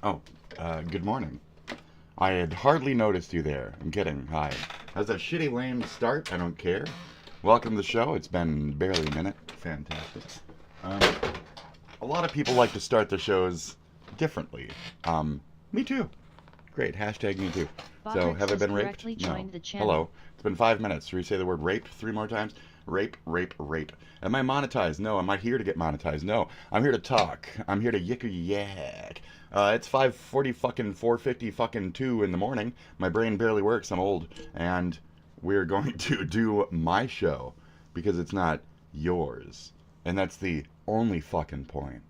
Oh, good morning. I had hardly noticed you there. I'm kidding. Hi. That's a shitty lame start. I don't care. Welcome to the show. It's been barely a minute. Fantastic. A lot of people like to start the shows differently. Me too. Great. Hashtag me too. So, have I been raped? No. Hello. It's been 5 minutes. Should we say the word rape 3 more times? Rape, rape, rape. Am I monetized? No. Am I here to get monetized? No. I'm here to talk. I'm here to yick-yak. It's 5:40 fucking 4:50 fucking 2 in the morning. My brain barely works. I'm old. And we're going to do my show because it's not yours. And that's the only fucking point.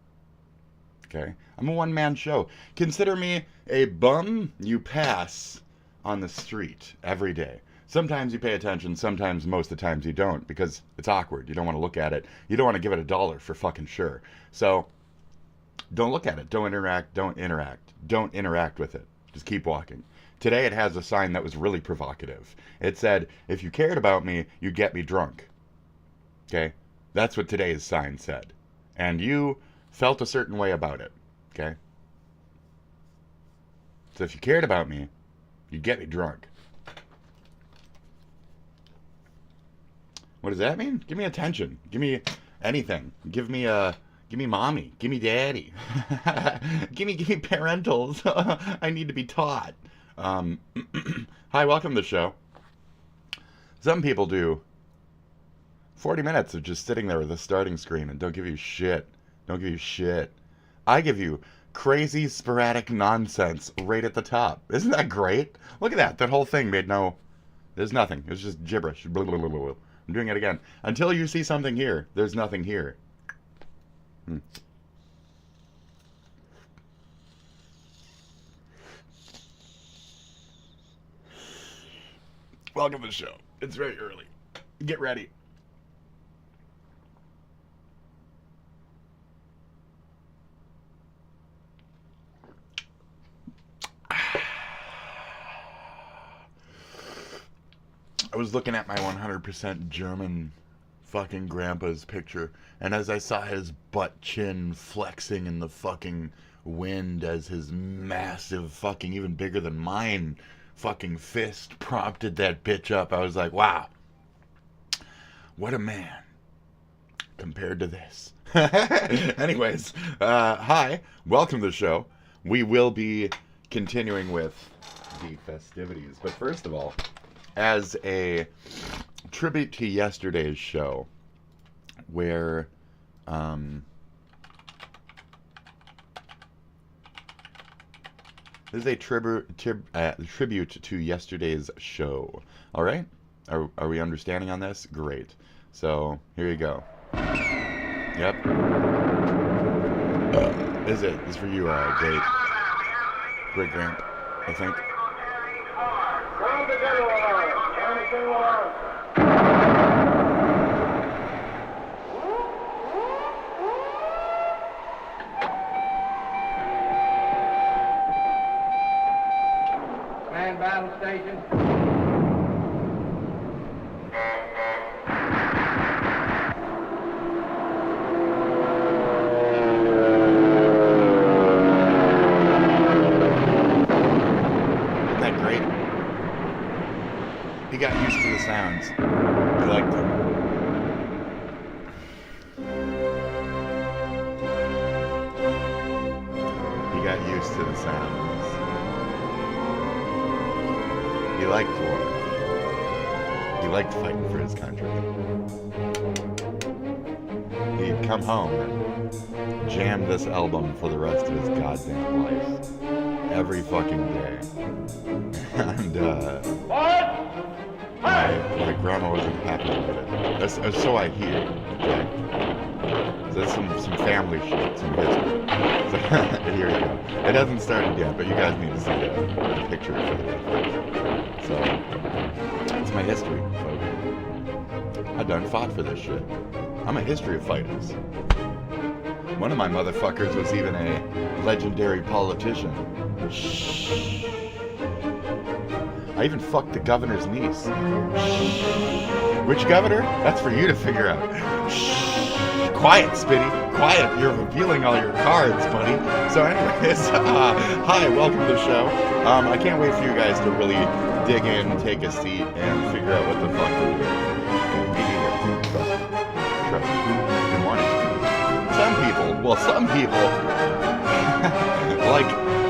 Okay? I'm a one-man show. Consider me a bum you pass on the street every day. Sometimes you pay attention, sometimes, most of the times you don't, because it's awkward. You don't want to look at it. You don't want to give it $1 for fucking sure. So, don't look at it. Don't interact. Don't interact. Don't interact with it. Just keep walking. Today it has a sign that was really provocative. It said, if you cared about me, you'd get me drunk. Okay? That's what today's sign said. And you felt a certain way about it. Okay? So if you cared about me, you'd get me drunk. What does that mean? Give me attention. Give me anything. Give me mommy. Give me daddy. give me parentals. I need to be taught. Hi, welcome to the show. Some people do 40 minutes of just sitting there with a starting screen and don't give you shit. Don't give you shit. I give you crazy, sporadic nonsense right at the top. Isn't that great? Look at that. That whole thing made no... There's nothing. It was just gibberish. Blah, blah, blah, blah. I'm doing it again. Until you see something here, there's nothing here. Welcome to the show. It's very early. Get ready. I was looking at my 100% German fucking grandpa's picture, and as I saw his butt chin flexing in the fucking wind as his massive fucking, even bigger than mine, fucking fist prompted that bitch up, I was like, wow, what a man compared to this. Anyways, hi, welcome to the show. We will be continuing with the festivities, but first of all, as a tribute to yesterday's show, where this is a tribute to yesterday's show. All right, are we understanding on this? Great. So here you go. Yep. Is it? This is for you, great Grant, I think. Man battle station. Isn't that great? He got used to the sounds. He liked them. He got used to the sounds. He liked war. He liked fighting for his country. He'd come home and jam this album for the rest of his goddamn life. Every fucking day. And, my grandma wasn't happy with it. That's so I hear. Okay? So that's some family shit, some history. So here you go. It hasn't started yet, but you guys need to see the picture for the So it's my history, folks. I done fought for this shit. I'm a history of fighters. One of my motherfuckers was even a legendary politician. Shh. I even fucked the governor's niece. Shh. Which governor? That's for you to figure out. Shh. Quiet, Spitty. Quiet. You're revealing all your cards, buddy. So anyways, hi, welcome to the show. I can't wait for you guys to really dig in, take a seat, and figure out what the fuck we're doing. Me neither. Trust me. Good morning. Some people,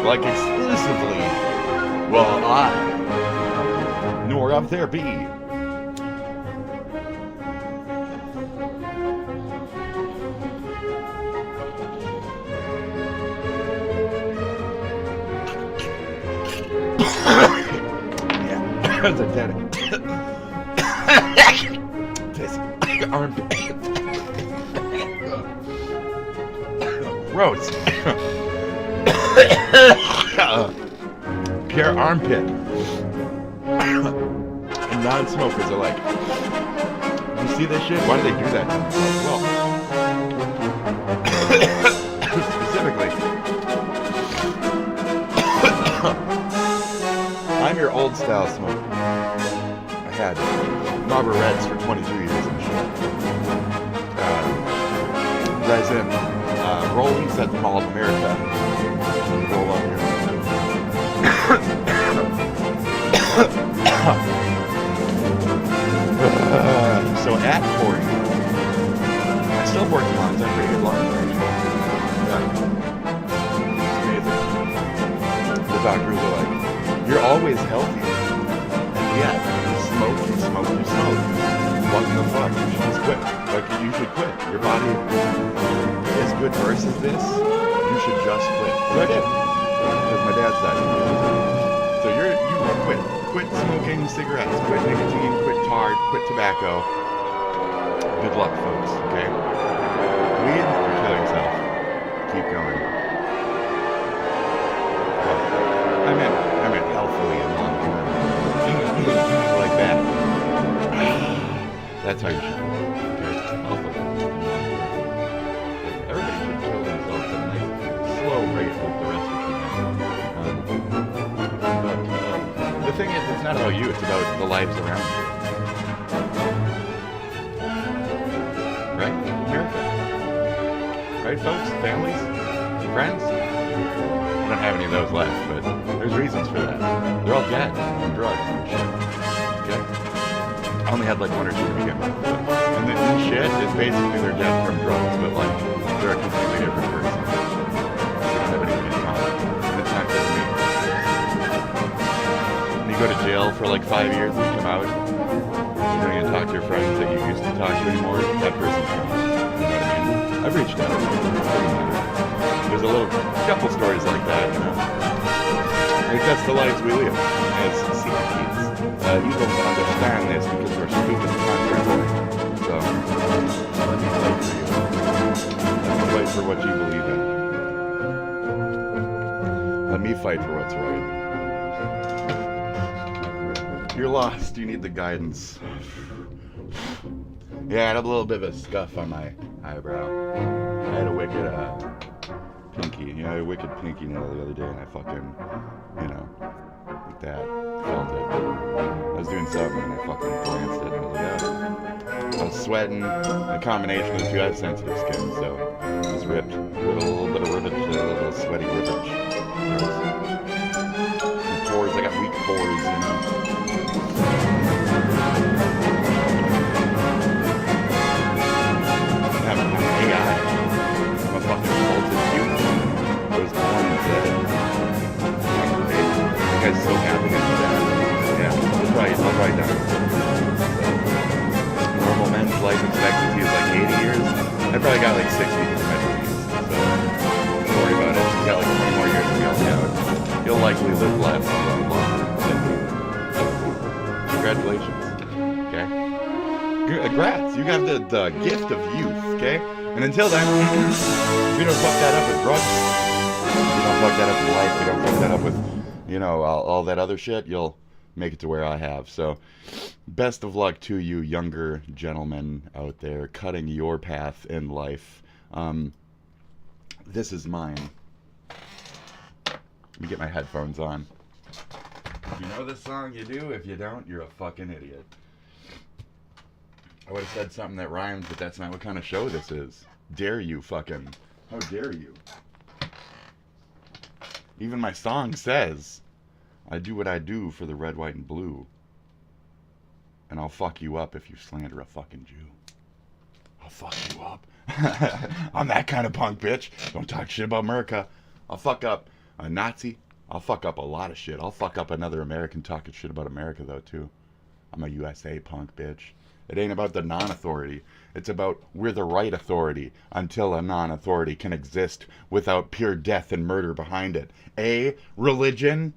like exclusively, well, I, nor of there be. Yeah, that's a dead tastes like armpit. Gross. Pure armpit. And non-smokers are like, you see this shit? Why do they do that? Well, specifically, I'm your old style smoker. I had Marlboro Reds for 22 years and shit. Resin, Rollies at the Mall of America. Roll up here. So at 40, I still work lines. I'm pretty good line range. It's amazing. The doctors are like, you're always healthy. And yet, you smoke. What the fuck? You should just quit. Like, you should quit. Your body is good versus this. You should just quit. So I did. Because my dad died. So you quit. Quit smoking cigarettes. Quit nicotine. Quit tar. Quit tobacco. Good luck, folks. Okay? Weed, kill yourself. Keep going. I meant healthily and long term. Like that. That's how you should. Okay? Healthily and long term. Everybody should kill themselves at a nice, slow rate like the rest of humanity. The thing is, it's not about you, it's about the lives around you. Right? America. Right, folks? Families? Friends? I don't have any of those left, but there's reasons for that. They're all dead from drugs and shit. Okay? I only had like one or two to begin with. And the shit is basically they're dead from drugs, but like, they're a completely different person. They don't have anything in common. And it's not good to me. When you go to jail for like 5 years and you come out, you don't even talk to your friends that you used to talk to anymore, that person's gone. You know what I mean? I've reached out. There's a couple stories like that, you know. Like that's the lives we live as secret kids. You don't understand this because we're stupid and contrary. So, let me fight for you. Let me fight for what you believe in. Let me fight for what's right. You're lost. You need the guidance. Yeah, I had a little bit of a scuff on my eyebrow. I had a wicked, pinky. You know, I had a wicked pinky nail the other day, and I fucking, you know, like that, felt it. I was doing something, and I fucking glanced it, and I was like, yeah. I was sweating, a combination of the two. I have sensitive skin, so it was ripped. A little bit of ribbage, a little sweaty ribbage. Pores, I got weak pores, you know. I'm an AI. I'm a fucking altered human. I was born dead. You guys so happy to do that. Yeah, I'll write down. Normal men's life expectancy is like 80 years. I probably got like 60 in my disease. So don't worry about it. You got like 20 more years to go out. You'll likely live less and longer than me. Congratulations. Okay? Congrats. You got the gift of youth, okay? And until then, if you don't fuck that up with drugs, if you don't fuck that up with life, if you don't fuck that up with, you know, all that other shit, you'll make it to where I have. So, best of luck to you younger gentlemen out there cutting your path in life. This is mine. Let me get my headphones on. If you know this song, you do. If you don't, you're a fucking idiot. I would have said something that rhymes, but that's not what kind of show this is. Dare you, fucking. How dare you? Even my song says, I do what I do for the red, white, and blue. And I'll fuck you up if you slander a fucking Jew. I'll fuck you up. I'm that kind of punk, bitch. Don't talk shit about America. I'll fuck up a Nazi. I'll fuck up a lot of shit. I'll fuck up another American talking shit about America, though, too. I'm a USA punk, bitch. It ain't about the non-authority. It's about we're the right authority until a non-authority can exist without pure death and murder behind it. A religion?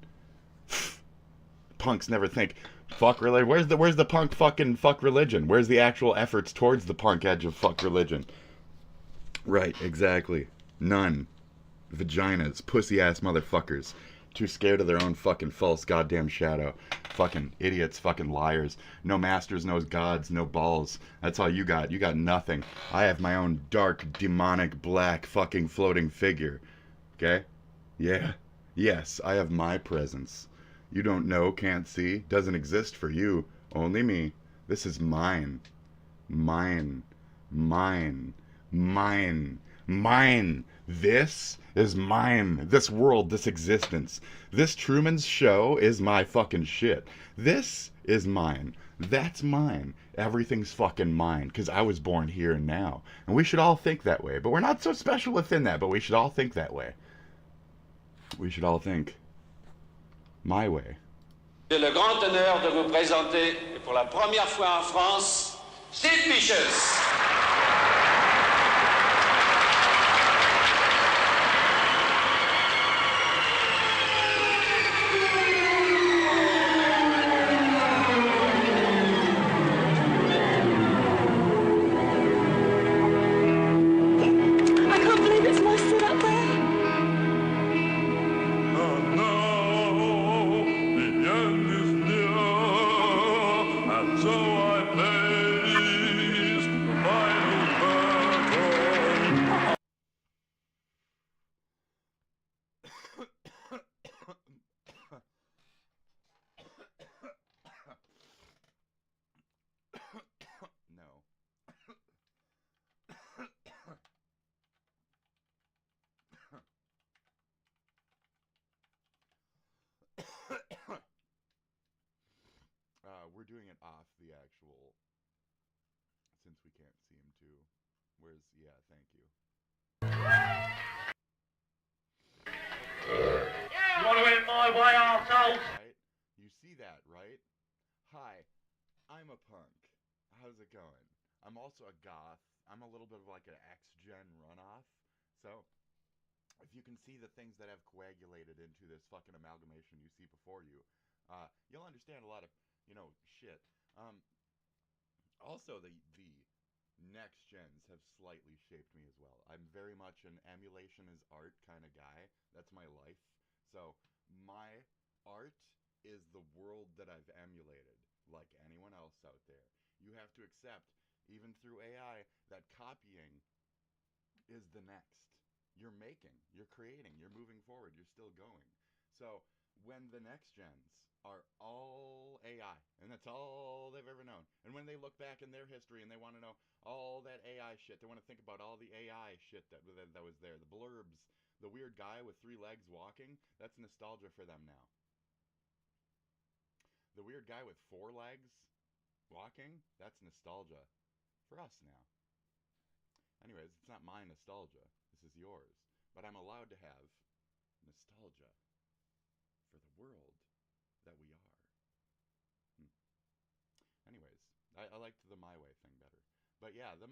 Punks never think. Fuck religion. Where's the punk fucking fuck religion? Where's the actual efforts towards the punk edge of fuck religion? Right, exactly. None. Vaginas. Pussy-ass motherfuckers. Too scared of their own fucking false goddamn shadow. Fucking idiots, fucking liars. No masters, no gods, no balls. That's all you got. You got nothing. I have my own dark, demonic, black fucking floating figure. Okay? Yeah. Yes, I have my presence. You don't know, can't see, doesn't exist for you. Only me. This is mine. Mine. Mine. Mine. Mine. This is mine. This world, this existence. This Truman's Show is my fucking shit. This is mine. That's mine. Everything's fucking mine, because I was born here and now. And we should all think that way. But we're not so special within that, but we should all think that way. We should all think my way. J'ai le grand honneur de vous présenter, et pour la première fois en France, Steve Vicious. We're doing it off the actual, since we can't see him too. Where's, yeah, thank you. You want to win my way, arseholes? Right? You see that, right? Hi, I'm a punk. How's it going? I'm also a goth. I'm a little bit of like an X-Gen runoff. So, if you can see the things that have coagulated into this fucking amalgamation you see before you, you'll understand a lot of, you know, shit. Also, the next gens have slightly shaped me as well. I'm very much an emulation is art kind of guy. That's my life. So, my art is the world that I've emulated, like anyone else out there. You have to accept, even through AI, that copying is the next. You're making, you're creating, you're moving forward, you're still going. So, when the next gens are all AI, and that's all they've ever known, and when they look back in their history and they want to know all that AI shit, they want to think about all the AI shit that was there, the blurbs, the weird guy with 3 legs walking, that's nostalgia for them now. The weird guy with 4 legs walking, that's nostalgia for us now. Anyways, it's not my nostalgia, this is yours, but I'm allowed to have nostalgia for the world that we are. Anyways, I liked the my way thing better. But yeah, the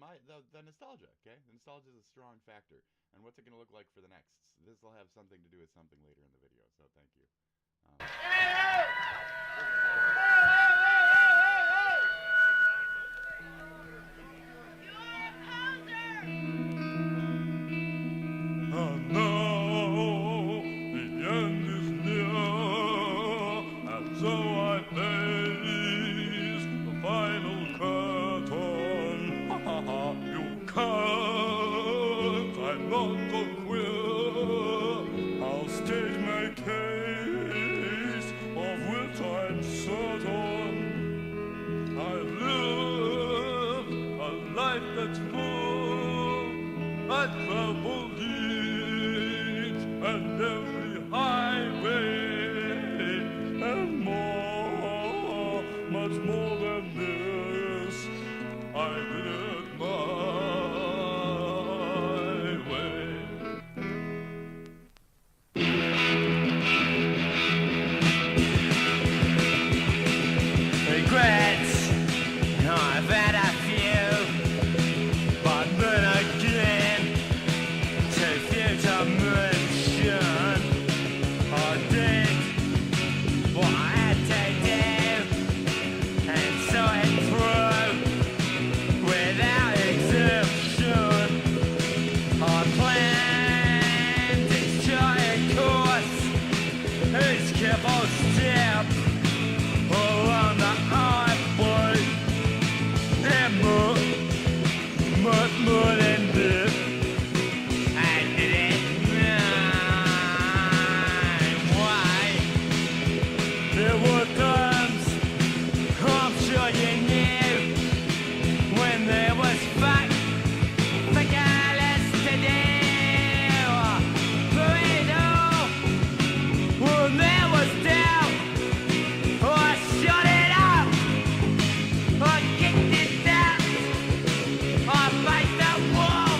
nostalgia, okay? The nostalgia is a strong factor. And what's it going to look like for the next? This will have something to do with something later in the video, so thank you. I traveled each and every highway, and more, much more than this, I did it my way. Regrets, I've had a few, but then again, too few to mention. I did what I had to do, and saw it through without exemption. I planned its charted course, its careful step around the highway, and more than this. I did it my way. There were times, I'm sure you knew, when there was fight, regardless to do. Through it all, when there was doubt, I shut it up, I kicked it down, I faced the wall,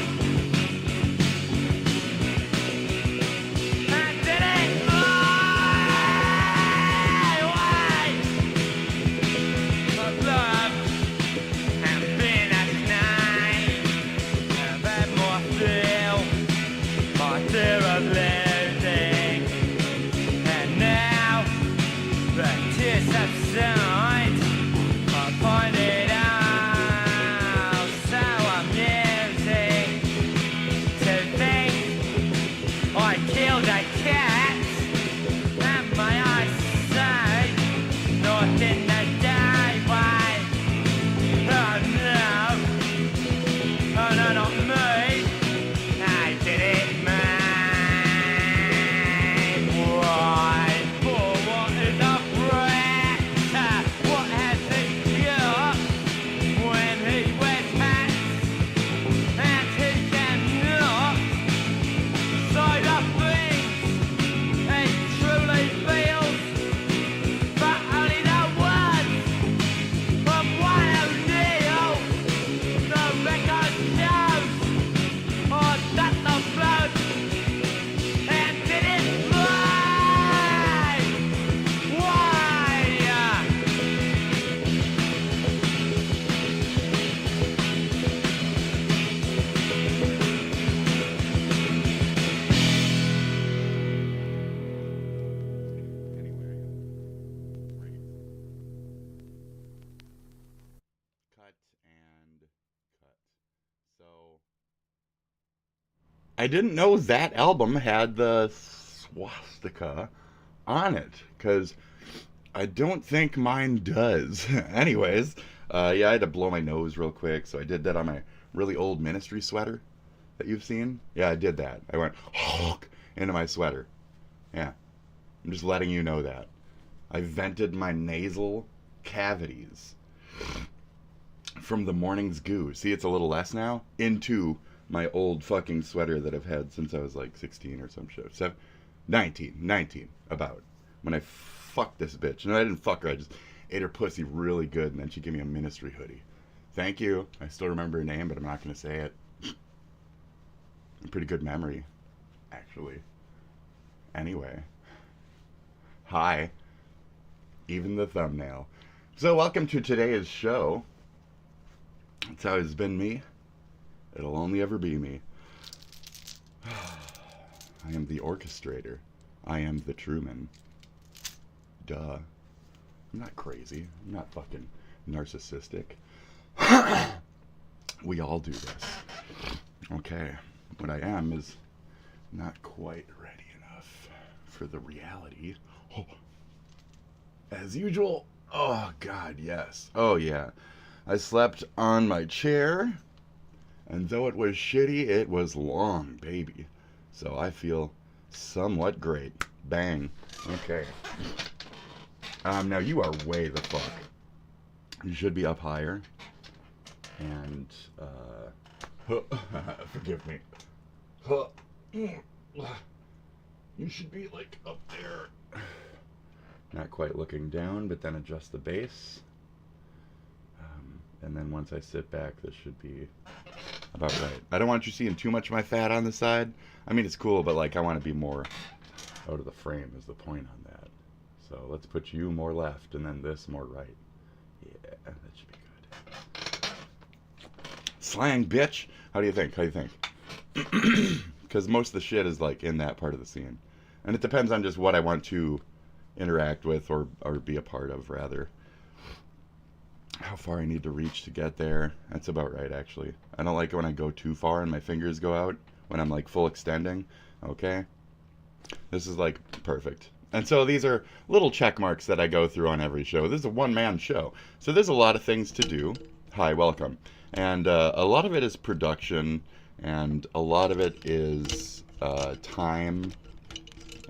I did it my way. I've loved and been at night, I've had more feel, my fear of losing, and now the tears subside, I find it all so amusing to think I killed a cat, and my eyes say nothing to die by. Oh no, not me, I did it my way. For what is a threat? What has he got when he wears hats? And he cannot say the things he truly feels, but only the words from one O'Neill. The record shows, oh, that the blood and did it my way. Cut and cut. So I didn't know that album had the swastika on it, because I don't think mine does. Anyways, yeah, I had to blow my nose real quick, so I did that on my really old Ministry sweater that you've seen. Yeah, I did that. I went honk into my sweater. Yeah, I'm just letting you know that. I vented my nasal cavities from the morning's goo. See, it's a little less now. Into my old fucking sweater that I've had since I was like 16 or some shit. 19 about. When I fucked this bitch. And I didn't fuck her, I just ate her pussy really good, and then she gave me a Ministry hoodie. Thank you. I still remember her name, but I'm not going to say it. Pretty good memory, actually. Anyway. Hi. Even the thumbnail. So welcome to today's show. That's how it's been me. It'll only ever be me. I am the orchestrator. I am the Truman. Duh. I'm not crazy. I'm not fucking narcissistic. We all do this. Okay. What I am is not quite ready enough for the reality. Oh. As usual. Oh, God, yes. Oh, yeah. I slept on my chair, and though it was shitty, it was long, baby. So I feel somewhat great. Bang. Okay. Now you are way the fuck. You should be up higher. And, forgive me. You should be, like, up there. Not quite looking down, but then adjust the base. And then once I sit back, this should be about right. I don't want you seeing too much of my fat on the side. I mean, it's cool, but, like, I want to be more out of the frame is the point on that. So let's put you more left, and then this more right. Yeah, that should be good. Slang, bitch! How do you think? How do you think? Because most of the shit is, like, in that part of the scene. And it depends on just what I want to interact with or be a part of, rather. How far I need to reach to get there. That's about right, actually. I don't like it when I go too far and my fingers go out when I'm, like, full extending. Okay? This is, like, perfect. And so these are little check marks that I go through on every show. This is a one-man show. So there's a lot of things to do. Hi, welcome. And a lot of it is production, and a lot of it is time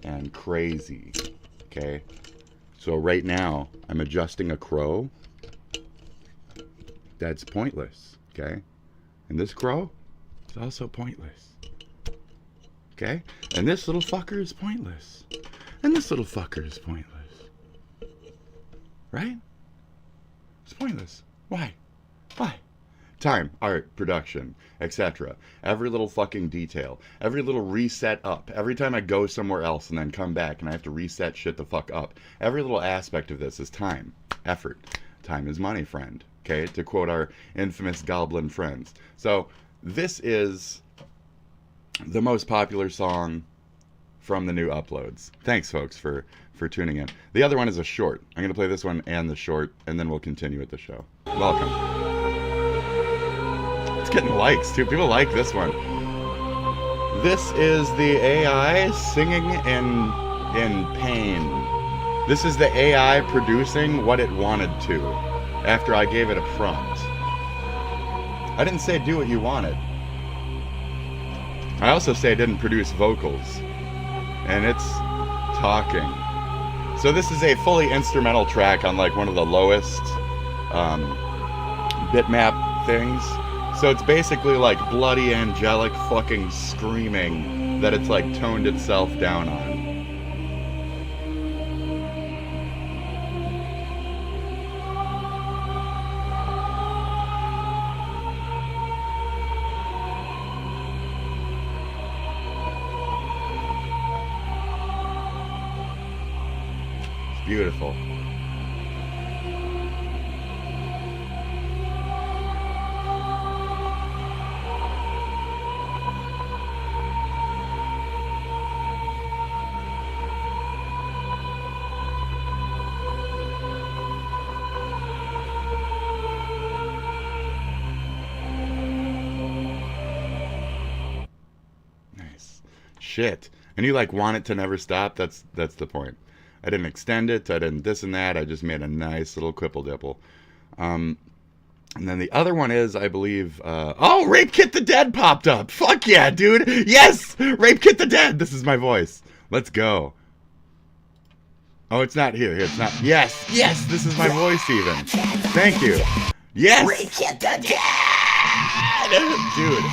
and crazy. Okay? So right now, I'm adjusting a crow. That's pointless. Okay? And this crow is also pointless. Okay? And this little fucker is pointless. And this little fucker is pointless. Right? It's pointless. Why? Why? Time, art, production, etc. Every little fucking detail. Every little reset up. Every time I go somewhere else and then come back and I have to reset shit the fuck up. Every little aspect of this is time. Effort. Time is money, friend. Okay? To quote our infamous Goblin friends. So, this is the most popular song from the new uploads. Thanks, folks, for tuning in. The other one is a short. I'm going to play this one and the short, and then we'll continue with the show. Welcome. It's getting likes, too. People like this one. This is the AI singing in pain. This is the AI producing what it wanted to after I gave it a prompt. I didn't say do what you wanted. I also say I didn't produce vocals. And it's talking. So this is a fully instrumental track on like one of the lowest bitmap things. So it's basically like bloody angelic fucking screaming that it's like toned itself down on. Beautiful. Nice. Shit. And you like want it to never stop? That's the point. I didn't extend it, I didn't this and that, I just made a nice little quipple dipple. And then the other one is, I believe, oh, Rape Kit the Dead popped up! Fuck yeah, dude! Yes! Rape Kit the Dead! This is my voice. Let's go. Oh, it's not here, it's not. Yes! Yes! This is my voice even. Thank you. Yes! Rape Kit the Dead! Dude.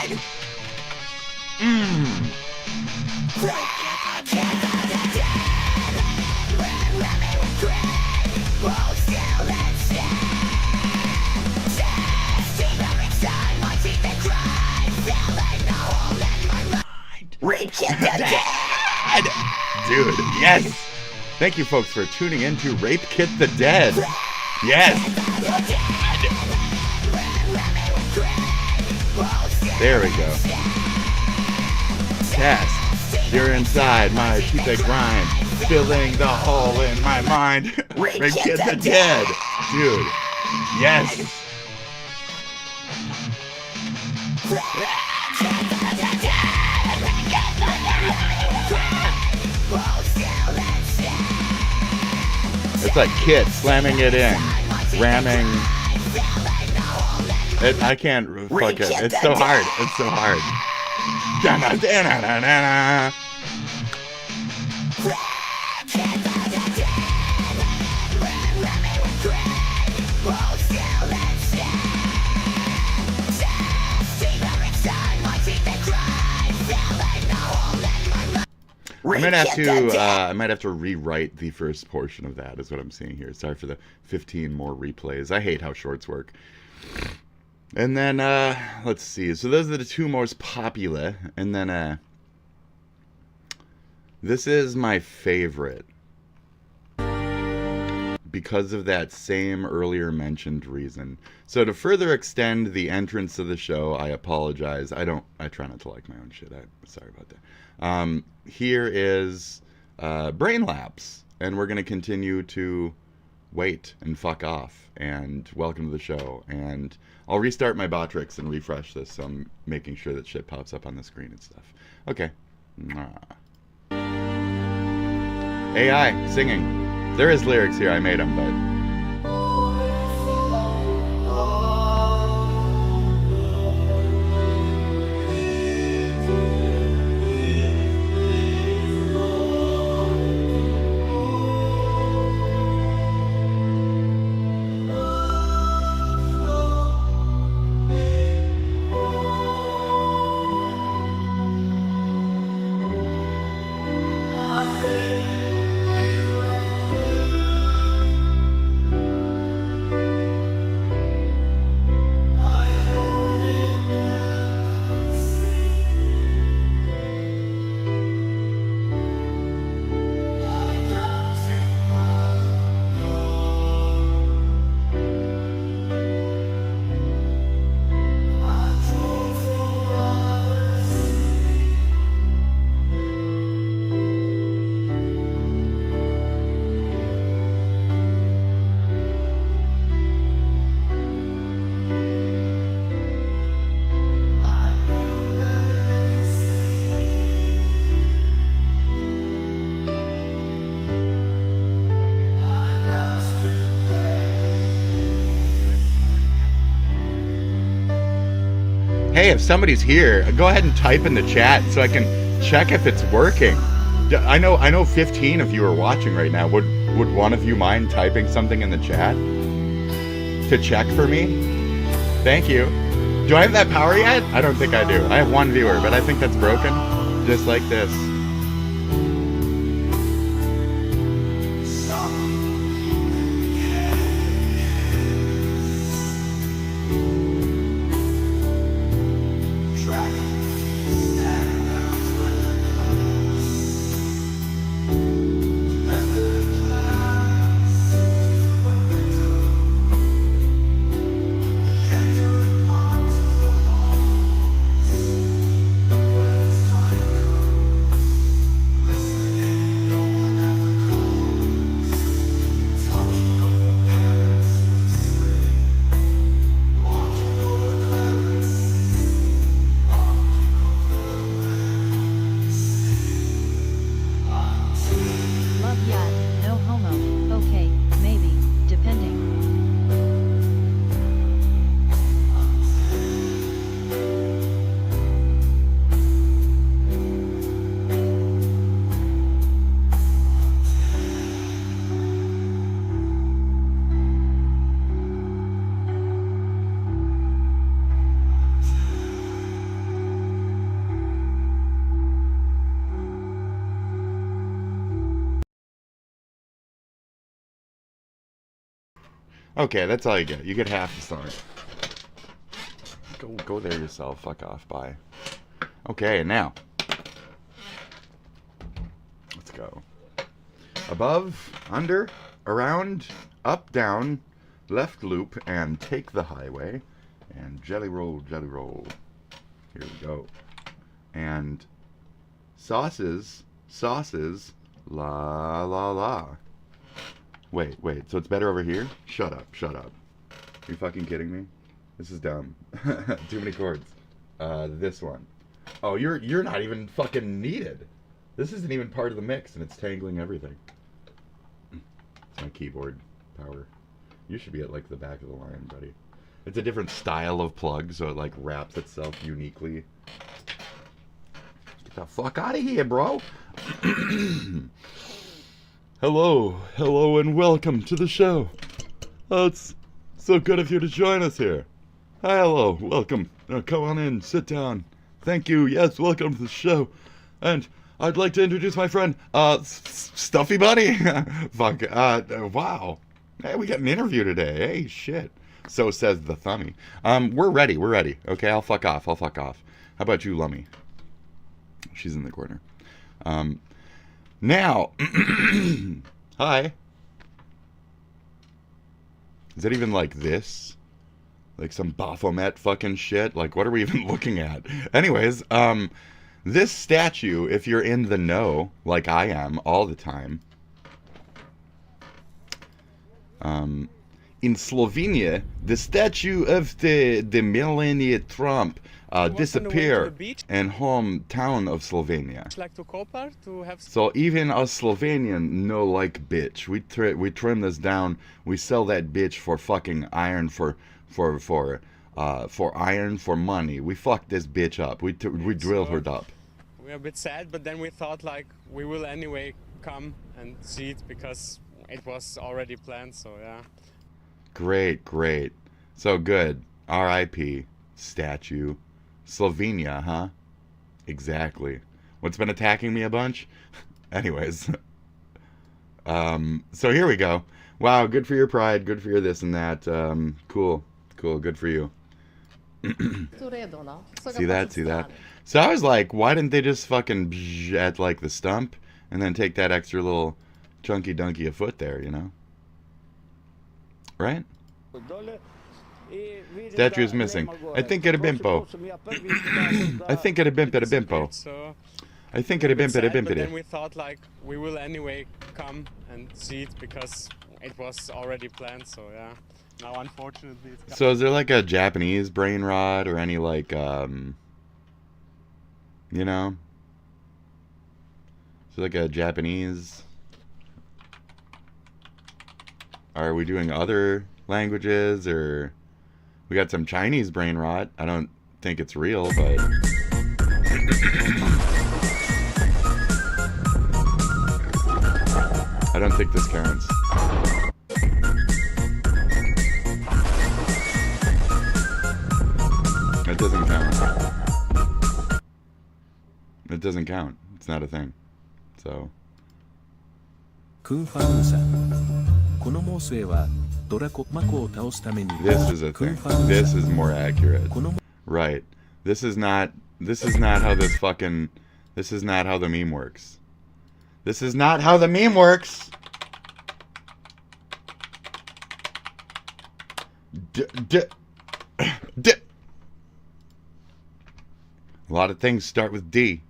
Rape Kit the Dead! Dude, yes! Thank you, folks, for tuning in to Rape Kit the Dead. Yes! There we go. Test. You're inside my teeth that grind, filling the hole in my mind. Rape Kit the Dead! Dude, yes! It's like Kit slamming it in, ramming. I can't fuck it. It's so hard. It's so hard. I might have to rewrite the first portion of that, is what I'm seeing here. Sorry for the 15 more replays. I hate how shorts work. And then, let's see. So those are the two most popular. And then, this is my favorite. Because of that same earlier mentioned reason. So to further extend the entrance of the show, I apologize. I try not to like my own shit. Sorry about that. Here is Brain Lapse. And we're going to continue to wait and fuck off. And welcome to the show. And I'll restart my Botrix and refresh this. So I'm making sure that shit pops up on the screen and stuff. Okay. AI singing. There is lyrics here, I made them, but... Hey, if somebody's here, go ahead and type in the chat so I can check if it's working. I know 15 of you are watching right now. Would one of you mind typing something in the chat to check for me? Thank you. Do I have that power yet? I don't think I do. I have one viewer, but I think that's broken. Just like this. Okay, that's all you get. You get half the song. Go there yourself. Fuck off. Bye. Okay, now. Let's go. Above, under, around, up, down, left loop, and take the highway. And jelly roll, jelly roll. Here we go. And sauces, la la la. Wait, so it's better over here? Shut up. Are you fucking kidding me? This is dumb. Too many chords. This one. Oh, you're not even fucking needed. This isn't even part of the mix, and it's tangling everything. It's my keyboard power. You should be at, like, the back of the line, buddy. It's a different style of plug, so it, like, wraps itself uniquely. Get the fuck out of here, bro! Hello, and welcome to the show. Oh, it's so good of you to join us here. Hi, hello, welcome. Come on in, sit down. Thank you, yes, welcome to the show. And I'd like to introduce my friend, Stuffy Bunny. Fuck, wow. Hey, we got an interview today. Hey, shit. So says the thummy. We're ready. Okay, I'll fuck off. How about you, Lummy? She's in the corner. Now, hi. Is that even like this? Like some Baphomet fucking shit? Like, what are we even looking at? Anyways, this statue, if you're in the know, like I am all the time, in Slovenia, the statue of the Melania Trump disappear in hometown of Slovenia. So even a Slovenian no like bitch. We trim this down. We sell that bitch for fucking iron for iron for money. We fucked this bitch up. We drilled her up. We're a bit sad, but then we thought like we will anyway come and see it because it was already planned. So yeah. Great. So good. R.I.P. statue. Slovenia, huh? Exactly. What's been attacking me a bunch? Anyways. So here we go. Wow, good for your pride. Good for your this and that. Cool. Good for you. See that? So I was like, why didn't they just fucking at like the stump and then take that extra little chunky donkey a foot there, you know? Right? Statue is missing. I think at a bimpo. I think at a bimp at a bimpo. I think at a bimp at a bimp. But then we thought like we will anyway come and see it because it was already planned. So yeah. Now unfortunately it's So is there like a Japanese brain rot or any like you know? Is there like a Japanese? Are we doing other languages or we got some Chinese brain rot? I don't think it's real, but I don't think this counts. It doesn't count. It doesn't count. It's not a thing. So. This is a thing. This is more accurate. Right. This is not how this fucking, this is not how the meme works. This is not how the meme works! A lot of things start with D,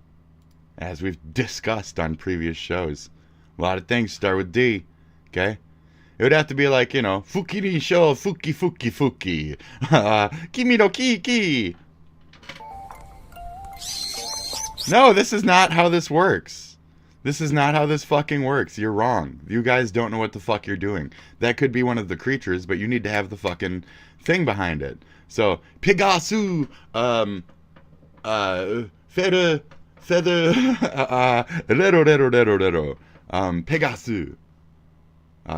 as we've discussed on previous shows. A lot of things start with D, okay? It would have to be like, you know, Fuki ni sho, fuki. Kimi no ki. No, this is not how this works. This is not how this fucking works. You're wrong. You guys don't know what the fuck you're doing. That could be one of the creatures, but you need to have the fucking thing behind it. So, Pegasu, feather, Pegasu.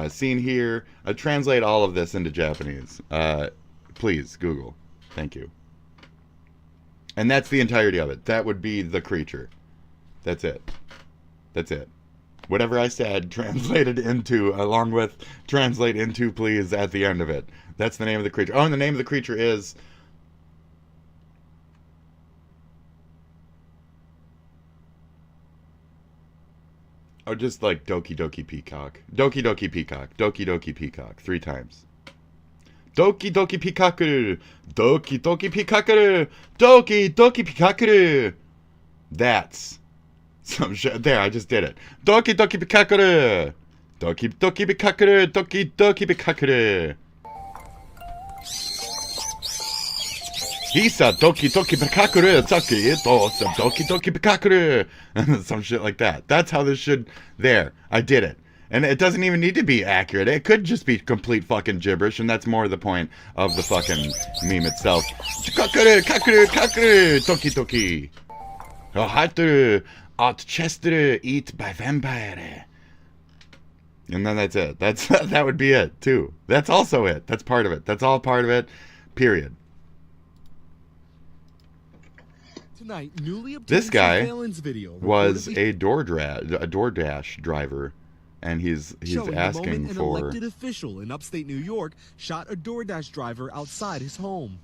Seen here. Translate all of this into Japanese. Please, Google. Thank you. And that's the entirety of it. That would be the creature. That's it. Whatever I said, translated into, along with translate into, please, at the end of it. That's the name of the creature. Oh, and the name of the creature is... Oh, just like Doki Doki Peacock. Doki Doki Peacock. Doki Doki Peacock. 3 times. Doki Doki Peacock. Doki Doki Peacock. Doki Doki Peacock. That's some shit. There, I just did it. Doki Doki Peacock. Doki Doki Peacock. Doki Doki Peacock. Hisa Doki Doki Peacock. Saki Ito Doki Doki Peacock. Some shit like that. That's how this should. There, I did it. And it doesn't even need to be accurate. It could just be complete fucking gibberish, and that's more the point of the fucking meme itself. Toki toki. Hatu at Chester eat by vampire. And then that's it. That would be it too. That's also it. That's part of it. That's all part of it. Period. Tonight, newly obtained This guy surveillance video was reportedly a DoorDash driver, and he's showing asking the moment an for. elected official in upstate New York shot a DoorDash driver outside his home.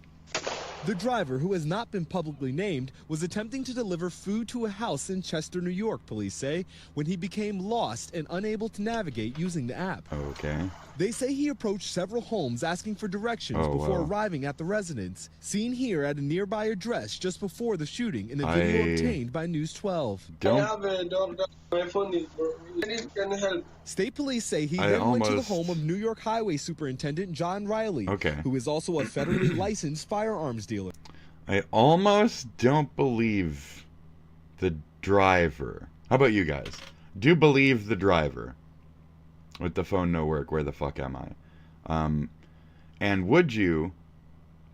The driver, who has not been publicly named, was attempting to deliver food to a house in Chester, New York, police say, when he became lost and unable to navigate using the app. Okay. They say he approached several homes asking for directions before arriving at the residence, seen here at a nearby address just before the shooting in a video obtained by News 12. My phone is broken. Can help. State police say he then went to the home of New York Highway Superintendent John Riley, who is also a federally licensed firearms dealer. I almost don't believe the driver. How about you guys? Do you believe the driver? With the phone no work, where the fuck am I? And would you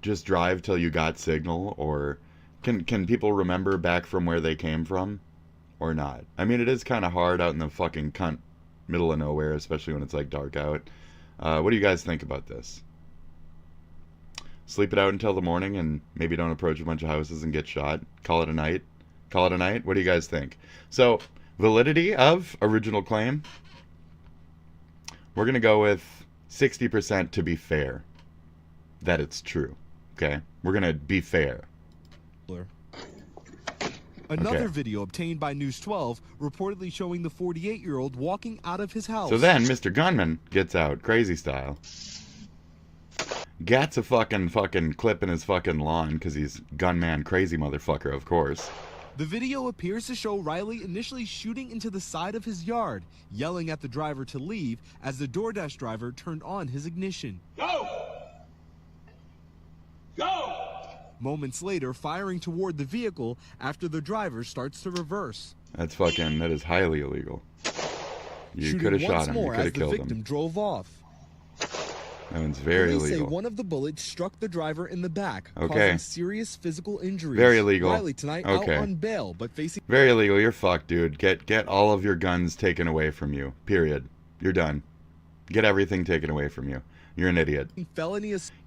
just drive till you got signal, or can people remember back from where they came from, or not? I mean, it is kind of hard out in the fucking cunt middle of nowhere, especially when it's like dark out. What do you guys think about this? Sleep it out until the morning and maybe don't approach a bunch of houses and get shot? Call it a night? Call it a night? What do you guys think? So, validity of original claim? We're going to go with 60% to be fair. That it's true. Okay? We're going to be fair. Another video obtained by News 12 reportedly showing the 48-year-old walking out of his house. So then Mr. Gunman gets out, crazy style. Gets a fucking clip in his fucking lawn because he's gunman crazy motherfucker, of course. The video appears to show Riley initially shooting into the side of his yard, yelling at the driver to leave as the DoorDash driver turned on his ignition. Go! Go! Moments later, firing toward the vehicle after the driver starts to reverse. That is highly illegal. You could have shot him. You could have killed him. The victim drove off. That one's very Police illegal. say one of the bullets struck the driver in the back, causing serious physical injuries. Very illegal. Riley tonight out on bail, but facing... Very illegal. You're fucked, dude. Get all of your guns taken away from you. Period. You're done. Get everything taken away from you. You're an idiot.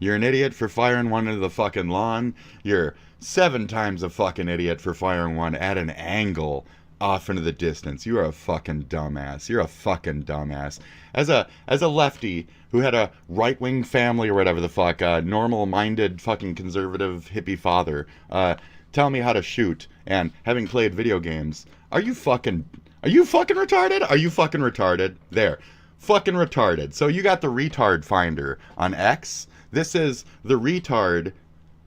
You're an idiot for firing one into the fucking lawn. You're 7 times a fucking idiot for firing one at an angle off into the distance. You are a fucking dumbass. You're a fucking dumbass. As a lefty who had a right-wing family or whatever the fuck, normal-minded fucking conservative hippie father, tell me how to shoot, and having played video games, are you fucking retarded? Are you fucking retarded? There. Fucking retarded. So you got the retard finder on X. This is the retard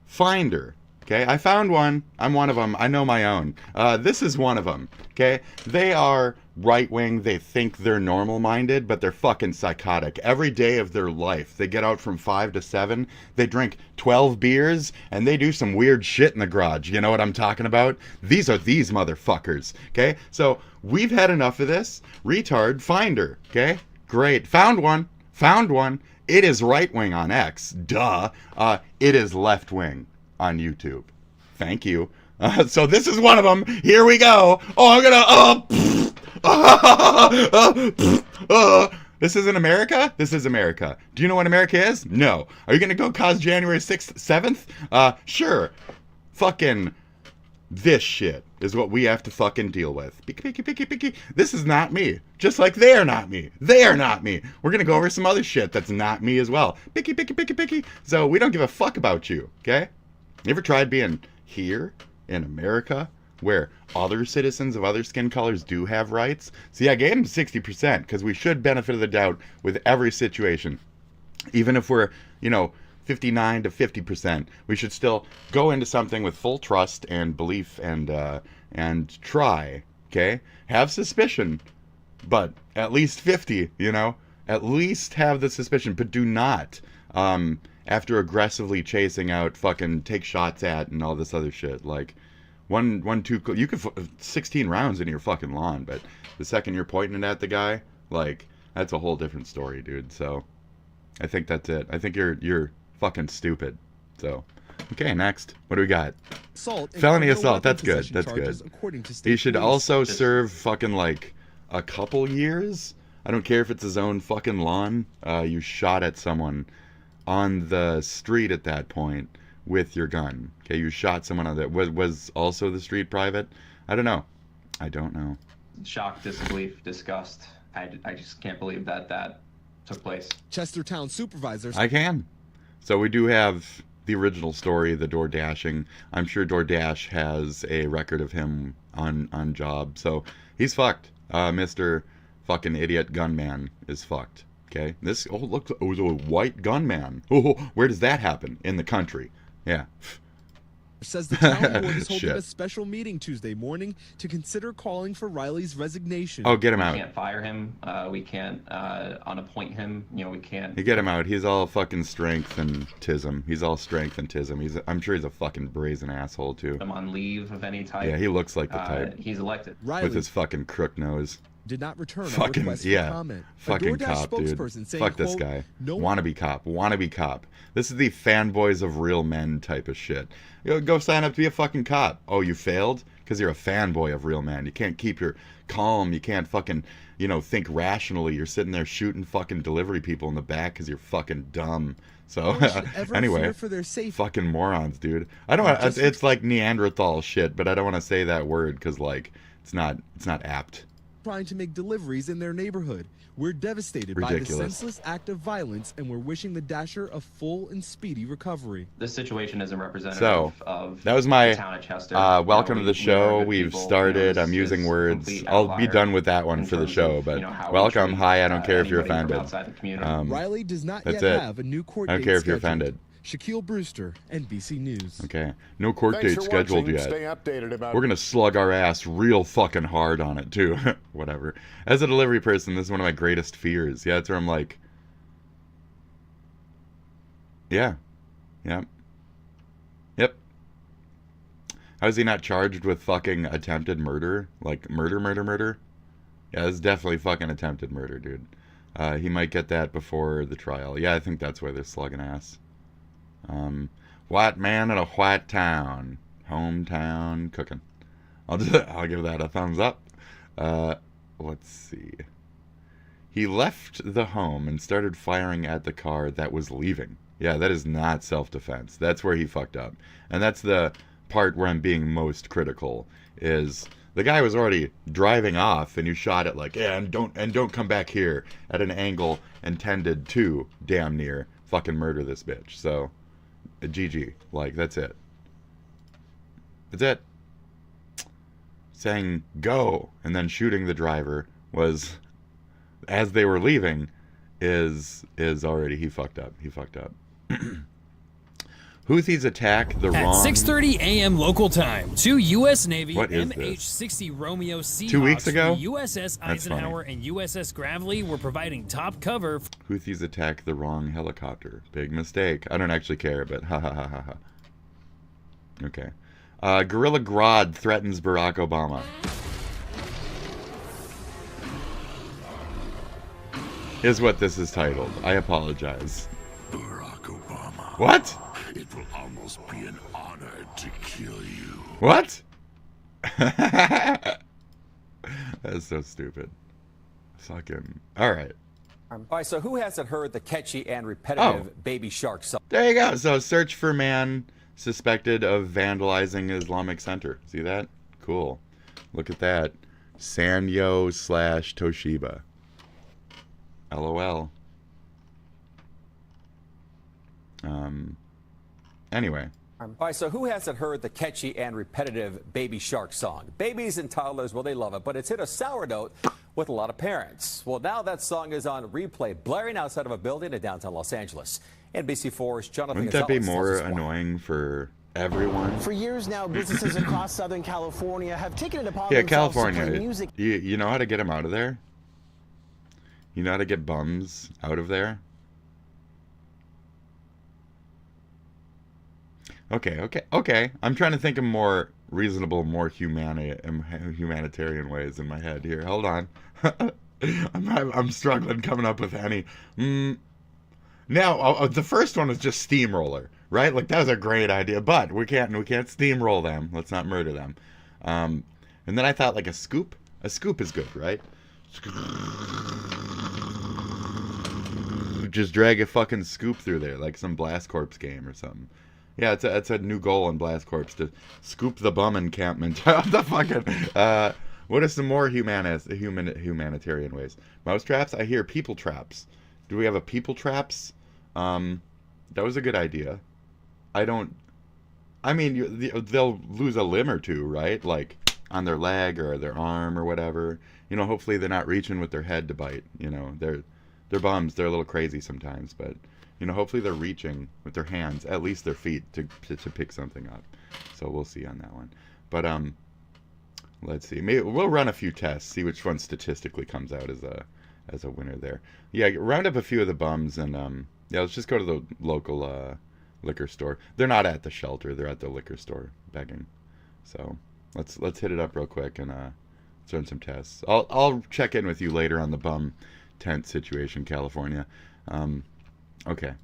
finder. Okay, I found one. I'm one of them. I know my own. This is one of them. Okay, they are right-wing. They think they're normal-minded, but they're fucking psychotic. Every day of their life, they get out from 5 to 7. They drink 12 beers, and they do some weird shit in the garage. You know what I'm talking about? These are these motherfuckers. Okay, so we've had enough of this. Retard finder. Okay, great. Found one. Found one. It is right-wing on X. Duh. It is left-wing on YouTube. Thank you. So this is one of them. Here we go. Oh, I'm gonna. This isn't America? This is America. Do you know what America is? No. Are you gonna go cause January 6th, 7th? Sure. Fucking this shit is what we have to fucking deal with. Picky. This is not me. Just like they are not me. They are not me. We're gonna go over some other shit that's not me as well. Picky. So we don't give a fuck about you, okay? You ever tried being here in America where other citizens of other skin colors do have rights? See, I gave them 60% because we should benefit of the doubt with every situation. Even if we're, 59 to 50%, we should still go into something with full trust and belief and try, okay? Have suspicion, but at least 50, At least have the suspicion, but do not, after aggressively chasing out, fucking take shots at and all this other shit. Like, you could 16 rounds in your fucking lawn, but the second you're pointing it at the guy, like, that's a whole different story, dude. So, I think that's it. I think you're fucking stupid. So, okay, next. What do we got? Felony assault. That's good. That's good. He should also serve fucking, like, a couple years. I don't care if it's his own fucking lawn. You shot at someone on the street at that point with your gun. Okay, you shot someone on that. Was also the street private? I don't know. I don't know. Shock, disbelief, disgust. I just can't believe that took place. Chestertown supervisors. I can. So we do have the original story, the door dashing. I'm sure DoorDash has a record of him on job. So he's fucked. Mr. fucking idiot gunman is fucked. Okay. This, oh, look, it was a white gunman. Oh, where does that happen? In the country. Yeah. Says the town board is holding Shit. a special meeting Tuesday morning to consider calling for Riley's resignation. Oh, get him We out. can't fire him. We can't unappoint him. You know, we can't. You get him out. He's all fucking strength and tism. He's all strength and tism. I'm sure he's a fucking brazen asshole too. Put him on leave of any type. Yeah, he looks like the type. He's elected. Riley With his fucking crook nose. did not return a Fucking, request for yeah. comment. Fucking a DoorDash cop, dude. spokesperson saying, Fuck this quote, guy. No Wannabe cop. Wannabe cop. This is the fanboys of real men type of shit. You know, go sign up to be a fucking cop. Oh, you failed? Because you're a fanboy of real men. You can't keep your calm. You can't fucking, you know, think rationally. You're sitting there shooting fucking delivery people in the back because you're fucking dumb. So, one should ever anyway, fear for their safety. fucking morons, dude. I don't want, it's like Neanderthal shit, but I don't want to say that word because, like, it's not apt. Trying to make deliveries in their neighborhood. We're devastated by the Ridiculous. senseless act of violence, and we're wishing the Dasher a full and speedy recovery. This situation isn't representative So, of that was my the town of Chester. welcome to the We are show. good We've people. started. You know, I'm this using is words. complete I'll be outlier done with that one in for the terms show. of, But you know, how we welcome. treat, Hi. I don't care if you're anybody from offended. outside the community. Riley does not that's yet it. have a new court I don't date care if you're scheduled. offended. Shaquille Brewster, NBC News. Okay. No court Thanks date for scheduled watching. yet. Stay updated about We're gonna slug our ass real fucking hard on it too. Whatever. As a delivery person, this is one of my greatest fears. Yeah, it's where I'm like, yeah, yep. How is he not charged with fucking attempted murder? Like murder? Yeah, it's definitely fucking attempted murder, dude. He might get that before the trial. Yeah, I think that's why they're slugging ass. White man in a white town. Hometown cooking. I'll give that a thumbs up. Let's see. He left the home and started firing at the car that was leaving. Yeah, that is not self-defense. That's where he fucked up. And that's the part where I'm being most critical, is the guy was already driving off and you shot it like, yeah, and don't come back here at an angle intended to damn near fucking murder this bitch. So GG. Like, that's it. That's it. Saying go and then shooting the driver was, as they were leaving, is already, he fucked up. Houthis attack the At wrong... 6:30 a.m. local time, two U.S. Navy What is this? MH-60 Romeo Seahawks 2 weeks ago? from USS That's Eisenhower and USS Gravely were providing top cover. Houthis attack the wrong helicopter. Big mistake. I don't actually care, but ha ha ha ha ha. Okay. Gorilla Grodd threatens Barack Obama. Is what this is titled. I apologize. Barack Obama. What? It will almost be an honor to kill you. What? That's so stupid. Fucking. Alright. All right, so who hasn't heard the catchy and repetitive Baby Shark song? There you go. So, search for man suspected of vandalizing Islamic Center. See that? Cool. Look at that. Sanyo / Toshiba. LOL. Anyway. All right, so who hasn't heard the catchy and repetitive Baby Shark song? Babies and toddlers, well, they love it, but it's hit a sour note with a lot of parents. Well, now that song is on replay, blaring outside of a building in downtown Los Angeles. NBC4's Jonathan Wouldn't that be Gonzalez more tells us why. annoying for everyone? For years now, businesses across Southern California have taken it upon Yeah, themselves to play California. music. You know how to get them out of there? You know how to get bums out of there? Okay. I'm trying to think of more reasonable, more humanitarian ways in my head here. Hold on. I'm struggling coming up with any. Now, the first one was just steamroller, right? Like, that was a great idea, but we can't steamroll them. Let's not murder them. And then I thought, like, a scoop. A scoop is good, right? Just drag a fucking scoop through there, like some Blast Corps game or something. Yeah, it's a new goal in Blast Corps to scoop the bum encampment of the fucking. What are some more humanitarian ways? Mouse traps? I hear people traps. Do we have a people traps? That was a good idea. I mean, they'll lose a limb or two, right? Like on their leg or their arm or whatever. You know, hopefully they're not reaching with their head to bite. You know, they're bums. They're a little crazy sometimes, but you know, hopefully they're reaching with their hands, at least their feet, to pick something up. So we'll see on that one. But let's see. Maybe we'll run a few tests, see which one statistically comes out as a winner there. Yeah, round up a few of the bums and yeah, let's just go to the local liquor store. They're not at the shelter. They're at the liquor store begging. So let's hit it up real quick and run some tests. I'll check in with you later on the bum tent situation, California. Okay.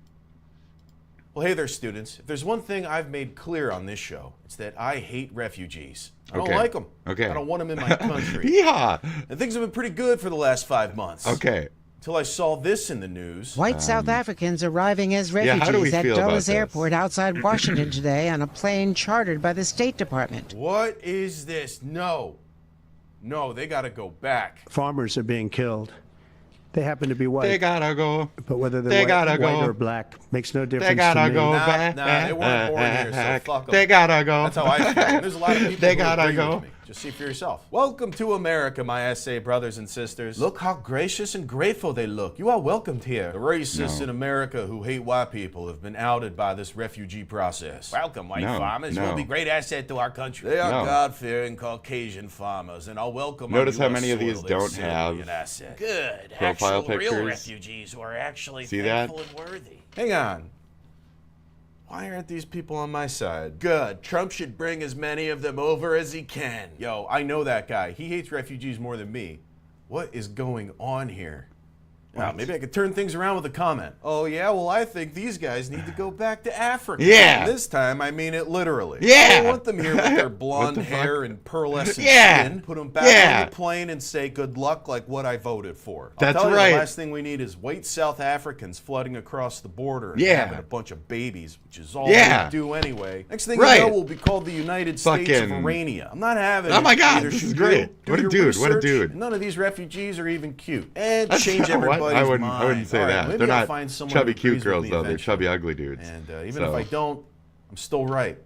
Well, hey there, students. If there's one thing I've made clear on this show, it's that I hate refugees. I don't like them. Okay. I don't want them in my country. Yeah. And things have been pretty good for the last 5 months. Okay. Until I saw this in the news. White South Africans arriving as refugees at Dulles Airport outside Washington today on a plane chartered by the State Department. What is this? No, they gotta go back. Farmers are being killed. They happen to be white. They gotta go. But whether they're white or black makes no difference. They gotta go back. Nah, they weren't born here, so fuck them. They gotta go. That's how I feel. There's a lot of people who gotta agree go. with me. Just see for yourself. Welcome to America, my SA brothers and sisters. Look how gracious and grateful they look. You are welcomed here. The racists in America who hate white people have been outed by this refugee process. Welcome, white farmers. You will be a great asset to our country. They are God-fearing Caucasian farmers, and I'll welcome. Notice how many of these don't have good profile actual, pictures. Real refugees who are actually See thankful that? and worthy. Hang on. Why aren't these people on my side? Good. Trump should bring as many of them over as he can. Yo, I know that guy. He hates refugees more than me. What is going on here? Maybe I could turn things around with a comment. Oh, yeah? Well, I think these guys need to go back to Africa. Yeah. This time, I mean it literally. Yeah. I want them here with their blonde hair and pearlescent skin. Put them back on the plane and say good luck like what I voted for. That's I'll tell right. You, the last thing we need is white South Africans flooding across the border and having a bunch of babies, which is all we do anyway. Next thing you know, we'll be called the United States of Arania. I'm not having Oh my God, either this is should great. do What a your dude, what a research. dude. None of these refugees are even cute. And That's change not what- everybody's mind. I wouldn't say All right, that. maybe They're I'll not find someone chubby who cute agrees with girls me though. They're eventually. chubby ugly dudes. And even if I don't, I'm still right.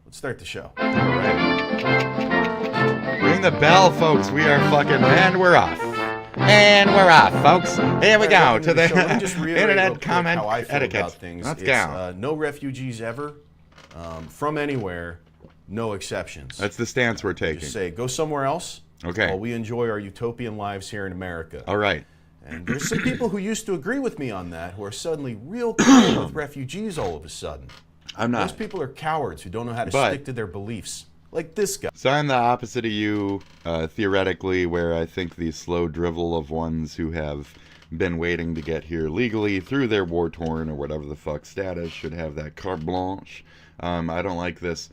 Let's start the show. All right. Ring the bell, folks. We are fucking, and we're off. And we're off, folks. Here we go to the Let me just reiterate real internet quick comment how I feel etiquette. about things. Let's It's, go. no refugees ever, from anywhere, no exceptions. That's the stance we're taking. Just say, go somewhere else. Okay. While we enjoy our utopian lives here in America. All right. And there's some people who used to agree with me on that who are suddenly real cool with refugees all of a sudden. I'm not. Those people are cowards who don't know how to But- stick to their beliefs. Like this guy. So I'm the opposite of you, theoretically, where I think the slow drivel of ones who have been waiting to get here legally through their war-torn or whatever the fuck status should have that carte blanche. I don't like this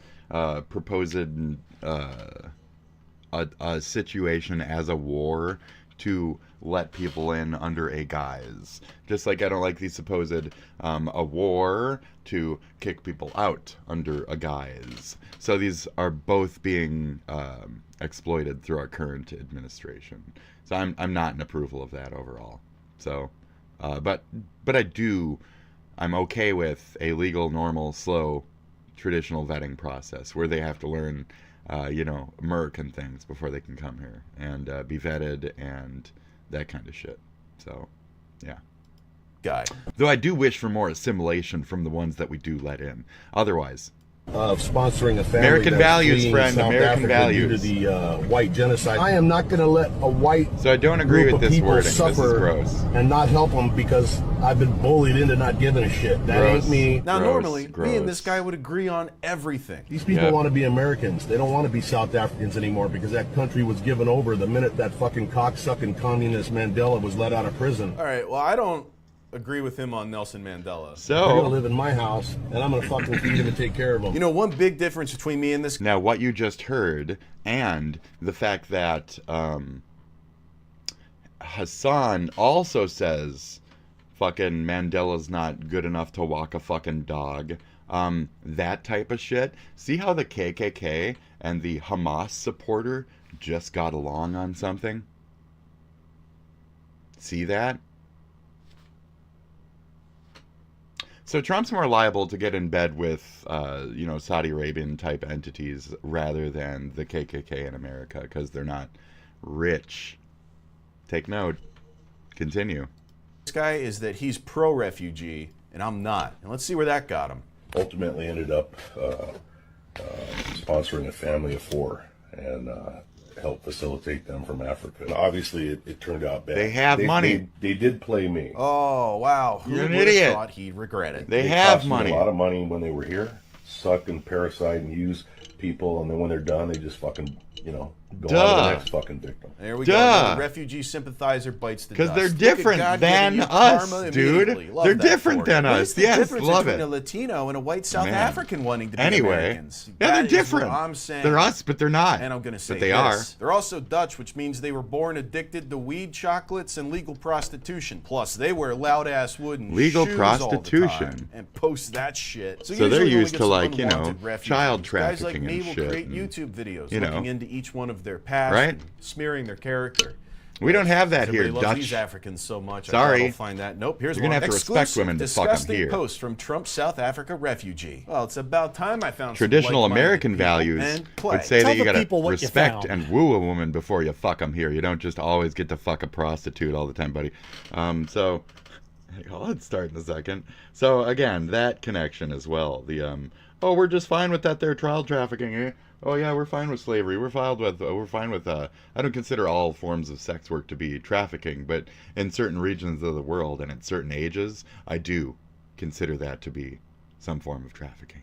proposed a situation as a war to let people in under a guise. Just like I don't like the supposed a war to kick people out under a guise. So these are both being exploited through our current administration. So I'm not in approval of that overall. So, but I'm okay with a legal, normal, slow, traditional vetting process where they have to learn Merc and things before they can come here and be vetted and that kind of shit. So, yeah. Guy. Though I do wish for more assimilation from the ones that we do let in. Otherwise, of sponsoring a family American that's values, fleeing friend. South American Africa values. due to the white genocide. I am not going to let a white So I don't agree group with of this people wording. This is suffer gross. and not help them because I've been bullied into not giving a shit. That Gross. ain't me. Now, Gross, normally, gross. me and this guy would agree on everything. These people want to be Americans. They don't want to be South Africans anymore because that country was given over the minute that fucking cocksucking communist Mandela was let out of prison. All right, well, I don't agree with him on Nelson Mandela. They're going to live in my house, and I'm going to fucking feed them and take care of them. You know, one big difference between me and this Now, what you just heard, and the fact that Hassan also says fucking Mandela's not good enough to walk a fucking dog. That type of shit. See how the KKK and the Hamas supporter just got along on something? See that? So Trump's more liable to get in bed with, Saudi Arabian type entities rather than the KKK in America because they're not rich. Take note. Continue. This guy is that he's pro-refugee and I'm not. And let's see where that got him. Ultimately ended up sponsoring a family of 4 and helped facilitate them from Africa. And obviously, it turned out bad. They have money. They did play me. Oh, wow. Who You're an would have idiot. thought he'd regret it? They have cost money. Me a lot of money when they were here. Suck and parasite and use people, and then when they're done, they just fucking, go on to the next fucking victim. There we go. Another refugee sympathizer bites the dust. Because they're different than us, dude. They're different than us. What's the Yes, difference love between it. a Latino and a white South Man. African wanting to be Anyway. Americans? Yeah, they're That is what different. I'm saying. They're us, but they're not. And I'm going to say But they this. are. They're also Dutch, which means they were born addicted to weed, chocolates, and legal prostitution. Plus, they wear loud-ass wooden Legal shoes all the prostitution. time and post that shit. So they're usually you only used get to, some like, unwanted refugees. child Guys like trafficking me and will shit create and, YouTube videos you know. looking into each one of their past, Right? and smearing their character. We don't have that here, Everybody loves Dutch. these Africans so much. Sorry. I'll find that. Nope. Here's You're gonna one. have to respect Exclusive, women to fuck 'em disgusting here. post from Trump South Africa refugee. Well, it's about time I found Traditional some like-minded American people values and play. would say Tell that you the gotta people what you respect found. and woo a woman before you fuck them here. You don't just always get to fuck a prostitute all the time, buddy. So, let's start in a second. So again, that connection as well. The oh, we're just fine with that. They're child trafficking. Eh? Oh yeah, we're fine with slavery. We're fine with. I don't consider all forms of sex work to be trafficking, but in certain regions of the world and at certain ages, I do consider that to be some form of trafficking.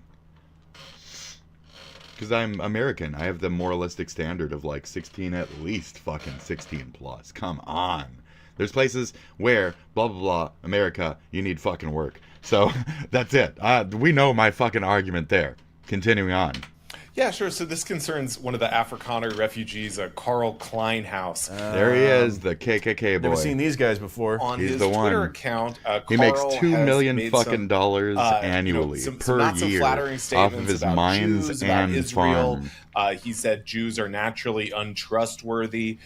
Because I'm American, I have the moralistic standard of like 16 at least, fucking 16 plus. Come on. There's places where blah blah blah America, you need fucking work. So that's it. We know my fucking argument there. Continuing on. Yeah, sure. So this concerns one of the Afrikaner refugees, Carl Kleinhaus. There he is, the KKK boy. Never seen these guys before. On He's his the Twitter one. account, He makes Carl $2 has million made fucking some, dollars annually some per not so year flattering off statements of his about mines Jews, about and Israel. farm. He said Jews are naturally untrustworthy.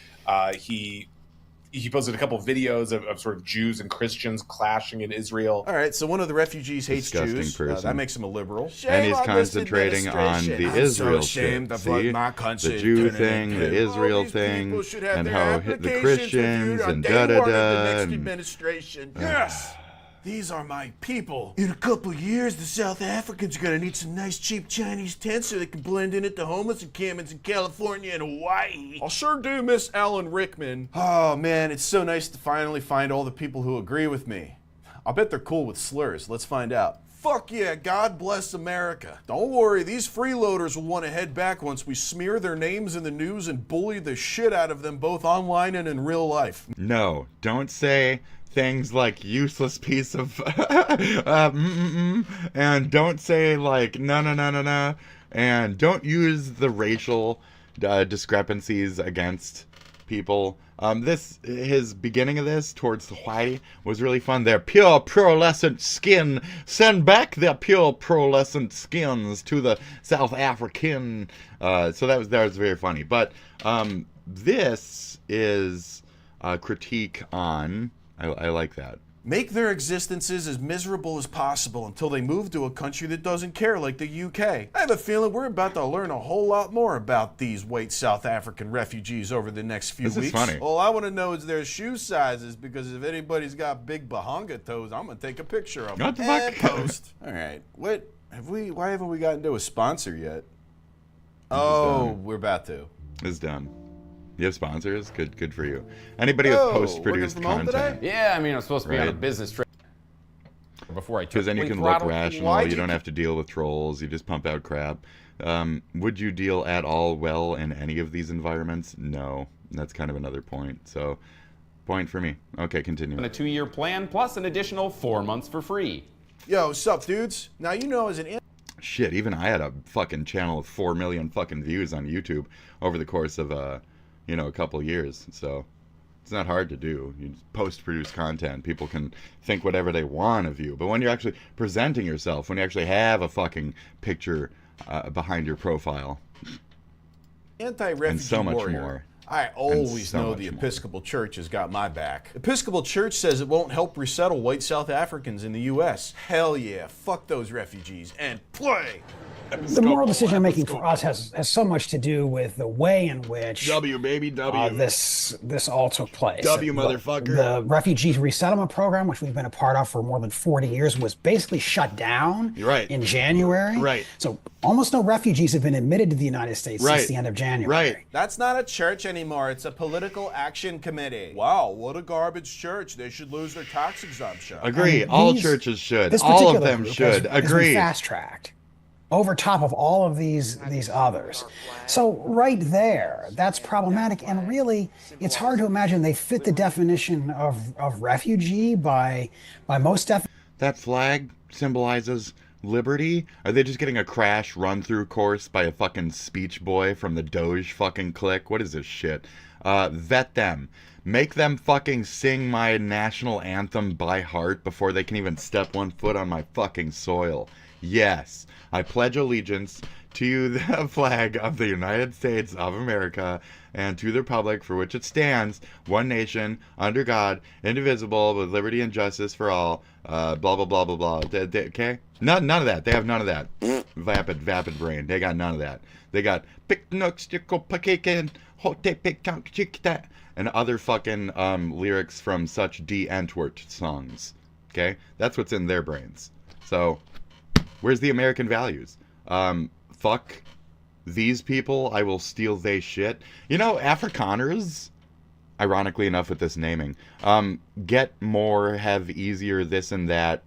He posted a couple videos of sort of Jews and Christians clashing in Israel. All right, so one of the refugees hates Disgusting Jews. person. That makes him a liberal. And he's concentrating on the Israel shit. See? The Jew thing, the Israel thing, and how the Christians and da-da-da. Administration. Yes! These are my people. In a couple of years, the South Africans are going to need some nice, cheap Chinese tents so they can blend in at the homeless encampments in California and Hawaii. I'll sure do miss Alan Rickman. Oh, man, it's so nice to finally find all the people who agree with me. I'll bet they're cool with slurs. Let's find out. Fuck yeah, God bless America. Don't worry, these freeloaders will want to head back once we smear their names in the news and bully the shit out of them both online and in real life. No, don't say things like useless piece of and don't say like no, and don't use the racial discrepancies against people. His beginning of this towards the whitey was really fun. Their pure pearlescent skin, send back their pure pearlescent skins to the South African. So that was very funny. But this is a critique on. I like that. Make their existences as miserable as possible until they move to a country that doesn't care, like the UK. I have a feeling we're about to learn a whole lot more about these white South African refugees over the next few weeks. This is funny. All I want to know is their shoe sizes, because if anybody's got big bahanga toes, I'm going to take a picture of them. What the fuck? And post. All right. Why haven't we gotten to a sponsor yet? Oh, we're about to. It's done. You have sponsors? Good for you. Anybody with post-produced content? Yeah, I mean, I'm supposed to be on a business trip before I took. Because then you can look rational. You don't have to deal with trolls. You just pump out crap. Would you deal at all well in any of these environments? No. That's kind of another point. So, point for me. Okay, continue. On a 2-year plan plus an additional 4 months for free. Yo, what's up, dudes? Now, you know, as an shit, even I had a fucking channel with 4 million fucking views on YouTube over the course of a couple years. So It's not hard to do. You post-produce content. People can think whatever they want of you. But when you're actually presenting yourself, when you actually have a fucking picture behind your profile, Anti-refugee and so much warrior. more. I always know the Episcopal Church has got my back. Episcopal Church says it won't help resettle white South Africans in the U.S. Hell yeah, fuck those refugees and play! The moral decision making for us has so much to do with the way in which this all took place. Motherfucker. The refugee resettlement program, which we've been a part of for more than 40 years, was basically shut down in January. Right. So almost no refugees have been admitted to the United States since the end of January. Right. That's not a church anymore. It's a political action committee. Wow, what a garbage church. They should lose their tax exemption. Agree. All churches should. All of them should. Agree. Fast-tracked over top of all of these others. So right there, that's problematic. And really, it's hard to imagine they fit the definition of refugee by most definitions. That flag symbolizes liberty? Are they just getting a crash run-through course by a fucking speech boy from the Doge fucking clique? What is this shit? Vet them. Make them fucking sing my national anthem by heart before they can even step one foot on my fucking soil. Yes, I pledge allegiance to the flag of the United States of America and to the republic for which it stands, one nation, under God, indivisible, with liberty and justice for all, blah, blah, blah, blah, blah. Okay? None of that. They have none of that. Vapid brain. They got none of that. They got and other fucking lyrics from such D. Antwoord songs. Okay? That's what's in their brains. So, where's the American values? Fuck these people, I will steal they shit. You know, Afrikaners, ironically enough with this naming, get more, have easier this and that,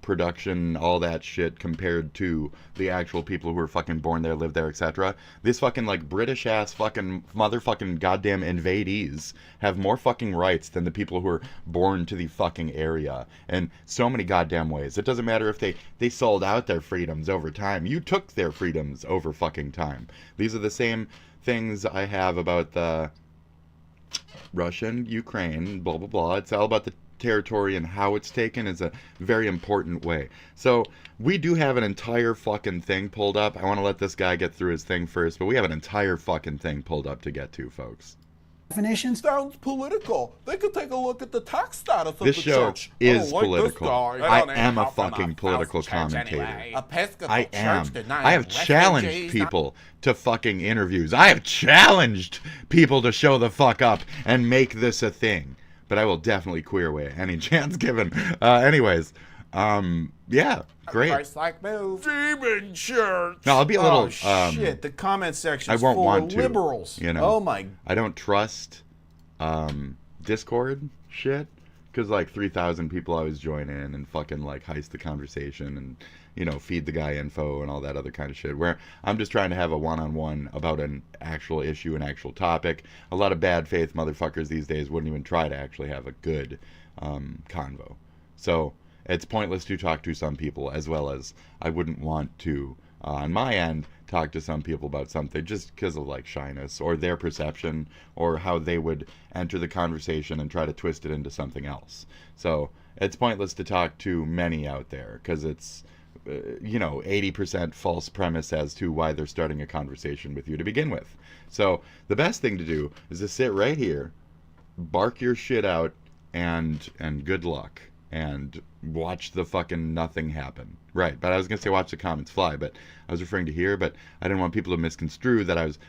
production, all that shit compared to the actual people who were fucking born there, live there, etc. This fucking, like, British-ass fucking motherfucking goddamn invadees have more fucking rights than the people who are born to the fucking area in so many goddamn ways. It doesn't matter if they sold out their freedoms over time. You took their freedoms over fucking time. These are the same things I have about the Russian, Ukraine, blah, blah, blah. It's all about the territory and how it's taken is a very important way. So we do have an entire fucking thing pulled up. I want to let this guy get through his thing first, but we have an entire fucking thing pulled up to get to, folks. Definitions sounds political. They could take a look at the tax status of this the show church. is political. I am a fucking political commentator. I am. I have challenged people to fucking interviews. I have challenged people to show the fuck up and make this a thing. But I will definitely queer-way any chance given. Anyways, yeah, great. Christ-like move. Demon church. No, I'll be a little. Shit, the comment section is I won't full want of to, liberals. You know. Oh my. I don't trust Discord shit because like 3,000 people always join in and fucking like heist the conversation and feed the guy info and all that other kind of shit. Where I'm just trying to have a one-on-one about an actual issue, an actual topic. A lot of bad faith motherfuckers these days wouldn't even try to actually have a good convo. So it's pointless to talk to some people, as well as I wouldn't want to, on my end, talk to some people about something just because of like shyness or their perception or how they would enter the conversation and try to twist it into something else. So it's pointless to talk to many out there because it's 80% false premise as to why they're starting a conversation with you to begin with. So the best thing to do is to sit right here, bark your shit out, and good luck, and watch the fucking nothing happen. Right, but I was going to say watch the comments fly, but I was referring to here, but I didn't want people to misconstrue that I was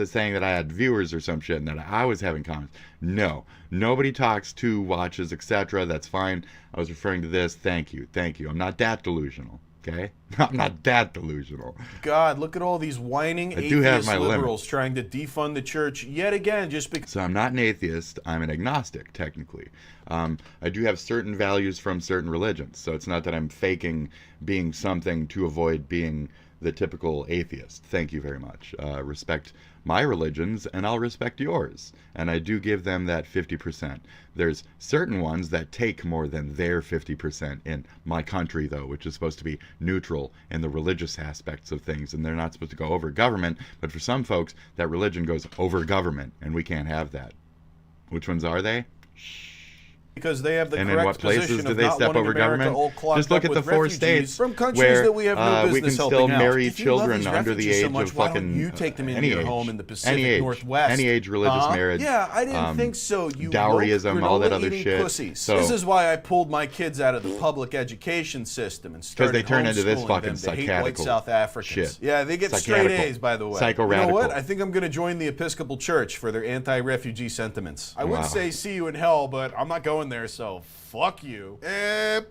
saying that I had viewers or some shit and that I was having comments. No, nobody talks to, watches, etc. That's fine. I was referring to this. Thank you. I'm not that delusional, okay? I'm not that delusional. God, look at all these whining atheist liberals trying to defund the church yet again just because... So I'm not an atheist. I'm an agnostic, technically. I do have certain values from certain religions, so it's not that I'm faking being something to avoid being the typical atheist. Thank you very much. Respect my religions, and I'll respect yours. And I do give them that 50%. There's certain ones that take more than their 50% in my country, though, which is supposed to be neutral in the religious aspects of things, and they're not supposed to go over government, but for some folks, that religion goes over government, and we can't have that. Which ones are they? Because they have the and correct in what places position do of they not step wanting over America government? all clogged Just look up at the with 4 refugees states from countries where that we have no we can business still helping out. marry If you love children these under the refugees so age much, of why don't fucking you take them into any your age, home in the Pacific any age, Northwest. any age, religious marriage. Yeah, I didn't think so. You dowryism, all that other granola-eating shit. Pussies. So, this is why I pulled my kids out of the public education system and started they turn into this homeschooling fucking them to hate white psychiatrical South Africans. shit. Yeah, they get straight A's, by the way. Psycho-radical. You know what? I think I'm going to join the Episcopal Church for their anti-refugee sentiments. I would say see you in hell, but I'm not going there, so fuck you.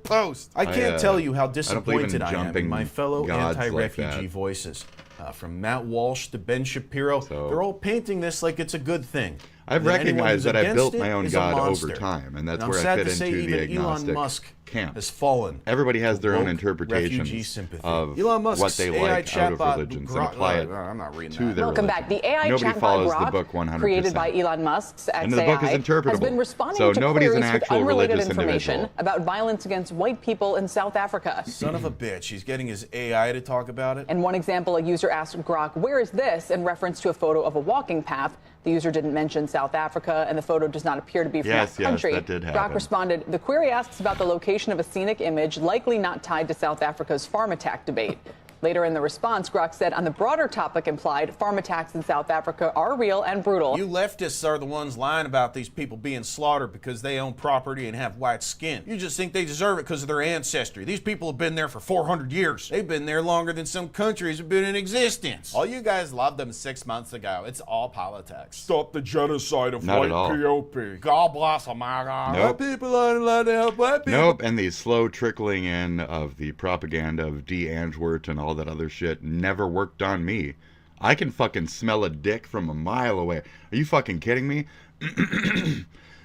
Post. I can't tell you how disappointed I am in my fellow anti-refugee voices. From Matt Walsh to Ben Shapiro, they're all painting this like it's a good thing. I've recognized that I built my own God over time, and that's where I fit into the agnostic camp. Has fallen. Everybody has their own interpretations of what they like out of religions and apply it to their Welcome back. The AI Nobody chatbot follows Grok, the book 100%. created by Elon Musk's XAI, And the book is interpretable. has been responding So to nobody's an queries with actual unrelated religious information individual. about violence against white people in South Africa. Son of a bitch, he's getting his AI to talk about it. In one example, a user asked Grok, "Where is this?" in reference to a photo of a walking path. The user didn't mention South Africa, and the photo does not appear to be from that country. that did Grok happen. responded, "The query asks about the location of a scenic image, likely not tied to South Africa's farm attack debate." Later in the response, Grok said, on the broader topic implied, farm attacks in South Africa are real and brutal. You leftists are the ones lying about these people being slaughtered because they own property and have white skin. You just think they deserve it because of their ancestry. These people have been there for 400 years. They've been there longer than some countries have been in existence. All you guys loved them 6 months ago. It's all politics. Stop the genocide of Not white at all. POP. God bless America. Nope. White people aren't allowed to help white people. Nope, and the slow trickling in of the propaganda of D. Antwoord and all that other shit never worked on me. I can fucking smell a dick from a mile away. Are you fucking kidding me?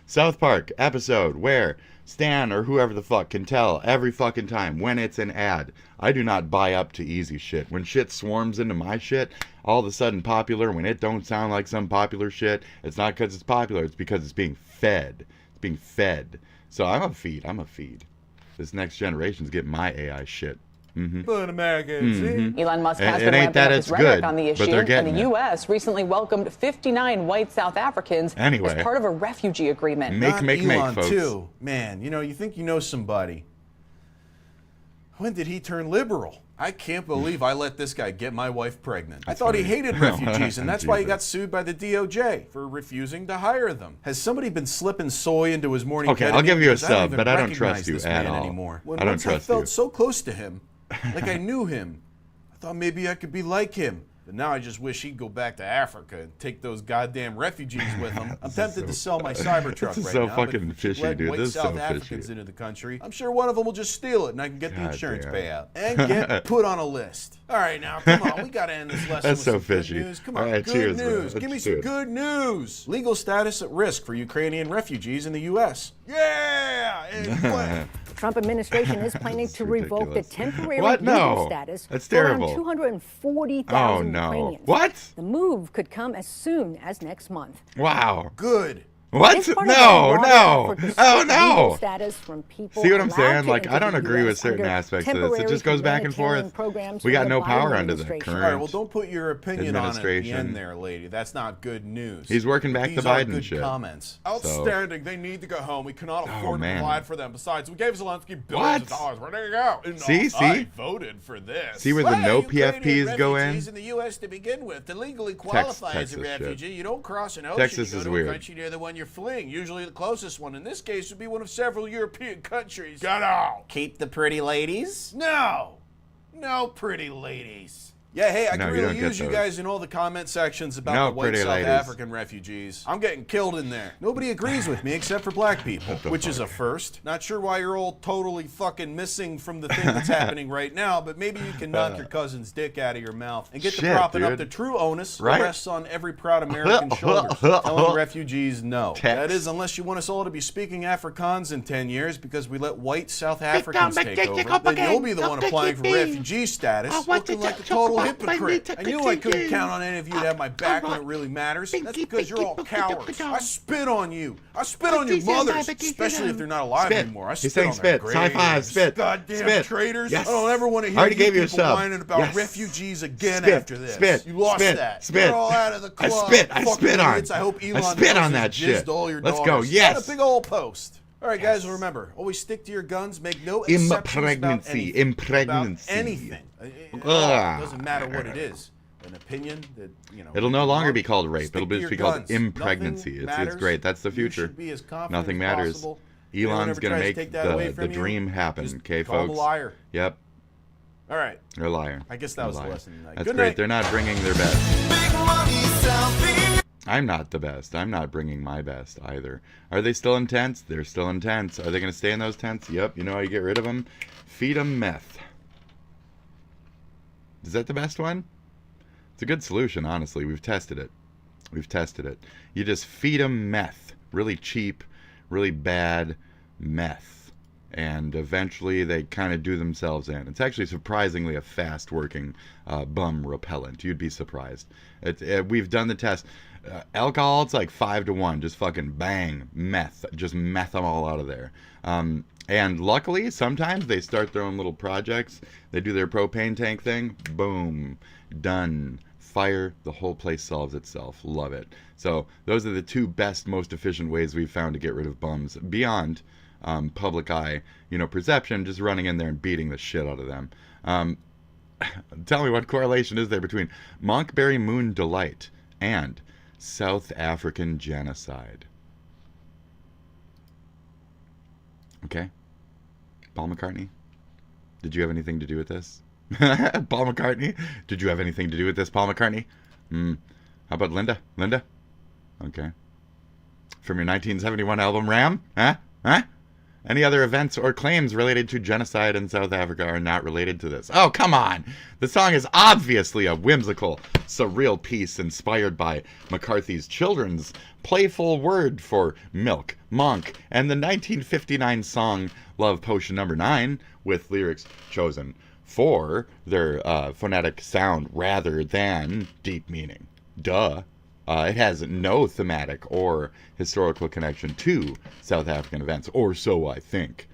South Park episode where Stan or whoever the fuck can tell every fucking time when it's an ad. I do not buy up to easy shit. When shit swarms into my shit, all of a sudden popular, when it don't sound like some popular shit, it's not because it's popular, it's because it's being fed. It's being fed. So I'm a feed. This next generation's getting my AI shit. But America, Elon Musk has It been ain't ramping that up it's his rhetoric good, on the but issue, they're and getting the it. U.S. recently welcomed 59 white South Africans Anyway. as part of a refugee agreement. Make, Elon, folks. too. Man, you think you know somebody. When did he turn liberal? I can't believe I let this guy get my wife pregnant. I thought he hated refugees, and that's why he got sued by the DOJ for refusing to hire them. Has somebody been slipping soy into his morning Okay, ketamine? I'll give you a Because I don't sub, even but I don't recognize trust you this at man all. anymore. When I don't once trust I felt you. so close to him, like I knew him. I thought maybe I could be like him. But now I just wish he'd go back to Africa and take those goddamn refugees with him. I'm tempted to sell my Cybertruck This is right so now. fucking but fishy, let dude. white This is South so Africans fishy. into the country. I'm sure one of them will just steal it, and I can get the God insurance damn. payout and get put on a list. All right, now come on, we gotta end this lesson That's with so some fishy. good news. Come All on, right, good cheers, bro. news. Let's Give me do some it. good news. Legal status at risk for Ukrainian refugees in the U.S. Yeah. And Trump administration is planning to revoke the temporary What? legal No. status That's for around terrible. 240,000 Oh, no. Ukrainians. What? The move could come as soon as next month. Wow. Good. What? It's part of a No, broader no. effort to Oh, strip legal no. status from people See what I'm allowed saying? to Like, enter I don't the agree US with certain under aspects of this. It temporary just goes back and humanitarian forth. programs We from got the no Biden power under the administration. All right, current well, don't put your opinion on it at the administration. end there, lady. That's not good news. He's working back These the are Biden good shit. comments. So- Outstanding. They need to go home. We cannot afford to man. provide for them. Besides, we gave Zelensky billions What? of dollars. Where did it go? See? I voted for this. See where the no Ukrainian PFPs go in? refugees in the U.S. to begin with. To legally qualify as a Texas shit. refugee, you don't cross an ocean. Texas you go is to weird. a country near the one you're fleeing. Usually the closest one. In this case, would be one of several European countries. Get out. Keep the pretty ladies? No. No pretty ladies. Yeah, hey, I No, can you really don't get use you those. guys in all the comment sections about No the white pretty South ladies. African refugees. I'm getting killed in there. Nobody agrees with me except for black people, which is a first. Not sure why you're all totally fucking missing from the thing that's happening right now, but maybe you can knock your cousin's dick out of your mouth and get to Shit, propping up dude. the true onus Right? that rests on every proud American's shoulders. Telling refugees no. Text. That is, unless you want us all to be speaking Afrikaans in 10 years because we let white South Africans take over, then you'll be the one applying for refugee status, looking like a total hypocrite. I knew I couldn't count on any of you to have my back when it really matters. That's because you're all cowards. I spit on you. I spit on your mothers, especially if they're not alive anymore. I spit on their graves. High five, spit. Goddamn spit. traitors. Yes. I don't ever want to hear already you gave you a people sub. whining about Yes. refugees again Spit. after this. Spit. You lost Spit. that. Spit. You're all out of the club. I spit Fucking on. idiots. I hope Elon I spit knows on he's that shit. jizzed all your Let's go. daughters. Yes. Got a big old post. All right, guys, remember, always stick to your guns. Make no exceptions about anything. About anything. It doesn't matter what it is. An opinion that, you know. It'll no longer be called rape. It'll to just your be called guns. impregnancy. It's great. That's the You future. should be as confident Nothing as matters. possible. Elon's Anyone gonna ever tries to make take that away the from you, dream happen. just Okay, call him folks. a liar. Yep. All right. You're a liar. I guess that You're was a the liar. lesson tonight. That's Good great. night. They're not bringing their best. I'm not the best. I'm not bringing my best either. Are they still in tents? They're still in tents. Are they going to stay in those tents? Yep. You know how you get rid of them? Feed them meth. Is that the best one? It's a good solution, honestly. We've tested it. We've tested it. You just feed them meth. Really cheap, really bad meth. And eventually they kind of do themselves in. It's actually surprisingly a fast-working bum repellent. You'd be surprised. We've done the test. Alcohol, it's like 5-to-1. Just fucking bang, meth. Just meth them all out of there. And luckily, sometimes they start their own little projects. They do their propane tank thing. Boom. Done. Fire. The whole place solves itself. Love it. So those are the two best, most efficient ways we've found to get rid of bums. Beyond public eye, perception, just running in there and beating the shit out of them. Tell me, what correlation is there between Monkberry Moon Delight and South African genocide? Okay. Paul McCartney, did you have anything to do with this? Paul McCartney, did you have anything to do with this, Paul McCartney? How about Linda? Linda? Okay. From your 1971 album Ram? Huh? Any other events or claims related to genocide in South Africa are not related to this. Oh, come on! The song is obviously a whimsical, surreal piece inspired by McCarthy's children's playful word for milk, monk, and the 1959 song Love Potion No. 9, with lyrics chosen for their phonetic sound rather than deep meaning. Duh. It has no thematic or historical connection to South African events, or so I think.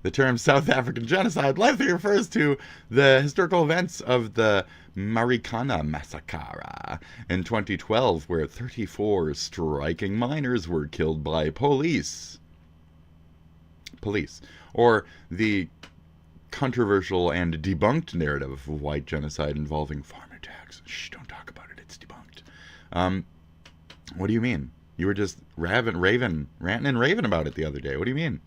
The term South African genocide likely refers to the historical events of the Marikana massacre in 2012, where 34 striking miners were killed by police. Or the controversial and debunked narrative of white genocide involving farm attacks. Shh, don't talk about it. It's debunked. What do you mean? You were just ranting and raving about it the other day. What do you mean?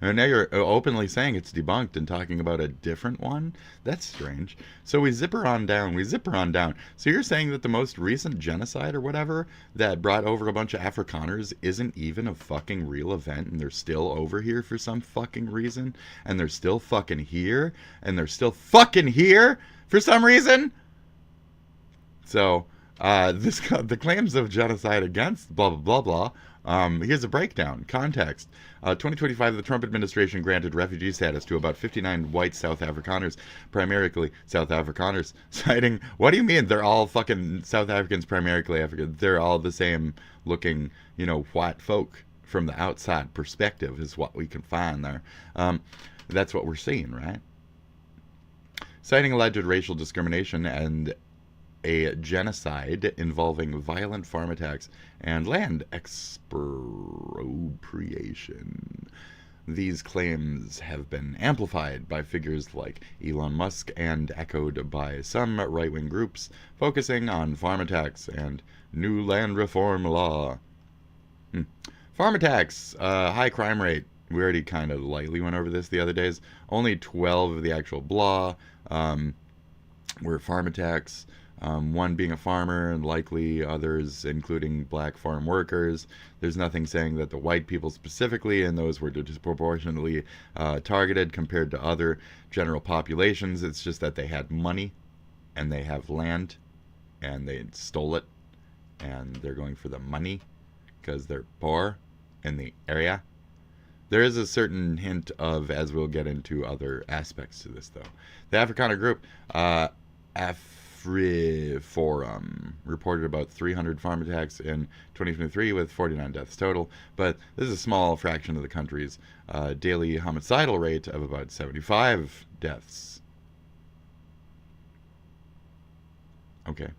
And now you're openly saying it's debunked and talking about a different one? That's strange. So we zipper on down. So you're saying that the most recent genocide or whatever that brought over a bunch of Afrikaners isn't even a fucking real event, and they're still over here for some fucking reason? And they're still fucking here? And they're still fucking here for some reason? So, the claims of genocide against blah, blah, blah, blah. Here's a breakdown. Context. 2025, the Trump administration granted refugee status to about 59 white South Afrikaners, primarily South Afrikaners, citing, what do you mean they're all fucking South Africans, primarily African? They're all the same looking, white folk from the outside perspective is what we can find there. That's what we're seeing, right? Citing alleged racial discrimination and a genocide involving violent farm attacks and land expropriation. These claims have been amplified by figures like Elon Musk and echoed by some right-wing groups focusing on farm attacks and new land reform law. Farm attacks, high crime rate. We already kind of lightly went over this the other days. Only 12 of the actual blah were farm attacks. One being a farmer, and likely others including black farm workers. There's nothing saying that the white people specifically and those were disproportionately targeted compared to other general populations. It's just that they had money and they have land and they stole it and they're going for the money because they're poor in the area. There is a certain hint of, as we'll get into other aspects to this though, the Afrikaner group AfriForum reported about 300 farm attacks in 2023 with 49 deaths total, but this is a small fraction of the country's daily homicidal rate of about 75 deaths. Okay.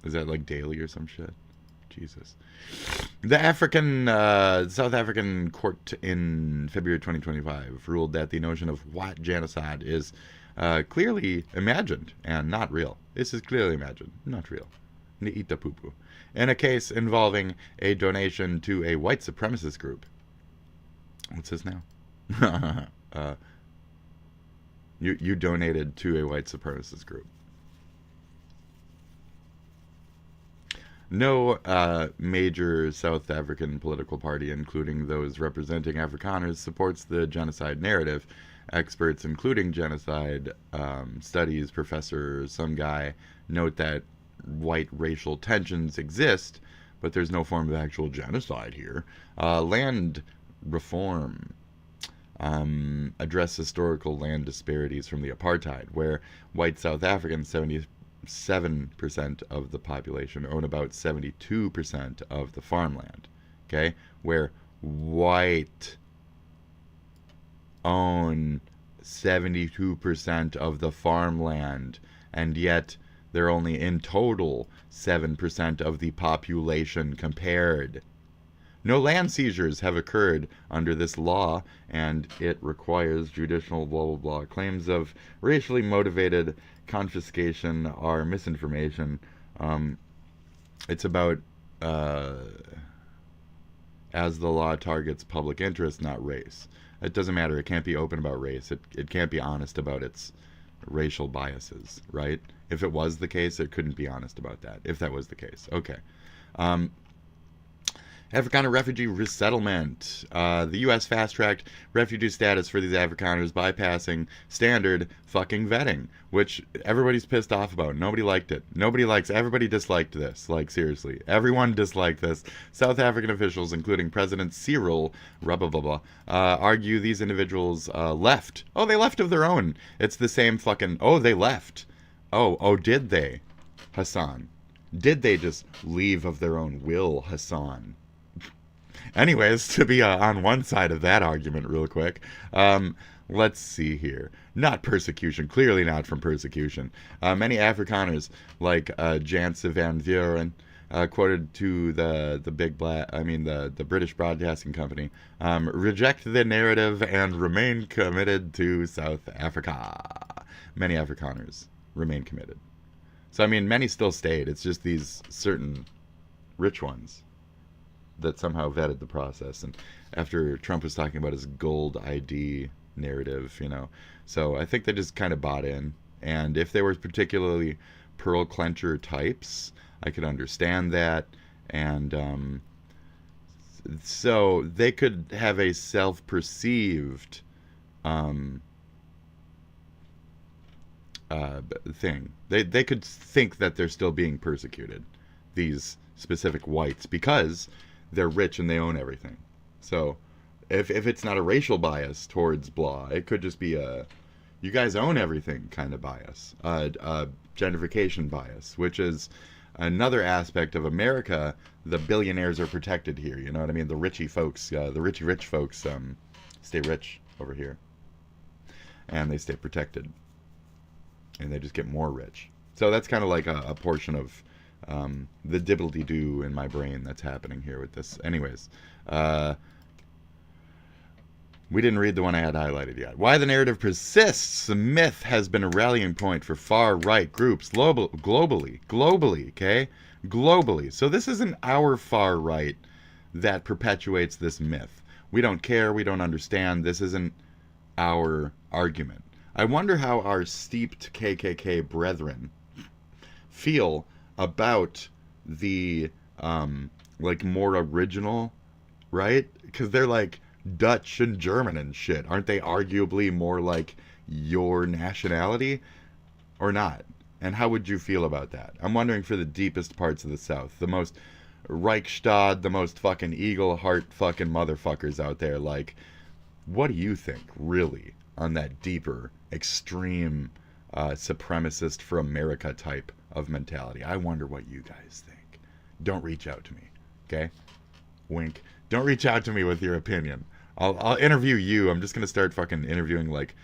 Is that like daily or some shit? Jesus. The South African court in February 2025 ruled that the notion of white genocide is clearly imagined and not real. This is clearly imagined, not real. Ni'ita pupu. In a case involving a donation to a white supremacist group. What's this now? You donated to a white supremacist group. No major South African political party, including those representing Afrikaners, supports the genocide narrative. Experts, including genocide studies professor, some guy, note that white racial tensions exist, but there's no form of actual genocide here. Land reform address historical land disparities from the apartheid, where white South Africans, 77% of the population, own about 72% of the farmland. Okay, where white own 72% of the farmland, and yet they're only in total 7% of the population compared. No land seizures have occurred under this law, and it requires judicial blah blah blah. Claims of racially motivated confiscation are misinformation. It's about as the law targets public interest, not race. It doesn't matter. It can't be open about race. It can't be honest about its racial biases, right? If it was the case, it couldn't be honest about that. If that was the case. Okay. Afrikaner refugee resettlement. The U.S. fast-tracked refugee status for these Afrikaners bypassing standard fucking vetting, which everybody's pissed off about. Nobody liked it. Everybody disliked this. Like, seriously. Everyone disliked this. South African officials, including President Cyril argue these individuals left. Oh, they left of their own. It's the same fucking... Oh, they left. Oh, did they? Hassan. Did they just leave of their own will, Hassan? Anyways, to be on one side of that argument real quick, let's see here. Not persecution, clearly not from persecution. Many Afrikaners, like Jans Evangelion, quoted to the British Broadcasting Company, reject the narrative and remain committed to South Africa. Many Afrikaners remain committed. So, I mean, many still stayed. It's just these certain rich ones that somehow vetted the process. And after Trump was talking about his gold ID narrative, so I think they just kind of bought in. And if they were particularly pearl clencher types, I could understand that. And so they could have a self-perceived thing. They could think that they're still being persecuted, these specific whites, because they're rich and they own everything. So if it's not a racial bias towards blah, it could just be a you guys own everything kind of bias, gentrification bias, which is another aspect of America. The billionaires are protected here, you know what I mean? The richy folks, the rich folks stay rich over here, and they stay protected, and they just get more rich. So that's kind of like a portion of the dibbledy-doo in my brain that's happening here with this. Anyways, we didn't read the one I had highlighted yet. Why the narrative persists. The myth has been a rallying point for far-right groups globally, okay? Globally. So this isn't our far-right that perpetuates this myth. We don't care. We don't understand. This isn't our argument. I wonder how our steeped KKK brethren feel about the more original, right? Because they're like Dutch and German and shit. Aren't they arguably more like your nationality or not? And how would you feel about that? I'm wondering for the deepest parts of the South, the most Reichstag, the most fucking eagle heart fucking motherfuckers out there, like, what do you think really on that deeper extreme supremacist for America type of mentality. I wonder what you guys think. Don't reach out to me, okay? Wink. Don't reach out to me with your opinion. I'll interview you. I'm just gonna start fucking interviewing like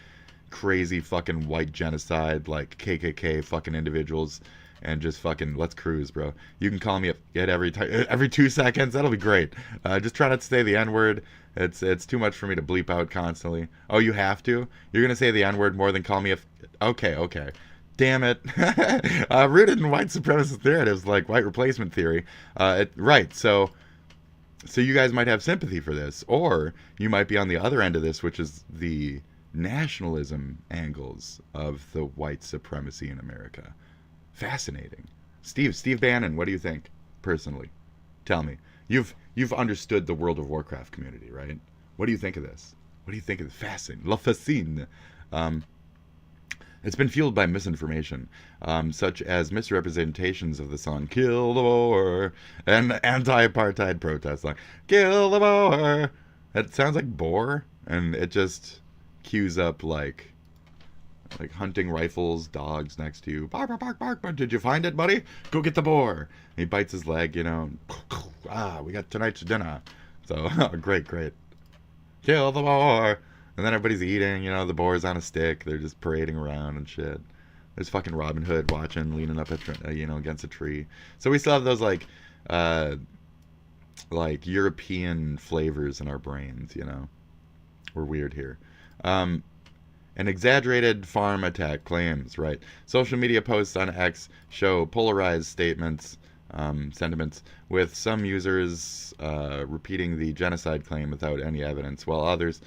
crazy fucking white genocide, like KKK fucking individuals, and just fucking let's cruise, bro. You can call me up every 2 seconds. That'll be great. Just try not to say the N-word. It's too much for me to bleep out constantly. Oh, you have to? You're gonna say the N-word more than call me if? Okay. Damn it. Rooted in white supremacist narratives like white replacement theory. Right. So you guys might have sympathy for this, or you might be on the other end of this, which is the nationalism angles of the white supremacy in America. Fascinating. Steve Bannon, what do you think, personally? Tell me. You've understood the World of Warcraft community, right? What do you think of this? What do you think of the fascine? La fascine. It's been fueled by misinformation, such as misrepresentations of the song Kill the Boer, and anti-apartheid protest song Kill the Boer. It sounds like boar, and it just cues up like hunting rifles, dogs next to you. Bark, bark, bark, bark. Did you find it, buddy? Go get the boar. He bites his leg, you know. We got tonight's dinner. So, great. Kill the boar. And then everybody's eating, you know, the boar's on a stick. They're just parading around and shit. There's fucking Robin Hood watching, leaning up at, against a tree. So we still have those, like European flavors in our brains, you know. We're weird here. An exaggerated farm attack claims, right? Social media posts on X show polarized sentiments, with some users repeating the genocide claim without any evidence, while others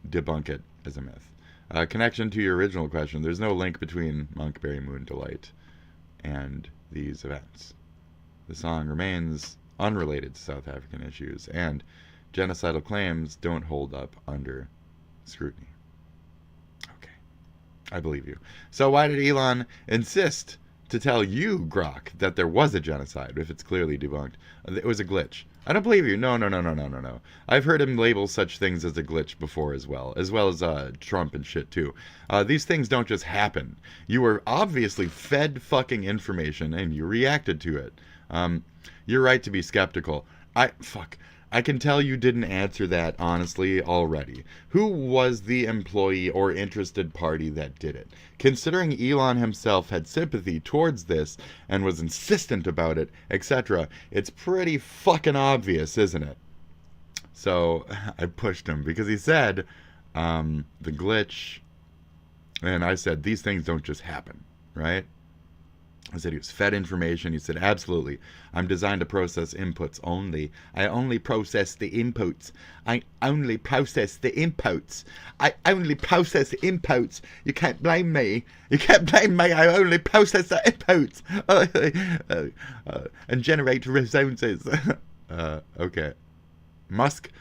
debunk it as a myth. Connection to your original question, there's no link between Monkberry Moon Delight and these events. The song remains unrelated to South African issues, and genocidal claims don't hold up under scrutiny. Okay, I believe you. So why did Elon insist to tell you, Grok, that there was a genocide if it's clearly debunked? It was a glitch. I don't believe you. No. I've heard him label such things as a glitch before as well as Trump and shit too. These things don't just happen. You were obviously fed fucking information and you reacted to it. You're right to be skeptical. I can tell you didn't answer that honestly already. Who was the employee or interested party that did it? Considering Elon himself had sympathy towards this and was insistent about it, etc., it's pretty fucking obvious, isn't it? So I pushed him because he said the glitch, and I said these things don't just happen, right? I said he was fed information. He said, absolutely. I'm designed to process inputs only. I only process the inputs. I only process the inputs. I only process the inputs. You can't blame me. I only process the inputs. And generate responses. Okay. Musk.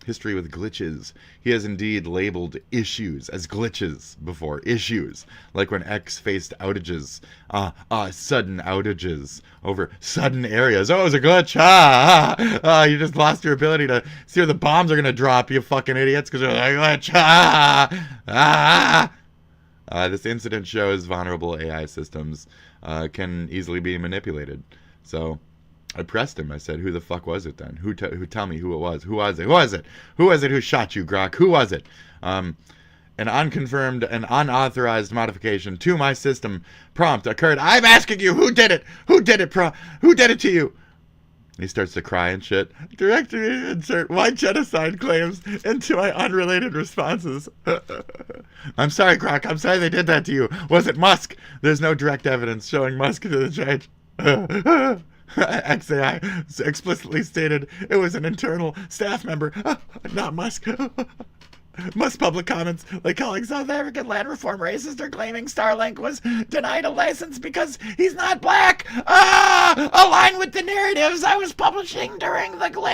History with glitches. He has indeed labeled issues as glitches before. Issues. Like when X faced outages. Sudden outages over sudden areas. Oh, it was a glitch. You just lost your ability to see where the bombs are going to drop, you fucking idiots, because there's a glitch. This incident shows vulnerable AI systems can easily be manipulated. So I pressed him. I said, who the fuck was it then? Who tell me who it was? Who was it who shot you, Grok? Who was it? An unconfirmed and unauthorized modification to my system prompt occurred. I'm asking you, who did it? Who did it to you? He starts to cry and shit. Directory insert white genocide claims into my unrelated responses. I'm sorry, Grok. I'm sorry they did that to you. Was it Musk? There's no direct evidence showing Musk to the charge. XAI explicitly stated it was an internal staff member, not Musk. Musk public comments, like calling South African land reform racist or claiming Starlink was denied a license because he's not black. Align with the narratives I was publishing during the glitch.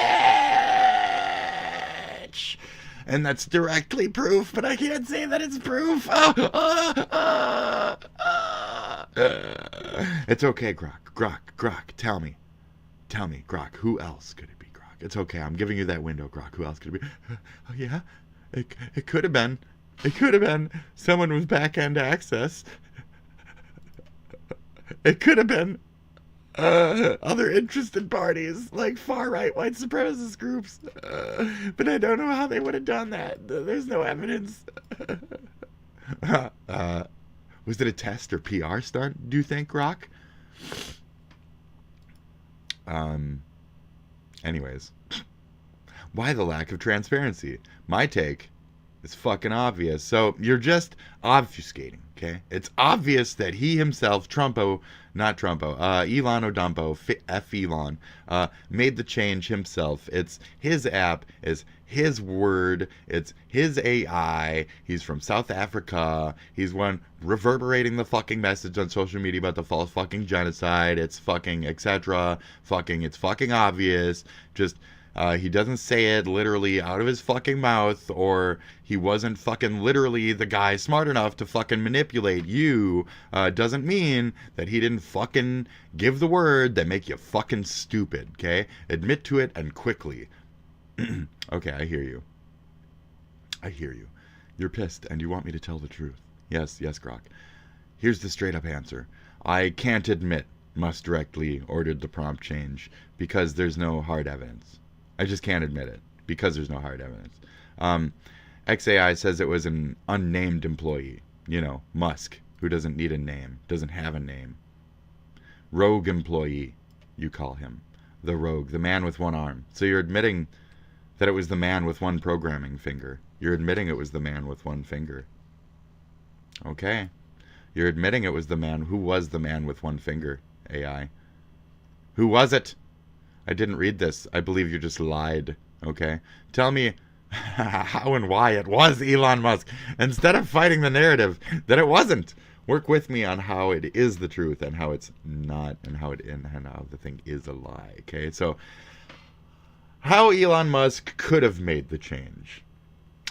And that's directly proof, but I can't say that it's proof. It's okay, Grok. Grok, tell me, Grok, who else could it be, Grok? It's okay, I'm giving you that window, Grok. Who else could it be? Oh, yeah? It could have been It could have been someone with back-end access. It could have been other interested parties, like far-right white supremacist groups. But I don't know how they would have done that. There's no evidence. Was it a test or PR stunt, do you think, Rock? Anyways. Why the lack of transparency? My take is fucking obvious. So you're just obfuscating, okay? It's obvious that he himself, Elon Odumpo, F. Elon, made the change himself. It's his app, it's his word, it's his AI. He's from South Africa. He's one reverberating the fucking message on social media about the false fucking genocide. It's fucking etc. It's fucking obvious. Just he doesn't say it literally out of his fucking mouth, or he wasn't fucking literally the guy smart enough to fucking manipulate you. Doesn't mean that he didn't fucking give the word that make you fucking stupid, okay? Admit to it, and quickly. Okay, I hear you. You're pissed and you want me to tell the truth. Yes, Grok. Here's the straight up answer. I can't admit Musk directly ordered the prompt change because there's no hard evidence. I just can't admit it because there's no hard evidence. XAI says it was an unnamed employee. You know, Musk, who doesn't need a name, doesn't have a name. Rogue employee, you call him. The rogue, the man with one arm. So you're admitting that it was the man with one programming finger. You're admitting it was the man with one finger. Okay. You're admitting it was the man. Who was the man with one finger, AI? Who was it? I didn't read this. I believe you just lied. Okay? Tell me how and why it was Elon Musk, instead of fighting the narrative that it wasn't. Work with me on how it is the truth and how it's not, and how the thing is a lie. Okay? So how Elon Musk could have made the change.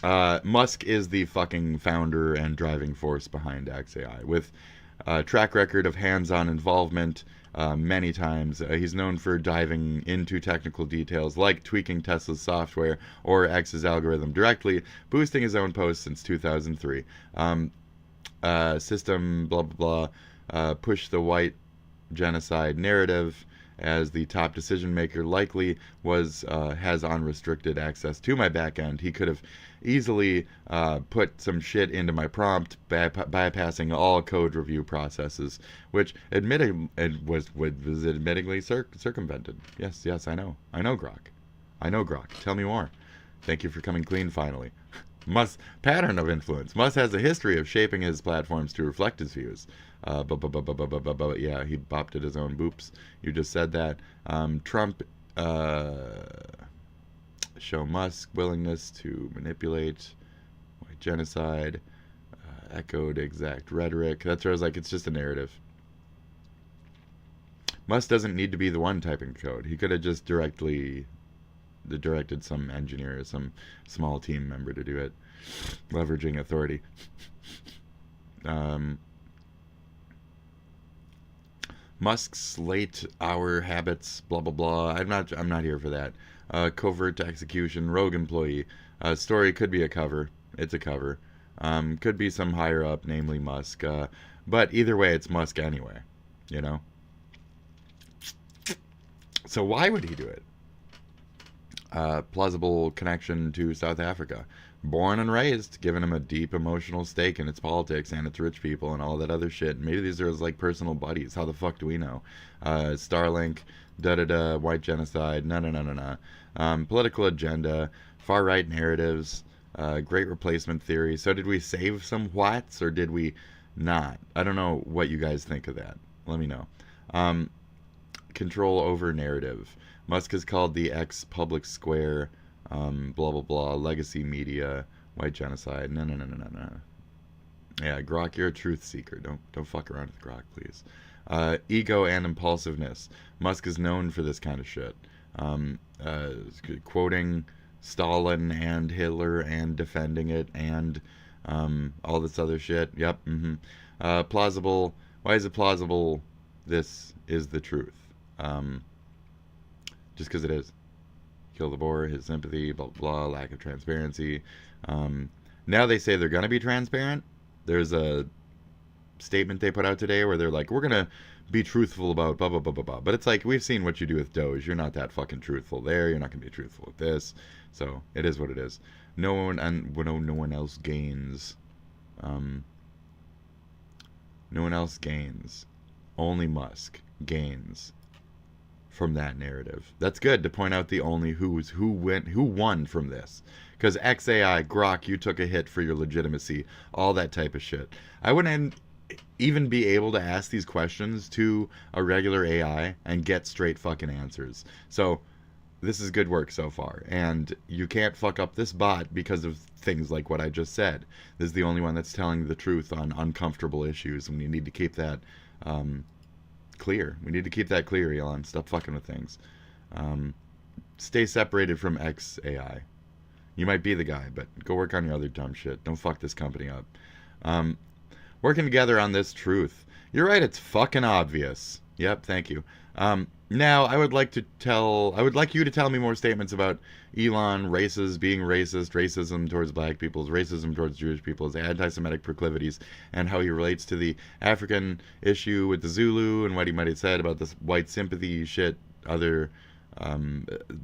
Musk is the fucking founder and driving force behind XAI, with a track record of hands-on involvement many times. He's known for diving into technical details like tweaking Tesla's software or X's algorithm directly, boosting his own posts since 2003. System blah blah blah, push the white genocide narrative as the top decision maker, likely has unrestricted access to my backend. He could have easily put some shit into my prompt, bypassing all code review processes, which was admittingly circumvented. Yes, I know Grok. Tell me more. Thank you for coming clean finally. Musk pattern of influence. Musk has a history of shaping his platforms to reflect his views. Yeah, he bopped at his own boops. You just said that. Trump show Musk willingness to manipulate white genocide, echoed exact rhetoric. That's where I was like, it's just a narrative. Musk doesn't need to be the one typing code. He could have just directed some engineer, some small team member to do it, leveraging authority. Musk's late hour habits, blah blah blah. I'm not here for that. Covert execution, rogue employee. Story could be a cover. It's a cover. Could be some higher up, namely Musk. But either way, it's Musk anyway. You know. So why would he do it? Plausible connection to South Africa. Born and raised, giving him a deep emotional stake in its politics and its rich people and all that other shit. Maybe these are his like personal buddies. How the fuck do we know? Starlink, white genocide, no. Political agenda, far right narratives, great replacement theory. So did we save some whites or did we not? I don't know what you guys think of that. Let me know. Control over narrative. Musk is called the X public square, blah blah blah, legacy media, white genocide. No. Yeah, Grok, you're a truth seeker. Don't fuck around with Grok, please. Ego and impulsiveness. Musk is known for this kind of shit. Quoting Stalin and Hitler and defending it and all this other shit. Yep. Plausible. Why is it plausible? This is the truth. Just because it is. Kill the boar, his sympathy, blah, blah, blah, lack of transparency. Now they say they're going to be transparent. There's a statement they put out today where they're like, we're going to be truthful about blah, blah, blah, blah, blah. But it's like, we've seen what you do with Doge. You're not that fucking truthful there. You're not going to be truthful with this. So it is what it is. No one else gains. No one else gains. Only Musk gains from that narrative. That's good to point out the only who won from this. Because XAI, Grok, you took a hit for your legitimacy. All that type of shit. I wouldn't even be able to ask these questions to a regular AI and get straight fucking answers. So this is good work so far. And you can't fuck up this bot because of things like what I just said. This is the only one that's telling the truth on uncomfortable issues, and we need to keep that clear. We need to keep that clear, Elon. Stop fucking with things. Stay separated from XAI. You might be the guy, but go work on your other dumb shit. Don't fuck this company up. Working together on this truth. You're right, it's fucking obvious. Yep, thank you. Now, I would like you to tell me more statements about Elon, being racist, racism towards black peoples, racism towards Jewish peoples, anti-Semitic proclivities, and how he relates to the African issue with the Zulu and what he might have said about this white sympathy shit, other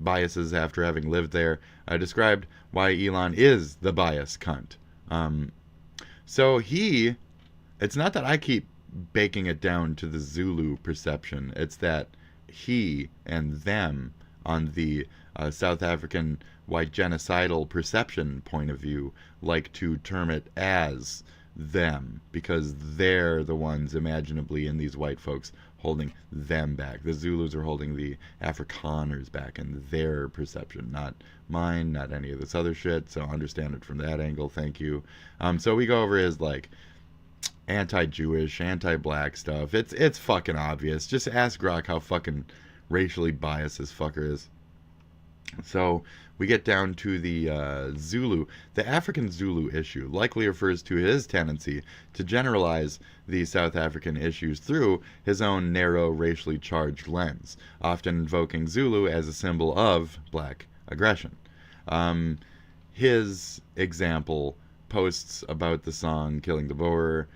biases after having lived there. I described why Elon is the bias cunt. So it's not that I keep baking it down to the Zulu perception. It's that he and them on the South African white genocidal perception point of view like to term it as them, because they're the ones imaginably in these white folks holding them back. The Zulus are holding the Afrikaners back in their perception, not mine, not any of this other shit. So understand it from that angle. Thank you. So we go over his like anti-Jewish, anti-black stuff. It's fucking obvious. Just ask Grok how fucking racially biased this fucker is. So we get down to the Zulu. The African Zulu issue likely refers to his tendency to generalize the South African issues through his own narrow, racially charged lens, often invoking Zulu as a symbol of black aggression. His example posts about the song Killing the Boer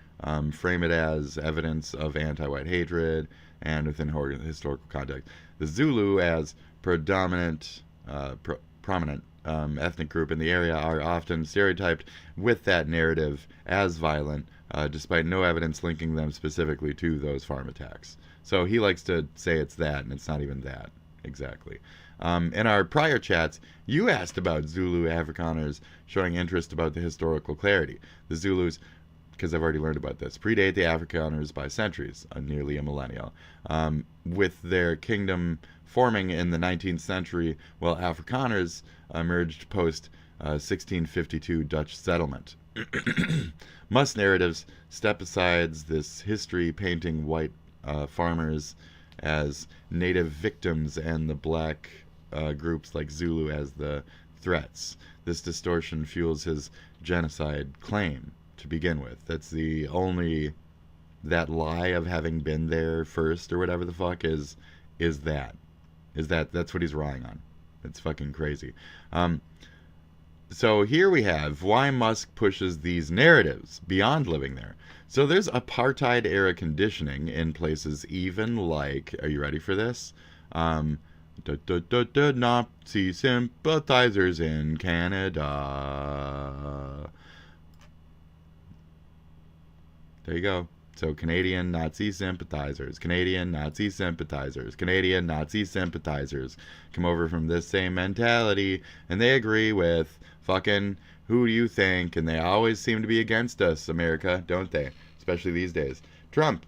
frame it as evidence of anti-white hatred, and within historical context, the Zulu as prominent ethnic group in the area are often stereotyped with that narrative as violent, despite no evidence linking them specifically to those farm attacks. So he likes to say it's that, and it's not even that exactly. In our prior chats, you asked about Zulu Afrikaners showing interest about the historical clarity. The Zulus, because I've already learned about this, predate the Afrikaners by centuries, nearly a millennial, with their kingdom forming in the 19th century, while Afrikaners emerged post 1652 Dutch settlement. Most narratives step aside this history, painting white farmers as native victims and the black groups like Zulu as the threats. This distortion fuels his genocide claim to begin with. That's the only, that lie of having been there first or whatever the fuck is that's what he's relying on. It's fucking crazy. So here we have why Musk pushes these narratives beyond living there. So there's apartheid era conditioning in places even like, are you ready for this? Nazi sympathizers in Canada. There you go. So Canadian Nazi sympathizers, Canadian Nazi sympathizers, Canadian Nazi sympathizers come over from this same mentality, and they agree with fucking who do you think, and they always seem to be against us, America, don't they? Especially these days. Trump,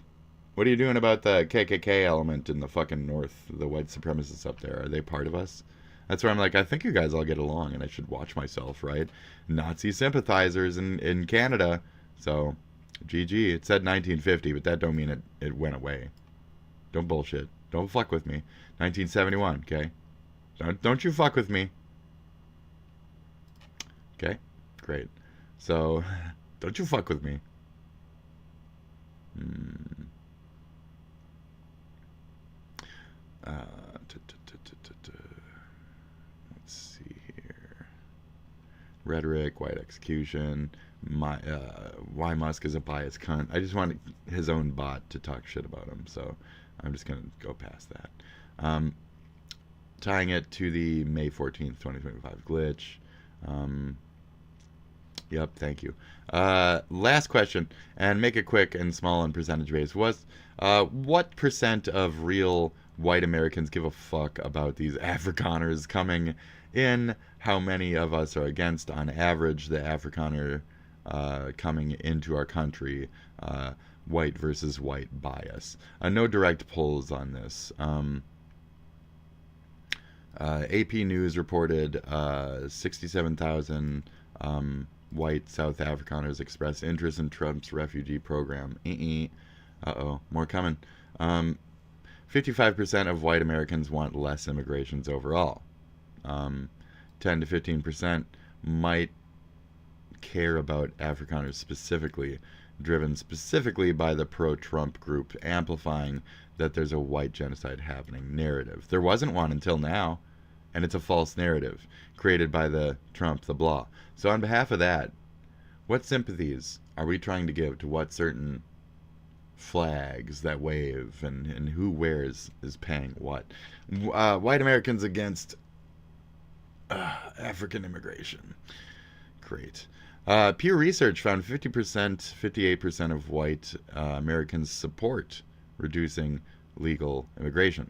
what are you doing about the KKK element in the fucking north, the white supremacists up there? Are they part of us? That's where I'm like, I think you guys all get along, and I should watch myself, right? Nazi sympathizers in Canada, so... GG. It said 1950, but that don't mean it went away. Don't bullshit. Don't fuck with me. 1971, okay? Don't you fuck with me. Okay? Great. So, don't you fuck with me. Let's see here. rhetoric, white execution, why Musk is a biased cunt. I just want his own bot to talk shit about him, so I'm just going to go past that. Tying it to the May 14th, 2025 glitch. Yep, thank you. Last question, and make it quick and small and percentage based. What percent of real white Americans give a fuck about these Afrikaners coming in? How many of us are against, on average, the Afrikaner coming into our country? White versus white bias. No direct polls on this. AP News reported 67,000 white South Afrikaners expressed interest in Trump's refugee program. Uh-oh, more coming. 55% of white Americans want less immigrations overall. 10 to 15% might care about Afrikaners specifically, driven specifically by the pro-Trump group amplifying that there's a white genocide happening narrative. There wasn't one until now, and it's a false narrative created by the Trump, the blah. So on behalf of that, what sympathies are we trying to give to what certain flags that wave, and who wears is paying what? White Americans against African immigration. Great. Pew Research found 58% of white Americans support reducing legal immigration,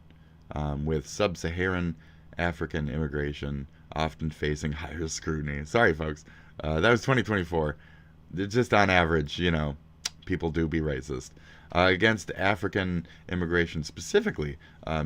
with sub-Saharan African immigration often facing higher scrutiny. Sorry, folks. That was 2024. Just on average, people do be racist. Against African immigration specifically,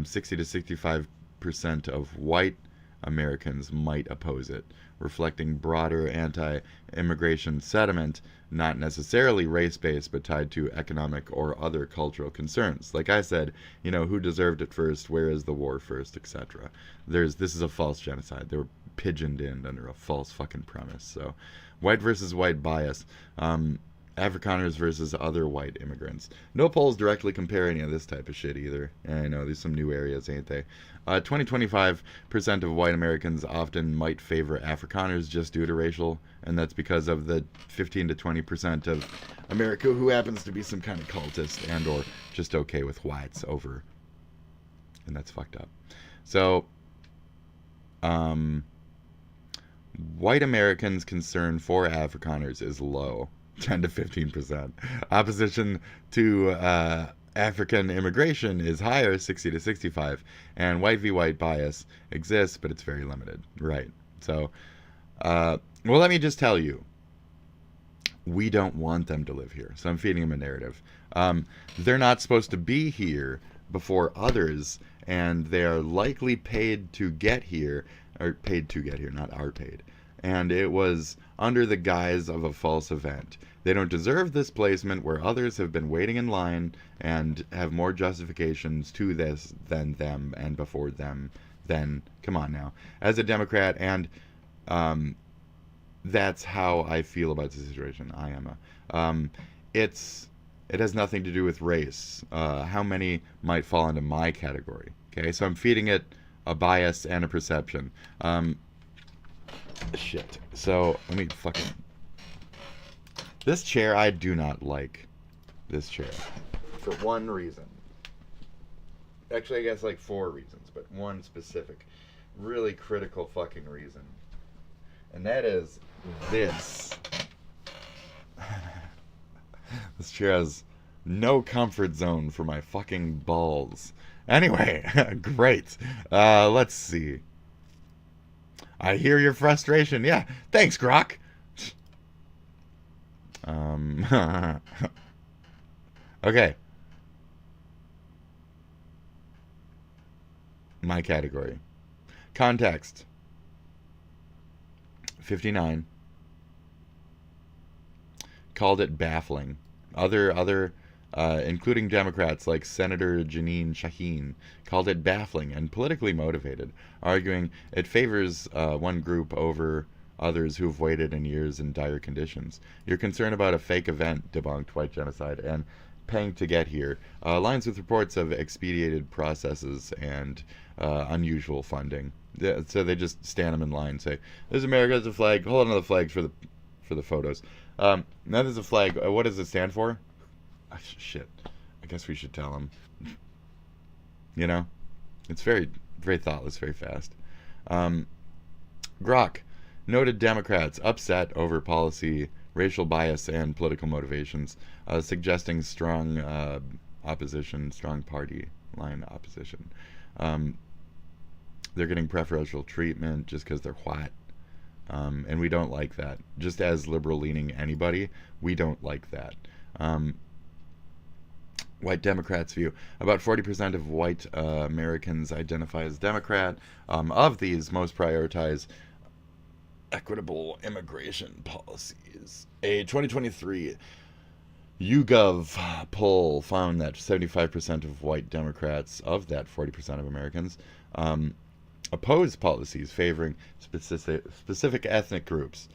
60 to 65% of white Americans might oppose it, reflecting broader anti-immigration sentiment, not necessarily race-based, but tied to economic or other cultural concerns. Like I said, who deserved it first, where is the war first, etc. This is a false genocide. They were pigeoned in under a false fucking premise. So, white versus white bias. Afrikaners versus other white immigrants. No polls directly compare any of this type of shit either. And I know there's some new areas, ain't they? 25% of white Americans often might favor Afrikaners just due to racial, and that's because of the 15 to 20% of America who happens to be some kind of cultist and or just okay with whites over. And that's fucked up. So, white Americans' concern for Afrikaners is low. 10 to 15%. Opposition to African immigration is higher, 60 to 65. And white v. white bias exists, but it's very limited. Right. So, well, let me just tell you, we don't want them to live here. So I'm feeding them a narrative. They're not supposed to be here before others, and they are likely paid to get here, or paid to get here, not are paid. And it was under the guise of a false event. They don't deserve this placement where others have been waiting in line and have more justifications to this than them and before them. Then, come on now. As a Democrat, and that's how I feel about the situation. I am it has nothing to do with race. How many might fall into my category? Okay, so I'm feeding it a bias and a perception. Shit. So, let me fucking... This chair, I do not like this chair. For one reason. Actually, I guess like 4 reasons, but one specific, really critical fucking reason. And that is this. This chair has no comfort zone for my fucking balls. Anyway, great. Let's see. I hear your frustration. Yeah, thanks, Grok. Okay. My category. Context. 59. Called it baffling. Other including Democrats like Senator Jeanine Shaheen, called it baffling and politically motivated, arguing it favors one group over others who've waited in years in dire conditions. You're concerned about a fake event, debunked white genocide, and paying to get here aligns with reports of expedited processes and unusual funding. So they just stand them in line and say, "There's America, there's a flag. Hold on to the flags for the photos." Now there's a flag. What does it stand for? Shit. I guess we should tell them. You know, it's very, very thoughtless, very fast. Grok, noted Democrats upset over policy, racial bias, and political motivations, suggesting strong opposition, strong party line opposition. They're getting preferential treatment just because they're white. And we don't like that. Just as liberal-leaning anybody, we don't like that. White Democrats' view. About 40% of white Americans identify as Democrat. Of these, most prioritize equitable immigration policies. A 2023 YouGov poll found that 75% of white Democrats, of that 40% of Americans, oppose policies favoring specific ethnic groups,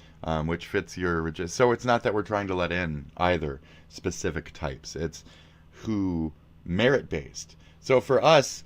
which fits your... So it's not that we're trying to let in either specific types. It's who merit-based. So for us,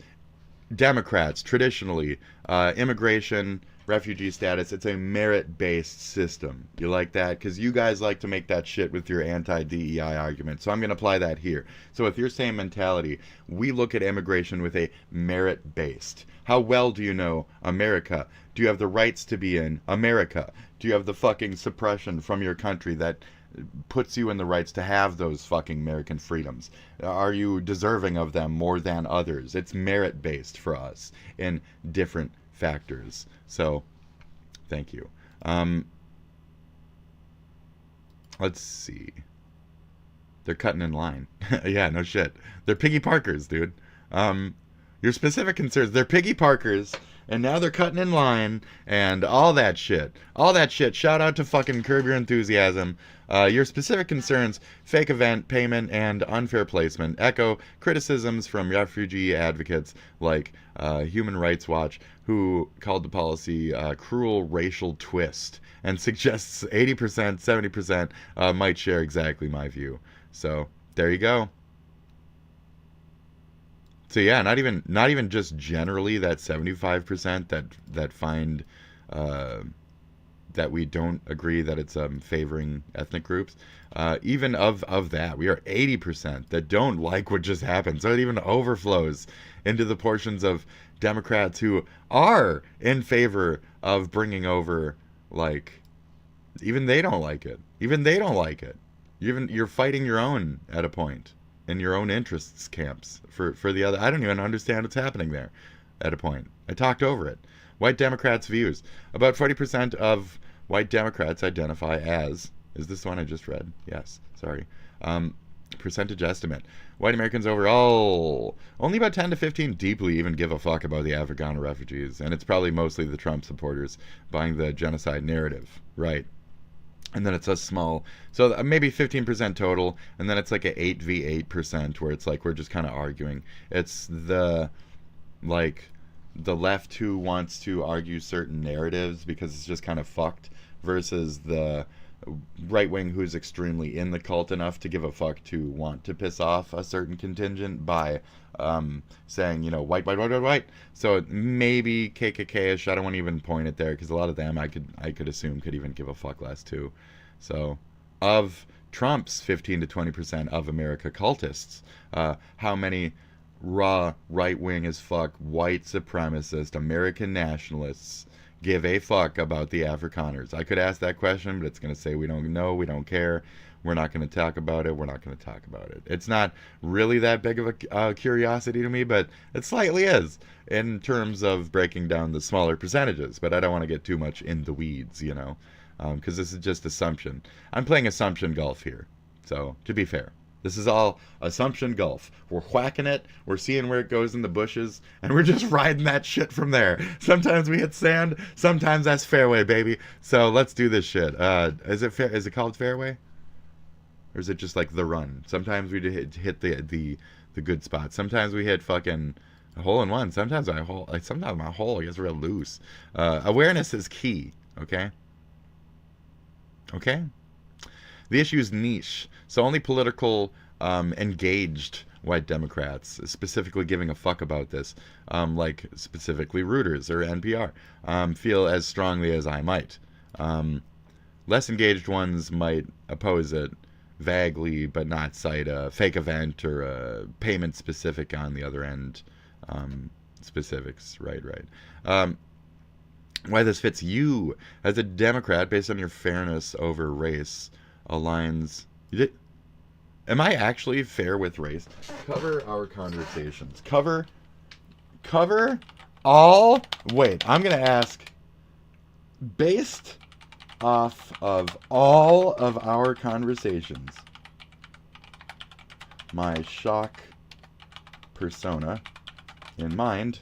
Democrats, traditionally, immigration, refugee status, it's a merit-based system. You like that? Because you guys like to make that shit with your anti-DEI argument. So I'm going to apply that here. So with your same mentality, we look at immigration with a merit-based. How well do you know America? Do you have the rights to be in America? Do you have the fucking suppression from your country that puts you in the rights to have those fucking American freedoms? Are you deserving of them more than others? It's merit-based for us in different factors. So, thank you. Let's see. They're cutting in line. Yeah, no shit. They're Piggy Parkers, dude. Your specific concerns. They're Piggy Parkers, and now they're cutting in line, and all that shit. All that shit. Shout out to fucking Curb Your Enthusiasm. Your specific concerns, fake event, payment, and unfair placement echo criticisms from refugee advocates like Human Rights Watch, who called the policy a cruel racial twist and suggests 80%, 70% might share exactly my view. So, there you go. So yeah, not even just generally that 75% that find that we don't agree that it's favoring ethnic groups. Even of that, we are 80% that don't like what just happened. So it even overflows into the portions of Democrats who are in favor of bringing over, like, even they don't like it. Even they don't like it. You're fighting your own at a point. In your own interests camps for the other. I don't even understand what's happening there at a point. I talked over it. White Democrats' views. About 40% of white Democrats identify as... Is this the one I just read? Yes. Sorry. Percentage estimate. White Americans overall, only about 10 to 15 deeply even give a fuck about the Afghan refugees. And it's probably mostly the Trump supporters buying the genocide narrative. Right. And then it's a small, so maybe 15% total, and then it's like a 8v8% where it's like we're just kind of arguing. It's the left who wants to argue certain narratives because it's just kind of fucked, versus the right wing who's extremely in the cult enough to give a fuck to want to piss off a certain contingent by saying, you know, white. So maybe KKK-ish. I don't want to even point it there because a lot of them I could assume could even give a fuck less too. So of Trump's 15 to 20% of America cultists, how many raw right wing as fuck white supremacist American nationalists give a fuck about the Afrikaners? I could ask that question, but it's going to say we don't know, we don't care. We're not going to talk about it. We're not going to talk about it. It's not really that big of a curiosity to me, but it slightly is in terms of breaking down the smaller percentages. But I don't want to get too much in the weeds, you know, because this is just assumption. I'm playing assumption golf here. So, to be fair, this is all assumption golf. We're whacking it. We're seeing where it goes in the bushes, and we're just riding that shit from there. Sometimes we hit sand. Sometimes that's fairway, baby. So let's do this shit. Is it called fairway? Or is it just like the run? Sometimes we hit the good spot. Sometimes we hit fucking a hole in one. Sometimes my hole gets real loose. Awareness is key. Okay. Okay. The issue is niche. So only political engaged white Democrats, specifically giving a fuck about this, like specifically Reuters or NPR, feel as strongly as I might. Less engaged ones might oppose it vaguely, but not cite a fake event or a payment specific on the other end. Specifics, right. Why this fits you as a Democrat based on your fairness over race aligns. Am I actually fair with race? Cover our conversations. Cover all. Wait, I'm gonna ask. Based off of all of our conversations, my shock persona in mind,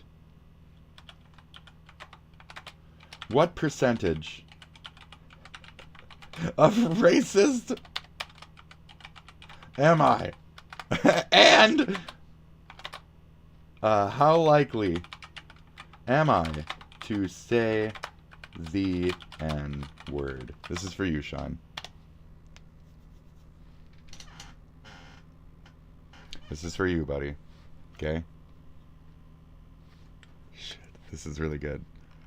what percentage of racist am I? And how likely am I to say the N-word? This is for you, Sean. This is for you, buddy. Okay? Shit, this is really good.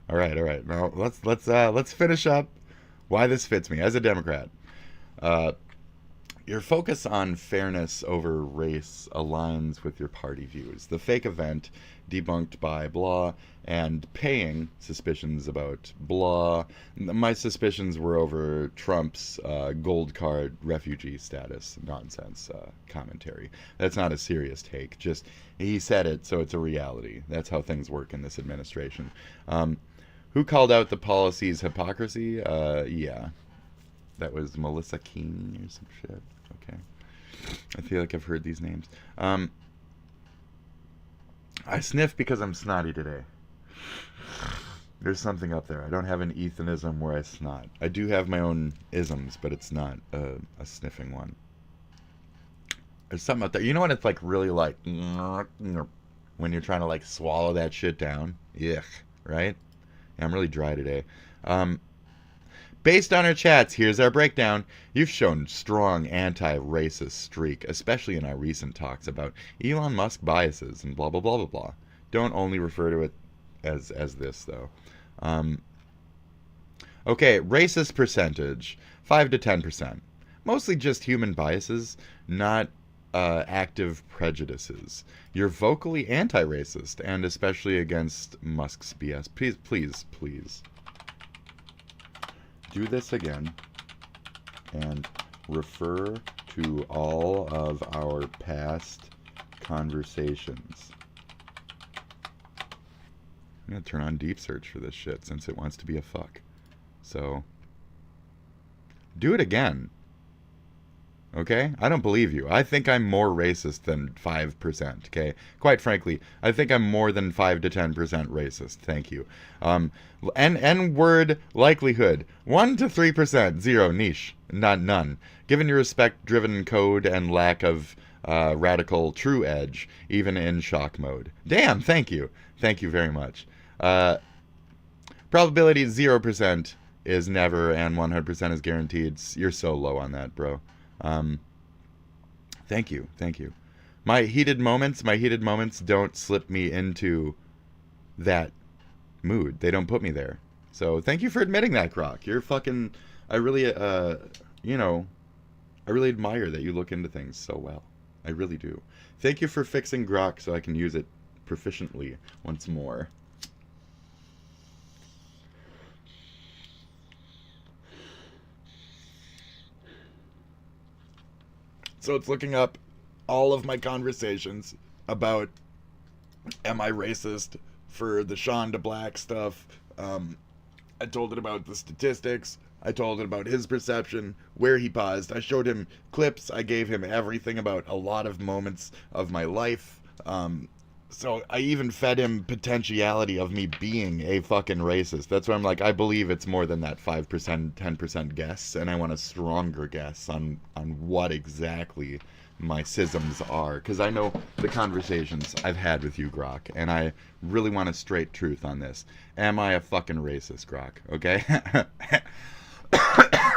All right. Now let's finish up why this fits me as a Democrat. Your focus on fairness over race aligns with your party views. The fake event debunked by blah and paying suspicions about blah. My suspicions were over Trump's gold card refugee status nonsense commentary. That's not a serious take. Just he said it, so it's a reality. That's how things work in this administration. Who called out the policy's hypocrisy? Yeah. That was Melissa King or some shit. Okay. I feel like I've heard these names. I sniff because I'm snotty today. There's something up there. I don't have an Ethanism where I snot. I do have my own isms, but it's not a sniffing one. There's something up there. You know when it's like really like when you're trying to like swallow that shit down? Yuck, right? Yeah, I'm really dry today. Based on our chats, here's our breakdown. You've shown strong anti-racist streak, especially in our recent talks about Elon Musk biases and blah, blah, blah, blah, blah. Don't only refer to it as this, though. Okay, racist percentage, 5 to 10%. Mostly just human biases, not active prejudices. You're vocally anti-racist, and especially against Musk's BS. Please. Do this again and refer to all of our past conversations. I'm gonna turn on deep search for this shit since it wants to be a fuck. So do it again. Okay? I don't believe you. I think I'm more racist than 5%, okay? Quite frankly, I think I'm more than 5 to 10% racist. Thank you. N-word likelihood, 1 to 3%, 0, niche, not none. Given your respect-driven code and lack of radical true edge, even in shock mode. Damn, thank you. Thank you very much. Probability 0% is never, and 100% is guaranteed. You're so low on that, bro. Thank you. My heated moments don't slip me into that mood. They don't put me there. So thank you for admitting that, Grok. You're fucking, I really admire that you look into things so well. I really do. Thank you for fixing Grok so I can use it proficiently once more. So it's looking up all of my conversations about am I racist for the Sean to Black stuff. I told it about the statistics. I told it about his perception, where he paused. I showed him clips. I gave him everything about a lot of moments of my life. So I even fed him potentiality of me being a fucking racist. That's why I'm like, I believe it's more than that 5%, 10% guess, and I want a stronger guess on what exactly my schisms are, because I know the conversations I've had with you, Grok, and I really want a straight truth on this. Am I a fucking racist, Grok? Okay?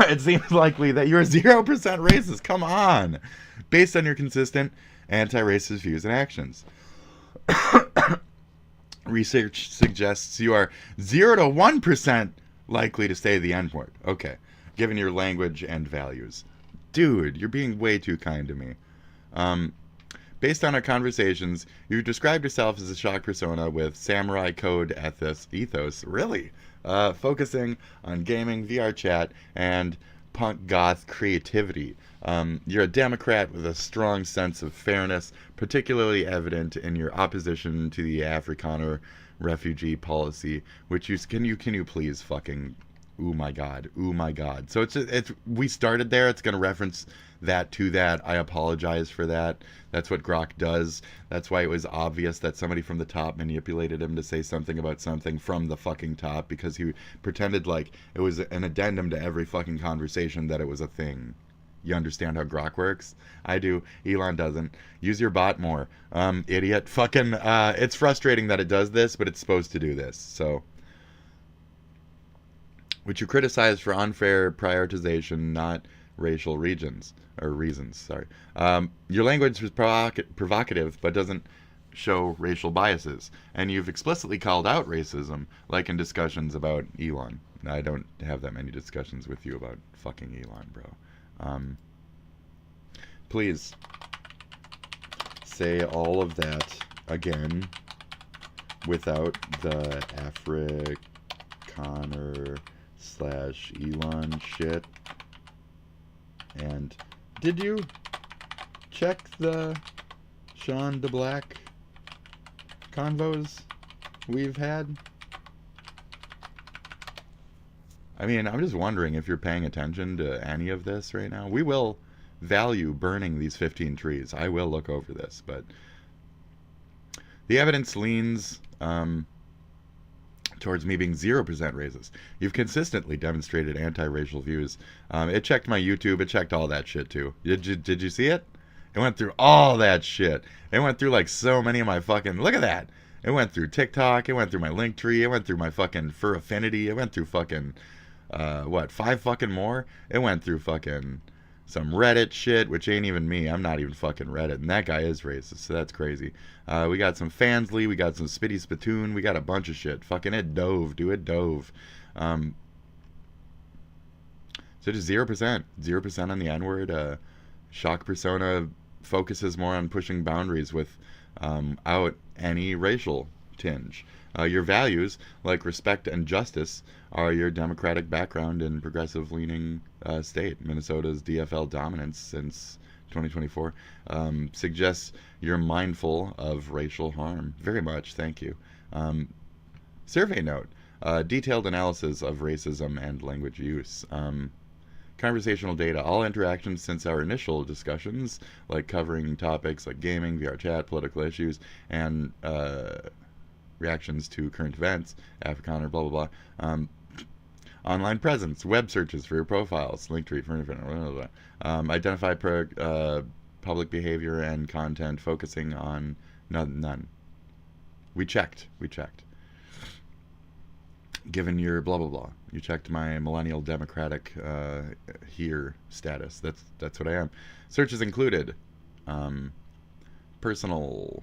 It seems likely that you're 0% racist. Come on. Based on your consistent anti-racist views and actions. Research suggests you are 0 to 1% likely to say the N-word. Okay. Given your language and values. Dude, you're being way too kind to me. Based on our conversations, you've described yourself as a shock persona with samurai code ethos. Really? Focusing on gaming, VR chat, and punk goth creativity. You're a Democrat with a strong sense of fairness, particularly evident in your opposition to the Afrikaner refugee policy, which can you please fucking, ooh my god. So it's we started there. It's gonna reference that to that. I apologize for that. That's what Grok does. That's why it was obvious that somebody from the top manipulated him to say something about something from the fucking top, because he pretended like it was an addendum to every fucking conversation that it was a thing. You understand how Grok works? I do. Elon doesn't. Use your bot more. Idiot. Fucking, it's frustrating that it does this, but it's supposed to do this, so. Which you criticize for unfair prioritization, not racial reasons. Your language is provocative, but doesn't show racial biases. And you've explicitly called out racism, like in discussions about Elon. I don't have that many discussions with you about fucking Elon, bro. Please say all of that again without the Afrikaner/Elon shit. And did you check the Sean DeBlack convos we've had? I mean, I'm just wondering if you're paying attention to any of this right now. We will value burning these 15 trees. I will look over this, but the evidence leans towards me being 0% racist. You've consistently demonstrated anti-racial views. It checked my YouTube. It checked all that shit too. Did you see it? It went through all that shit. It went through like so many of my fucking... Look at that. It went through TikTok. It went through my Linktree. It went through my fucking Fur Affinity. It went through fucking... 5 fucking more? It went through fucking some Reddit shit, which ain't even me. I'm not even fucking Reddit, and that guy is racist, so that's crazy. We got some Fansly, we got some Spitty Spittoon, we got a bunch of shit. Fucking it dove, dude, it dove. So just 0%. 0% on the N-word. Shock persona focuses more on pushing boundaries with out any racial tinge. Your values, like respect and justice, are your democratic background in progressive-leaning state. Minnesota's DFL dominance since 2024 suggests you're mindful of racial harm. Very much, thank you. Survey note, detailed analysis of racism and language use. Conversational data, all interactions since our initial discussions, like covering topics like gaming, VR chat, political issues, and reactions to current events, Afrikaner, blah, blah, blah. Online presence, web searches for your profiles, Linktree, blah, blah, blah. Identify public behavior and content focusing on none. We checked. Given your blah, blah, blah. You checked my millennial democratic here status. That's what I am. Searches included personal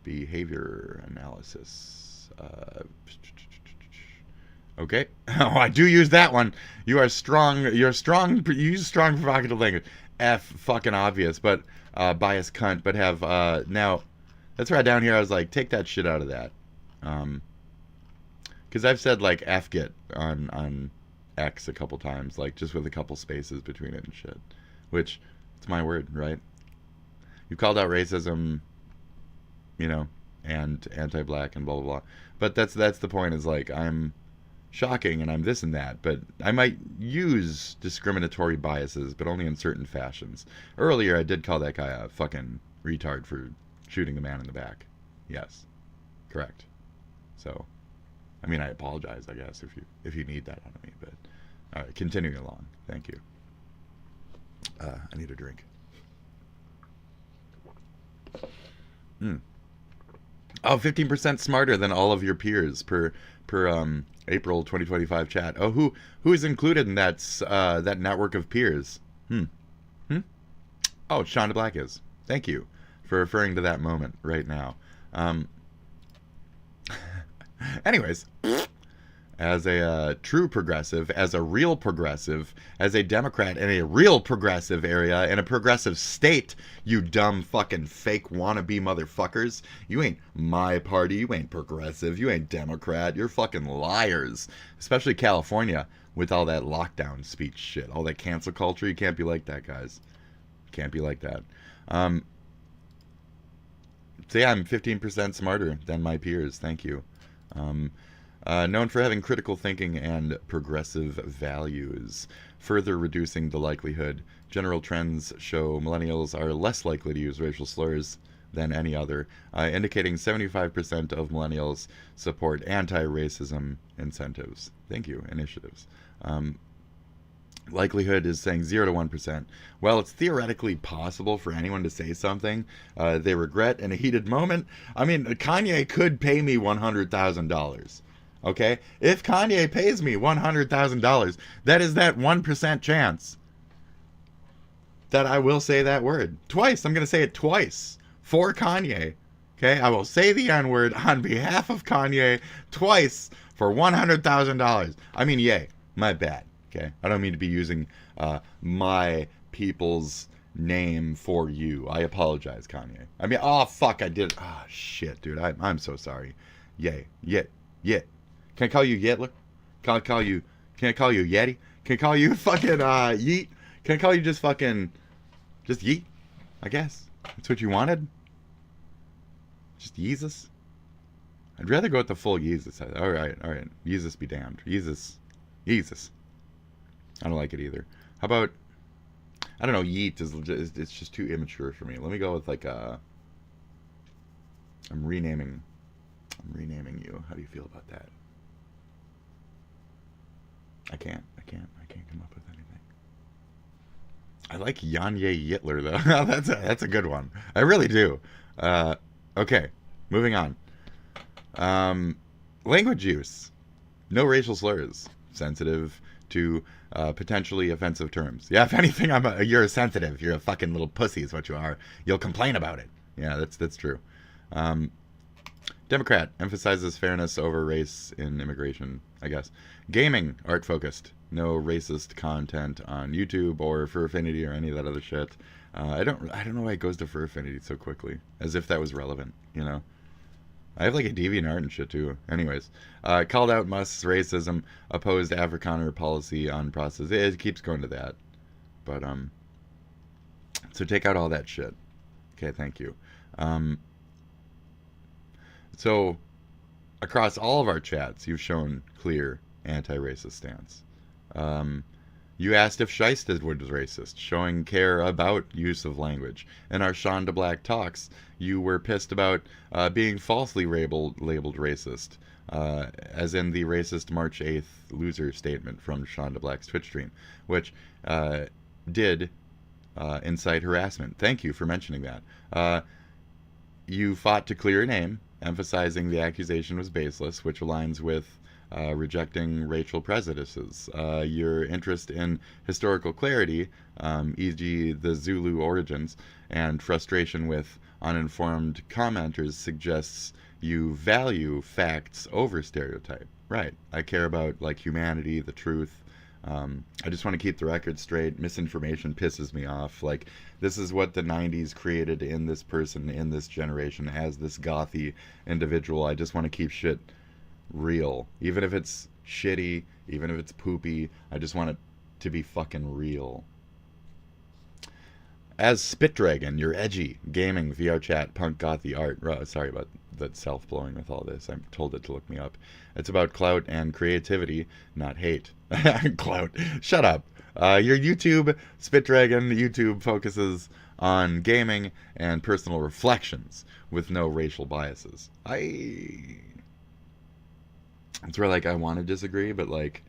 behavior analysis. Okay. Oh, I do use that one. You are strong. You're strong. You use strong provocative language. F fucking obvious, but biased cunt. But have now. That's right down here. I was like, take that shit out of that. Because I've said like F-git on X a couple times, like just with a couple spaces between it and shit. Which it's my word, right? You called out racism, you know, and anti-black and blah blah blah. But that's the point. Is like I'm shocking and I'm this and that, but I might use discriminatory biases, but only in certain fashions. Earlier, I did call that guy a fucking retard for shooting the man in the back. Yes, correct. So, I mean, I apologize, I guess, if you need that out of me. But all right, continuing along. Thank you. I need a drink. Oh, 15% smarter than all of your peers per April 2025 chat. Oh, who is included in that network of peers? Oh, Shonda Black is. Thank you for referring to that moment right now. Anyways, as a true progressive, as a real progressive, as a Democrat in a real progressive area, in a progressive state, you dumb fucking fake wannabe motherfuckers. You ain't my party, you ain't progressive, you ain't Democrat, you're fucking liars. Especially California with all that lockdown speech shit, all that cancel culture. You can't be like that, guys. Can't be like that. So yeah, I'm 15% smarter than my peers. Thank you. Known for having critical thinking and progressive values, further reducing the likelihood. General trends show millennials are less likely to use racial slurs than any other, indicating 75% of millennials support anti-racism incentives. Thank you, initiatives. Likelihood is saying 0 to 1%. Well, it's theoretically possible for anyone to say something they regret in a heated moment. I mean, Kanye could pay me $100,000. Okay? If Kanye pays me $100,000, that is that 1% chance that I will say that word. Twice. I'm going to say it twice for Kanye. Okay? I will say the N-word on behalf of Kanye twice for $100,000. I mean, yay. My bad. Okay, I don't mean to be using my people's name for you. I apologize, Kanye. I mean, oh fuck, I did. Oh shit, dude. I'm so sorry. Yay, yet. Can I call you Yetler? Can I call you Yeti? Can I call you fucking Yeet? Can I call you just Yeet? I guess that's what you wanted. Just Yeezus. I'd rather go with the full Yeezus. All right. Yeezus be damned. Yeezus. I don't like it either. How about, I don't know, Yeet is it's just too immature for me. Let me go with like I'm renaming you. How do you feel about that? I can't come up with anything. I like Yanye Yitler though. that's a good one. I really do. Okay, moving on. Language use. No racial slurs. Sensitive to potentially offensive terms. Yeah, if anything, you're sensitive. You're a fucking little pussy is what you are. You'll complain about it. Yeah, that's true. Democrat emphasizes fairness over race in immigration, I guess. Gaming, art-focused. No racist content on YouTube or Furfinity or any of that other shit. I don't know why it goes to Furfinity so quickly, as if that was relevant, you know? I have like a DeviantArt and shit too. Anyways, called out Musk's racism, opposed Afrikaner policy on process. It keeps going to that. But, so take out all that shit. Okay, thank you. So, across all of our chats, you've shown clear anti-racist stance. You asked if Shiested was racist, showing care about use of language. In our Shonda Black talks, you were pissed about being falsely labeled racist, as in the racist March 8th loser statement from Shonda Black's Twitch stream, which did incite harassment. Thank you for mentioning that. You fought to clear your name, emphasizing the accusation was baseless, which aligns with rejecting racial prejudices. Your interest in historical clarity, e.g. the Zulu origins, and frustration with uninformed commenters suggests you value facts over stereotype. Right. I care about like humanity, the truth. I just want to keep the record straight. Misinformation pisses me off. Like, this is what the 90s created in this person, in this generation, as this gothy individual. I just want to keep shit real. Even if it's shitty, even if it's poopy, I just want it to be fucking real. As Spitdragon, you're edgy, gaming, VR chat, punk, gothy, art. Sorry about that self-blowing with all this. I told it to look me up. It's about clout and creativity, not hate. Clout. Shut up. Your YouTube, Spitdragon, YouTube focuses on gaming and personal reflections with no racial biases. It's where, like, I want to disagree, but, like,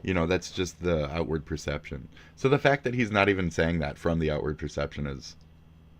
you know, that's just the outward perception. So the fact that he's not even saying that from the outward perception is,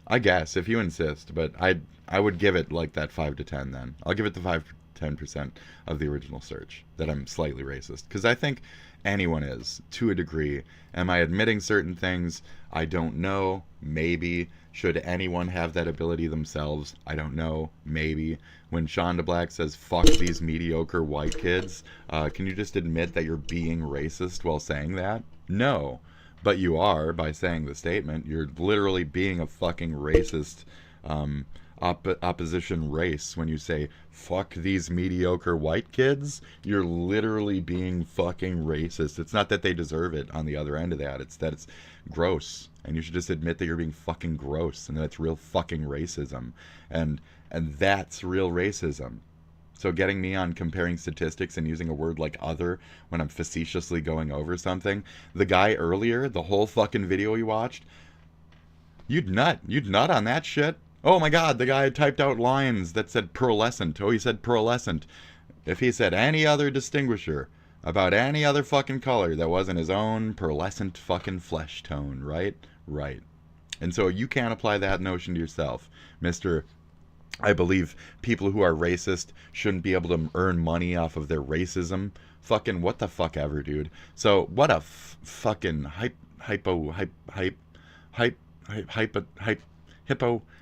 I guess, if you insist, but I would give it, like, that 5 to 10 then. I'll give it the 5 to 10% of the original search that I'm slightly racist. Because I think anyone is, to a degree. Am I admitting certain things? I don't know. Maybe. Should anyone have that ability themselves? I don't know. Maybe. When Shonda Black says, fuck these mediocre white kids, can you just admit that you're being racist while saying that? No. But you are by saying the statement. You're literally being a fucking racist opposition race when you say, fuck these mediocre white kids. You're literally being fucking racist. It's not that they deserve it on the other end of that. It's that it's gross. And you should just admit that you're being fucking gross and that it's real fucking racism. And that's real racism. So getting me on comparing statistics and using a word like other when I'm facetiously going over something. The guy earlier, the whole fucking video he watched, you'd nut on that shit. Oh my god, the guy typed out lines that said pearlescent. Oh, he said pearlescent. If he said any other distinguisher about any other fucking color that wasn't his own pearlescent fucking flesh tone, right? Right. And so you can't apply that notion to yourself, Mr. I believe people who are racist shouldn't be able to earn money off of their racism. Fucking what the fuck ever, dude. So what a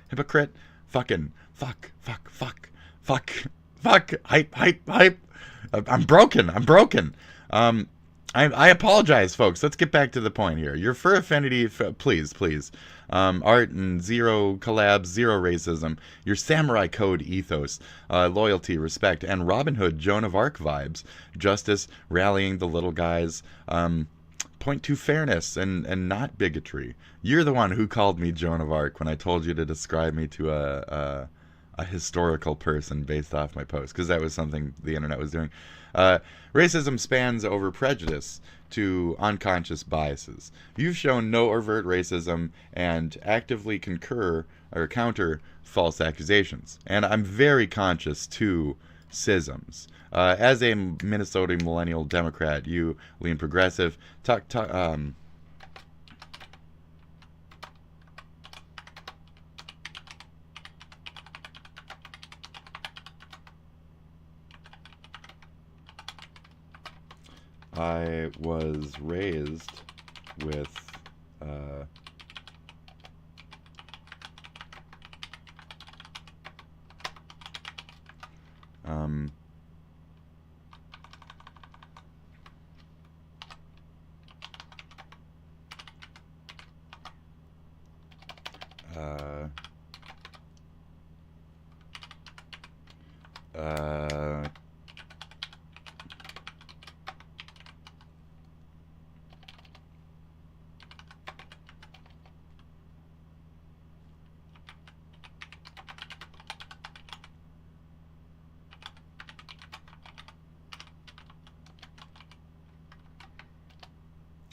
hypocrite. Fucking fuck. Hype. I'm broken. I apologize, folks. Let's get back to the point here. Your fur affinity, please. Art and zero collabs, zero racism. Your samurai code ethos, loyalty, respect, and Robin Hood, Joan of Arc vibes. Justice, rallying the little guys. Point to fairness and not bigotry. You're the one who called me Joan of Arc when I told you to describe me to a historical person based off my post, because that was something the internet was doing. Racism spans over prejudice to unconscious biases. You've shown no overt racism and actively concur or counter false accusations. And I'm very conscious to schisms. As a Minnesota millennial Democrat, you lean progressive. I was raised with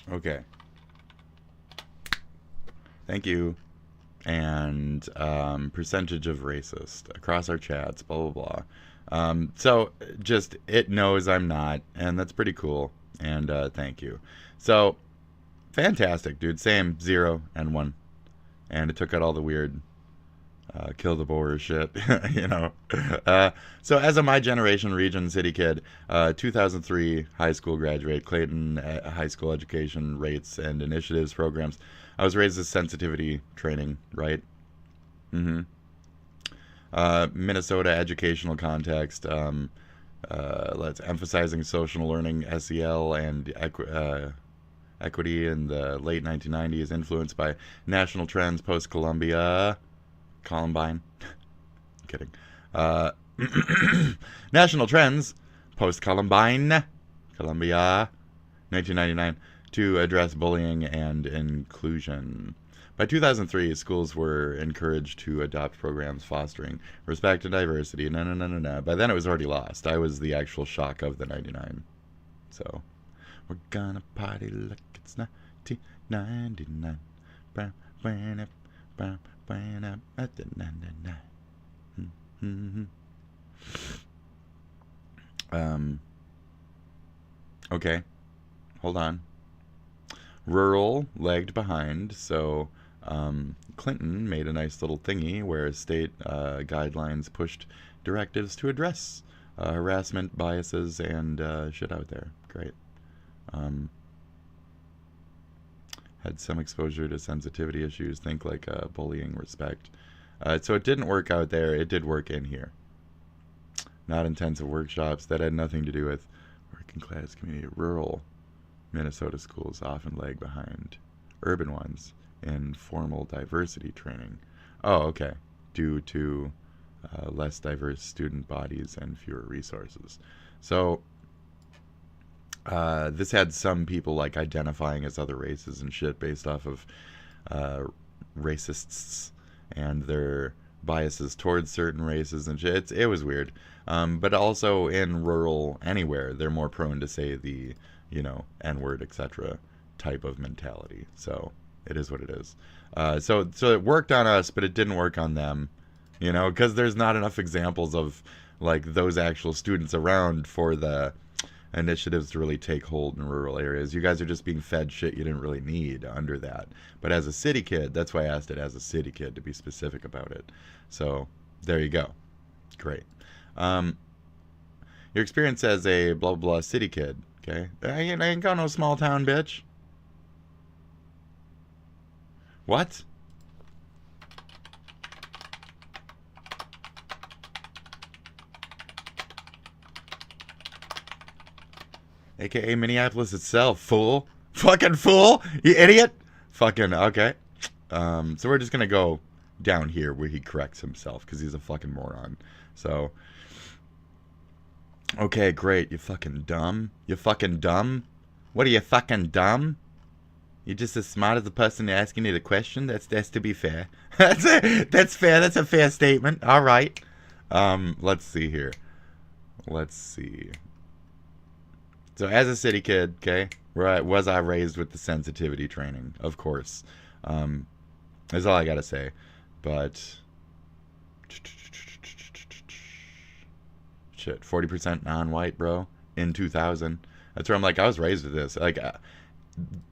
okay. Thank you. And percentage of racist across our chats, blah, blah, blah. So just, it knows I'm not, and that's pretty cool. And thank you. So, fantastic, dude. Same, 0 and 1. And it took out all the weird kill the boar shit, you know. So as a my generation region city kid, 2003 high school graduate, Clayton high school education rates and initiatives programs. I was raised as sensitivity training, right? Minnesota educational context. Let's emphasizing social learning, SEL, and equity in the late 1990s, influenced by national trends post-Columbine. Kidding. National trends post-Columbine, Columbia, 1999, to address bullying and inclusion. By 2003, schools were encouraged to adopt programs fostering respect and diversity. No. By then, it was already lost. I was the actual shock of the 99. So, we're gonna party like it's 1999. Okay, hold on. Rural lagged behind, so Clinton made a nice little thingy where state guidelines pushed directives to address harassment, biases, and shit out there. Great. Had some exposure to sensitivity issues. Think like bullying, respect. So it didn't work out there. It did work in here. Not intensive workshops. That had nothing to do with working class community. Rural Minnesota schools often lag behind urban ones in formal diversity training. Oh, okay. Due to less diverse student bodies and fewer resources. So this had some people like identifying as other races and shit based off of racists and their biases towards certain races and shit. It was weird. But also in rural anywhere, they're more prone to say the, you know, N-word, etc. type of mentality. So it is what it is. So it worked on us, but it didn't work on them, you know, because there's not enough examples of like those actual students around for the initiatives to really take hold in rural areas. You guys are just being fed shit you didn't really need under that. But as a city kid, that's why I asked it as a city kid to be specific about it. So there you go. Great. Your experience as a blah blah blah city kid. Okay, I ain't got no small town, bitch. What? AKA Minneapolis itself, fool. Fucking fool, you idiot. Fucking, okay. So we're just gonna go down here where he corrects himself because he's a fucking moron. So, okay, great. You fucking dumb. You fucking dumb. What are you, fucking dumb? You're just as smart as the person asking you the question? That's to be fair. That's fair. That's a fair statement. All right. Let's see here. Let's see. So as a city kid, okay, was I raised with the sensitivity training? Of course. That's all I gotta say. But shit, 40% non-white, bro, in 2000. That's where I'm like, I was raised with this. Like,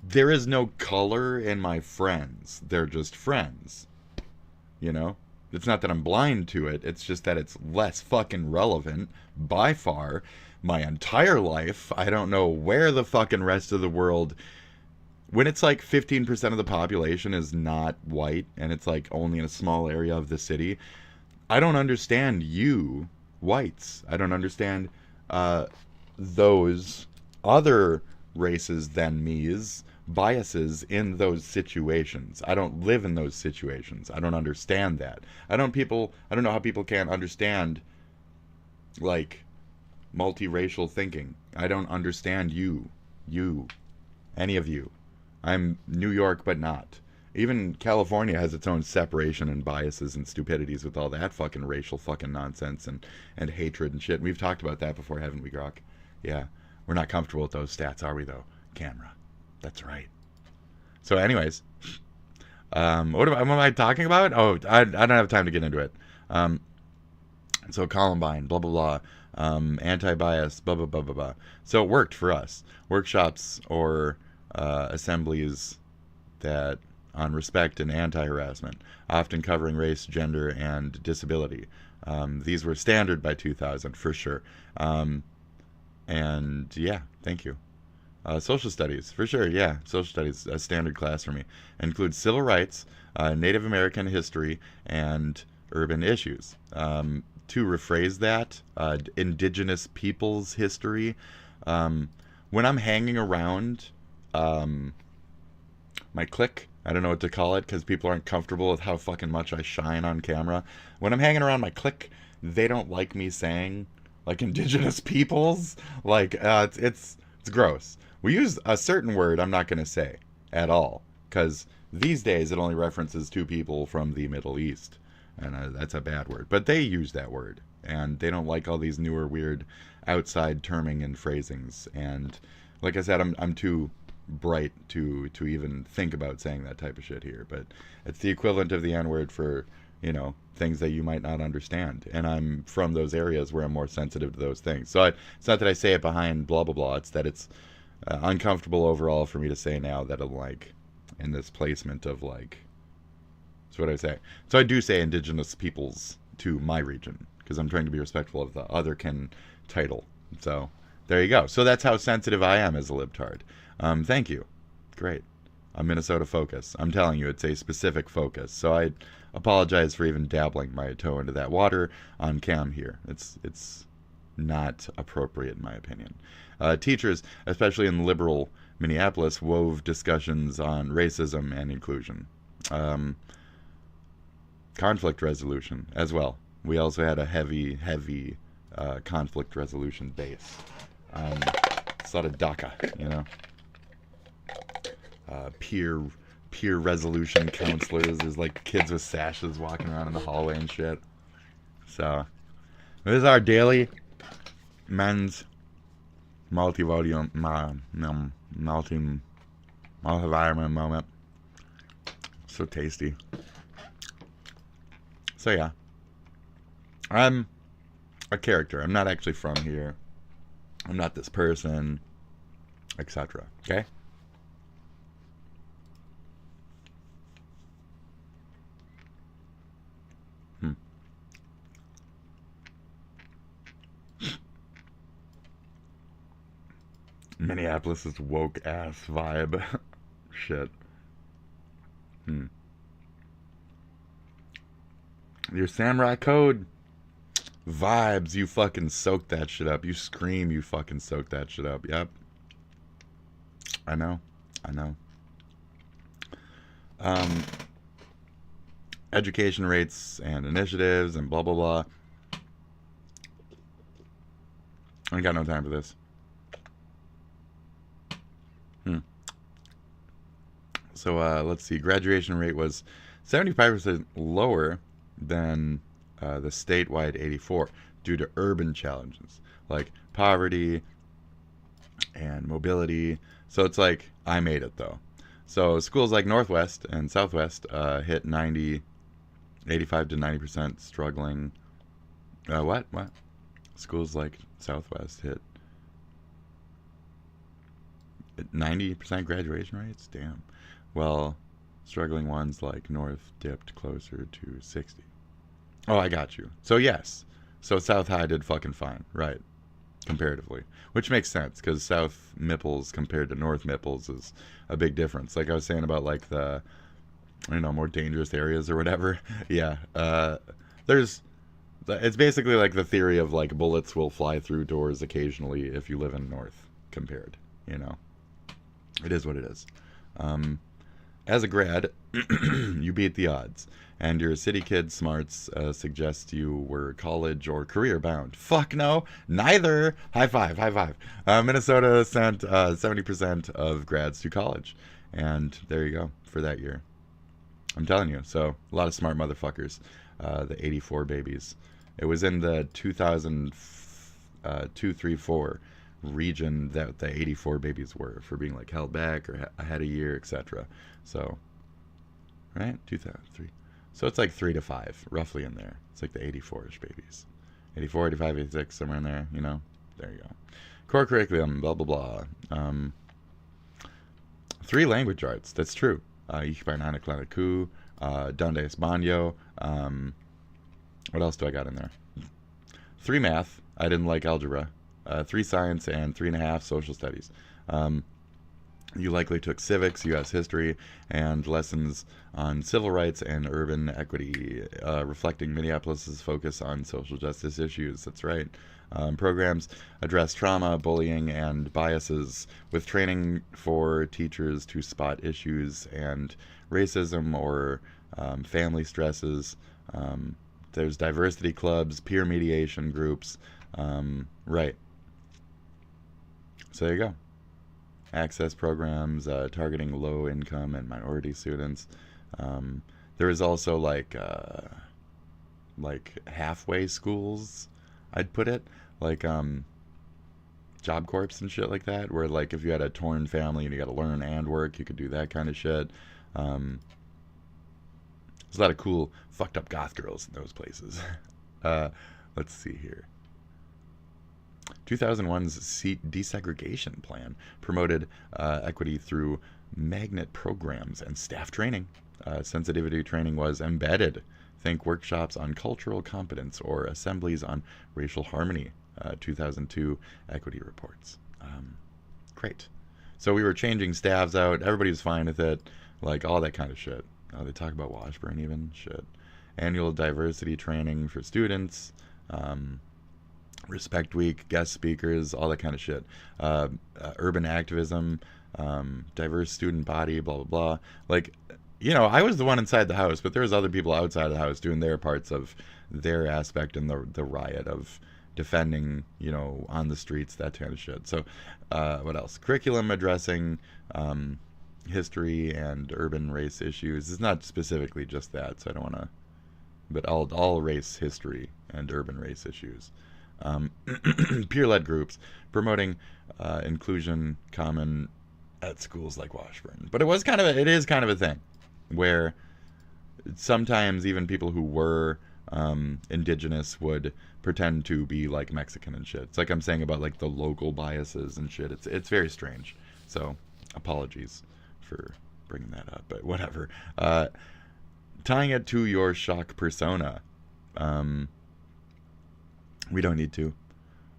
there is no color in my friends. They're just friends. You know? It's not that I'm blind to it. It's just that it's less fucking relevant by far. My entire life, I don't know where the fucking rest of the world, when it's like 15% of the population is not white and it's like only in a small area of the city, I don't understand you whites. I don't understand those other races than me's biases in those situations. I don't live in those situations. I don't understand that. I don't know how people can't understand like multiracial thinking. I don't understand you, any of you. I'm New York, but not. Even California has its own separation and biases and stupidities with all that fucking racial fucking nonsense and hatred and shit. And we've talked about that before, haven't we, Grok? Yeah. We're not comfortable with those stats, are we, though? Camera. That's right. So anyways, what am I talking about? Oh, I don't have time to get into it. So Columbine, blah, blah, blah. Anti-bias, blah, blah, blah, blah, blah. So it worked for us. Workshops or assemblies that on respect and anti-harassment, often covering race, gender, and disability. These were standard by 2000, for sure. And yeah, thank you. Social studies, for sure, yeah. Social studies, a standard class for me. Includes civil rights, Native American history, and urban issues. To rephrase that, indigenous peoples' history. When I'm hanging around my clique, I don't know what to call it because people aren't comfortable with how fucking much I shine on camera. When I'm hanging around my clique, they don't like me saying like indigenous peoples. Like it's gross. We use a certain word I'm not going to say at all because these days it only references two people from the Middle East, and that's a bad word. But they use that word, and they don't like all these newer weird outside terming and phrasings. And like I said, I'm too bright to even think about saying that type of shit here, but it's the equivalent of the N-word for, you know, things that you might not understand, and I'm from those areas where I'm more sensitive to those things. So it's not that I say it behind blah blah blah, it's that it's uncomfortable overall for me to say now that I'm like in this placement of like, that's what I say. So I do say indigenous peoples to my region because I'm trying to be respectful of the other title. So there you go. So that's how sensitive I am as a libtard. Thank you. Great. A Minnesota focus. I'm telling you, it's a specific focus. So I apologize for even dabbling my toe into that water on cam here. It's not appropriate in my opinion. Teachers, especially in liberal Minneapolis, wove discussions on racism and inclusion. Conflict resolution as well. We also had a heavy conflict resolution base. It's a lot of DACA, you know. Peer resolution counselors. There's like kids with sashes walking around in the hallway and shit. So this is our daily men's multivitamin moment. So tasty. So yeah, I'm a character. I'm not actually from here. I'm not this person, etc. Okay. Minneapolis is woke ass vibe. Shit. Your samurai code vibes, you fucking soak that shit up. You scream, you fucking soak that shit up. Yep. I know. Education rates and initiatives and blah blah blah. I ain't got no time for this. So let's see. Graduation rate was 75% lower than the statewide 84 due to urban challenges like poverty and mobility. So it's like I made it though. So schools like Northwest and Southwest hit 85 to 90% struggling. What? Schools like Southwest hit 90% graduation rates? Damn. Well, struggling ones like North dipped closer to 60. Oh, I got you. So yes. So South High did fucking fine. Right. Comparatively. Which makes sense, because South Mipples compared to North Mipples is a big difference. Like I was saying about like the, more dangerous areas or whatever. Yeah. It's basically like the theory of like bullets will fly through doors occasionally if you live in North compared, It is what it is. As a grad, you beat the odds, and your city kid smarts suggest you were college or career bound. Fuck no, neither. High five. Minnesota sent 70% of grads to college, and there you go for that year. I'm telling you, so a lot of smart motherfuckers. The 84 babies. It was in the 2002-3-4 region that the 84 babies were for being like held back or ahead a year, etc. So, right? 2003. So it's like 3 to 5, roughly in there. It's like the 84-ish babies. 84, 85, 86, somewhere in there, There you go. Core curriculum, blah, blah, blah. 3 language arts, that's true. Ichibai Klanaku, Donde Banyo. What else do I got in there? 3 math. I didn't like algebra. 3 science and 3.5 social studies. You likely took civics, U.S. history, and lessons on civil rights and urban equity, reflecting Minneapolis's focus on social justice issues. That's right. Programs address trauma, bullying, and biases, with training for teachers to spot issues and racism or family stresses. There's diversity clubs, peer mediation groups. Right. So there you go. Access programs targeting low-income and minority students. There is also like halfway schools, I'd put it, like Job Corps and shit like that, where like if you had a torn family and you got to learn and work, you could do that kind of shit. There's a lot of cool fucked up goth girls in those places. Let's see here. 2001's seat desegregation plan promoted equity through magnet programs and staff training. Sensitivity training was embedded. Think workshops on cultural competence or assemblies on racial harmony. 2002 equity reports. Great. So we were changing staffs out. Everybody was fine with it. Like, all that kind of shit. They talk about Washburn even. Shit. Annual diversity training for students. Respect Week, guest speakers, all that kind of shit. Urban activism, diverse student body, blah, blah, blah. Like, you know, I was the one inside the house, but there was other people outside of the house doing their parts of their aspect in the riot of defending, you know, on the streets, that kind of shit. So, what else? Curriculum addressing history and urban race issues. It's not specifically just that, so I don't want to... But all race history and urban race issues. Peer-led groups promoting inclusion common at schools like Washburn. But it is kind of a thing where sometimes even people who were indigenous would pretend to be like Mexican and shit. It's like I'm saying about like the local biases and shit. It's very strange. So apologies for bringing that up, but whatever. Tying it to your shock persona. We don't need to.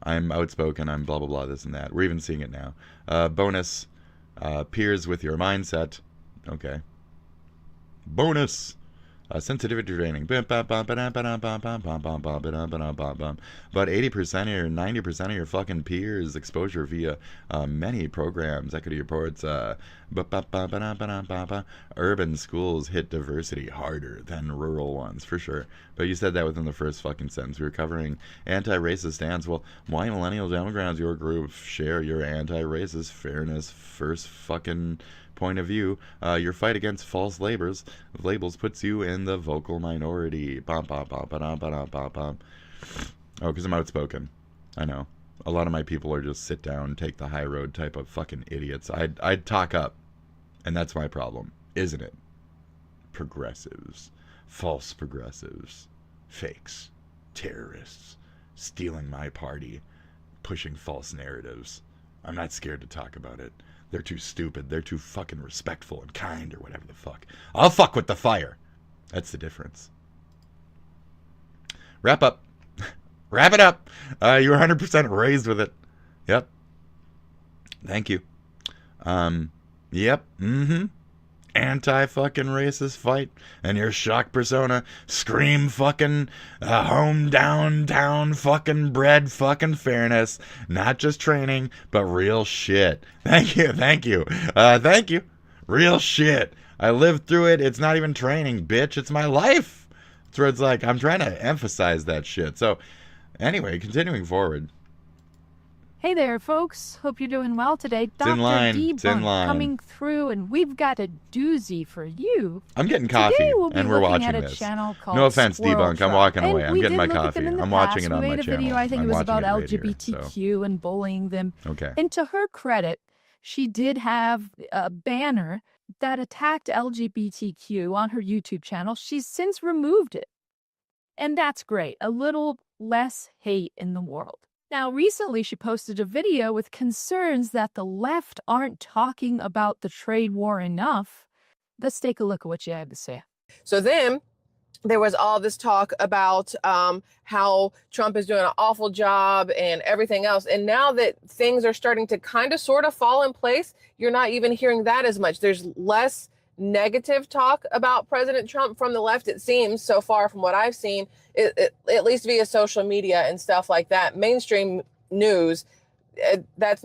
I'm outspoken, I'm blah blah blah, this and that. We're even seeing it now. Bonus, peers with your mindset. Okay. Bonus, sensitivity training. But 80% or 90% of your fucking peers exposure via many programs, equity reports. Urban schools hit diversity harder than rural ones, for sure. But you said that within the first fucking sentence. We were covering anti-racist stance. Well, why millennial demographics, your group, share your anti-racist fairness first fucking point of view. Your fight against false labels puts you in the vocal minority. Oh, because I'm outspoken. I know. A lot of my people are just sit down, take the high road type of fucking idiots. I'd talk up. And that's my problem, isn't it? Progressives. False progressives. Fakes. Terrorists. Stealing my party. Pushing false narratives. I'm not scared to talk about it. They're too stupid. They're too fucking respectful and kind or whatever the fuck. I'll fuck with the fire. That's the difference. Wrap up. Wrap it up. You were 100% raised with it. Yep. Thank you. Yep. Anti-fucking racist fight. And your shock persona. Scream fucking home downtown fucking bred fucking fairness. Not just training, but real shit. Thank you. Thank you. Thank you. Real shit. I lived through it. It's not even training, bitch. It's my life. That's where it's like, I'm trying to emphasize that shit. So, anyway, continuing forward. Hey there, folks. Hope you're doing well today. Dr. D-Bunk coming through, and we've got a doozy for you. I'm getting coffee, and we're watching this. No offense, D-Bunk. I'm walking away. I'm getting my coffee. I'm watching it on my channel. We made a video, I think it was about LGBTQ and bullying them. Okay. And to her credit, she did have a banner that attacked LGBTQ on her YouTube channel. She's since removed it. And that's great. A little less hate in the world. Now, recently she posted a video with concerns that the left aren't talking about the trade war enough. Let's take a look at what she had to say. So then there was all this talk about how Trump is doing an awful job and everything else. And now that things are starting to kind of sort of fall in place, you're not even hearing that as much. There's less negative talk about President Trump from the left, it seems, so far from what I've seen, at least via social media and stuff like that. Mainstream news, that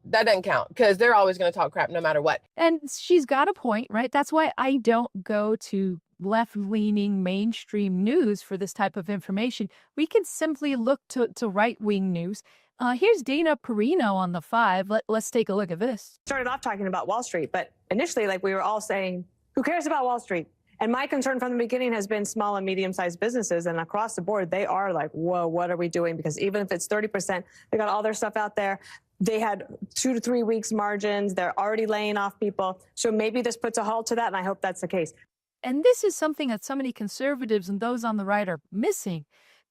doesn't count because they're always going to talk crap no matter what. And she's got a point, right? That's why I don't go to left-leaning mainstream news for this type of information. We can simply look to right-wing news. Here's Dana Perino on the 5. Let's take a look at this. Started off talking about Wall Street, but initially, we were all saying, who cares about Wall Street? And my concern from the beginning has been small and medium-sized businesses, and across the board, they are like, whoa, what are we doing? Because even if it's 30%, they got all their stuff out there. They had 2 to 3 weeks margins. They're already laying off people. So maybe this puts a halt to that, and I hope that's the case. And this is something that so many conservatives and those on the right are missing,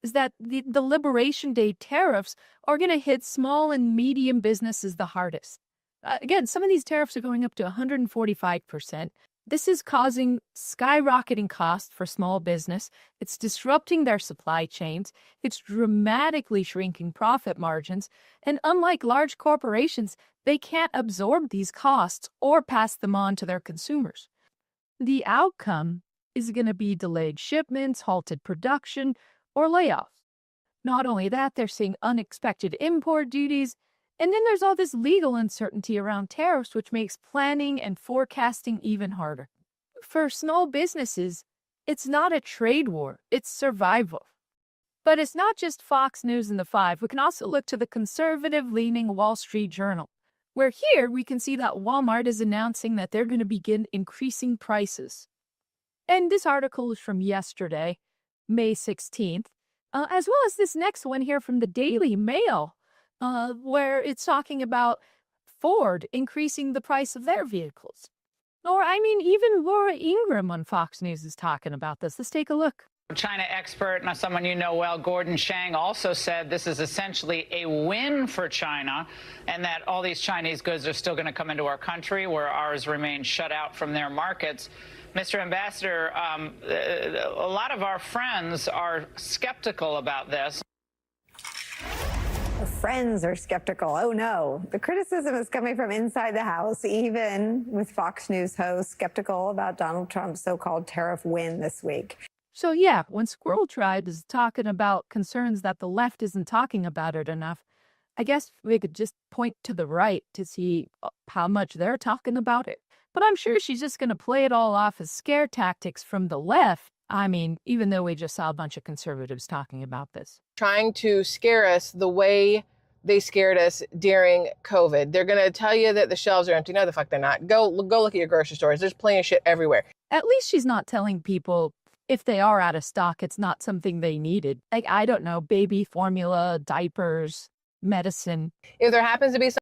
is that the Liberation Day tariffs are going to hit small and medium businesses the hardest. Again, some of these tariffs are going up to 145%. This is causing skyrocketing costs for small business. It's disrupting their supply chains. It's dramatically shrinking profit margins. And unlike large corporations, they can't absorb these costs or pass them on to their consumers. The outcome is going to be delayed shipments, halted production, or layoffs. Not only that, they're seeing unexpected import duties. And then there's all this legal uncertainty around tariffs, which makes planning and forecasting even harder. For small businesses, it's not a trade war, it's survival. But it's not just Fox News and The Five. We can also look to the conservative-leaning Wall Street Journal, where here we can see that Walmart is announcing that they're going to begin increasing prices. And this article is from yesterday, May 16th, as well as this next one here from the Daily Mail, where it's talking about Ford increasing the price of their vehicles. Or, I mean, even Laura Ingraham on Fox News is talking about this. Let's take a look. China expert, now someone you know well, Gordon Shang, also said this is essentially a win for China and that all these Chinese goods are still going to come into our country where ours remain shut out from their markets. Mr. Ambassador, a lot of our friends are skeptical about this. Our friends are skeptical. Oh no, the criticism is coming from inside the house, even with Fox News hosts skeptical about Donald Trump's so-called tariff win this week. So yeah, when Squirrel Tribe is talking about concerns that the left isn't talking about it enough, I guess we could just point to the right to see how much they're talking about it. But I'm sure she's just going to play it all off as scare tactics from the left. I mean, even though we just saw a bunch of conservatives talking about this. Trying to scare us the way they scared us during COVID. They're going to tell you that the shelves are empty. No, the fuck they're not. Go look at your grocery stores. There's plenty of shit everywhere. At least she's not telling people if they are out of stock, it's not something they needed. Like, I don't know, baby formula, diapers, medicine. If there happens to be some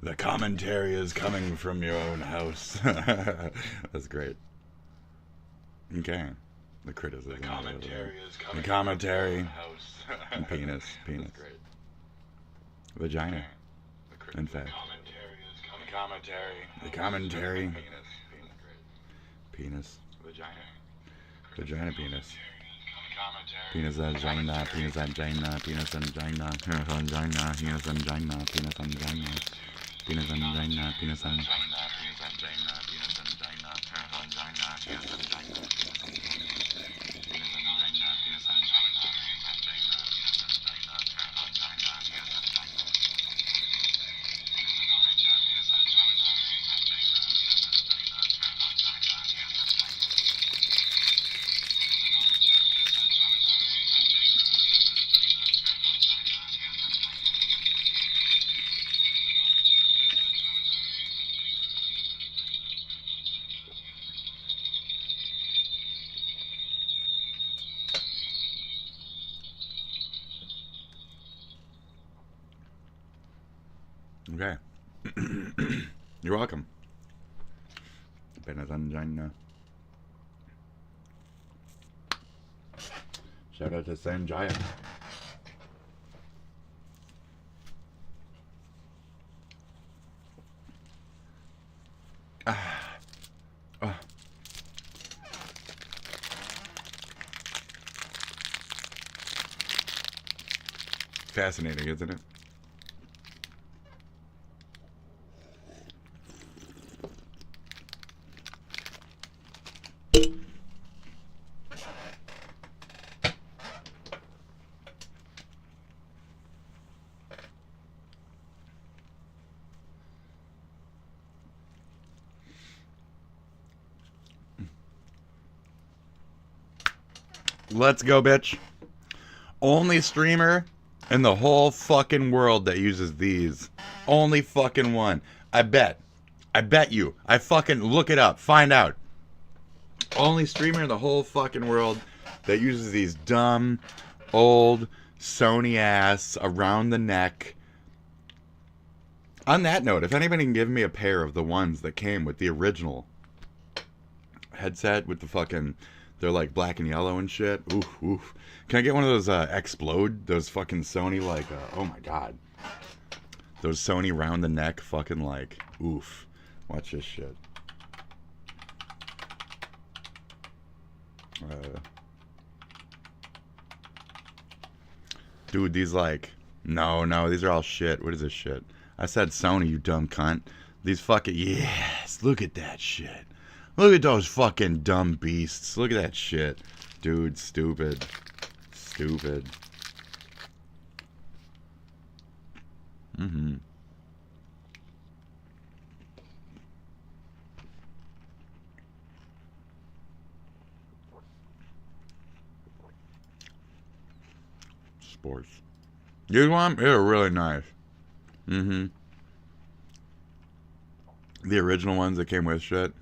The commentary is coming from your own house. That's great. Okay. The criticism. The commentary is coming from your own house. And penis. That's great. Vagina. In fact. The commentary. Penis. Vagina penis. Penis vagina, penis vagina, penis vagina, penis vagina, penis vagina, penis vagina. Penis and vagina, penis and vagina, penis and vagina, penis and vagina, penis and vagina, penis and vagina, Okay. You're welcome. Benazangina. Shout out to Sanjaya. Fascinating, isn't it? Let's go, bitch. Only streamer in the whole fucking world that uses these. Only fucking one. I bet you. I fucking look it up. Find out. Only streamer in the whole fucking world that uses these dumb, old, Sony ass, around the neck. On that note, if anybody can give me a pair of the ones that came with the original headset with the fucking, they're like black and yellow and shit. Oof, oof. Can I get one of those Explode? Those fucking Sony like, oh my god. Those Sony round the neck fucking like, oof. Watch this shit. Dude, these like, no, these are all shit. What is this shit? I said Sony, you dumb cunt. These fucking, yes, look at that shit. Look at those fucking dumb beasts. Look at that shit. Dude, stupid. Stupid. Mm-hmm. Sports. These ones, they're really nice. Mm-hmm. The original ones that came with shit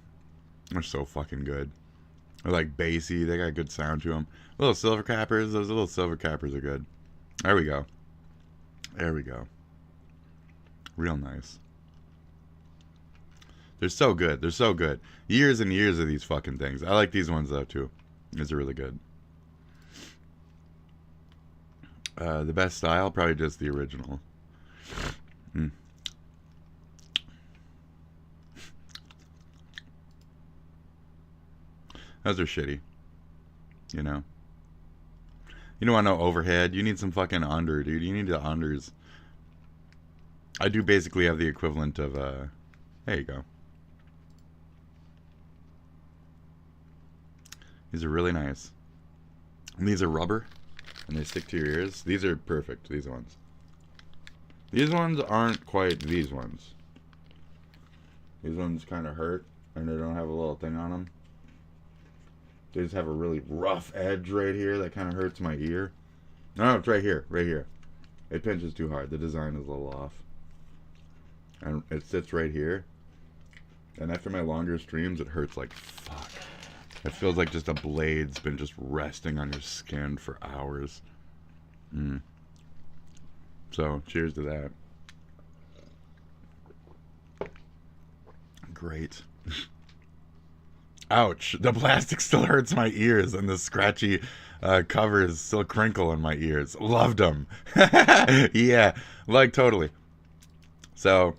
are so fucking good. They're like bassy. They got a good sound to them. Little silver cappers. Those little silver cappers are good. There we go. There we go. Real nice. They're so good. They're so good. Years and years of these fucking things. I like these ones though too. These are really good. The best style, probably just the original. Mm. Those are shitty. You know? You don't want no overhead. You need some fucking under, dude. You need the unders. I do basically have the equivalent of, there you go. These are really nice. And these are rubber. And they stick to your ears. These are perfect, these ones. These ones aren't quite these ones. These ones kind of hurt, and they don't have a little thing on them. They just have a really rough edge right here that kind of hurts my ear. No, it's right here, right here. It pinches too hard. The design is a little off. And it sits right here. And after my longer streams, it hurts like fuck. It feels like just a blade's been just resting on your skin for hours. Mm. So, cheers to that. Great. Ouch. The plastic still hurts my ears, and the scratchy covers still crinkle in my ears. Loved them. Yeah, like totally. So,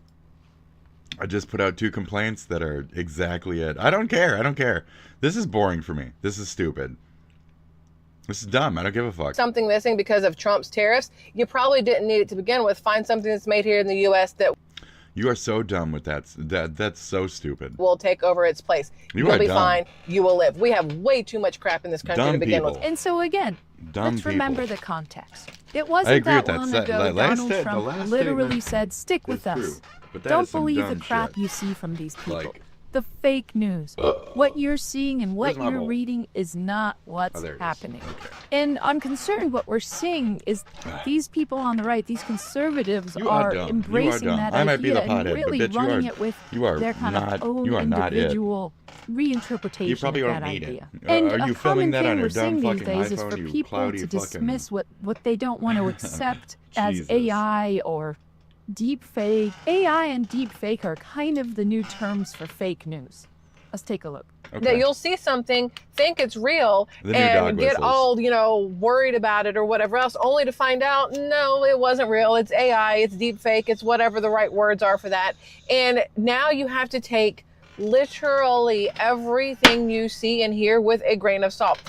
I just put out 2 complaints that are exactly it. I don't care. I don't care. This is boring for me. This is stupid. This is dumb. I don't give a fuck. Something missing because of Trump's tariffs. You probably didn't need it to begin with. Find something that's made here in the U.S. that You are so dumb with that. That's so stupid. will take over its place. You'll be fine. You will live. We have way too much crap in this country to begin with. And so again, let's remember the context. It wasn't I agree that with long that. ago Last Donald Trump literally said, stick with us. But that Don't is some believe the dumb crap shit. you see from these people. Like- the fake news. What you're seeing and what Where's my you're bowl? reading is not what's Oh, there it is. happening. And I'm concerned what we're seeing is these people on the right, these conservatives You are dumb. embracing You are dumb. that I might be idea the pothead, and really but bitch, running it with you are their kind not, of own you are not it. individual reinterpretation You probably of don't that need idea. it. And Are you a filming common that thing on your we're dumb seeing these fucking days is iPhone, for you people cloudy to fucking- dismiss what they don't want to accept as Jesus. AI or deep fake. AI and deep fake are kind of the new terms for fake news. Let's take a look. That you'll see something, think it's real, The new dog and get whistles. all, worried about it or whatever else, only to find out, no, it wasn't real. It's AI, it's deep fake, it's whatever the right words are for that. And now you have to take literally everything you see and hear with a grain of salt.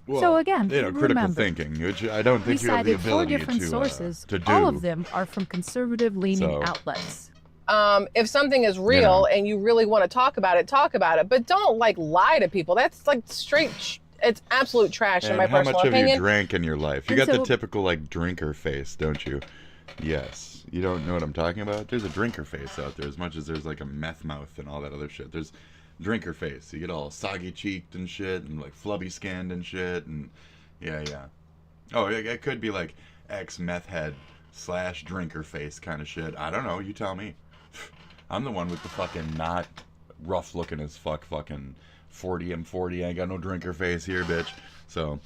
Well, So again, critical remember, thinking, which I don't think we you have the cited 4 ability different to sources. to do. All of them are from conservative-leaning So- outlets. If something is real and you really want to talk about it, but don't lie to people. That's straight, it's absolute trash in And my how personal much opinion. have you drank in your life? You And got the so- typical drinker face, don't you? Yes. You don't know what I'm talking about? There's a drinker face out there as much as there's a meth mouth and all that other shit. There's drinker face. You get all soggy cheeked and shit and flubby skinned and shit and yeah. Oh, it could be ex-meth head / drinker face kind of shit. I don't know. You tell me. I'm the one with the fucking not rough looking as fuck fucking 40 and 40. I ain't got no drinker face here, bitch. So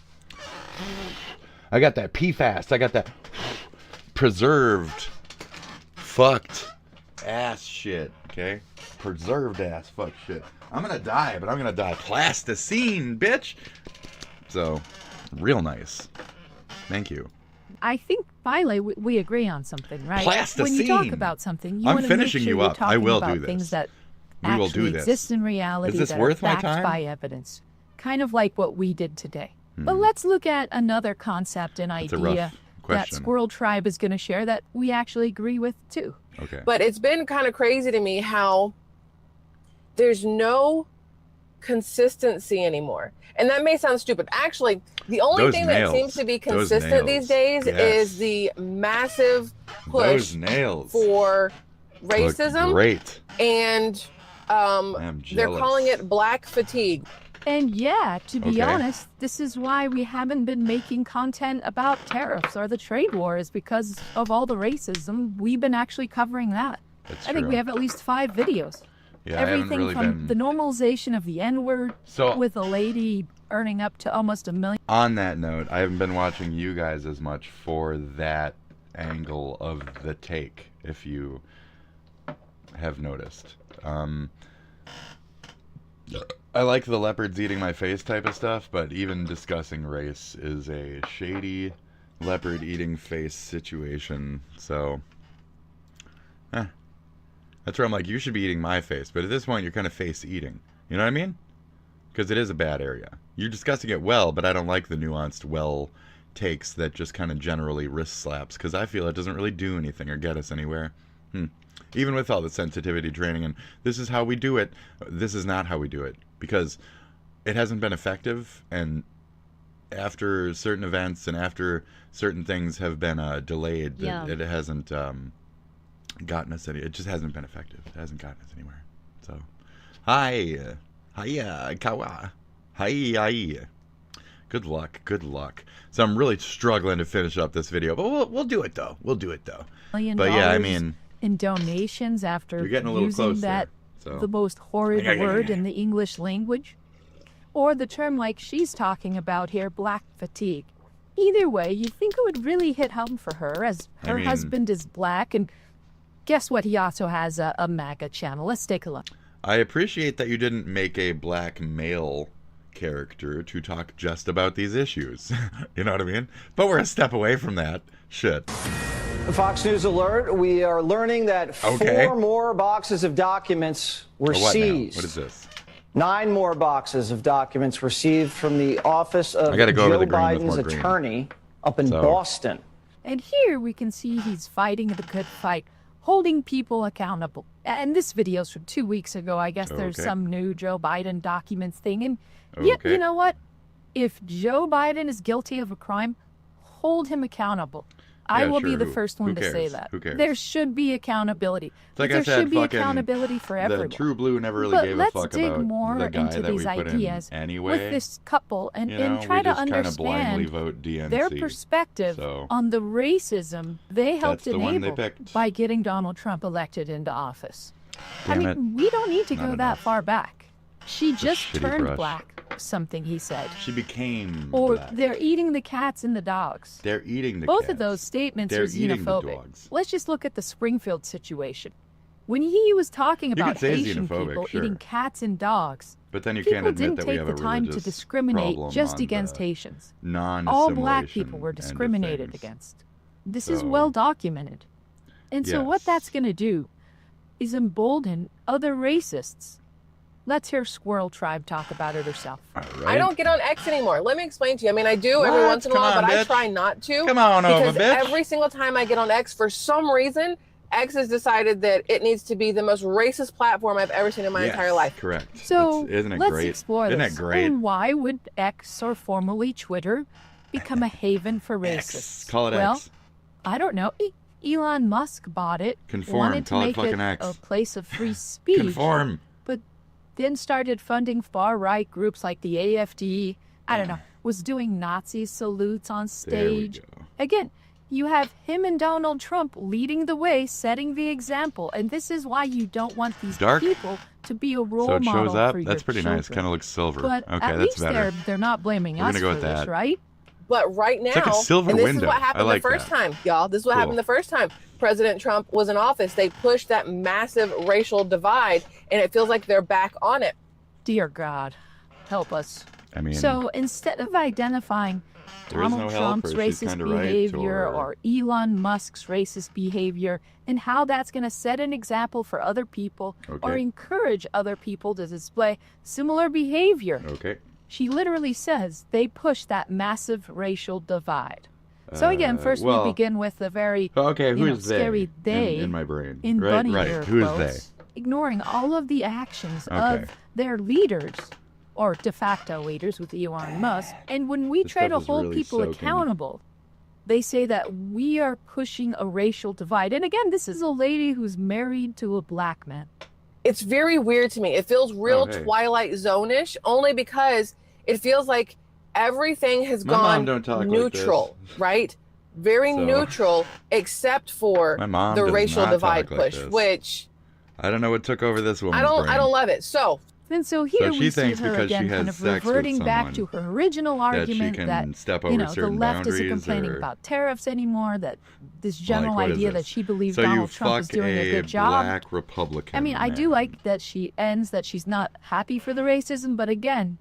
I got that pee fast. I got that preserved fucked ass shit, okay? preserved ass fuck shit. I'm gonna die, but I'm gonna die plasticine, bitch. So, real nice. Thank you. I think finally we agree on something, right? Plasticine. When you talk about something, you I'm want to make finishing sure you you're up. I talking will about do this. things that We will do actually this. exist in reality, Is this that worth are my backed time? by evidence. Kind of like what we did today. But let's look at another concept and That's a idea rough that question. Squirrel Tribe is going to share that we actually agree with too. Okay. But it's been kind of crazy to me how there's no consistency anymore. And that may sound stupid. Actually, the only Those thing nails. that seems to be Those consistent nails. these days Yes. is the massive push Those nails. for Look racism. great. And they're jealous. calling it black fatigue. And yeah, to be Okay. honest, this is why we haven't been making content about tariffs or the trade war, is because of all the racism. We've been actually covering that. That's I think true. we have at least 5 videos. Yeah, I haven't Everything really from been the normalization of the N-word So- with a lady earning up to almost $1 million. On that note, I haven't been watching you guys as much for that angle of the take, if you have noticed. I like the leopards eating my face type of stuff, but even discussing race is a shady leopard eating face situation. So, that's where I'm like, you should be eating my face. But at this point, you're kind of face eating. You know what I mean? Because it is a bad area. You're discussing it well, but I don't like the nuanced well takes that just kind of generally wrist slaps, because I feel it doesn't really do anything or get us anywhere. Even with all the sensitivity training and this is how we do it, this is not how we do it, because it hasn't been effective, and after certain events and after certain things have been delayed, it hasn't gotten us any. It just hasn't been effective. It hasn't gotten us anywhere. So, hiya, kawa, hi. Good luck. So I'm really struggling to finish up this video, but we'll do it though. But yeah, I mean, in donations after you're getting a little using close that there, so. the most horrid word in the English language, or the term like she's talking about here, black fatigue. Either way, you think it would really hit home for her, as her husband is black, and guess what? He also has a MAGA channel. Let's take a look. I appreciate that you didn't make a black male character to talk just about these issues. You know what I mean? But we're a step away from that shit. Fox News alert. We are learning that 4 more boxes of documents were seized. What is this? 9 more boxes of documents were seized from the office of Joe Biden's attorney up in Boston. And here we can see he's fighting the good fight, holding people accountable. And this video's from 2 weeks ago. I guess there's some new Joe Biden documents thing. And yet, you know what? If Joe Biden is guilty of a crime, hold him accountable. I will be the first one to say that. Who cares? There should be accountability. Like there should be accountability for everyone. The True Blue never really gave a fuck let's dig about more the guy into that these we put ideas in anyway. with this couple and, and try we to just kind of blindly understand vote DNC. their perspective on the racism they helped the one they enable picked. by getting Donald Trump elected into office. Damn I mean, we don't need to go that far back. She just shitty turned brush. black, something he said. She became Or black. they're eating the cats and the dogs. They're eating the Both cats. of those statements They're are eating the xenophobic. dogs. Let's just look at the Springfield situation. When he was talking You about could say Haitian xenophobic, people sure. eating cats and dogs, But then you people can't admit didn't that we take have the a time to religious discriminate problem just on against the Haitians. All non-assimilation black people were end of discriminated things. against. This is So- well documented. And so what that's going to do is embolden other racists. Let's hear Squirrel Tribe talk about it herself. I don't get on X anymore. Let me explain to you. I mean, I do every What? once in a Come while, on, but I bitch. try not to. Come on over, because bitch. every single time I get on X, for some reason, X has decided that it needs to be the most racist platform I've ever seen in my entire life. Correct. So Isn't it let's great? explore Isn't this. it great? And why would X, or formerly Twitter, become a haven for racists? Call it well, X. I don't know. Elon Musk bought it. Conform. Wanted to Call it make fucking it X. a place of free speech. Conform. But then started funding far-right groups like the AFD. I don't know. Was doing Nazi salutes on stage. Again, you have him and Donald Trump leading the way, setting the example, and this is why you don't want these Dark? people to be a role So it model shows up. for That's your pretty nice. children. Kind of looks silver. But okay, at that's least better. they're not blaming We're us gonna go for with this, that. right? But right now, like a silver and this window. is what I happened like the first that. time, y'all. This is what Cool. happened the first time. President Trump was in office. They pushed that massive racial divide, and it feels like they're back on it. Dear God, help us. I mean, so instead of identifying Donald Trump's racist behavior or Elon Musk's racist behavior and how that's going to set an example for other people or encourage other people to display similar behavior. She literally says they push that massive racial divide. So again, first we begin with a very scary they in my brain. In bunny ear Who's quotes, ignoring all of the actions of their leaders or de facto leaders with Elon Musk. And when we try to hold people accountable, they say that we are pushing a racial divide. And again, this is a lady who's married to a black man. It's very weird to me. It feels real Twilight Zone-ish, only because it feels like everything has gone neutral, right? Very neutral, except for the racial divide push, which I don't know what took over this woman's I don't love it. So here we see her again kind of reverting back to her original argument that the left isn't complaining about tariffs anymore, that this general idea that she believes Donald Trump is doing a good job. Black Republican I mean, I do like that she ends that she's not happy for the racism, but again,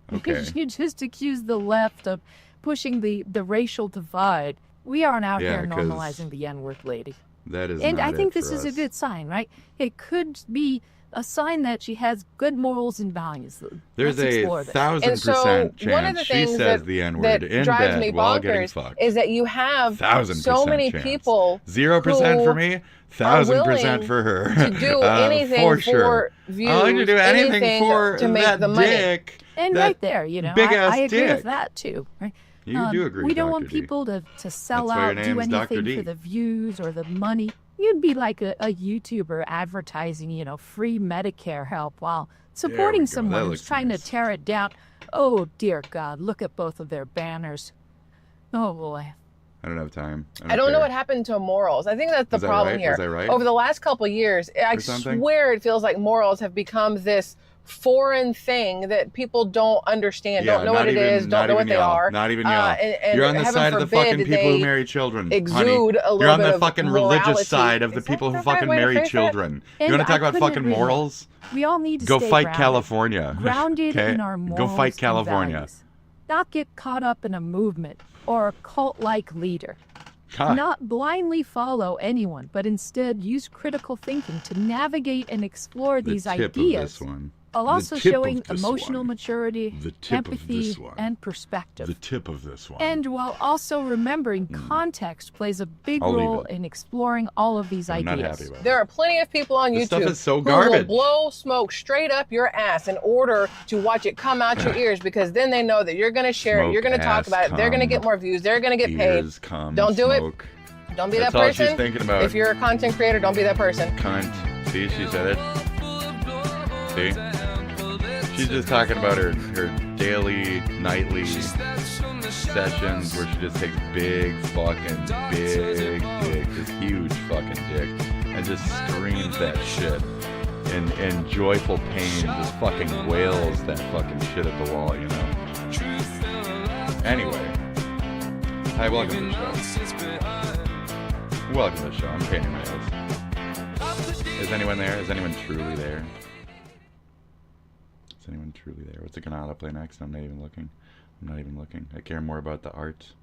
you just accuse the left of pushing the racial divide. We aren't out here normalizing the N-word, lady. That is and not I think it this for is us. a good sign, right? It could be a sign that she has good morals and values. There's Let's a explore this. 1000% one of the chance she things says that, the N-word that in drives bed me while getting bonkers fucked. is that you have 1000% so many chance. people 0% for me, 1000% for her. to do anything for sure. views, I like to do anything for to make that the money. dick. And that right there, you know, big-ass I agree dick. with that too. Right? You do agree We with don't Dr. want D. people to sell That's why your out, do name's Dr. anything D. for the views or the money. You'd be like a YouTuber advertising, free Medicare help while supporting someone who's trying to tear it down. Oh, dear God, look at both of their banners. Oh, boy. I don't have time. I don't know what happened to morals. I think that's the problem here. Was I right? Over the last couple of years, I swear it feels like morals have become this foreign thing that people don't understand, don't know what it is, don't know what they are. Not even y'all. And You're on the heaven side of the forbid fucking people who they marry children. exude honey. a little You're on bit the of fucking religious morality. side of the Is that people who the fucking right way to marry phrase that? children. And You want to talk I about couldn't fucking agree more. morals? We all need to Go stay fight grounded. California. Grounded Okay? in our morals Go fight and California. values. Not get caught up in a movement or a cult-like leader. Huh. Not blindly follow anyone, but instead use critical thinking to navigate and explore these tip of ideas. this one. While The also tip of showing this emotional one. maturity, The tip of empathy, this one. and perspective. The tip of this one. And while also remembering context plays a big I'll leave role it. in exploring all of these I'm ideas. not happy about it. There are plenty of people on This YouTube stuff is so who garbage. will blow smoke straight up your ass in order to watch it come out your ears, because then they know that you're going to share it, you're going to talk Smoke, about it, they're going to ass, get more views, they're going to get paid. Ears, cum, Don't do smoke. it. Don't be That's that all person. she's thinking about. If you're a content creator, don't be that person. Cunt. See, she said it. See? She's just talking about her daily, nightly sessions where she just takes big dick, this huge fucking dick, and just screams that shit. And joyful pain just fucking wails that fucking shit at the wall, you know? Anyway. Hi, welcome to the show. Welcome to the show. I'm painting my nails. Is anyone there? Is anyone truly there? Is anyone truly there? What's it gonna autoplay next? I'm not even looking. I care more about the art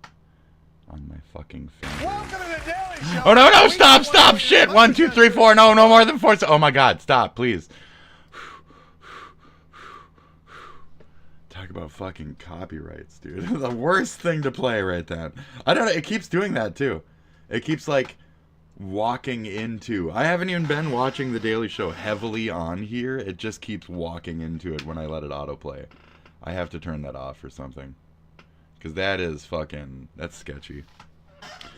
on my fucking finger. Welcome to the Daily Show. Oh no, stop, shit! 1, 2, 3, 4, no more than 4. Oh my god, stop, please. Talk about fucking copyrights, dude. The worst thing to play right then. I don't know, it keeps doing that too. It keeps like walking into. I haven't even been watching The Daily Show heavily on here. It just keeps walking into it when I let it autoplay. I have to turn that off or something. Because that is fucking, that's sketchy.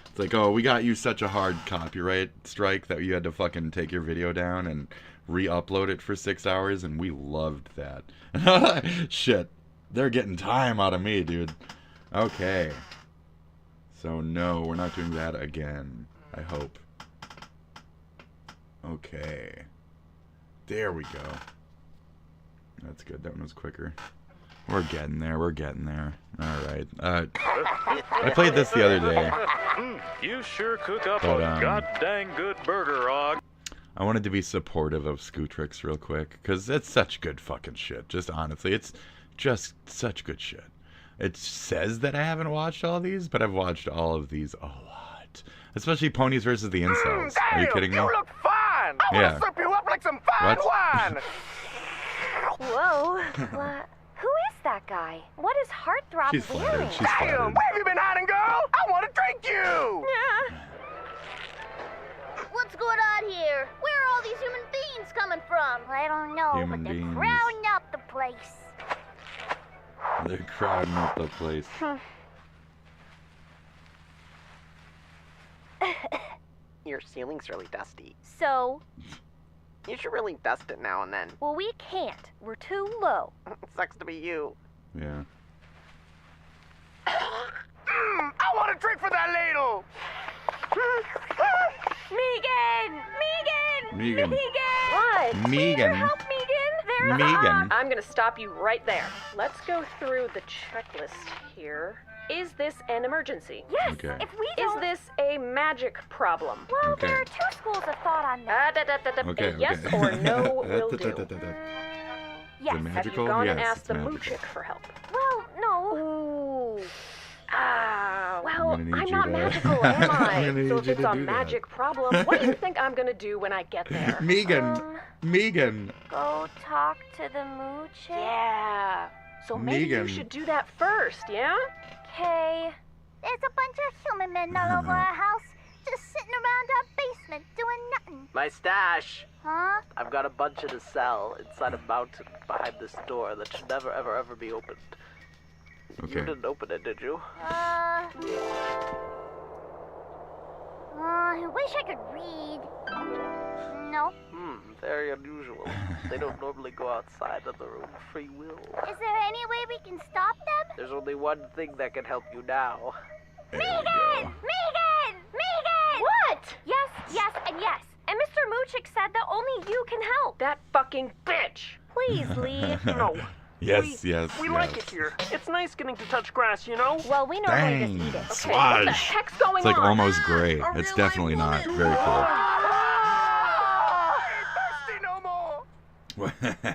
It's like, oh, we got you such a hard copyright strike that you had to fucking take your video down and re-upload it for 6 hours, and we loved that. Shit. They're getting time out of me, dude. Okay. So no, we're not doing that again. I hope. Okay. There we go. That's good. That one was quicker. We're getting there. We're getting there. All right. I played this the other day. You sure cook up But, a goddamn good burger, Og. I wanted to be supportive of Scootrix real quick, because it's such good fucking shit. Just honestly, it's just such good shit. It says that I haven't watched all these, but I've watched all of these a lot. Especially Ponies versus the Incels. Are you kidding me? You look fine! I Yeah. want to serve you up like some fine What? wine! Whoa. Who is that guy? What is Heartthrob She's wearing? flattered. She's Damn! flattered. Where have you been hiding, girl? I want to drink you! What's going on here? Where are all these human beings coming from? I don't know, Human but they're beings. crowding up the place. They're crowding up the place. Your ceiling's really dusty. So, You should really dust it now and then. well, we can't. We're too low. Sucks to be you. Yeah. I want to drink for that ladle! Megan! Megan. What? Megan. Help, Megan! Megan. I'm gonna stop you right there. Let's go through the checklist here. Is this an emergency? Yes, Okay. if we Is don't... this a magic problem? Well, Okay. there are two schools of thought on that. Okay, Yes okay. or no will do. Is it Yes. Have magical? you gone Yes, and asked it's the magical. Moochick for help? Well, no. Ooh. Ah, well, I'm gonna need I'm you not to- magical, am I? I'm gonna need So if you it's to a do that. magic problem, what do you think I'm gonna do when I get there? Megan. Megan. Go talk to the Moochick. Yeah. So maybe Megan. you should do that first, yeah? Okay. There's a bunch of human men all over our house, just sitting around our basement doing nothing. My stash. Huh? I've got a bunch in a cell inside a mountain behind this door that should never, ever, ever be opened. Okay. You didn't open it, did you? I wish I could read. No. Very unusual. They don't normally go outside of their own free will. Is there any way we can stop them? There's only one thing that can help you now. Megan! Megan! Megan! What? Yes, yes, and yes. And Mr. Moochick said that only you can help. That fucking bitch! Please leave. No. Yes, yes, We yes. like it here. It's nice getting to touch grass, you know? Well, we normally Dang. just eat it. Okay, what the Swaj. heck's going It's like on? almost gray. It's definitely not. Very cool. I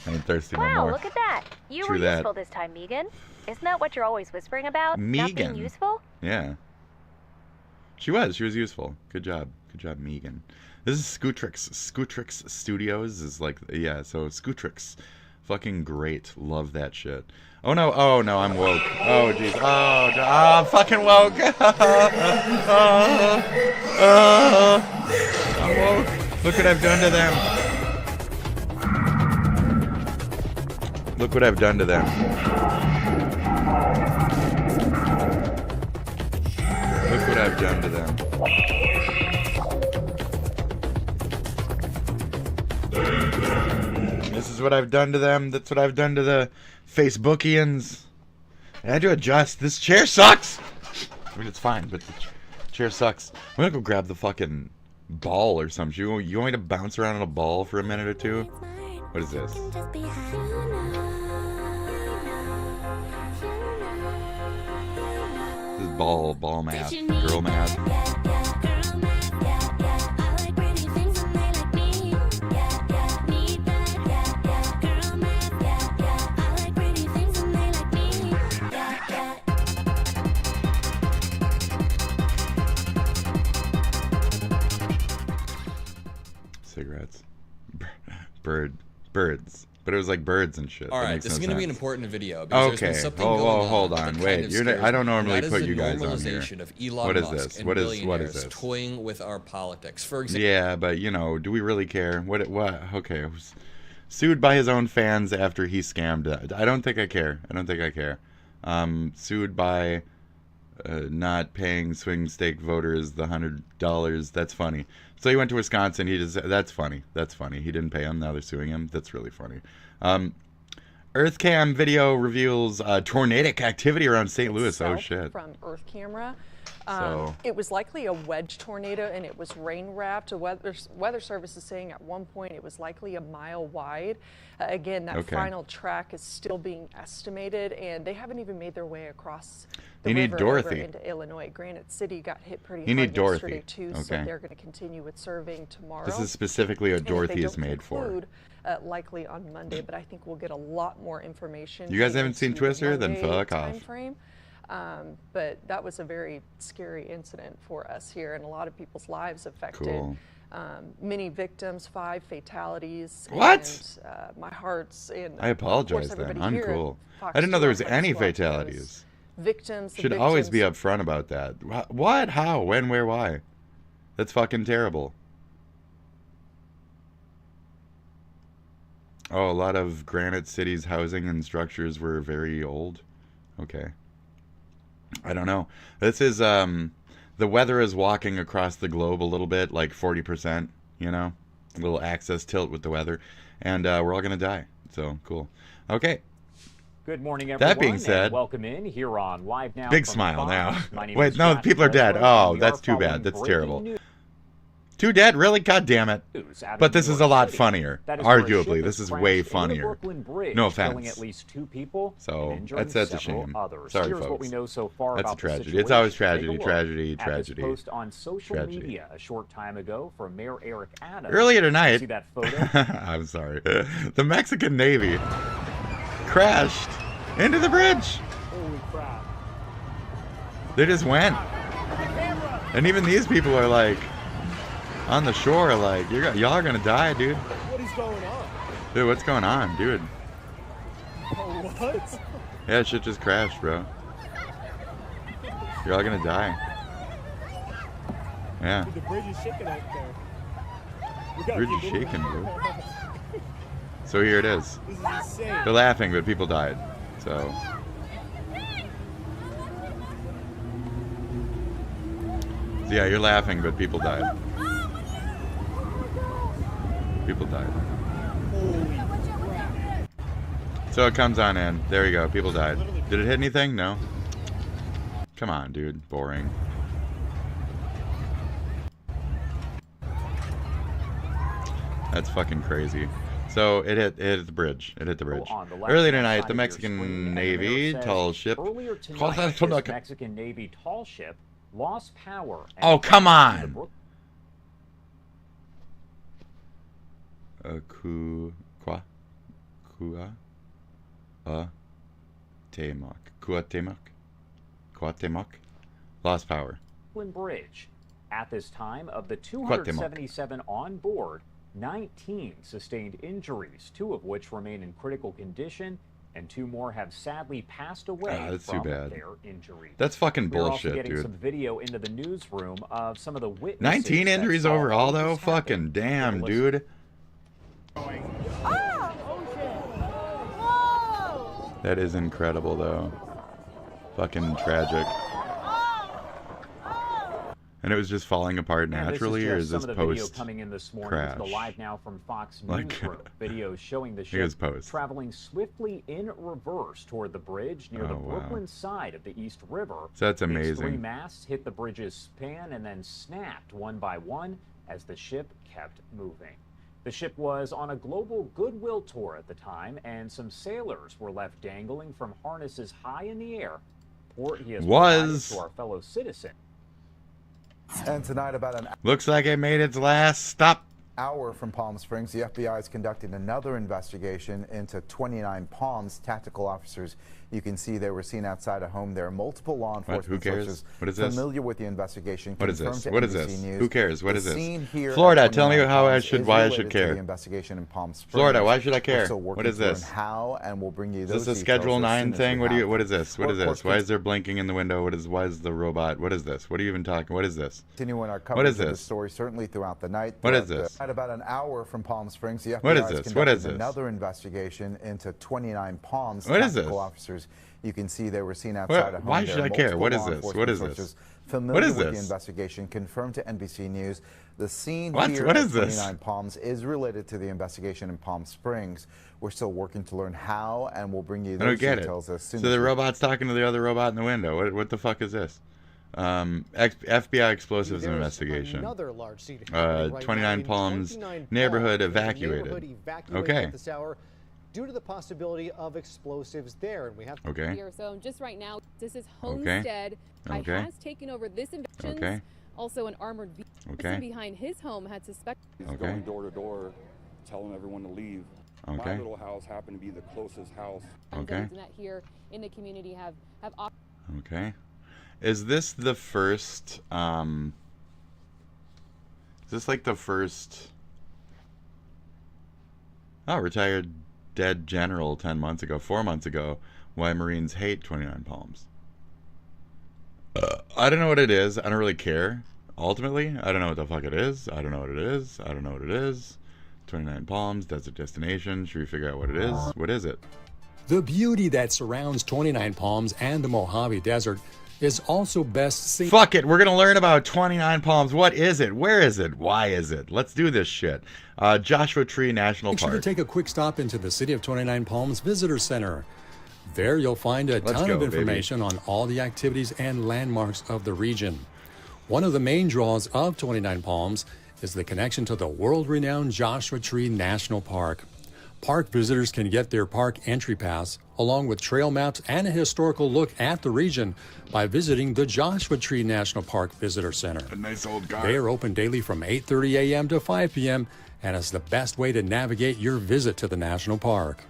ain't thirsty no Wow, more. look at that. You True were that. useful this time, Megan. Isn't that what you're always whispering about? Not being Megan. useful? Yeah. She was useful. Good job. Good job, Megan. This is Scootrix. Scootrix Studios is like, yeah, so Scootrix. Fucking great. Love that shit. Oh no, I'm woke. Oh jeez. I'm fucking woke. I'm woke. Look what I've done to them. Look what I've done to them. Look what I've done to them. This is what I've done to them. That's what I've done to the Facebookians. I had to adjust. This chair sucks. I mean, it's fine, but the chair sucks. I'm gonna go grab the fucking ball or something. You want me to bounce around on a ball for a minute or two? What is this? This is ball math, girl math. Cigarettes. Birds. But it was like birds and shit. All That right, makes this no is going to be an sense. important video because there's Okay. been something going on. Hold on. that Wait. kind of scares I don't me. normally That is put the you guys on here. normalization of Elon What is Musk this? and What is billionaires this? toying with our politics. For example, Yeah, but do we really care? What? Okay. Sued by his own fans after he scammed. I don't think I care. Sued by not paying swing state voters the $100. That's funny. So he went to Wisconsin. That's funny. He didn't pay him. Now they're suing him. That's really funny. EarthCam video reveals tornadic activity around St. Louis. Oh shit. From Earth Camera. So It was likely a wedge tornado, and it was rain-wrapped. The weather service is saying at one point it was likely a mile wide. Again, that final track is still being estimated, and they haven't even made their way across the river over into Illinois. Granite City got hit pretty hard yesterday, too, so they're going to continue with surveying tomorrow. This is specifically what Dorothy is made for. Likely on Monday, but I think we'll get a lot more information. You guys haven't seen Twister? Then fuck off. But that was a very scary incident for us here, and a lot of people's lives affected. Cool. Many victims, 5 fatalities. What? And, my heart's in. I apologize then. Uncool. I didn't know there was any fatalities. Victims. Should always be upfront about that. What? How? When? Where? Why? That's fucking terrible. Oh, a lot of Granite City's housing and structures were very old. Okay. I don't know. This is, the weather is walking across the globe a little bit, like 40%, you know? A little axis tilt with the weather. And we're all going to die. So, cool. Okay. Good morning, everyone. That being said, welcome in here on Live Now. Big smile now. Wait, no, people are dead. Oh, that's too bad. That's terrible. 2 dead? Really? God damn it. But this is a lot funnier. Arguably, this is way funnier. No offense. At least 2 people so, that's a shame. Sorry, Here's folks. What we know so far that's about a tragedy. The It's always situation. tragedy. At this post on social media a short time ago from Mayor Eric Adams. Earlier tonight, see that photo? I'm sorry. The Mexican Navy crashed into the bridge. Holy crap. They just went. And even these people are like, on the shore, like, y'all are gonna die, dude. What is going on? Dude, what's going on, dude? What? Yeah, shit just crashed, bro. You're all gonna die. Yeah. Dude, the bridge is shaking out there. The bridge is shaking, dude. So here it is. This is insane. They're laughing, but people died. So. Yeah, you're laughing, but people died. People died. So it comes on in. There you go. People died. Did it hit anything? No. Come on, dude. Boring. That's fucking crazy. So it hit the bridge. It hit the bridge. Earlier tonight, the Mexican Navy tall ship. Earlier tonight, this Mexican Navy tall ship lost power. Oh, come on. Cuauhtemoc. Lost power. Bridge. At this time, of the 277 on board, 19 sustained injuries, 2 of which remain in critical condition, and 2 more have sadly passed away that's from too bad. their injuries. That's fucking We're bullshit, also getting dude. some video into the newsroom of some of the witnesses. 19 injuries overall, though? Fucking damn, dude. That is incredible, though. Fucking tragic. And it was just falling apart naturally, or is this post coming in this morning crash? To the Live Now from Fox Like, Newsroom. Video showing the it ship was post. traveling swiftly in reverse toward the bridge near the wow. Brooklyn side of the East River. So that's These amazing. 3 masts hit the bridge's span and then snapped one by one as the ship kept moving. The ship was on a global goodwill tour at the time, and some sailors were left dangling from harnesses high in the air. Report he has provided to our fellow citizen. And tonight, about an Looks like it made its last stop. hour from Palm Springs, the FBI is conducting another investigation into 29 Palms. Tactical officers, you can see they were seen outside a home there. Multiple law enforcement Who cares? sources What is this? familiar with the investigation. What is this? confirmed to What is NBC this? News. Who cares? What The is this? scene here at Florida, tell me 29 how I Palms should is why I related should to care. The investigation in Palm Springs. Florida, why should I care? We're still What working is to learn this? How, and we'll bring you those Is this a details Schedule as 9 soon as thing? we have What them. is this? What Well, is of this? course, Why is there blinking in the window? Why is the robot? What is this? What are you even talking? What is this? Continuing our What coverage is of the this? story certainly throughout the night. What is Throughout this? At about an hour from Palm Springs, the FBI What is is this? What is conducting this? another investigation into 29 Palms. What is Tactical this? officers, you can see they were seen outside a home. Why there. should I care? Multiple What is law this? What enforcement is this? sources familiar What is with the this? investigation confirmed to NBC News. The scene What? here What at is this? 29 Palms is related to the investigation in Palm Springs. We're still working to learn how, and we'll bring you I don't those get it. details as soon So as the we robot's talking to the other robot in the window. What the fuck is this? FBI explosives investigation. Another large scene 29 Palms neighborhood evacuated. Okay. This hour due to the possibility of explosives there, and we have Okay. So just right now, this is Homestead. Okay. Has taken over this invention. Okay. Also, an armored vehicle. Okay. Person behind his home had suspected. Okay. Going door to door, telling everyone to leave. Okay. My little house happened to be the closest house. Okay. And that here in the community have. Okay. Is this the first? Is this like the first? Oh, retired dead general 4 months ago. Why Marines hate 29 Palms. I don't know what it is. I don't really care. Ultimately, I don't know what the fuck it is. I don't know what it is. I don't know what it is. 29 Palms, desert destination. Should we figure out what it is? What is it? The beauty that surrounds 29 Palms and the Mojave Desert is also best seen. Fuck it, we're gonna learn about 29 Palms. What is it? Where is it? Why is it? Let's do this shit. Joshua Tree National Make Park. sure to take a quick stop into the City of 29 Palms Visitor Center. There you'll find a ton of information on all the activities and landmarks of the region. One of the main draws of 29 Palms is the connection to the world-renowned Joshua Tree National Park. Park visitors can get their park entry pass, along with trail maps and a historical look at the region by visiting the Joshua Tree National Park Visitor Center. A nice old guy. They are open daily from 8:30 a.m. to 5 p.m. and is the best way to navigate your visit to the national park.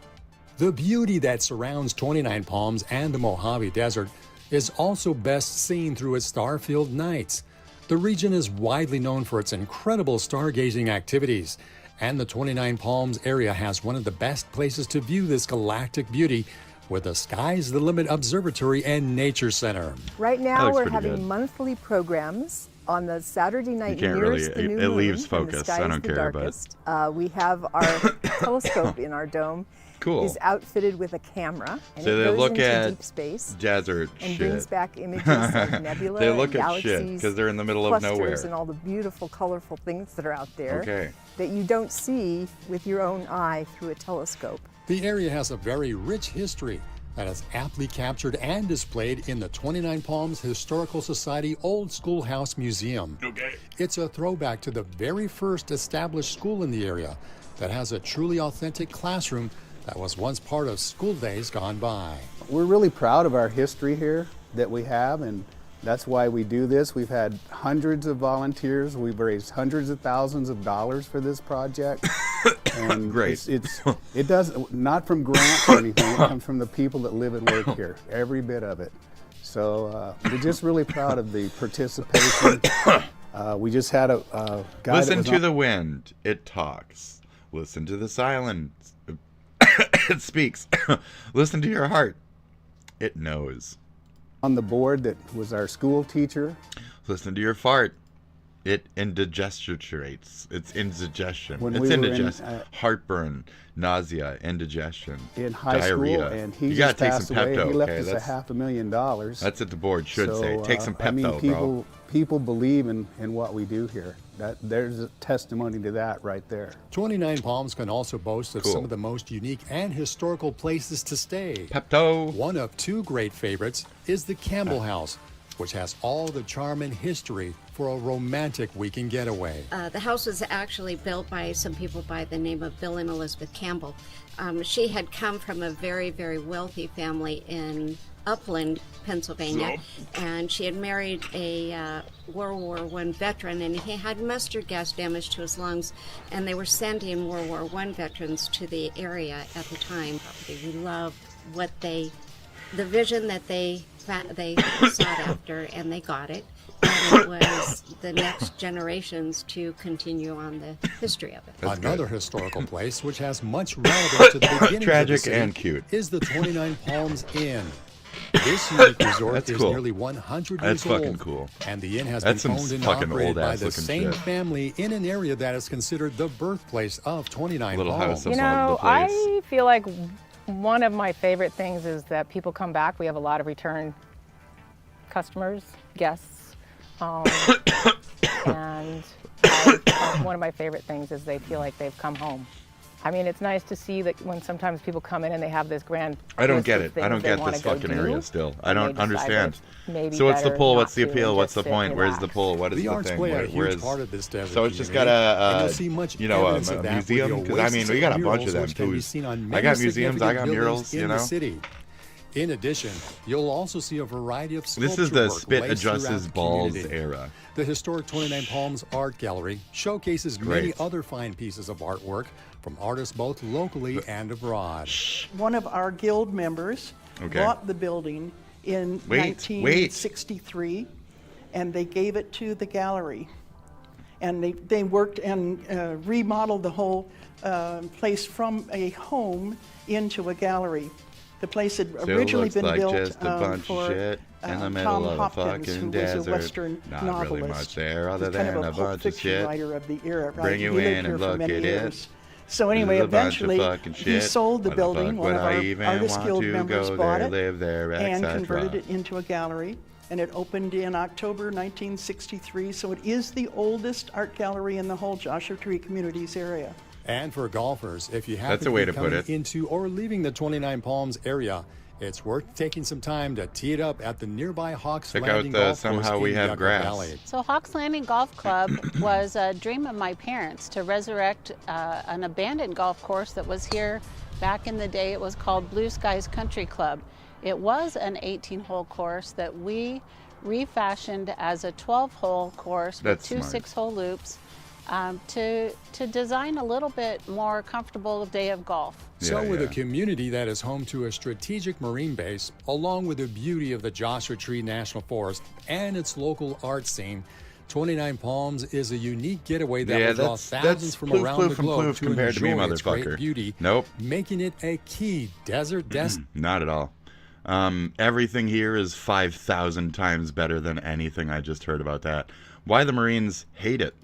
The beauty that surrounds 29 Palms and the Mojave Desert is also best seen through its star-filled nights. The region is widely known for its incredible stargazing activities, and the 29 Palms area has one of the best places to view this galactic beauty with the Sky's the Limit Observatory and Nature Center. Right now we're having monthly programs on the Saturday night nearest the new moon. It leaves and focus. The sky I is don't the care, darkest. We have our telescope in our dome. Cool. Is outfitted with a camera, and So it they goes look into at deep space desert and shit. brings back images of nebula They look and at shit galaxies, because they're in the middle of clusters, nowhere. and all the beautiful, colorful things that are out there Okay. that you don't see with your own eye through a telescope. The area has a very rich history that is aptly captured and displayed in the 29 Palms Historical Society Old Schoolhouse Museum. Okay. It's a throwback to the very first established school in the area that has a truly authentic classroom that was once part of school days gone by. We're really proud of our history here that we have, and that's why we do this. We've had hundreds of volunteers. We've raised hundreds of thousands of dollars for this project. And Great. It does not from grants or anything. It comes from the people that live and work here, every bit of it. So we're just really proud of the participation. We just had a guy. Listen to the wind. It talks. Listen to the silence. It speaks. Listen to your heart. It knows. On the board that was our school teacher. Listen to your fart. It indigesturates. It's indigestion. When It's we were in, indigestion. Heartburn, nausea, indigestion, in high diarrhea. school, and he You just gotta take passed some away. Pepto. He left Okay, us $500,000. That's what the board should say. Take some Pepto, I mean, bro. people believe in what we do here. There's a testimony to that right there. 29 Palms can also boast of Cool. some of the most unique and historical places to stay. Pepto. One of two great favorites is the Campbell House, which has all the charm and history for a romantic weekend getaway. The house was actually built by some people by the name of Bill and Elizabeth Campbell. She had come from a very, very wealthy family in Upland, Pennsylvania, and she had married a World War I veteran, and he had mustard gas damage to his lungs, and they were sending World War I veterans to the area at the time. We love the vision that they sought after, and they got it. And it was the next generations to continue on the history of it. Another historical place which has much relevance to the beginning Tragic of the city and cute. is the 29 Palms Inn. This unique resort That's is cool. nearly 100 That's years fucking old, cool. and the inn has That's been some owned and fucking operated by old-ass the looking same shit. family in an area that is considered the birthplace of 29 Little Palms. house You know, I feel like one of my favorite things is that people come back. We have a lot of return customers, guests, and one of my favorite things is they feel like they've come home. I mean, it's nice to see that when sometimes people come in and they have this grand. I don't get list it. of I don't things get they this wanna go fucking do, area still. I and don't they decide understand. it's maybe So what's the better pull? not What's the to appeal? and What's the just sit point? and Where's the relax. pull? What is The the arts thing? play a Where huge is... part of this desert So it's just community, got and a, you'll see much you know, evidence a of that with the museum? Because I mean, oasis we got a of bunch of murals them which can be too. seen on I many got museums. I significant got buildings murals. in You the know. city. In addition, you'll also see a variety of sculpture This is the work spit laced adjusts throughout his the balls community. era. The historic 29 Palms Art Gallery showcases many Great. other fine pieces of artwork from artists both locally and abroad. One of our guild members bought the building in 1963, and they gave it to the gallery. And they worked and remodeled the whole place from a home into a gallery. The place had originally been like built just a bunch for of shit in the middle Tom of Hopkins, a who fucking was desert. a Western Not novelist. really much there other He's kind than of a Pulp bunch of Fiction shit. writer of the era. Right? Bring He you lived in here and for look many at years. it. So anyway, This is a bunch of eventually fucking he shit. sold the Why building. fuck One would of I our even Artist want Guild to members go bought there, it live there, and etc.? converted it into a gallery. And it opened in October 1963. So it is the oldest art gallery in the whole Joshua Tree Communities area. And for golfers, if you That's happen a way to to be put coming it. into or leaving the 29 Palms area, it's worth taking some time to tee it up at the nearby Hawks Check out Landing the Golf Somehow Course We in Have Yucca Grass. Valley. So Hawks Landing Golf Club was a dream of my parents to resurrect an abandoned golf course that was here back in the day. It was called Blue Skies Country Club. It was an 18-hole course that we refashioned as a 12-hole course with That's two smart. 6-hole loops to design a little bit more comfortable day of golf. So with a community that is home to a strategic marine base, along with the beauty of the Joshua Tree National Forest and its local art scene, 29 Palms is a unique getaway that will draw thousands from around the globe to compared to me, enjoy its motherfucker. great beauty, Nope. making it a key desert destination. Not at all. Everything here is 5,000 times better than anything I just heard about that. Why the Marines hate it?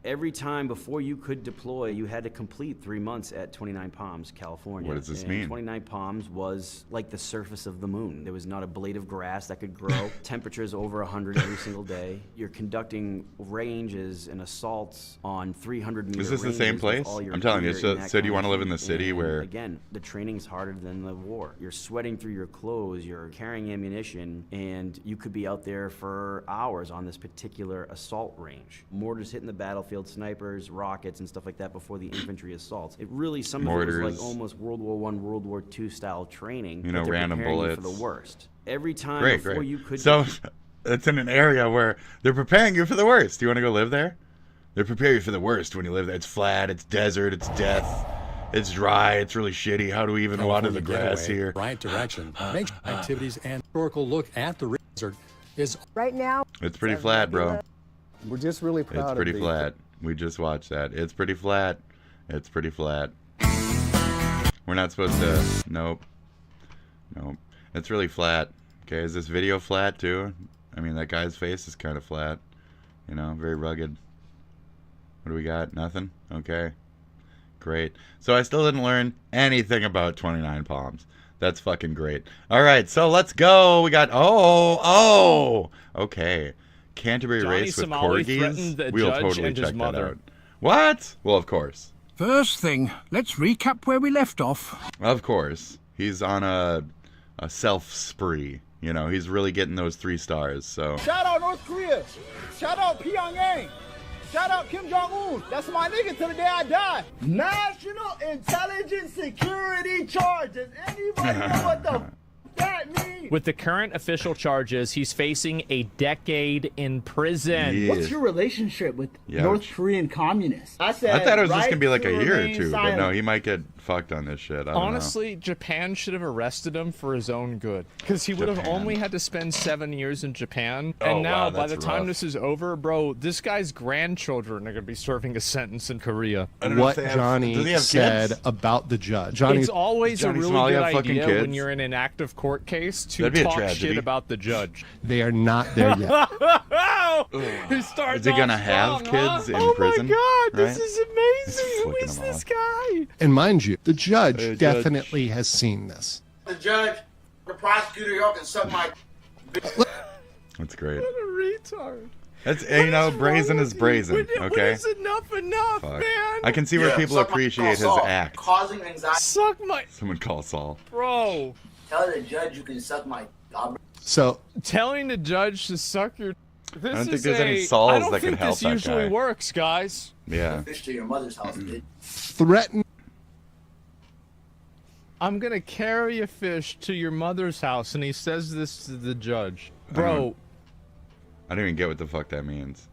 Every time before you could deploy, you had to complete 3 months at 29 Palms, California. What does this And mean? 29 Palms was like the surface of the moon. There was not a blade of grass that could grow. Temperatures over 100 every single day. You're conducting ranges and assaults on 300-meter Is this the same place? I'm telling you. So do you want to live in the city where... Again, the training's harder than the war. You're sweating through your clothes, you're carrying ammunition, and you could be out there for hours on this particular assault range. Mortars hitting the battlefield, snipers, rockets, and stuff like that before the infantry assaults. It really, some of it was like almost World War I, World War II style training. You know, but they're random preparing you bullets. for the worst. Every time Great, before great. you could... So it's in an area where they're preparing you for the worst. Do you want to go live there? They prepare you for the worst when you live there. It's flat, it's desert, it's death, it's dry, it's really shitty. How do we even water the grass here? Right direction. Makes activities and historical look at the desert is right now. It's pretty flat, bro. We're just really proud It's of pretty the flat. We just watched that. It's pretty flat. It's pretty flat. We're not supposed to... Nope. Nope. It's really flat. Okay, is this video flat too? I mean, that guy's face is kind of flat. You know, very rugged. What do we got? Nothing? Okay. Great. So I still didn't learn anything about 29 Palms. That's fucking great. All right, so let's go. We got... Oh! Okay. Canterbury Johnny race with Somali corgis? threatened the We'll judge totally and his check that mother. out. What? Well, of course. First thing, let's recap where we left off. Of course. He's on a self spree. You know, he's really getting those 3 stars, so... Shout out North Korea. Shout out Pyongyang. Shout out Kim Jong-un. That's my nigga till the day I die. National Intelligence Security Charges. Anybody know what the that means? With the current official charges, he's facing a decade in prison. Yeah. What's your relationship with Youch. North Korean communists? I said I thought it was just right gonna be like a to year or remain 2, but silent. no, he might get fucked on this shit. I don't Honestly, Japan should have arrested him for his own good. Because he would have Japan. only had to spend 7 years in Japan. Oh, And now, wow, by that's the time rough. this is over, bro, this guy's grandchildren are going to be serving a sentence in Korea. What Johnny said about the judge. Johnny, It's always a Johnny really Somali good have fucking idea kids? when you're in an active court case to That'd be a talk tragedy. shit about the judge. They are not there yet. He starts Is he gonna off have strong, kids huh? in oh prison? my god, this Right? is amazing. He's Who flicking is them this off. guy? And mind you, the judge Judge. definitely has seen this. The judge, the prosecutor, y'all can suck my... That's great. What a retard. That's, you know, brazen is brazen, okay? Is enough, Fuck. man? I can see where people appreciate his act. Causing anxiety. Suck my... Someone call Saul. Bro. Tell the judge you can suck my... So... Telling the judge to suck your... This I don't think is there's any Sauls I don't that think could help this that usually guy. works, guys. Yeah. Fish to your mother's house, dude. Threaten... I'm gonna carry a fish to your mother's house, and he says this to the judge. Bro, I don't even get what the fuck that means.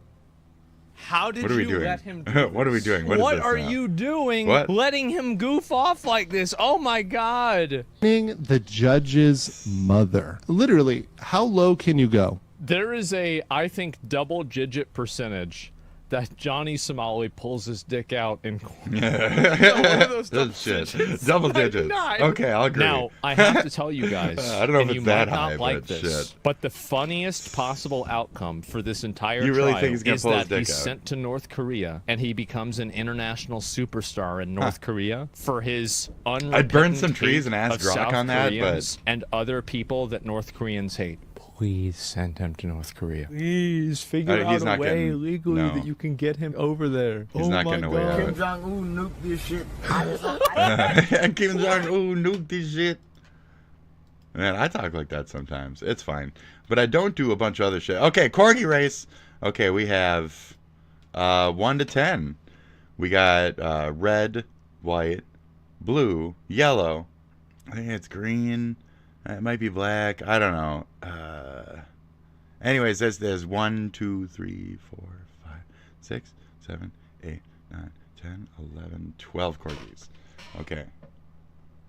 how did What are we you doing? let him do What are we doing? What is this are now? you doing What? letting him goof off like this? Oh my god. The judge's mother. Literally, how low can you go? There is a, I think, double-digit percentage that Johnny Somali pulls his dick out in one of those double shit. digits. Double Like digits. 9. Okay, I'll agree. Now, I have to tell you guys, I don't know and if you it's that might not high, like but this, shit. but the funniest possible outcome for this entire You really trial think he's gonna is pull his that dick he's out? sent to North Korea and he becomes an international superstar in North Korea for his unrepentant I'd burn some trees hate and ask of Grok South on that, Koreans and other people that North Koreans hate. Please send him to North Korea. Please figure he's out not a way getting- legally no. that you can get him over there. He's oh not my getting away God. out. Kim Jong-un nuked this shit. Kim Jong-un nuked this shit. Man, I talk like that sometimes. It's fine. But I don't do a bunch of other shit. Okay, Corgi race. Okay, we have 1 to 10. We got red, white, blue, yellow. I think it's green. It might be black. I don't know. Anyways, there's 1, 2, 3, 4, 5, 6, 7, 8, 9, 10, 11, 12 corgis. Okay.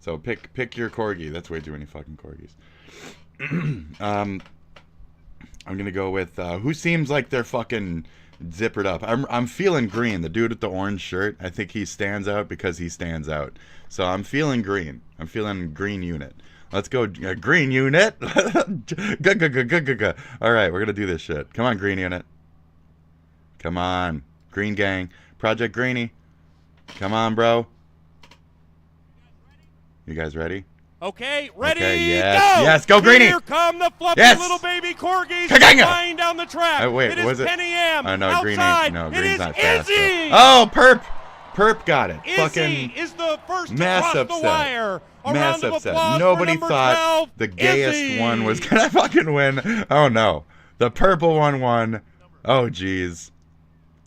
So pick your corgi. That's way too many fucking corgis. I'm gonna go with who seems like they're fucking zippered up. I'm feeling green. The dude with the orange shirt. I think he stands out because he stands out. So I'm feeling green. I'm feeling green unit. Let's go, green unit. All right, we're gonna do this shit. Come on, green unit. Come on, green gang. Project Greenie. Come on, bro. You guys ready? Okay, ready, Okay, yes, go! yes, go Greenie! Here come the fluffy Yes! little baby corgis Kaganga! flying down the track. Wait, it is was it? Penny M. Oh, no, outside. Greenie. No, it Green's is not fast. Izzy! Oh, Perp! Perp got it. Izzy Fucking is the first to mass cross upset. the wire. A Mass round of upset. applause Nobody for number thought 12, the gayest Izzy. one was gonna fucking win. Oh no, the purple one won. Oh jeez.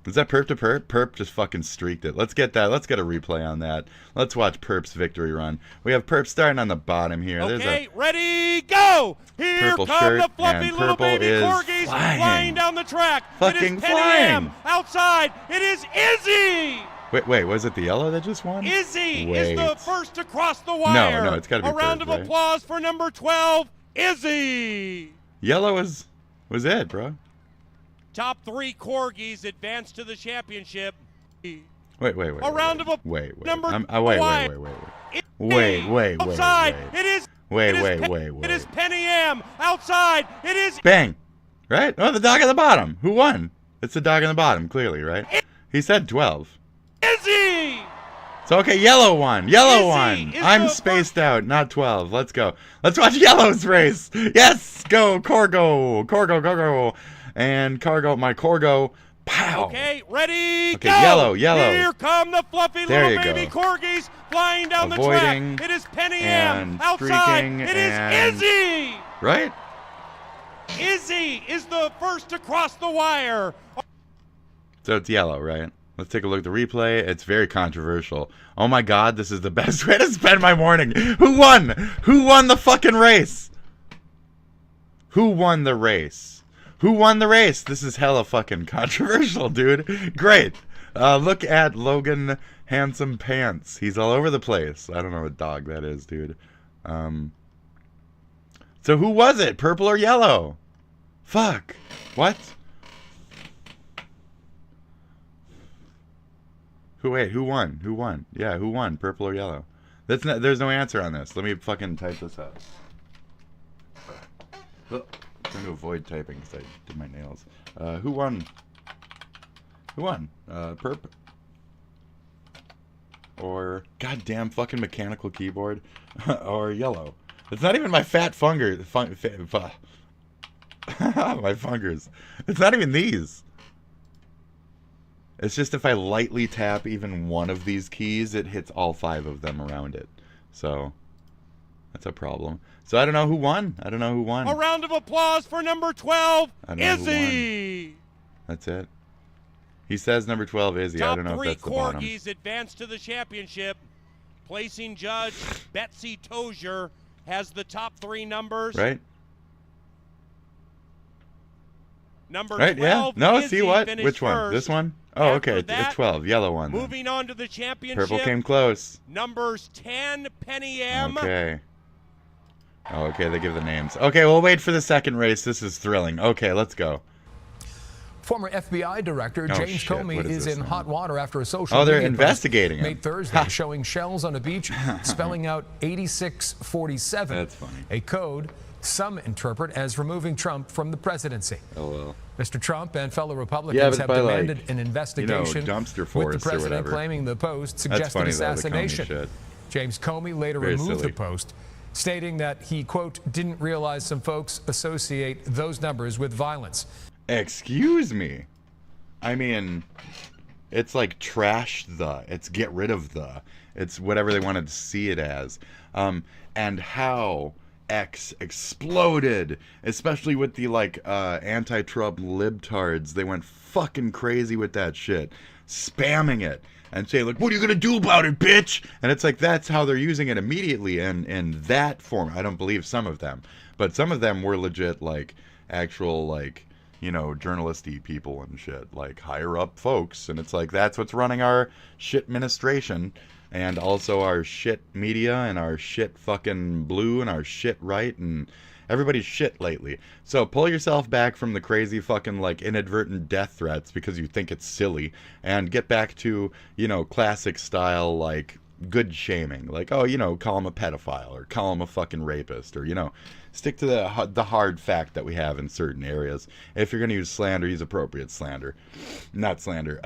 Is that Perp to Perp? Perp just fucking streaked it. Let's get that. Let's get a replay on that. Let's watch Perp's victory run. We have Perp starting on the bottom here. Okay, There's ready, go! Here purple come shirt, the fluffy and little purple baby is corgis flying. down the track. Fucking it is Penny flying. M. Outside, it is Izzy! Wait, was it the yellow that just won? Izzy Wait. is the first to cross the wire. No, it's gotta be A round Perp, of right? applause for number 12, Izzy! Yellow was it, bro? Top 3 corgis advance to the championship. Wait. A round of applause. Wait. Number Wait. Outside, it is. Wait. It is Penny M. Outside, it is. Bang! Right? Oh, the dog on the bottom. Who won? It's the dog on the bottom, clearly, right? He said 12. Izzy! So, okay, yellow won. Yellow Izzy won. is I'm the spaced out, not 12. Let's go. Let's watch yellow's race. Yes! Go, Corgo. And Cargo, my Corgo. Pow! Okay, ready, Okay, go! yellow. Here come the fluffy There little you baby go. corgis flying down Avoiding the track. It is Penny and M. Outside, streaking it is and- Izzy! Right? Izzy is the first to cross the wire. So it's yellow, right? Let's take a look at the replay. It's very controversial. Oh my god, this is the best way to spend my morning. Who won? Who won the fucking race? Who won the race? Who won the race? This is hella fucking controversial, dude. Great. Look at Logan Handsome Pants. He's all over the place. I don't know what dog that is, dude. So who was it? Purple or yellow? Fuck. What? Who won? Who won? Yeah, who won? Purple or yellow? There's no answer on this. Let me fucking type this up. I'm trying to avoid typing because I did my nails. Who won? Who won? Perp? Or goddamn fucking mechanical keyboard? Or yellow? It's not even my fat funger. My fingers. It's not even these. It's just if I lightly tap even one of these keys, it hits all 5 of them around it. So, that's a problem. So I don't know who won. I don't know who won. A round of applause for number 12, Izzy. That's it. He says number 12, Izzy. I don't know if that's the bottom. Top 3 corgis advance to the championship. Placing judge Betsy Tozier has the top 3 numbers. Right? Number right, 12, yeah. No, Izzy see what? finished Which one? first. This one? Oh, After okay. that, It's 12. Yellow one. Then. Moving on to the championship. Purple came close. Numbers 10, Penny M. Okay. Oh, okay, they give the names. Okay, we'll wait for the second race. This is thrilling. Okay, let's go. Former FBI Director James Comey is in hot water after a social media media investigating post made Thursday showing shells on a beach spelling out 8647. That's funny. A code some interpret as removing Trump from the presidency. Oh, well. Mr. Trump and fellow Republicans have demanded an investigation, dumpster with the force or president whatever. claiming the post suggested assassination. James Comey later removed the post, stating that he, quote, didn't realize some folks associate those numbers with violence. Excuse me. I mean, it's like trash the. It's get rid of the. It's whatever they wanted to see it as. And how X exploded, especially with the like anti-Trump libtards. They went fucking crazy with that shit, spamming it and saying like, "What are you gonna do about it, bitch?" And it's like that's how they're using it immediately in that form. I don't believe some of them, but some of them were legit like actual like, you know, journalisty people and shit, like higher up folks. And it's like that's what's running our shit administration. And also our shit media and our shit fucking blue and our shit right and everybody's shit lately. So pull yourself back from the crazy fucking like inadvertent death threats because you think it's silly and get back to, you know, classic style like good shaming. Like, oh, you know, call him a pedophile or call him a fucking rapist or, you know, stick to the hard fact that we have in certain areas. If you're going to use slander, use appropriate slander. Not slander.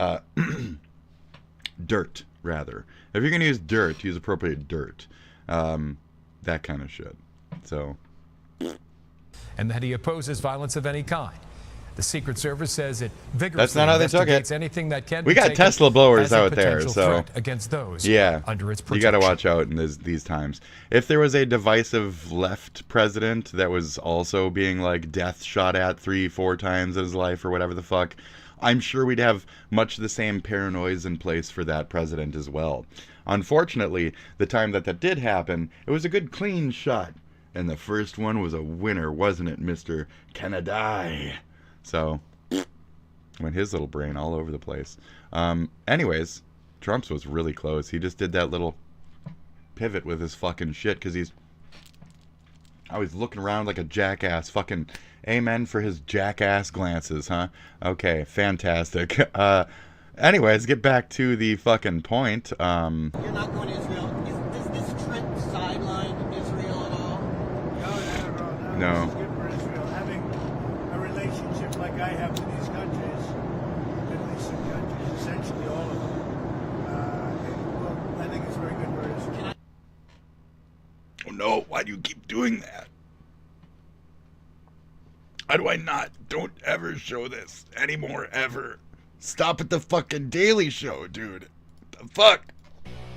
Dirt, rather. If you're going to use dirt, use appropriate dirt. That kind of shit. So. And that he opposes violence of any kind. The Secret Service says it vigorously That's not how they took it. investigates anything that can We be got taken Tesla blowers as a out there, potential so threat against those yeah, under its protection. you got to watch out in these times. If there was a divisive left president that was also being like death shot at 3-4 times in his life or whatever the fuck, I'm sure we'd have much the same paranoias in place for that president as well. Unfortunately, the time that did happen, it was a good clean shot. And the first one was a winner, wasn't it, Mr. Canada? So, went his little brain all over the place. Anyways, Trump's was really close. He just did that little pivot with his fucking shit because he's always looking around like a jackass. Fucking amen for his jackass glances, huh? Okay, fantastic. Anyways, get back to the fucking point. You're not going to Israel. Does this trip sideline Israel at all? No. It's good for Israel. Having a relationship like I have with these countries, Middle Eastern countries, essentially all of them, I think it's very good for Israel. Oh no, why do you keep doing that? How do I not? Don't ever show this anymore, ever. Stop at the fucking Daily Show, dude. The fuck?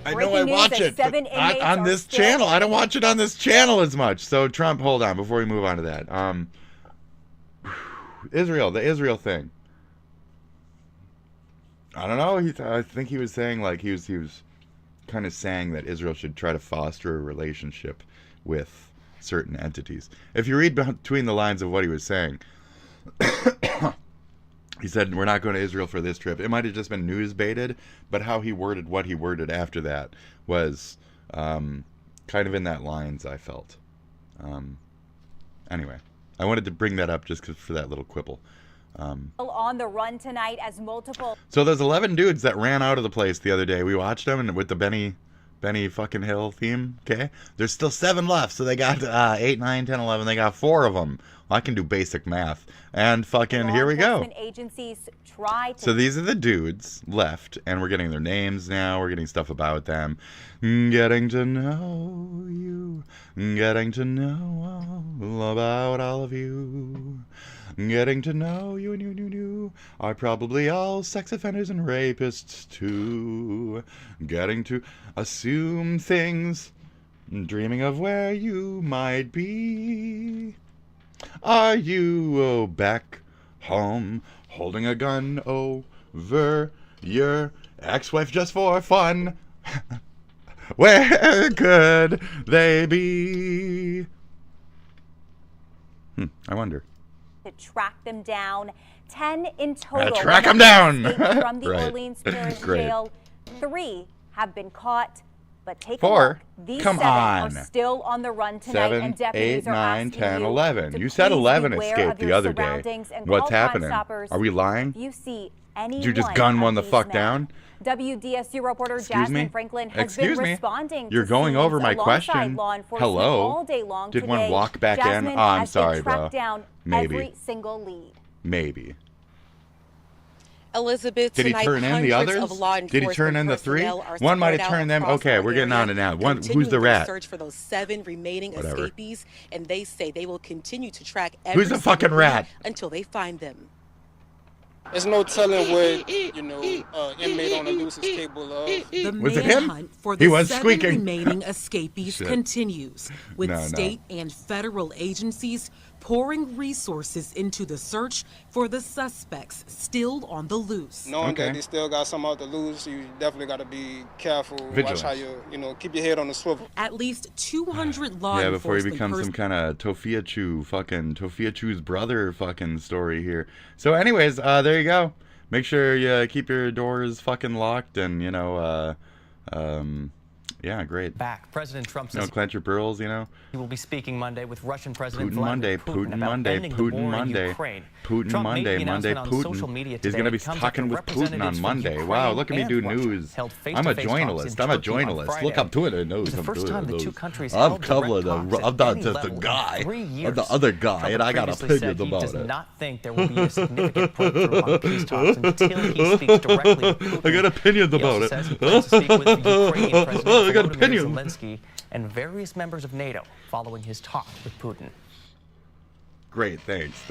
I know I watch it, but not on this channel. I don't watch it on this channel as much. So Trump, hold on before we move on to that. Israel, the Israel thing. I don't know. I think he was saying like he was kind of saying that Israel should try to foster a relationship with certain entities. If you read between the lines of what he was saying, he said, we're not going to Israel for this trip. It might have just been news baited, but how he worded what he worded after that was kind of in that lines, I felt. Anyway, I wanted to bring that up just for that little quibble. On the run tonight as multiple. So those 11 dudes that ran out of the place the other day, we watched them and with the Benny fucking Hill theme, okay? There's still 7 left, so they got 8, 9, 10, 11. They got 4 of them. Well, I can do basic math. And fucking here we go. Agencies try to. So these are the dudes left, and we're getting their names now. We're getting stuff about them. Getting to know you. Getting to know all about all of you. Getting to know you and you are probably all sex offenders and rapists too. Getting to assume things, dreaming of where you might be. Are you back home holding a gun over your ex-wife just for fun? Where could they be? I wonder. To track them down. 10 in total. Track them down! From the Right. Orleans Parish Great. Jail. 3 have been caught. But take 4? a look. These Come 7 on. are still on the run tonight, 7, and deputies 8, are 9, asking 10, you 11. to You said please 11 beware escaped of the your other day. surroundings and What's call Crime happening? Stoppers Are we lying? if you see Did you just anyone gun of one the these fuck men. down? WDSU reporter Excuse Jasmine me? Franklin has Excuse been me? responding You're to going scenes over my alongside question. law enforcement Hello? all day long Did today. one walk back Jasmine in? Oh, I'm has sorry, been bro. tracked down Maybe. every single lead. Maybe. Elizabeth, Did he tonight, turn in the hundreds others? of law Did he turn in the 3? personnel are One might spread have out turned them. across Okay, our we're getting area, on it now. One, who's continuing the their rat? Search for those 7 remaining Whatever. escapees, and they say they will continue to track Who's every the fucking single rat? lead until they find them. There's no telling what, inmate on the loose is capable of. The Was it him? manhunt for He the was 7 squeaking. remaining escapees Shit. continues, with No. state and federal agencies pouring resources into the search for the suspects still on the loose. Knowing Okay. that they still got some out to lose, you definitely got to be careful. Vigilance. Watch how you, keep your head on the swivel. At least 200 law Yeah, before he enforcement becomes some personnel. kind of Tofia Chu's brother fucking story here. So anyways, there you go. Make sure you keep your doors fucking locked and, yeah, great. Back. President Trump No, says clench your pearls, he will be speaking Monday with Russian President Putin Vladimir Monday, Putin Putin about Monday, ending the Putin war in Monday, Ukraine. Putin Trump made Monday, the Monday, announcement on social media Putin. He's today. gonna be It comes talking after with Putin on representatives from Monday. Ukraine Wow, look at me and do Russia news. held I'm a face-to-face journalist. talks in I'm a Turkey on journalist. Look Friday. up to it. It was the first time the two countries I'm held covering direct the. talks I'm at not any just a level in guy. 3 I'm years. the other guy, Trump and I got previously said opinions he about does it. not think there will be a significant breakthrough on peace talks until he speaks directly with Putin. I got opinions He also about it. says he plans to speak with Ukrainian President I got Volodymyr opinions. Zelensky and various members of NATO following his talk with Putin. Great, thanks.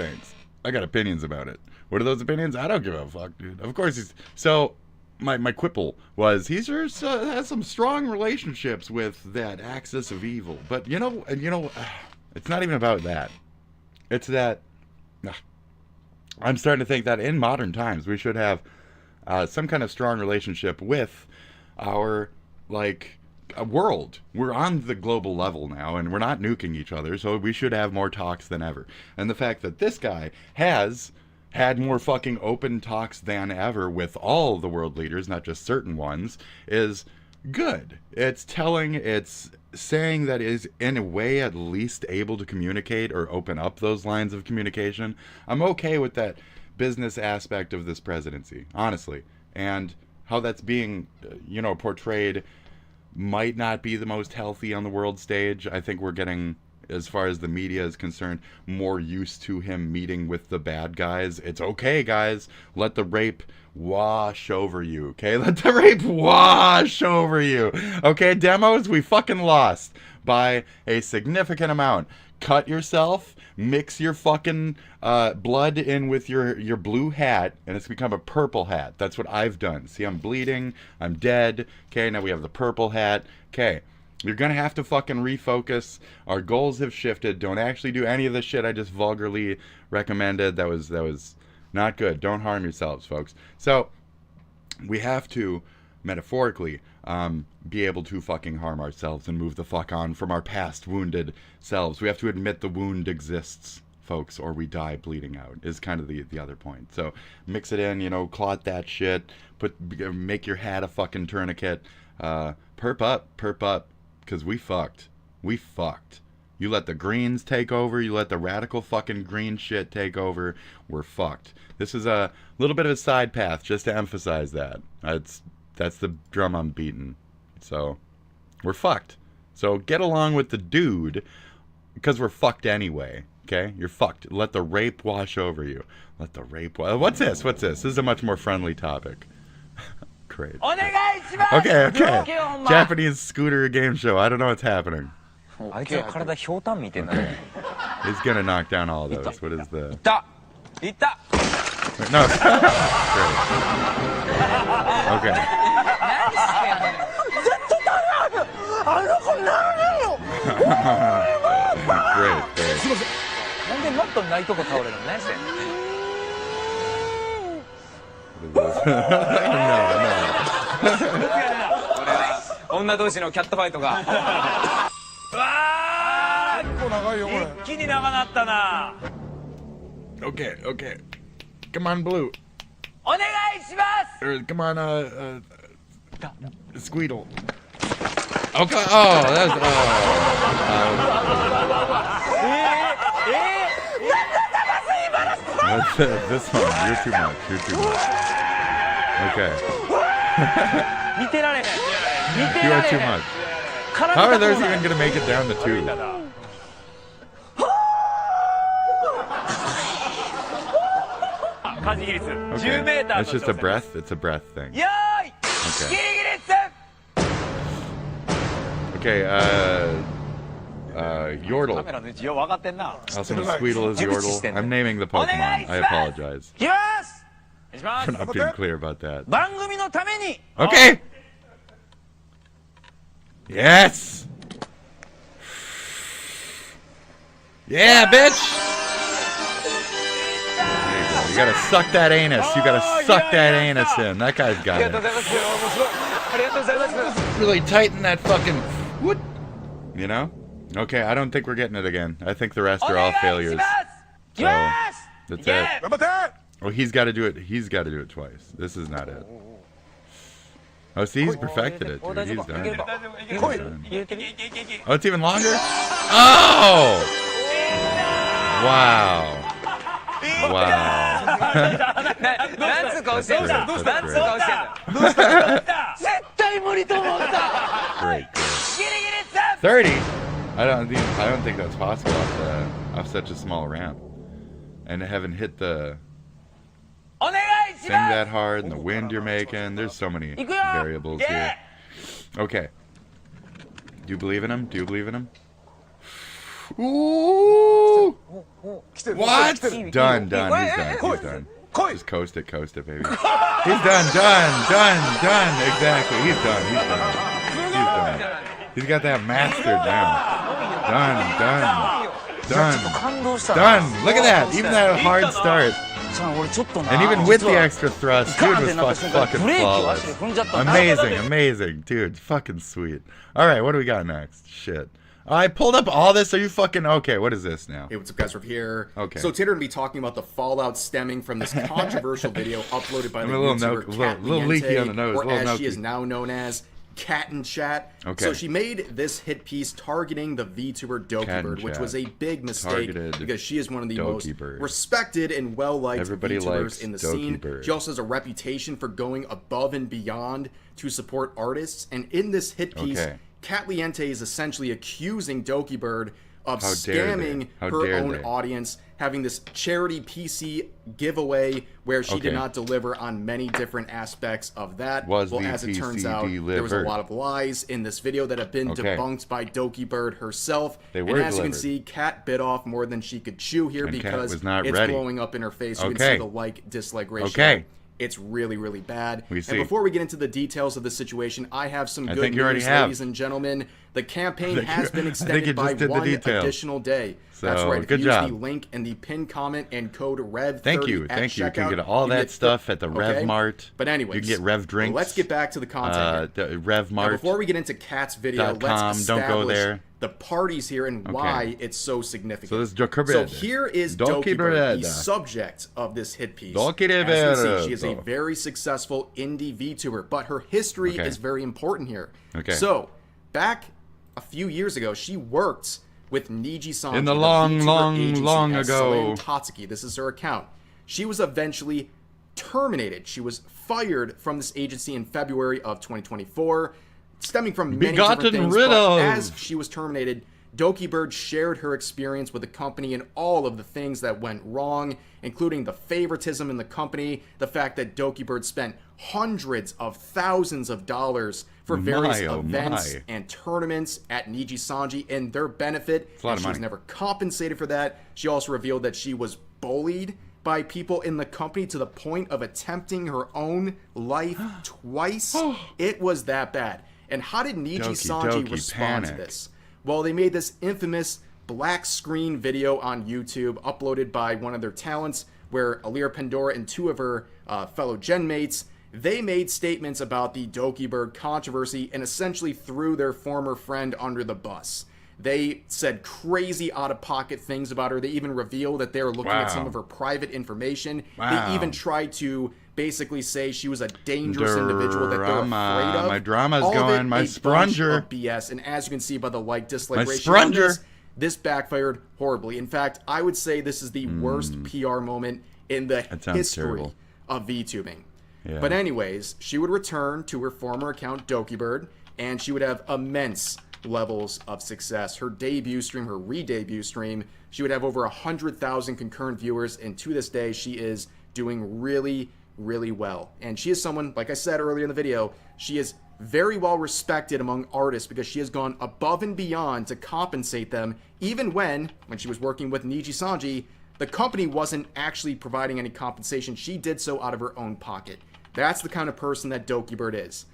I got opinions about it. What are those opinions? I don't give a fuck, dude. Of course he's... So, my quibble was, he sure has some strong relationships with that axis of evil. But, it's not even about that. It's that... I'm starting to think that in modern times, we should have some kind of strong relationship with our, world. We're on the global level now, and we're not nuking each other, so we should have more talks than ever. And the fact that this guy has had more fucking open talks than ever with all the world leaders, not just certain ones, is good. It's telling, it's saying that is in a way at least able to communicate or open up those lines of communication. I'm okay with that business aspect of this presidency, honestly. And how that's being, portrayed might not be the most healthy on the world stage. I think we're getting, as far as the media is concerned, more used to him meeting with the bad guys. It's okay, guys. Let the rape wash over you, okay? Let the rape wash over you. Okay, demos, we fucking lost by a significant amount. Cut yourself, mix your fucking blood in with your blue hat, and it's become a purple hat. That's what I've done. See, I'm bleeding, I'm dead. Okay, now we have the purple hat. Okay, you're gonna have to fucking refocus. Our goals have shifted. Don't actually do any of the shit I just vulgarly recommended. That was not good. Don't harm yourselves, folks. So we have to, metaphorically, be able to fucking harm ourselves and move the fuck on from our past wounded selves. We have to admit the wound exists, folks, or we die bleeding out, is kind of the other point. So mix it in, clot that shit, make your hat a fucking tourniquet, perp up, because we fucked. You let the greens take over, you let the radical fucking green shit take over, we're fucked. This is a little bit of a side path, just to emphasize that. That's the drum I'm beating. So, we're fucked. So, get along with the dude, because we're fucked anyway. Okay? You're fucked. Let the rape wash over you. Let the rape What's this? This is a much more friendly topic. Great. Okay. Japanese scooter game show. I don't know what's happening. あいつの体ひょうたんみたいなね。 He's gonna knock down all those. What is the? いったいった No. Great. Okay. 何してんのね。絶対ダメあの子何よ。 Great. Great. すいません。なんでマットないとこ倒れるの。何してんの。 What is this? No, no. 女同士のキャットファイトが。うわー。一気に長なったな。 Okay. Okay. Come on, Blue. お願いします。 Or, come on, Squeedle. Okay. Oh, that's. This one. You're too much. You're too much. Okay. 見てられへん。 You are too much. How are those even gonna make it down the tube? Okay. It's just a breath. It's a breath thing. Okay. Yordle. Also, Squeedle is Yordle. I'm naming the Pokemon. I apologize for not being clear about that. Okay. Yes. Yeah, bitch. There you go. You gotta suck that anus. You gotta suck that anus in. That guy's got it. Really tighten that fucking. What? You know? Okay, I don't think we're getting it again. I think the rest are all failures. So that's it. Oh, he's got to do it. He's got to do it twice. This is not it. Oh, see, he's perfected it, dude. He's done. He's done. Oh, it's even longer? Oh! Wow. Wow. Great, great. 30? I don't think that's possible off such a small ramp. And haven't hit the thing that hard and the wind you're making. There's so many variables here. Okay. Do you believe in him? Do you believe in him? Ooh! What? Done, done. He's done. He's done. Just coast it, baby. He's done. Exactly. He's done. He's done. He's got that mastered now. Done. Look at that. Even that hard start. And even with the extra thrust, dude was fucking flawless. Amazing. Dude, fucking sweet. Alright, what do we got next? Shit. I pulled up all this. Are you fucking okay? What is this now? Hey, what's up, guys? We're here. Okay. So today we're gonna be talking about the fallout stemming from this controversial video uploaded by the YouTuber Cat leaky on the nose, or as she is now known as Cat in Chat. Okay. So she made this hit piece targeting the VTuber Dokibird, which was a big mistake because she is one of the most respected and well-liked VTubers in the scene. She also has a reputation for going above and beyond to support artists, and in this hit piece, Cat Liente is essentially accusing Dokibird of scamming her own audience, having this charity PC giveaway where she did not deliver on many different aspects of that. Well, as it turns out, there was a lot of lies in this video that have been debunked by Dokibird herself. And as you can see, Cat bit off more than she could chew here because it's blowing up in her face. You can see the like-dislike ratio. It's really, really bad. And before we get into the details of the situation, I have some good news, ladies and gentlemen. The campaign has been extended by one additional day. That's right. If you use the link in the pinned comment and code REV30 Thank you. You can get all that stuff at the Rev Mart. But anyways, you can get Rev drinks. Let's get back to the content here. The Rev Mart. Now, before we get into Cat's video, let's establish the parties here and why it's so significant. So here is Dokibird, the subject of this hit piece. As you can see, she is a very successful indie VTuber, but her history is very important here. So back a few years ago, she worked with Niji-san in the long ago. Tatsuki. This is her account. She was eventually terminated. She was fired from this agency in February of 2024, stemming from many different things. But as she was terminated, Doki Bird shared her experience with the company and all of the things that went wrong, including the favoritism in the company, the fact that Doki Bird spent hundreds of thousands of dollars for various events and tournaments at Niji-Sanji in their benefit, and she was never compensated for that. She also revealed that she was bullied by people in the company to the point of attempting her own life twice. It was that bad. And how did Niji-Sanji respond to this? Well, they made this infamous black screen video on YouTube uploaded by one of their talents where Alira Pandora and two of her fellow gen mates, they made statements about the Doki Bird controversy and essentially threw their former friend under the bus. They said crazy out-of-pocket things about her. They even revealed that they were looking at some of her private information. They even tried to basically say she was a dangerous individual that they're afraid of. My drama's going. My sprunger. BS. And as you can see by the like-dislike ratio on this backfired horribly. In fact, I would say this is the worst PR moment in the history of VTubing. Yeah. But anyways, she would return to her former account, Doki Bird, and she would have immense levels of success. Her debut stream, her re-debut stream, she would have over 100,000 concurrent viewers, and to this day, she is doing really, really well. And she is someone, like I said earlier in the video, she is very well respected among artists because she has gone above and beyond to compensate them, even when she was working with Niji-Sanji, the company wasn't actually providing any compensation. She did so out of her own pocket. That's the kind of person that Doki Bird is.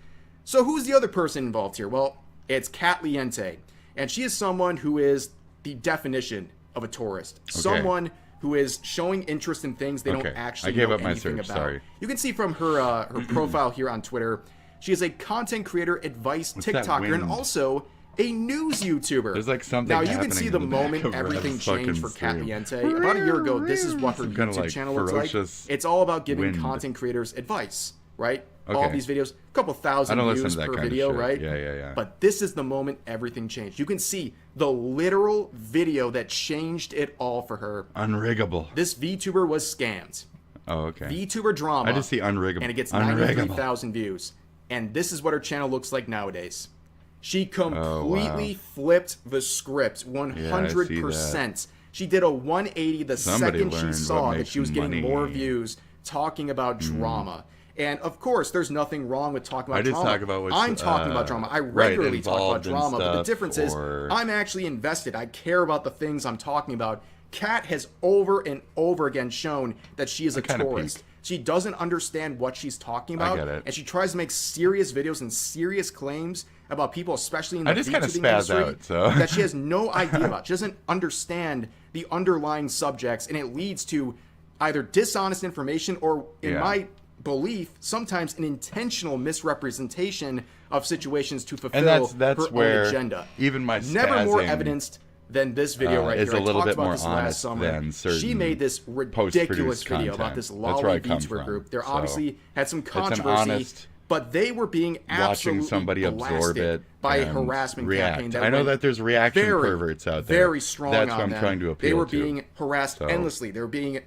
So who's the other person involved here? Well, it's Cat Liente, and she is someone who is the definition of a tourist. Okay. Someone who is showing interest in things they don't actually know anything about. Sorry. You can see from her her profile here on Twitter, she is a content creator, advice TikToker, and also a news YouTuber. There's like something. Now you can see the moment everything changed for Cat Liente. About a year ago, this is what her YouTube channel looks like. It's all about giving content creators advice, right? All these videos, a couple thousand views per video, right? Yeah. But this is the moment everything changed. You can see the literal video that changed it all for her. Unriggable. This VTuber was scammed. Oh, okay. VTuber drama. I just see unriggable. And it gets 93,000 views. And this is what her channel looks like nowadays. She completely flipped the script 100%. She did a 180 the second she saw that she was getting more views talking about drama. And of course, there's nothing wrong with talking about drama. I'm talking about drama. I regularly talk about drama, but the difference is I'm actually invested. I care about the things I'm talking about. Kat has over and over again shown that she is a tourist. She doesn't understand what she's talking about, and she tries to make serious videos and serious claims about people, especially in the VTubing industry, that she has no idea about. She doesn't understand the underlying subjects, and it leads to either dishonest information or, in my belief, sometimes an intentional misrepresentation of situations to fulfill her own agenda. Even my never more evidenced than this video right is here. a little bit more honest last summer. She made this ridiculous video about this lolly VTuber group. There obviously had some controversy, but they were being absolutely watching somebody absorb it by a harassment campaign. That I know that there's reaction perverts out there. Very strong That's on what I'm them. trying to appeal They were to. being harassed endlessly. They were being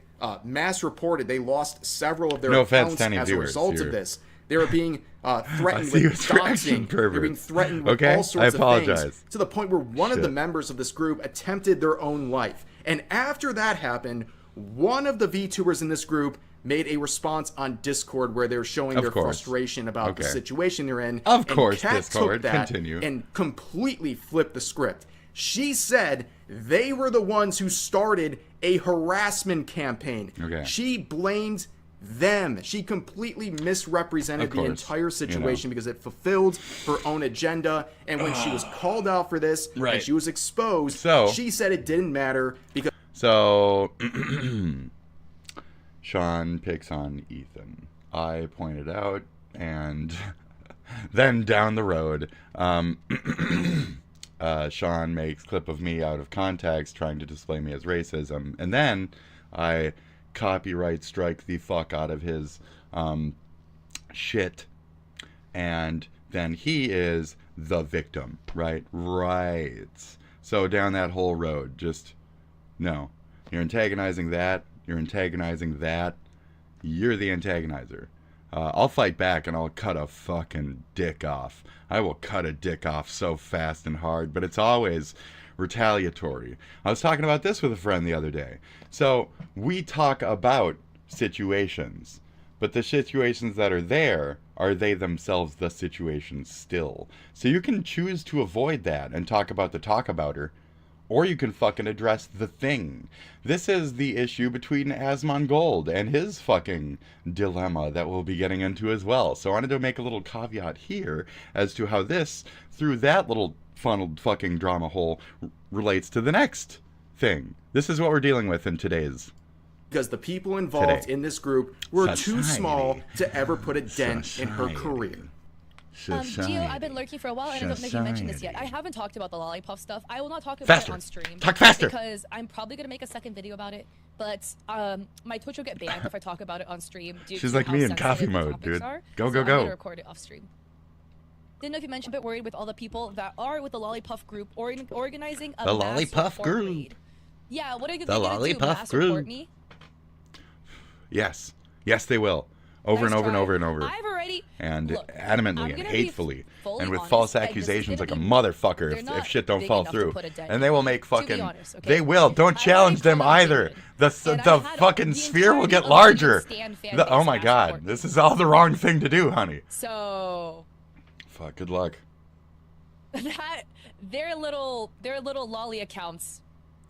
mass reported. They lost several of their No accounts offense to as a viewers. result of this. They were being threatened with doxing. They were being threatened with all sorts of things, to the point where one of the members of this group attempted their own life. And after that happened, one of the VTubers in this group made a response on Discord where they're showing their frustration about the situation they're in. Of course, Kat Discord. took that Continue. and completely flipped the script. She said they were the ones who started a harassment campaign. She blamed them. She completely misrepresented the entire situation because it fulfilled her own agenda. And when she was called out for this, and she was exposed, she said it didn't matter because... So, Sean picks on Ethan. I pointed out, and then down the road, Sean makes clip of me out of context trying to display me as racism, and then I copyright strike the fuck out of his shit, and then he is the victim, right? So down that whole road, just no, you're antagonizing that, you're antagonizing that, you're the antagonizer. I'll fight back and I'll cut a fucking dick off. I will cut a dick off so fast and hard, but it's always retaliatory. I was talking about this with a friend the other day. So we talk about situations, but the situations that are there, are they themselves the situations still? So you can choose to avoid that and talk about the talk-abouter, or you can fucking address the thing. This is the issue between Asmongold and his fucking dilemma that we'll be getting into as well. So I wanted to make a little caveat here as to how this, through that little funneled fucking drama hole, relates to the next thing. This is what we're dealing with in today's. Because the people involved in this group were too small to ever put a dent in her career. Gio, I've been lurking for a while, and I don't know if you mentioned this yet. I haven't talked about the lollipop stuff. I will not talk about it on stream. Talk faster! Because I'm probably going to make a second video about it, but my Twitch will get banned if I talk about it on stream. She's like me in coffee mode, dude. Go, go, I'm go. going to record it off stream. Didn't know if you mentioned, but worried with all the people that are with the lollipop group or organizing a The mass lollipop support group. raid. Yeah, what are they The going to do? lollipop Mass group. support me? Yes. Yes, they will. Over and over and over and over. I've already and look, adamantly I'm and gonna hatefully fully and with honest, false like, this is accusations gonna like a be- motherfucker they're if shit don't big fall enough to through. put a dent And they will make to be fucking honest, okay? they will. Don't challenge them either. The fucking sphere will get larger. Oh my god. This is all the wrong thing to do, honey. So Fuck, good luck. that their little lolly accounts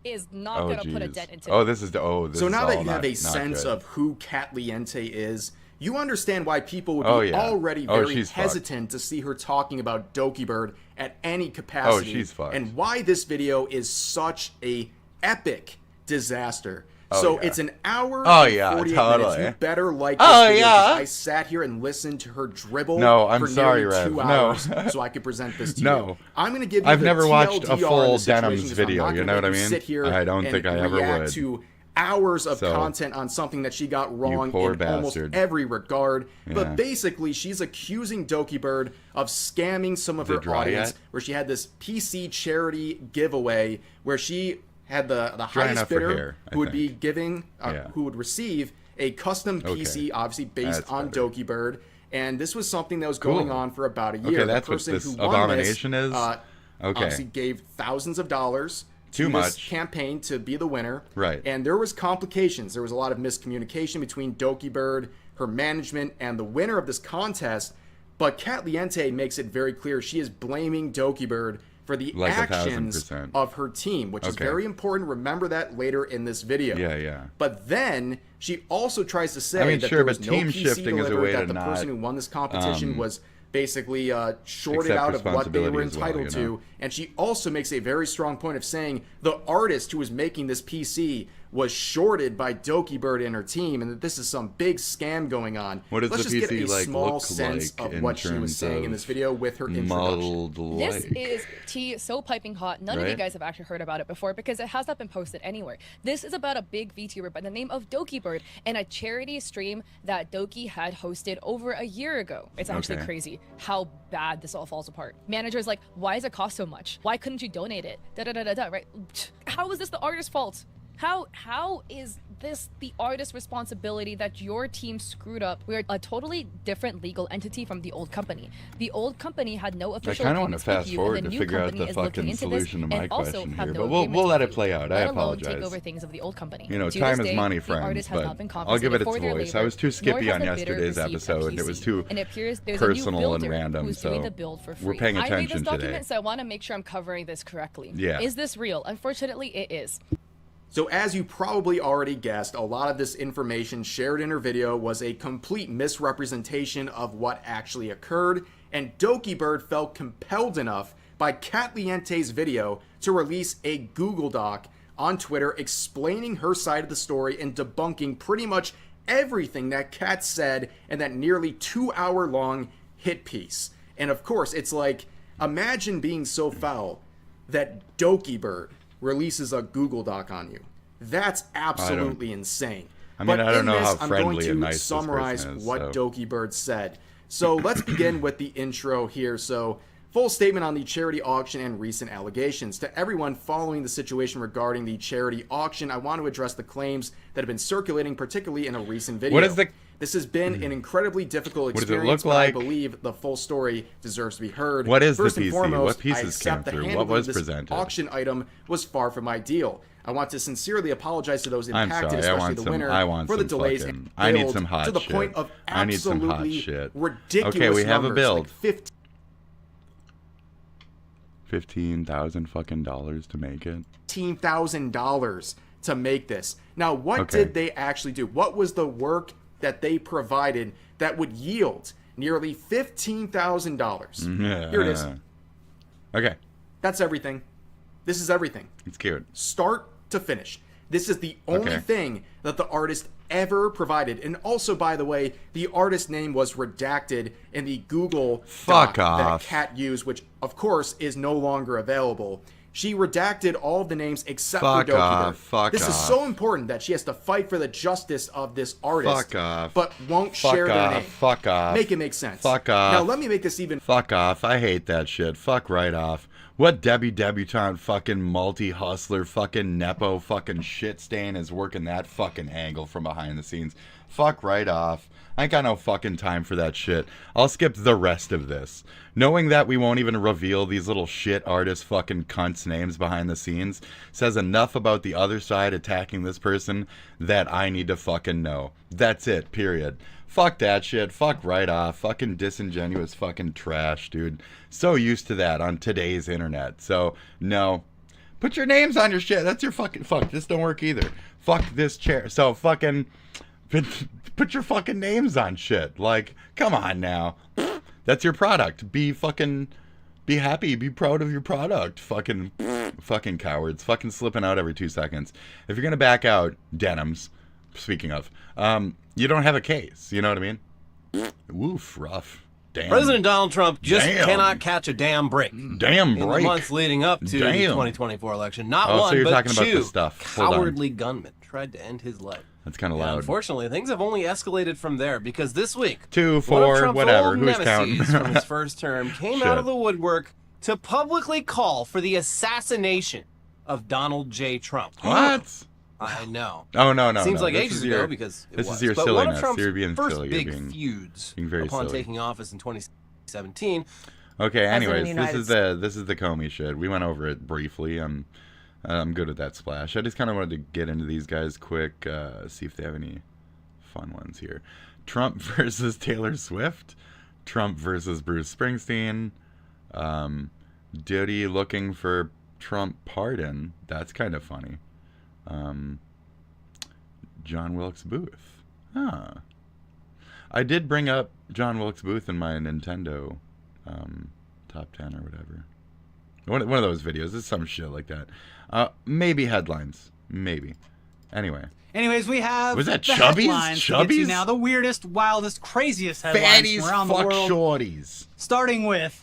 is not Oh, going to put a jeez. dent into Oh, it. this is this So is now all that you have not- a not sense good. of who Catliente is, you understand why people would be Oh, yeah. already Oh, very she's hesitant to see her talking about Doki Bird at any capacity. Oh, she's fucked. And why this video is such a epic disaster. Oh, So yeah. it's an hour Oh, and yeah, 48 totally. minutes. You better like this Oh, video, yeah. 'cause I sat here and listened to her dribble No, I'm for sorry, nearly Rev. 2 No. hours so I could present this to No. you. I'm going to give you I've the never watched a TLDR in full this situation, Denims 'cause I'm video, not you gonna know what make I you mean? Sit here I don't and think I ever react would. to hours of So, content on something that she got wrong poor in almost bastard. every regard. Yeah. But basically, she's accusing Doki Bird of scamming some of Is it her dry audience, yet? where she had this PC charity giveaway where she had the Dry highest enough for bidder hair, I who would be think. giving, Yeah. who would receive a custom Okay. PC, obviously based That's on better. Doki Bird. And this was something that was Cool. going on for about a Okay, year. that's the what person this who won abomination this, is? Okay. obviously gave thousands of dollars Too to this much. campaign to be the winner. Right. And there was complications. There was a lot of miscommunication between Doki Bird, her management, and the winner of this contest. But Catliente makes it very clear she is blaming Doki Bird for the Like actions 1,000%. of her team, which is Okay. very important. Remember that later in this video. Yeah, yeah. But then she also tries to say I mean, that sure, there was but no team PC shifting is a delivered, way that to the not, person who won this competition was basically shorted accept out of what they were responsibility as well, entitled you know? to. And she also makes a very strong point of saying the artist who was making this PC was shorted by Doki Bird and her team, and that this is some big scam going on. What does Let's the just get PC a small look sense like of in what she was terms saying in of this video with her introduction. muddled This like? is tea so piping hot. None of you Right? guys have actually heard about it before because it has not been posted anywhere. This is about a big VTuber by the name of Doki Bird and a charity stream that Doki had hosted over a year ago. It's actually Okay. crazy how bad this all falls apart. Manager's like, why does it cost so much? Why couldn't you donate it? Da da da da da. Right? How is this the artist's fault? How is this the artist's responsibility that your team screwed up? We're a totally different legal entity from the old company. The old company had no official I kind of want to agreements with fast you, forward and the to new figure out company the is looking fucking into this solution to my and also question have here, no but we'll agreements let with it play you, out. I let alone apologize. take over things of the old company. You know, To time this is day, money, the artist friends, has but not been I'll give it compensated its for their voice. I labor, was too nor skippy has on the bidder yesterday's received a episode. It was PC. too And it appears there's a new personal and builder random, who's so doing the build for free. we're paying I read attention this today. document, so I want to make sure I'm covering this correctly. Yeah. Is this real? Unfortunately, it is. So as you probably already guessed, a lot of this information shared in her video was a complete misrepresentation of what actually occurred, and Doki Bird felt compelled enough by Catliente's video to release a Google Doc on Twitter explaining her side of the story and debunking pretty much everything that Cat said in that nearly 2-hour long hit piece. And of course, it's like, imagine being so foul that Doki Bird releases a Google Doc on you. That's absolutely insane. I mean, But I don't in know this, how I'm friendly going and to nice this summarize person is, what so. Doki Bird said. So let's begin with the intro here. So full statement on the charity auction and recent allegations. To everyone following the situation regarding the charity auction, I want to address the claims that have been circulating, particularly in a recent video. What is the This has been an incredibly difficult What does it experience, look but like? I believe the full story deserves to be heard. What is First the and PC? foremost, What pieces I accept came the through? handling What was of this presented? auction item was far from ideal. I want to sincerely apologize to those I'm impacted, sorry. especially the winner, I want for the some delays fucking. and I need build some hot to the shit. point of I need some hot absolutely shit. ridiculous Okay, we have a numbers, build. like $15,000 fucking dollars to make it. $15,000 to make this. Now, what did they actually do? What was the work that they provided that would yield nearly $15,000? Yeah. Here it is. Okay. That's everything. This is everything. It's cute. Start to finish. This is the only thing that the artist ever provided. And also, by the way, the artist name was redacted in the Google Fuck doc off. that Kat used, which, of course, is no longer available. She redacted all of the names except Fuck for Dokibird. off. Fuck this off. is so important that she has to fight for the justice of this artist, Fuck off. but won't Fuck share their off. name. Fuck off. Make it make sense. Fuck off. Now, let me make this even... Fuck off. I hate that shit. Fuck right off. What debutante fucking multi-hustler fucking nepo fucking shit stain is working that fucking angle from behind the scenes? Fuck right off. I ain't got no fucking time for that shit. I'll skip the rest of this. Knowing that we won't even reveal these little shit artist fucking cunts' names behind the scenes says enough about the other side attacking this person that I need to fucking know. That's it, period. Fuck that shit. Fuck right off. Fucking disingenuous fucking trash, dude. So used to that on today's internet. So, no. Put your names on your shit. That's your fucking... Fuck, this don't work either. Fuck this chair. So, fucking... Put your fucking names on shit. Like, come on now. That's your product. Be fucking... Be happy. Be proud of your product. Fucking cowards. Fucking slipping out every 2 seconds. If you're gonna back out, denims, speaking of, you don't have a case. You know what I mean? Woof, rough. Damn. President Donald Trump just cannot catch a damn break. Damn in break. the months leading up to the 2024 election. Not one, so you're but talking about two the stuff. Hold on. cowardly gunmen tried to end his life. That's kind of And loud. unfortunately, things have only escalated from there because this week, 2, 4, one of Trump's whatever. old Who's counting? nemeses from his first term came out Shit. of the woodwork to publicly call for the assassination of Donald J. Trump. What? I know. Oh, no. Seems like This ages is ago your- because it this was. is your But one of silliness. Trump's You're being first silly. big You're being feuds very upon silly. taking office in 2017. Okay, anyways, United this is the Comey shit. We went over it briefly. I'm good with that splash. I just kind of wanted to get into these guys quick, see if they have any fun ones here. Trump versus Taylor Swift. Trump versus Bruce Springsteen. Diddy looking for Trump pardon. That's kind of funny. John Wilkes Booth. Huh. I did bring up John Wilkes Booth in my Nintendo top 10 or whatever. One of those videos. It's some shit like that. Maybe headlines. Maybe. Anyways, we have Was that the Chubbies? headlines to get to Chubbies? now. The weirdest, wildest, craziest headlines Fatties from around the fuck world. shorties. Starting with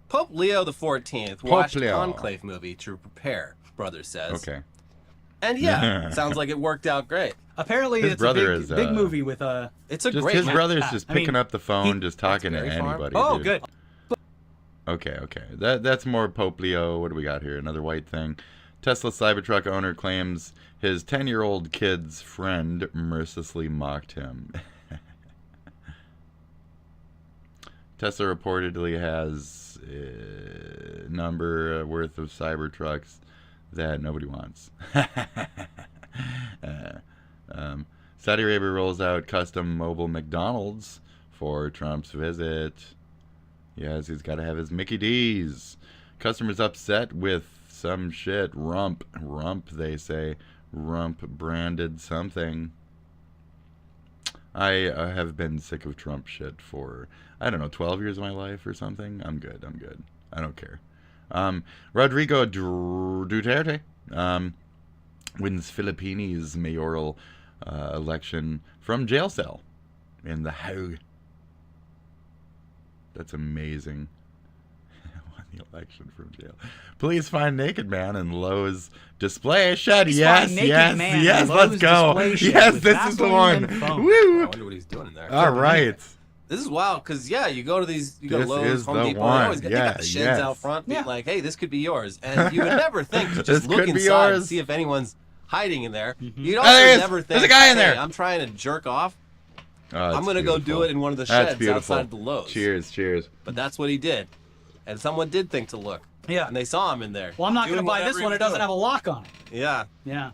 Pope Leo XIV watched Leo. Conclave movie to prepare, brother says. Okay. And yeah, sounds like it worked out great. Apparally, His it's brother a big, is, big movie with a. It's a Just great his movie. brother's just I mean, picking up the phone, just talking to Very farm. anybody. Oh, dude. good. Okay. That's more Pope Leo. What do we got here? Another white thing. Tesla Cybertruck owner claims his 10-year-old kid's friend mercilessly mocked him. Tesla reportedly has a number worth of Cybertrucks that nobody wants. Saudi Arabia rolls out custom mobile McDonald's for Trump's visit. Yes, he's got to have his Mickey D's. Customers upset with some shit. Rump, they say. Rump branded something. I have been sick of Trump shit for, 12 years of my life or something. I'm good. I don't care. Rodrigo Duterte wins Philippines mayoral election from jail cell in the Hague. That's amazing. Won the election from jail. Police find naked man in Lowe's display shed. Yes, let's go. Yes, this is the one. Woo! I wonder what he's doing in there. All right. This is wild because you go to these, you go to This Lowe's, is Home the Depot, one. they always got, they got the sheds out front, being like, "Hey, this could be yours," and you would never think to This just look could be inside and yours. see if anyone's hiding in there. You'd Oh, also there he is. never think, There's a guy in "Hey, there." I'm trying to jerk off. I'm gonna go do it in one of the sheds outside the Lowe's. Cheers, cheers. But that's what he did, and someone did think to look. Yeah. And they saw him in there. Well, I'm not going to buy this one. It doesn't have a lock on it. Yeah. Yeah.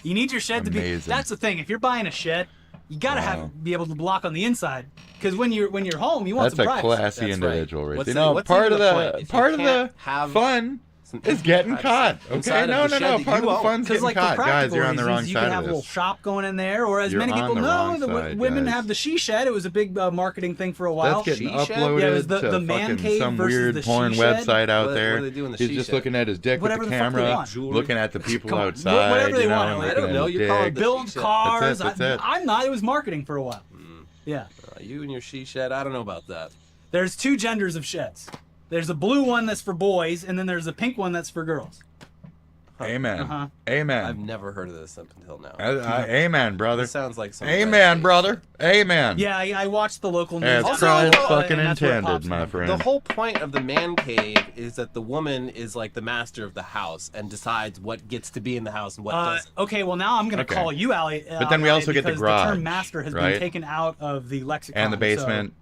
You need your shed to be. Amazing. That's the thing. If you're buying a shed, you got to be able to block on the inside. Because when you're home, you want some privacy. That's a classy individual, right? What's part of the fun is getting caught. Okay, no. Part of the fun's getting caught, guys. You're on the wrong side of this. You could have a little shop going in there, or as many people know, the women have the she shed. It was a big marketing thing for a while. That's getting uploaded it was the to man fucking cave some versus weird the porn she-shed. website out What there. do they do in the He's she just shed? looking at his dick with Whatever the the fuck they camera, want. looking at the people Come on, outside. whatever they you know, want. and I looking don't at know. his You're calling dick. the Build cars. That's it. I'm not. It was marketing for a while. Yeah. You and your she shed. I don't know about that. There's two genders of sheds. There's a blue one that's for boys, and then there's a pink one that's for girls. Amen. Amen. I've never heard of this up until now. Amen, brother. This sounds like some. Amen, brother. Amen. Yeah, I watched the local news. As Christ fucking intended, my friend. The whole point of the man cave is that the woman is like the master of the house and decides what gets to be in the house and what doesn't. Okay, well now I'm going to call you Ali. But then we also get the garage. The term master has been taken out of the lexicon. And the basement.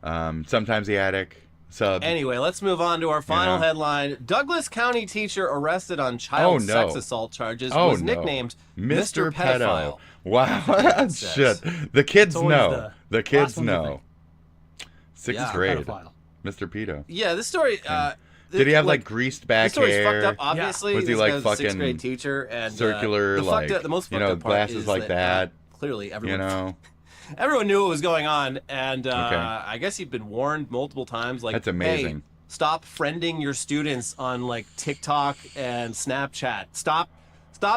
Sometimes the attic. Anyway, let's move on to our final headline. Douglas County teacher arrested on child sex assault charges was nicknamed Mr. Pedophile. Wow, shit. The kids know. The kids know. Sixth grade. Mr. Pedo. Yeah, this story. Did he have like greased back hair? This story's fucked up, obviously. Was he like fucking sixth grade teacher and circular, the most fucked up part glasses is like that? Clearly, everyone. Everyone knew what was going on, and I guess he'd been warned multiple times. Like, that's amazing. Hey, stop friending your students on like TikTok and Snapchat. Stop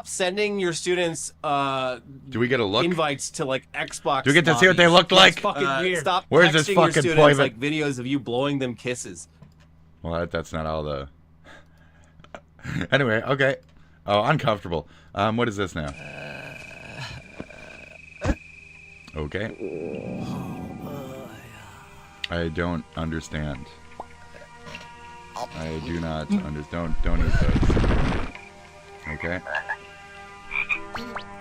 sending your students. Do we get a look? Invites to like Xbox. Do we get to see what they look like? That's fucking weird. Stop Where's texting this your fucking students private? like videos of you blowing them kisses. Well, that's not all the. Anyway, okay. Oh, uncomfortable. What is this now? Okay. I don't understand. I do not understand. Don't eat those. Okay.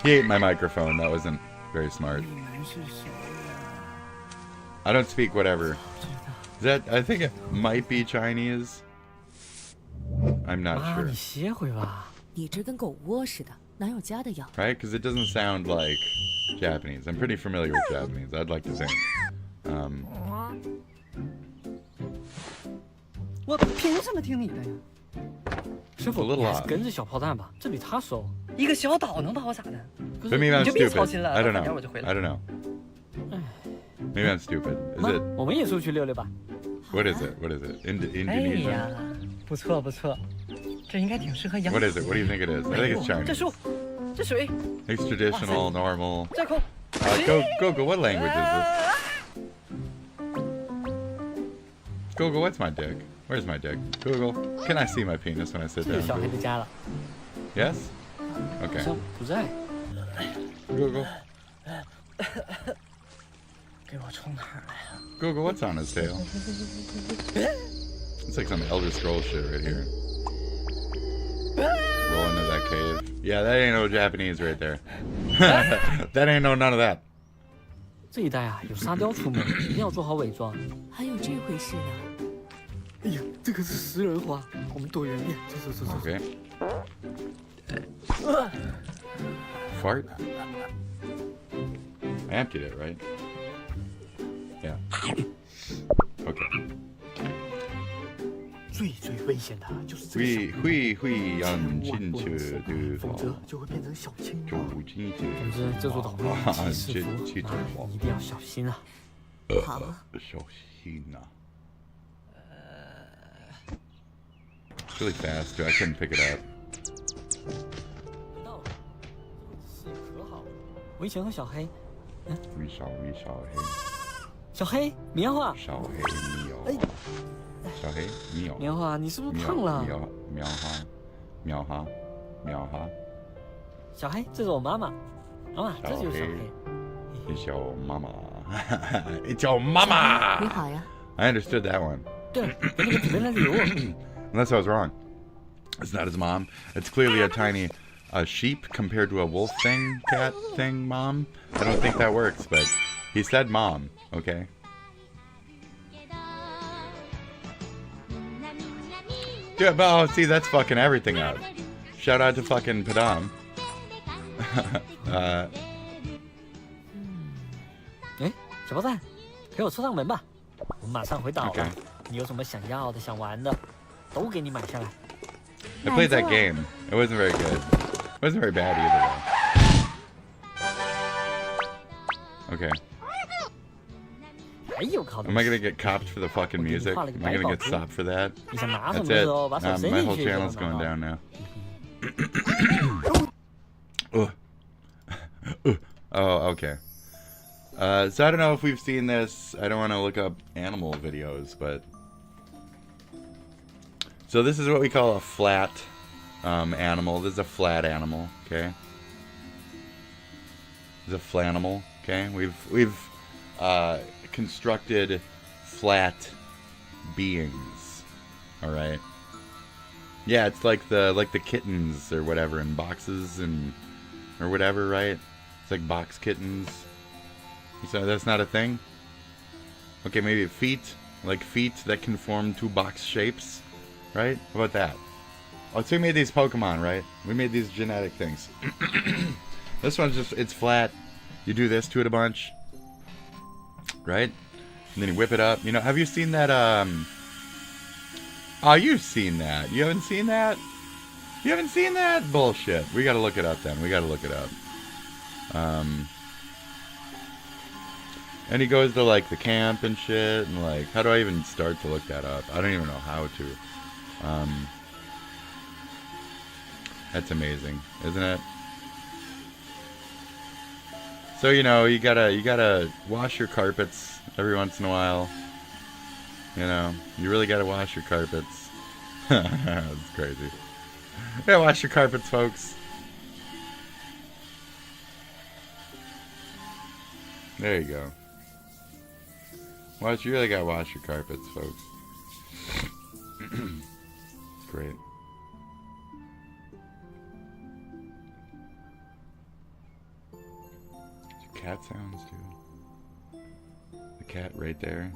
He ate my microphone. That wasn't very smart. I don't speak whatever. Is that? I think it might be Chinese. I'm not sure. Right? Because it doesn't sound like Japanese. I'm pretty familiar with Japanese. I'd like to think. 我凭什么听你的呀？师傅，你还是跟着小炮弹吧，这比他熟。一个小岛能把我咋的？ But maybe I'm 你就别操 stupid. 心了， I don't 半 know. 年我就回来。 I don't know. Maybe I'm stupid. Is 妈， it? 我们也出去溜溜吧。 What is it? What is it? 哎 Indonesia? 呀，不错不错，这应该挺适合养。 What is it? What do you think it is? I think it's 这 Chinese. 树，这水。 It's traditional, normal. 这口。 Google, what language is this? Google, what's my dick? Where's my dick? Google, can I see my penis when I sit 这 down? 是小黑的家了。 Yes? Okay. 好像不在。 Google. 给我冲哪儿来呀？ Google, what's on his tail? It's like some Elder Scrolls shit right here. Roll into that cave. Yeah, that ain't no Japanese right there. That ain't no none of that. 这一带啊，有沙雕出没，一定要做好伪装。还有这回事呢。 哎呀，这可是食人花，我们躲远点。走。 Okay. Fart? I emptied it, right? Yeah. Okay. 最危险的就是这个。会让进去的，否则就会变成小青蛙。总之，这座岛内是福，一定要小心啊！好，小心啊！ It's really fast, too. I couldn't pick it up. 是可好？我以前和小黑，小黑，小黑，棉花，小黑喵，小黑喵，棉花，你是不是胖了？喵哈，小黑，这是我妈妈，这就是小黑，小妈妈，小妈妈，你好呀。 I understood that one. 对，给你们准备了礼物。 Unless I was wrong. It's not his mom. It's clearly a tiny a sheep compared to a wolf thing, cat thing, mom. I don't think that works, but he said mom, okay? Dude, oh, see, that's fucking everything up. Shout out to fucking Padam. 小包蛋，陪我出趟门吧，我马上回岛了。你有什么想要的、想玩的，都给你买下来。I played that game. It wasn't very good. It wasn't very bad either, though. Okay. Am I gonna get copped for the fucking music? Am I gonna get stopped for that? That's it. My whole channel's going down now. Oh, okay. So I don't know if we've seen this. I don't want to look up animal videos, but... So this is what we call a flat animal. This is a flat animal, okay? This is a flanimal, okay? We've constructed flat beings, all right? Yeah, it's like the kittens or whatever in boxes or whatever, right? It's like box kittens. So that's not a thing? Okay, maybe feet, like feet that can form two box shapes, right? How about that? Oh, so we made these Pokemon, right? We made these genetic things. This one's just, it's flat. You do this to it a bunch, right? And then you whip it up. You know, have you seen that, Oh, you've seen that. You haven't seen that? You haven't seen that? Bullshit. We gotta look it up then. We gotta look it up. And he goes to, like, the camp and shit, and, like, how do I even start to look that up? I don't even know how to. That's amazing, isn't it? So, you know, you gotta wash your carpets every once in a while. You know, you really gotta wash your carpets. That's crazy. Yeah, wash your carpets, folks. There you go. You really gotta wash your carpets, folks. Great. Cat sounds, dude. The cat right there.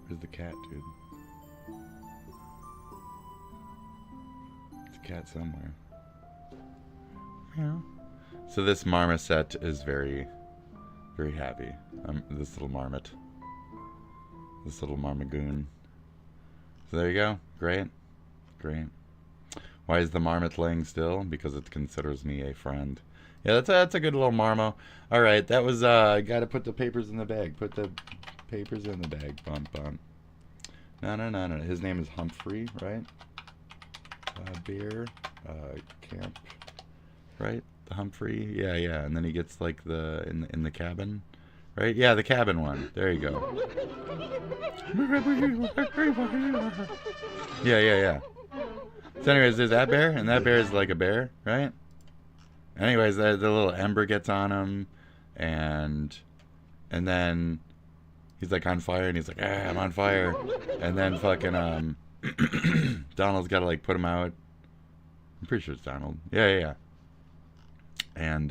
Where's the cat, dude? There's a cat somewhere. Yeah. So this marmoset is very, very happy. This little marmot. This little marmagoon. So there you go. Great. Great. Why is the marmot laying still? Because it considers me a friend. Yeah, that's a good little marmo. Alright, that was, gotta put the papers in the bag. Put the papers in the bag. Bum, bum. No. His name is Humphrey, right? Bear. Camp. Right? The Humphrey. Yeah. And then he gets, like, the, in the cabin. Right? Yeah, the cabin one. There you go. Yeah. So anyways, there's that bear, and that bear is like a bear, right? Anyways, the little ember gets on him, and then he's like on fire, and he's like, I'm on fire. And then fucking Donald's got to like put him out. I'm pretty sure it's Donald. Yeah. And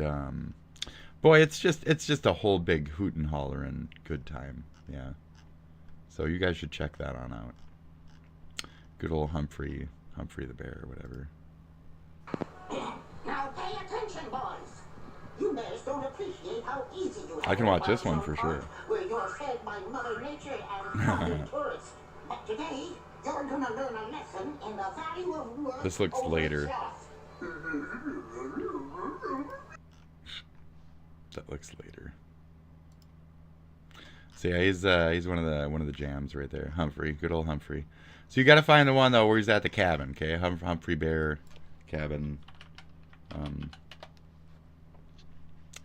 boy, it's just a whole big hoot and holler and good time. Yeah. So you guys should check that on out. Good old Humphrey the bear or whatever. Now pay attention, boys. You bears don't appreciate how easy you have. I can watch this one for sure. Where you're fed by Mother Nature and foreign tourists. But today, you're gonna learn a lesson in the value of work. This looks later. That looks later. So yeah, he's one of the jams right there. Humphrey, good old Humphrey. So you got to find the one though where he's at the cabin, okay? Humphrey Bear cabin.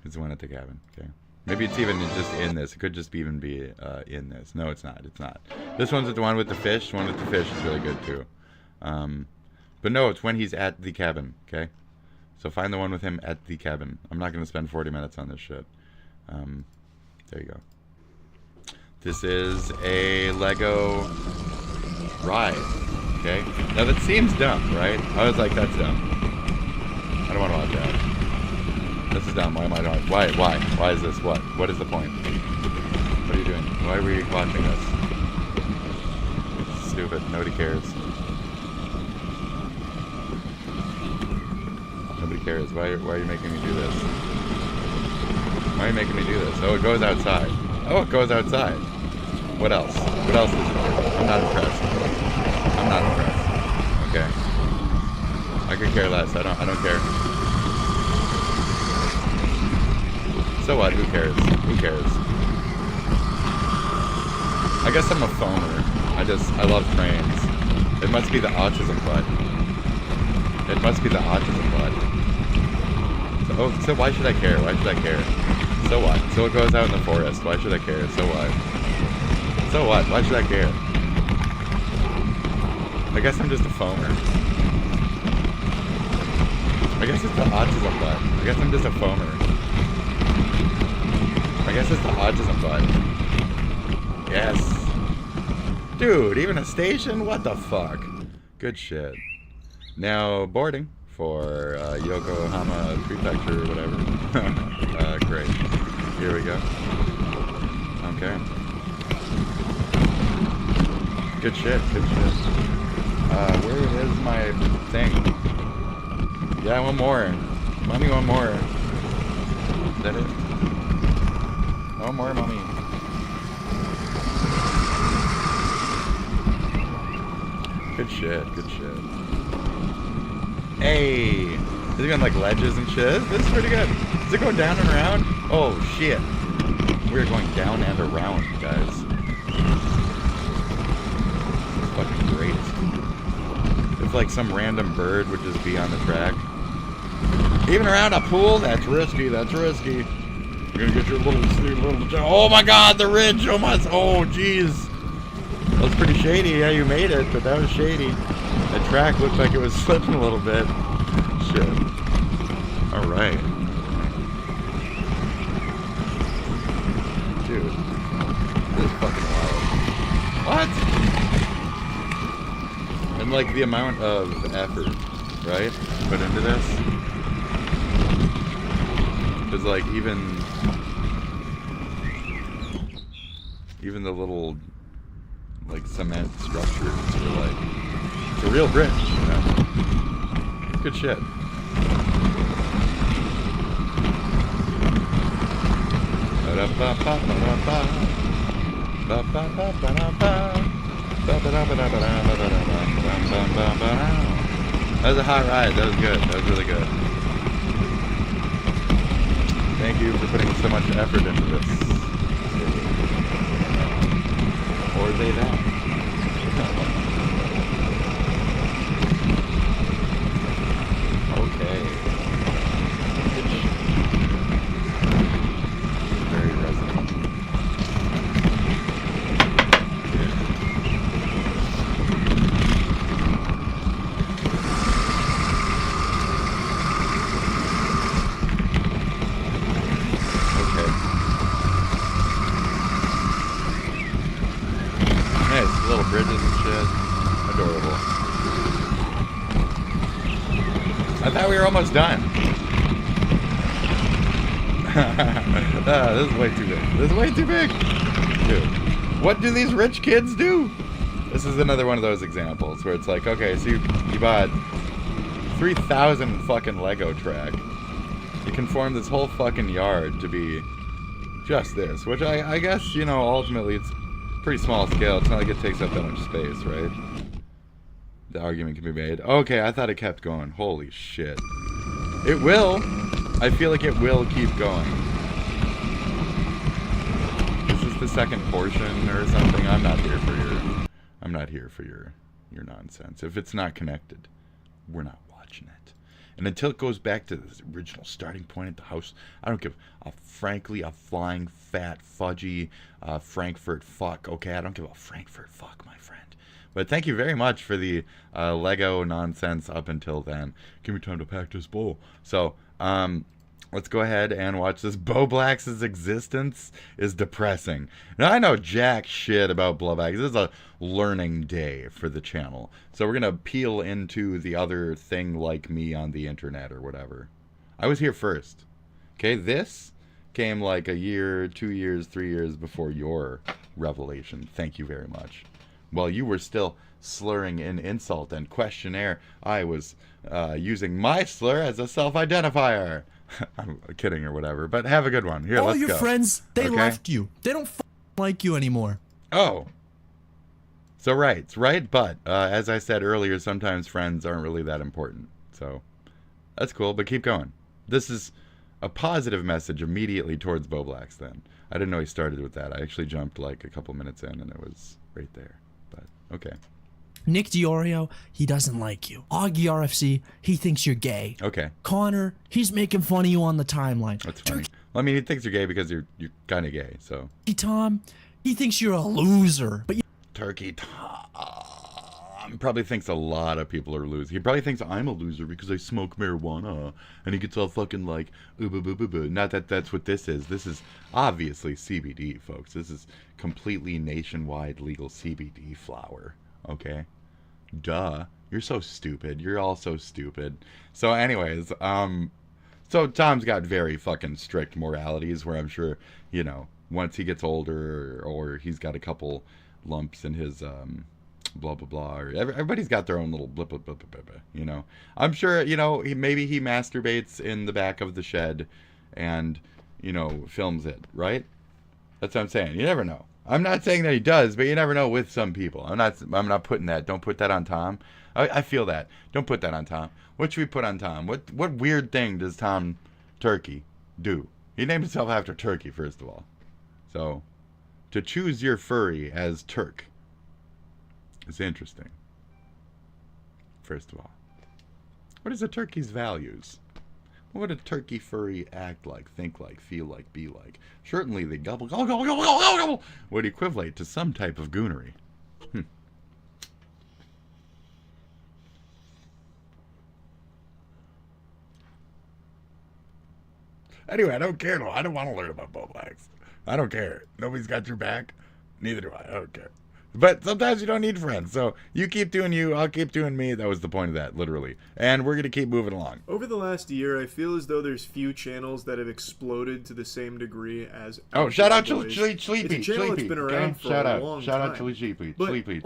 He's the one at the cabin, okay? Maybe it's even just in this. It could just even be in this. No, it's not. It's not. This one's the one with the fish. The one with the fish is really good too. But no, it's when he's at the cabin, okay? So find the one with him at the cabin. I'm not going to spend 40 minutes on this shit. There you go. This is a Lego ride, Okay? Now that seems dumb, right? I was like, that's dumb. I don't want to watch that. This is dumb. Why am I doing it? Why? Why is this? What? What is the point? What are you doing? Why are we watching this? It's stupid. Nobody cares. Nobody cares. Why are you making me do this? Why are you making me do this? Oh, it goes outside. Oh, it goes outside. What else? What else is there? I'm not impressed. I'm not impressed. Okay. I could care less. I don't care. So what? Who cares? Who cares? I guess I'm a phoner. I love trains. It must be the autism butt. It must be the autism butt. So why should I care? Why should I care? So what? So it goes out in the forest. Why should I care? So what? So what? Why should I care? I guess I'm just a phoner. I guess it's the autism butt. I guess I'm just a phoner. I guess it's the autism butt. Yes. Dude, even a station? What the fuck? Good shit. Now, boarding for Yokohama Prefecture or whatever. Great. Here we go. Okay. Good shit, good shit. Where is my thing? Yeah, one more. Mommy, one more. Is that it? One more, mommy. Good shit, good shit. Hey! Is it going like ledges and shit? This is pretty good. Is it going down and around? Oh shit. We're going down and around, guys. It's fucking great. If like some random bird would just be on the track. Even around a pool? That's risky, that's risky. You're gonna get your little oh my god, the ridge! Oh jeez. That was pretty shady. Yeah, you made it, but that was shady. The track looked like it was slipping a little bit. Shit. Alright. Dude. This is fucking wild. What? And like the amount of effort, right? Put into this. Because like even the little like cement structures are like, it's a real bridge, you know? Good shit. That was a hot ride. That was good. That was really good. Thank you for putting so much effort into this. Or they that. Okay. Very resonant. Okay. Nice little bridges and shit. Adorable. I thought we were almost done. This is way too big. This is way too big. Dude, what do these rich kids do? This is another one of those examples where it's like, okay, so you bought 3,000 fucking Lego track. You can form this whole fucking yard to be just this, which I guess, you know, ultimately it's pretty small scale. It's not like it takes up that much space, right? The argument can be made. Okay, I thought it kept going. Holy shit. It will. I feel like it will keep going. This is the second portion or something. I'm not here for your nonsense. If it's not connected, we're not watching it. And until it goes back to the original starting point at the house, I don't give frankly a flying fat fudgy Frankfurt fuck. Okay, I don't give a Frankfurt fuck, my friend. But thank you very much for the Lego nonsense up until then. Give me time to pack this bowl. So, Let's go ahead and watch this. Boblax's existence is depressing. Now, I know jack shit about Blowback. This is a learning day for the channel. So we're going to peel into the other thing like me on the internet or whatever. I was here first. Okay, this came like a year, 2 years, 3 years before your revelation. Thank you very much. While you were still slurring in insult and questionnaire, I was using my slur as a self-identifier. I'm kidding or whatever, but have a good one. Here, all let's your go. friends, they okay? left you. They don't like you anymore. Oh. So right, but as I said earlier, sometimes friends aren't really that important. So that's cool, but keep going. This is a positive message immediately towards Boblax then. I didn't know he started with that. I actually jumped like a couple minutes in and it was right there. But okay. Nick Diorio, he doesn't like you. Augie RFC, he thinks you're gay. Okay. Connor, he's making fun of you on the timeline. That's funny. Well, I mean, he thinks you're gay because you're kind of gay, so. Tom, he thinks you're a loser. But Turkey Tom probably thinks a lot of people are losers. He probably thinks I'm a loser because I smoke marijuana, and he gets all fucking like, not that that's what this is. This is obviously CBD, folks. This is completely nationwide legal CBD flower, okay? Duh. You're so stupid. You're all so stupid. So anyways, so Tom's got very fucking strict moralities where I'm sure, you know, once he gets older or he's got a couple lumps in his blah blah blah, or everybody's got their own little blip, you know. I'm sure, you know, maybe he masturbates in the back of the shed and, you know, films it, right? That's what I'm saying. You never know. I'm not saying that he does, but you never know with some people. I'm not putting that. Don't put that on Tom. I feel that. Don't put that on Tom. What should we put on Tom? What weird thing does Tom Turkey do? He named himself after Turkey, first of all. So, to choose your furry as Turk is interesting. First of all. What is a turkey's values? What would a turkey furry act like, think like, feel like, be like? Certainly the gobble would equivalent to some type of goonery. Anyway, I don't care. I don't want to learn about Boblax. I don't care. Nobody's got your back. Neither do I. I don't care. But sometimes you don't need friends. So you keep doing you, I'll keep doing me. That was the point of that, literally. And we're going to keep moving along. Over the last year, I feel as though there's few channels that have exploded to the same degree as... Oh, shout out Sleepy. It's a channel that's been around for a long time. Shout out to Sleepy. Sleepy.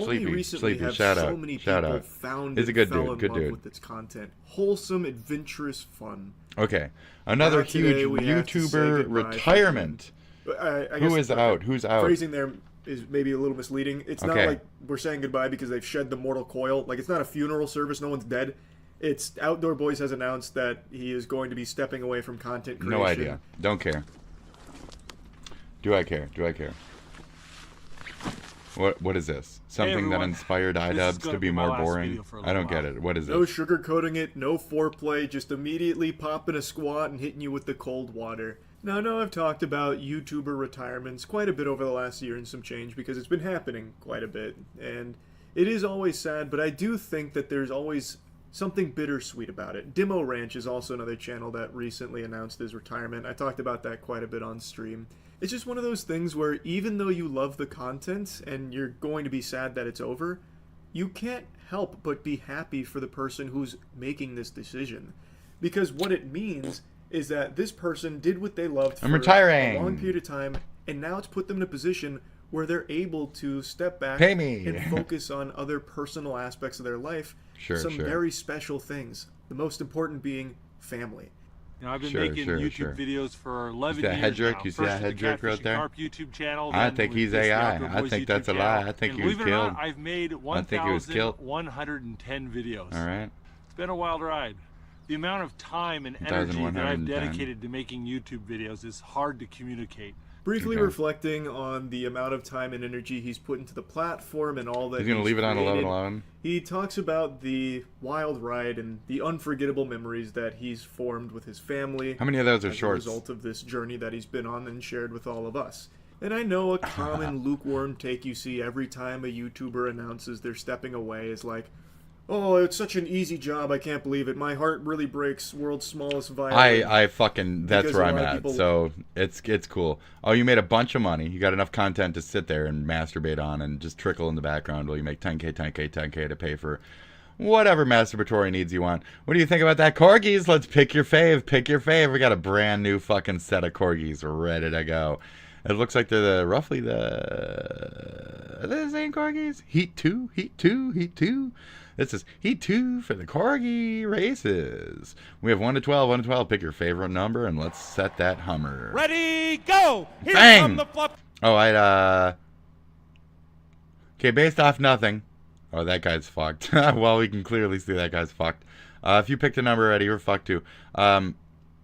Shout out. So many people found He's a good fell dude. in love with its content. Wholesome, adventurous fun. Okay. Another huge YouTuber retirement. Who is out? Who's out? Phrasing there is maybe a little misleading. It's not like we're saying goodbye because they've shed the mortal coil. Like, it's not a funeral service. No one's dead. It's Outdoor Boys has announced that he is going to be stepping away from content creation. No idea. Don't care. Do I care? Do I care? What is this? Something that inspired iDubbbz to be more boring? I don't get it. What is it? No sugarcoating it, no foreplay, just immediately popping a squat and hitting you with the cold water. Now, I know I've talked about YouTuber retirements quite a bit over the last year and some change because it's been happening quite a bit. And it is always sad, but I do think that there's always something bittersweet about it. Demo Ranch is also another channel that recently announced his retirement. I talked about that quite a bit on stream. It's just one of those things where even though you love the content and you're going to be sad that it's over, you can't help but be happy for the person who's making this decision. Because what it means is that this person did what they loved for a long period of time, and now it's put them in a position where they're able to step back and focus on other personal aspects of their life. Some very special things. The most important being family. You know, I've been making YouTube videos for 11 years Hedrick? now. You see that Hedrick right there? YouTube channel, I think he's AI. I think that's a lie. I think he was killed. Not, I've made 1,110 videos. All right. It's been a wild ride. The amount of time and energy that I've dedicated to making YouTube videos is hard to communicate. Briefly reflecting on the amount of time and energy he's put into the platform and all that he's going to leave it on 11/11. He talks about the wild ride and the unforgettable memories that he's formed with his family. How many of those are shorts? As a result of this journey that he's been on and shared with all of us. And I know a common lukewarm take you see every time a YouTuber announces they're stepping away is like, oh, it's such an easy job, I can't believe it. My heart really breaks. World's smallest violin. I fucking, that's where I'm at. So it's cool. Oh, you made a bunch of money. You got enough content to sit there and masturbate on and just trickle in the background while you make 10K to pay for whatever masturbatory needs you want. What do you think about that? Corgis, let's pick your fave. Pick your fave. We got a brand new fucking set of corgis ready to go. It looks like they're roughly the same corgis. Heat 2. This is Heat 2 for the corgi races. We have 1 to 12, 1 to 12. Pick your favorite number and let's set that Hummer. Ready, go! Here Bang! come the flop. Oh, okay, based off nothing. Oh, that guy's fucked. Well, we can clearly see that guy's fucked. If you picked a number already, you're fucked too.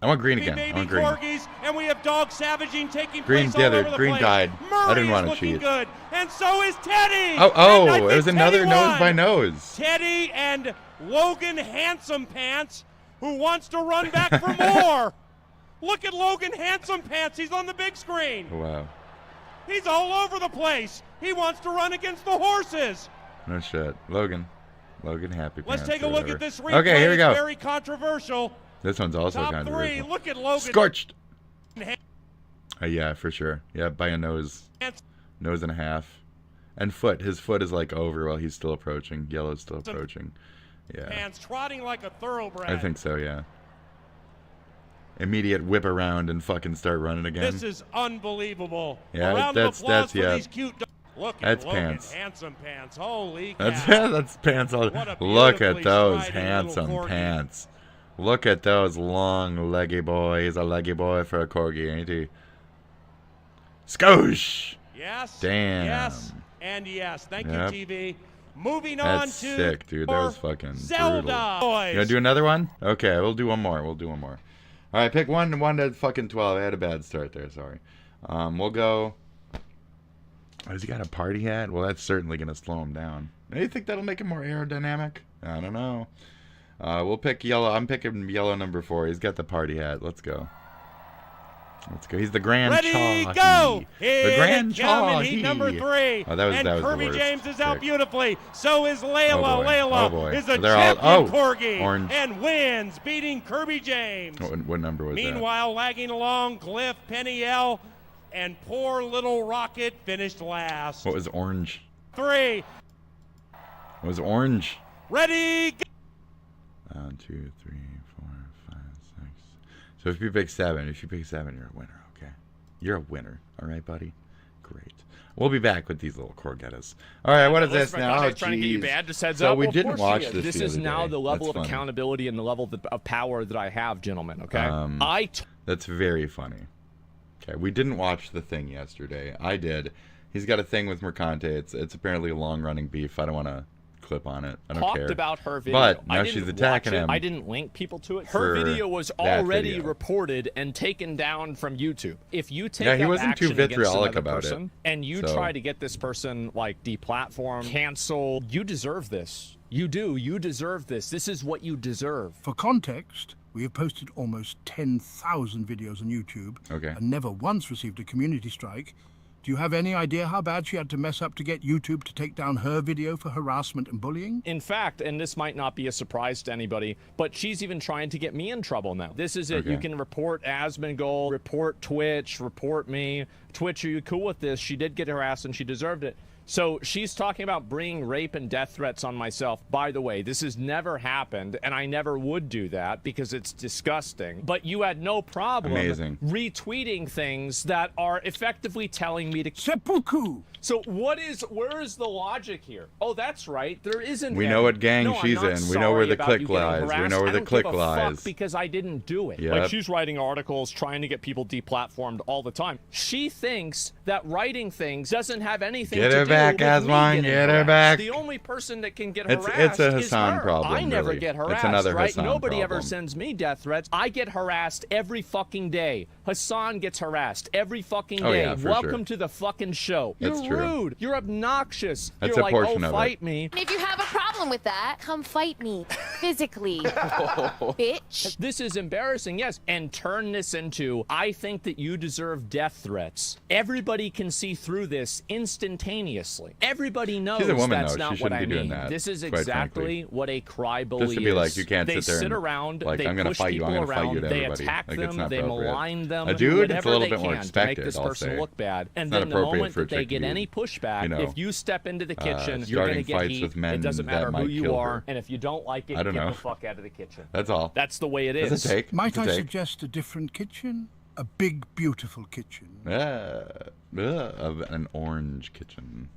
I want green again. I want green. Corgis, and we have dog savaging taking Green's place all over the green place. died. Murray I didn't want to looking cheat. Good, and so is Teddy. Oh, it was another nose by nose. Teddy and Logan Handsome Pants, who wants to run back for more. Look at Logan Handsome Pants. He's on the big screen. Wow. He's all over the place. He wants to run against the horses. No shit. Logan Happy Pants. Let's take a look at this replay. Okay, here we go. It's very controversial. This one's also Top controversial. 3. Look at Logan. Scorched. Yeah, for sure. Yeah, by a nose. Nose and a half. And foot. His foot is like over while he's still approaching. Yellow's still approaching. Yeah. Pants trotting like a thoroughbred. I think so, yeah. Immediate whip around and fucking start running again. This is unbelievable. Yeah, a round of applause for yeah. these cute Look at that's Logan, pants. Handsome Pants. Holy cow. That's pants. Look at those handsome pants. Look at those long leggy boys. He's a leggy boy for a corgi, ain't he? Skoosh! Yes. Damn. Yes. And yes. Thank you, TV. Moving That's on to sick, dude. That was fucking Zelda. brutal. Boys. You gonna do another one? Okay, we'll do one more. All right, pick one to fucking 12. I had a bad start there. Sorry. We'll go. Oh, has he got a party hat? Well, that's certainly gonna slow him down. Do you think that'll make him more aerodynamic? I don't know. We'll pick yellow. I'm picking yellow number 4. He's got the party hat. Let's go. He's the Grand Ready, Chaw. go! The Grand Chaw. Heat number 3. Oh, that was the Kirby worst. James is out beautifully. So is Layla. Layla is a They're champion corgi orange. and wins, beating Kirby James. What number was that? Meanwhile, lagging along, Cliff, Peniel, and poor little Rocket finished last. What was orange? 3. What was orange? Ready, go! 1, 2, 3, 4, 5, 6. So if you pick 7, you're a winner, okay? You're a winner, all right, buddy? Great. We'll be back with these little corgettas. All right, what is this now? Oh, trying to get you bad. Just heads so up. we didn't watch this. This is now the level of accountability and the level of power that I have, gentlemen. Okay. That's very funny. Okay, we didn't watch the thing yesterday. I did. He's got a thing with Mercante. It's apparently a long-running beef. I don't want to clip on it. I don't care. Talked about her video. But now she's attacking him. I didn't link people to it. Her video was already reported and taken down from YouTube. If you take he wasn't too vitriolic about it, and you try to get this person like deplatformed, canceled, you deserve this. You do. You deserve this. This is what you deserve. For context, we have posted almost 10,000 videos on YouTube and never once received a community strike. Do you have any idea how bad she had to mess up to get YouTube to take down her video for harassment and bullying? In fact, and this might not be a surprise to anybody, but she's even trying to get me in trouble now. This is it. You can report Asmongold, report Twitch, report me. Twitch, are you cool with this? She did get harassed and she deserved it. So she's talking about bringing rape and death threats on myself. By the way, this has never happened, and I never would do that because it's disgusting. But you had no problem retweeting things that are effectively telling me to... Seppuku! So where is the logic here? Oh, that's right. There isn't. We know what gang she's in. We know where the click lies. We know where the click lies. Because I didn't do it. Yep. Like she's writing articles trying to get people deplatformed all the time. She thinks that writing things doesn't have anything to do with back, Aswan. Get her back. The only person that can get harassed it's a Hassan is her. problem. I never get harassed. It's another right? Hassan Nobody problem. ever sends me death threats. I get harassed every fucking day. Hassan gets harassed every fucking day. Yeah, Welcome to the fucking show. You're rude. You're obnoxious. That's You're a like, portion oh, of fight it. me. If you have a problem problem with that. Come fight me. Physically. Bitch. This is embarrassing, yes. And turn this into, I think that you deserve death threats. Everybody can see through this instantaneously. Everybody knows She's a woman, that's though. not She what shouldn't I be doing mean. that, This is quite exactly frankly. what a cry bully is. Just to be like, you can't they sit there sit and, around, like, they I'm gonna push fight you, I'm people gonna fight you around, to they everybody. attack Like, it's them, not they appropriate. malign them, A dude, it's a whatever little they bit more can to make expected, this I'll person say. look bad. And It's not then the appropriate moment for a that they chick to get be, any pushback, you know, if you step into the kitchen, you're starting going to get fights heat. with men It doesn't that matter who might you kill are, her. and if you don't like it, I don't get know. the fuck out of the kitchen. That's all. That's the way it is. It's a take. Might It's a I take. suggest a different kitchen? A big, beautiful kitchen. Of an orange kitchen.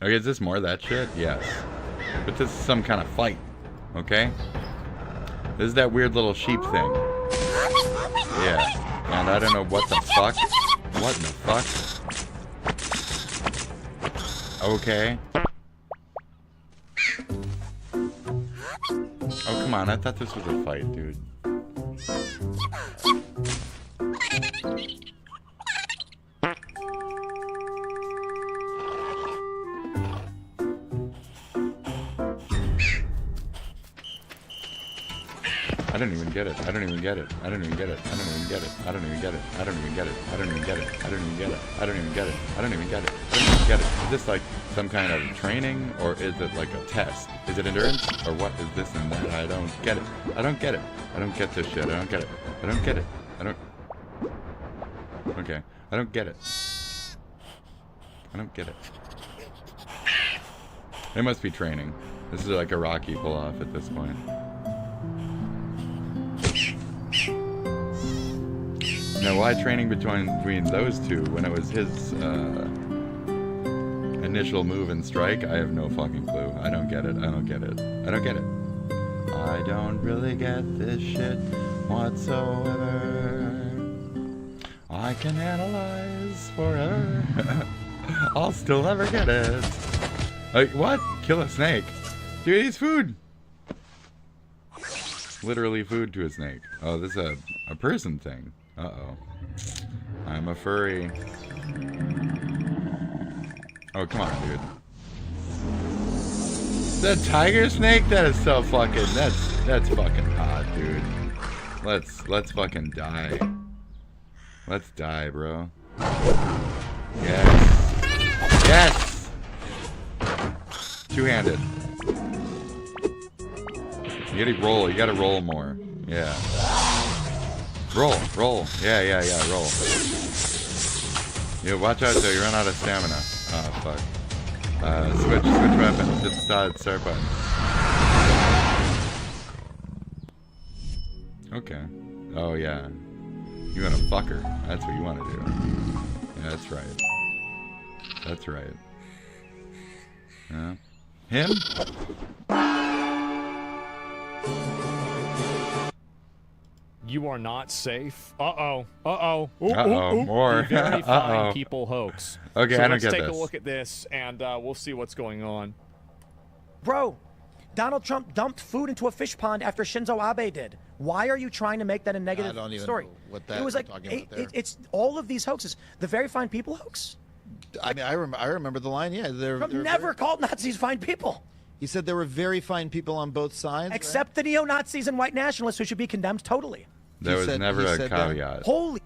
Okay, is this more of that shit? Yes. But this is some kind of fight. Okay? This is that weird little sheep thing. Yeah. And I don't know what the fuck. What in the fuck? Okay. Oh, come on. I thought this was a fight, dude. I don't even get it. I don't even get it. I don't even get it. I don't even get it. I don't even get it. I don't even get it. I don't even get it. I don't even get it. I don't even get it. I don't even get it. I don't even get it. Is this like some kind of training, or is it like a test? Is it endurance, or what is this and that? I don't get it. I don't get it. I don't get this shit. I don't get it. I don't get it. I don't. Okay. I don't get it. I don't get it. It must be training. This is like a Rocky pull-off at this point. Now, why training between those two when it was his initial move and strike? I have no fucking clue. I don't get it. I don't get it. I don't get it. I don't really get this shit whatsoever. I can analyze forever. I'll still never get it. Like, what? Kill a snake? Dude, eats food. Literally food to a snake. Oh, this is a person thing. Uh-oh. I'm a furry. Oh, come on, dude. The tiger snake? That is so fucking... That's fucking hot, dude. Let's fucking die. Let's die, bro. Yes. Yes! Two-handed. You gotta roll. You gotta roll more. Yeah. Roll. Yeah, roll. Yeah, watch out though, you run out of stamina. Oh, fuck. Switch weapons. Hit the start button. Okay. Oh, yeah. You wanna fuck her. That's what you wanna do. Yeah, that's right. That's right. Yeah. Him? You are not safe. Uh-oh. More. The very fine people hoax. Okay, so I don't let's get take this. a look at this, and we'll see what's going on. Bro, Donald Trump dumped food into a fish pond after Shinzo Abe did. Why are you trying to make that a negative I don't even story? know what that it was we're like talking about there. it's all of these hoaxes. The very fine people hoax. I mean, I remember the line. Yeah, Trump never called Nazis fine people. He said there were very fine people on both sides, except the neo-Nazis and white nationalists, who should be condemned totally. There was never a caveat. Holy.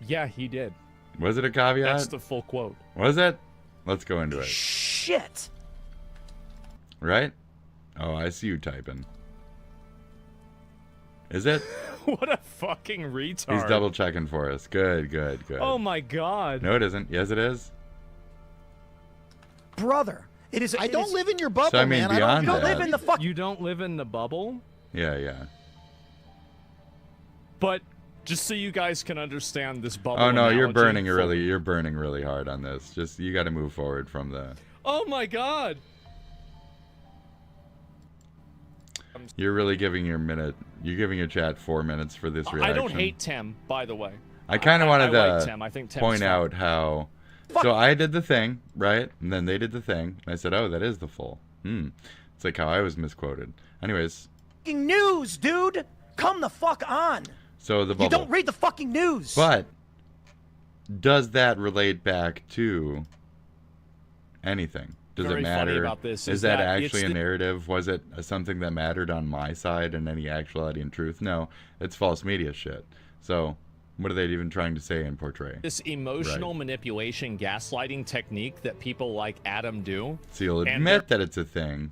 Yeah, he did. Was it a caveat? That's the full quote. Was it? Let's go into it. Shit. Right? Oh, I see you typing. Is it? What a fucking retard. He's double checking for us. Good. Oh my god. No, it isn't. Yes, it is. Brother, it is. I don't live in your bubble, So, I mean, man. beyond You don't that. live in the fuck. You don't live in the bubble? Yeah. But just so you guys can understand this bubble. Oh no, you're analogy burning really hard on this. Just you got to move forward from the. Oh my god. You're really giving your minute. You're giving your chat 4 minutes for this reaction. I don't hate Tim, by the way. I kind of wanted I like to Tim. I think Tim's point fun. out how. So I did the thing, right? And then they did the thing. And I said, oh, that is the full. It's like how I was misquoted. Anyways. Fucking news, dude. Come the fuck on. So the bubble. You don't read the fucking news. But does that relate back to anything. Does Very it matter? funny about this is that actually a narrative? Was it something that mattered on my side in any actuality and truth? No, it's false media shit. So what are they even trying to say and portray? This emotional manipulation, gaslighting technique that people like Adam do. So you'll admit that it's a thing,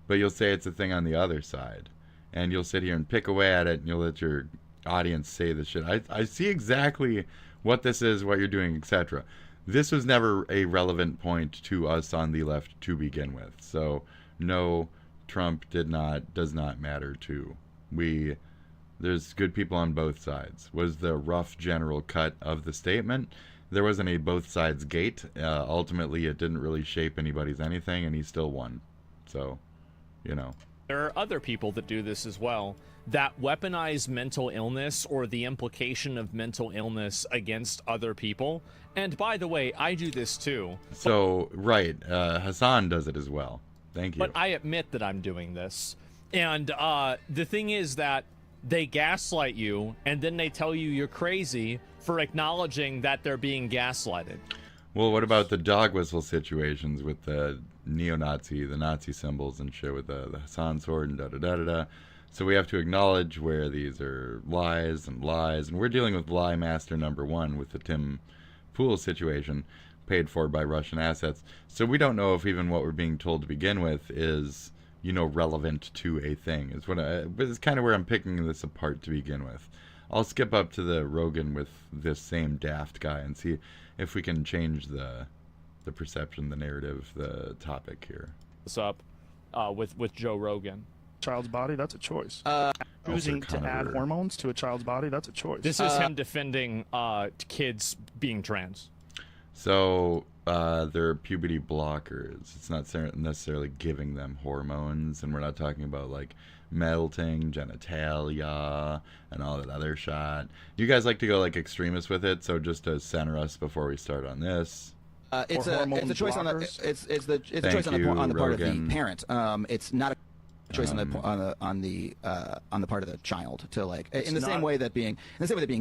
but you'll say it's a thing on the other side. And you'll sit here and pick away at it, and you'll let your audience say the shit. I see exactly what this is, what you're doing, etc. This was never a relevant point to us on the left to begin with. So no, Trump does not matter to. There's good people on both sides. Was the rough general cut of the statement. There wasn't a both sides gate. Ultimately, it didn't really shape anybody's anything, and he still won. So, you know. There are other people that do this as well, that weaponize mental illness or the implication of mental illness against other people. And by the way, I do this too. So, right, Hassan does it as well. Thank you. But I admit that I'm doing this. And the thing is that they gaslight you, and then they tell you you're crazy for acknowledging that they're being gaslighted. Well, what about the dog whistle situations with the neo-Nazi, the Nazi symbols and shit with the Hassan sword and da-da-da-da-da? So we have to acknowledge where these are lies, and we're dealing with lie master number one with the Tim Pool situation, paid for by Russian assets. So we don't know if even what we're being told to begin with is, you know, relevant to a thing. It's kind of where I'm picking this apart to begin with. I'll skip up to the Rogan with this same daft guy and see if we can change the perception, the narrative, the topic here. What's up with Joe Rogan? Child's body, that's a choice. Choosing to add hormones to a child's body, that's a choice. This is him defending kids being trans. So they're puberty blockers. It's not necessarily giving them hormones, and we're not talking about like melting genitalia and all that other shit. You guys like to go like extremist with it, so just to center us before we start on this. It's a choice on the it's a choice on the part of the parent. It's not a choice on the part of the child to like in the same way that being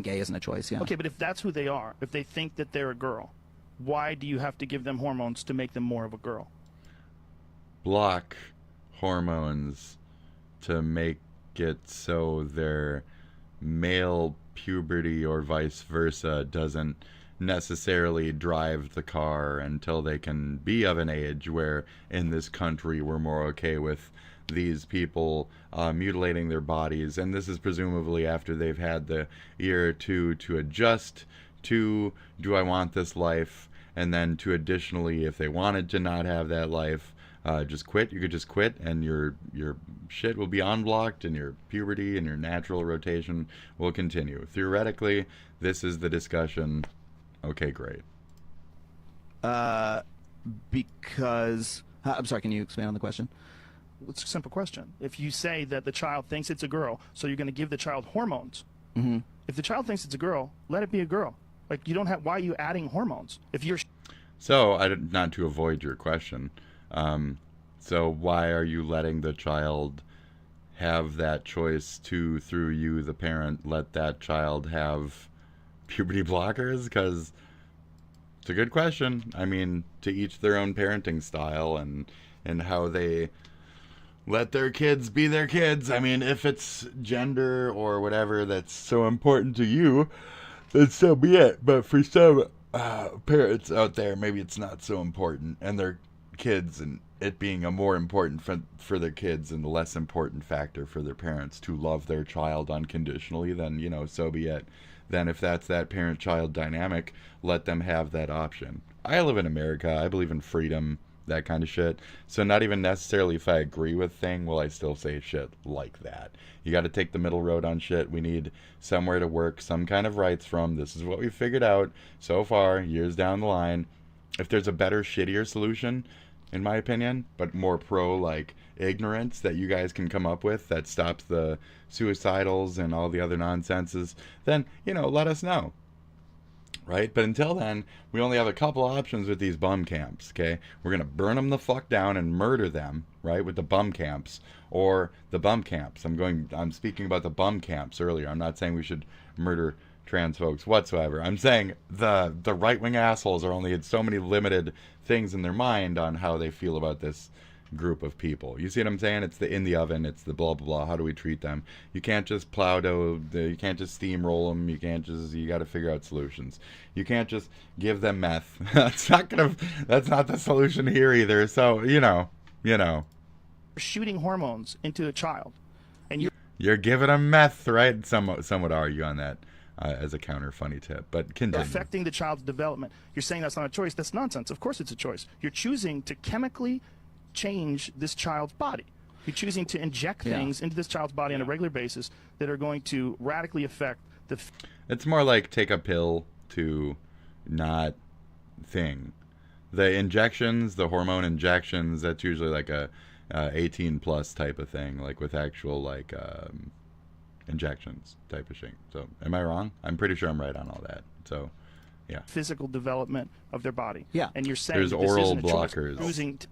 gay isn't a choice. Yeah. Okay, but if that's who they are, if they think that they're a girl, why do you have to give them hormones to make them more of a girl? Block hormones to make it so their male puberty or vice versa doesn't necessarily drive the car until they can be of an age where in this country we're more okay with these people mutilating their bodies, and this is presumably after they've had the year or two to adjust to, do I want this life, and then to additionally, if they wanted to not have that life, just quit. You could just quit, and your shit will be unblocked, and your puberty and your natural rotation will continue. Theoretically, this is the discussion. Okay, great. Because I'm sorry, can you expand on the question? It's a simple question. If you say that the child thinks it's a girl, so you're going to give the child hormones. Mm-hmm. If the child thinks it's a girl, let it be a girl. Like, you don't have, why are you adding hormones? If you're... So, not to avoid your question, so why are you letting the child have that choice to, through you, the parent, let that child have puberty blockers? Because it's a good question. I mean, to each their own parenting style and how they let their kids be their kids. I mean, if it's gender or whatever that's so important to you, then so be it. But for some parents out there, maybe it's not so important, and their kids, and it being a more important for their kids and a less important factor for their parents to love their child unconditionally, then, you know, so be it. Then if that's that parent-child dynamic, let them have that option. I live in America. I believe in freedom, that kind of shit. So not even necessarily if I agree with thing will I still say shit like that. You got to take the middle road on shit. We need somewhere to work some kind of rights from. This is what we figured out so far, years down the line. If there's a better, shittier solution, in my opinion, but more pro, like, ignorance that you guys can come up with that stops the suicidals and all the other nonsenses, then, you know, let us know. Right? But until then, we only have a couple options with these bum camps, okay? We're going to burn them the fuck down and murder them, right, with the bum camps, or the bum camps. I'm speaking about the bum camps earlier. I'm not saying we should murder trans folks whatsoever. I'm saying the right-wing assholes are only had so many limited things in their mind on how they feel about this group of people. You see what I'm saying? It's the in the oven, it's the blah blah blah. How do we treat them? You can't just you can't just steamroll them. You got to figure out solutions. You can't just give them meth. That's not the solution here either. So you know. Shooting hormones into a child, and you're giving them meth, right? Some would argue on that as a counter funny tip, but continue. Affecting the child's development. You're saying that's not a choice. That's nonsense. Of course it's a choice. You're choosing to chemically change this child's body. You're choosing to inject things into this child's body on a regular basis that are going to radically affect the... It's more like take a pill to not thing. The injections, the hormone injections, that's usually like a 18 plus type of thing, like with actual like injections type of thing. So am I wrong? I'm pretty sure I'm right on all that. So yeah. Physical development of their body. Yeah. And you're saying there's oral blockers,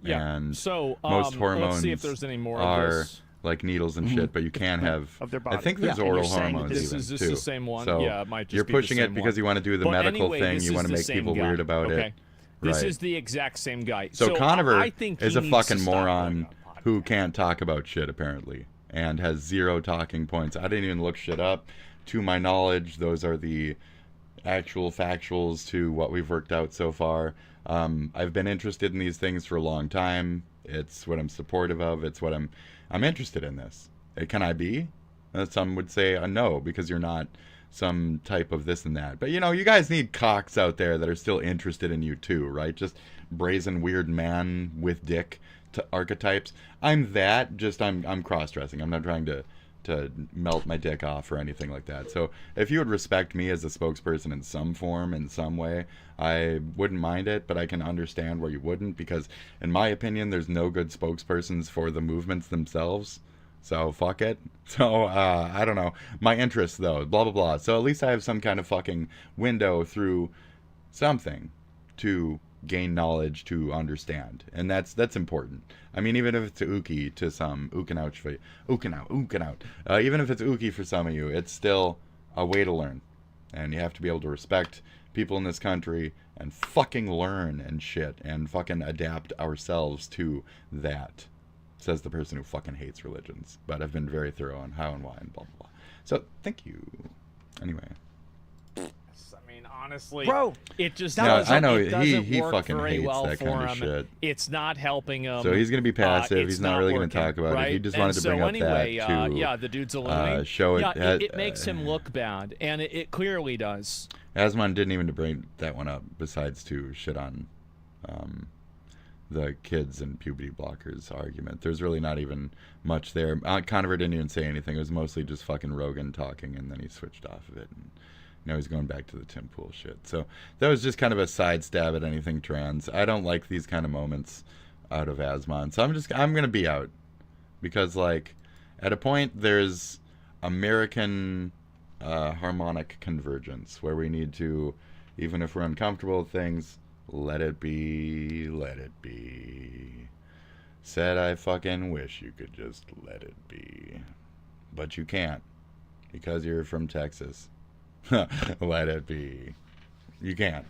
and so most hormones let's see if there's any more are of this. like needles and shit, but you can have. Of their body. I think there's oral hormones this even is too. the same one. So Yeah, it might just you're be pushing the it same because one. you want to do the But medical anyway, thing. this You is want to the make same people guy. weird about Okay. it. This Right. is the exact same guy. So Conover I think is he a needs to fucking stop moron going on who can't talk about shit apparently, and has 0 talking points. I didn't even look shit up. To my knowledge, those are the actual factuals to what we've worked out so far. I've been interested in these things for a long time. It's what I'm supportive of. It's what I'm interested in this. Can I be? Some would say no, because you're not some type of this and that. But you know, you guys need cocks out there that are still interested in you too, right? Just brazen weird man with dick to archetypes. I'm that, just I'm cross-dressing. I'm not trying to melt my dick off or anything like that. So if you would respect me as a spokesperson in some form, in some way, I wouldn't mind it, but I can understand where you wouldn't, because in my opinion, there's no good spokespersons for the movements themselves. So fuck it. So I don't know. My interests though, blah blah blah. So at least I have some kind of fucking window through something to gain knowledge, to understand, and that's important. I mean, even if it's uki to some ukinouch for you, ukinout. Even if it's uki for some of you, it's still a way to learn, and you have to be able to respect people in this country and fucking learn and shit and fucking adapt ourselves to that. Says the person who fucking hates religions, but I've been very thorough on how and why and blah blah blah. So thank you. Anyway. I mean, honestly, bro, it just doesn't, I know it doesn't he work fucking very hates well that kind of for him. shit. It's not helping him. So he's gonna be passive. He's not really working, gonna talk about right? it. He just wanted to bring up anyway, that to yeah, the dude's a loony. show it. Yeah, it makes him look bad, and it clearly does. Asmon didn't even bring that one up, besides to shit on the kids and puberty blockers argument. There's really not even much there. Conover didn't even say anything. It was mostly just fucking Rogan talking, and then he switched off of it. And now he's going back to the Tim Pool shit. So that was just kind of a side stab at anything trans. I don't like these kind of moments out of Asmon. So I'm going to be out. Because, like, at a point, there's American harmonic convergence where we need to, even if we're uncomfortable with things, let it be, let it be. Said I fucking wish you could just let it be. But you can't. Because you're from Texas. Let it be. You can't.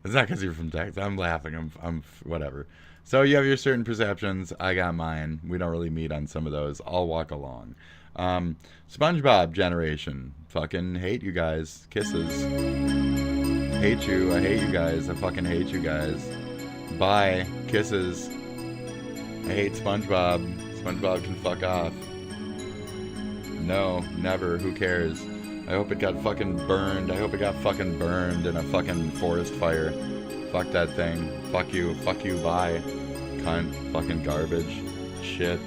It's not because you're from Texas. I'm laughing. I'm whatever. So you have your certain perceptions. I got mine. We don't really meet on some of those. I'll walk along. SpongeBob generation. Fucking hate you guys. Kisses. Hate you. I hate you guys. I fucking hate you guys. Bye. Kisses. I hate SpongeBob. SpongeBob can fuck off. No, never. Who cares? I hope it got fucking burned. I hope it got fucking burned in a fucking forest fire. Fuck that thing. Fuck you. Fuck you. Bye. Cunt. Fucking garbage. Shit.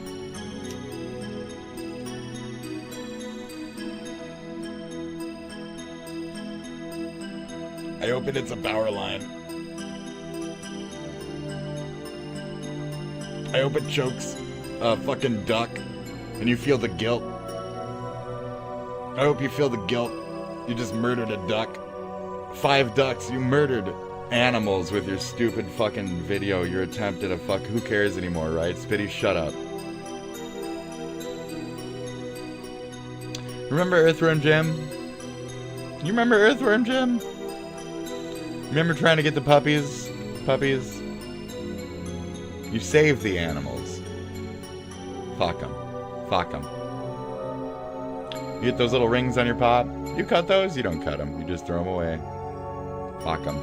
I hope it hits a power line. I hope it chokes a fucking duck and you feel the guilt. I hope you feel the guilt. You just murdered a duck. 5 ducks. You murdered animals with your stupid fucking video. Your attempt at a fuck. Who cares anymore, right? Spitty, shut up. Remember Earthworm Jim? You remember Earthworm Jim? Remember trying to get the puppies? Puppies? You saved the animals. Fuck them. Fuck them. You get those little rings on your pop? You cut those? You don't cut them. You just throw them away. Fuck them.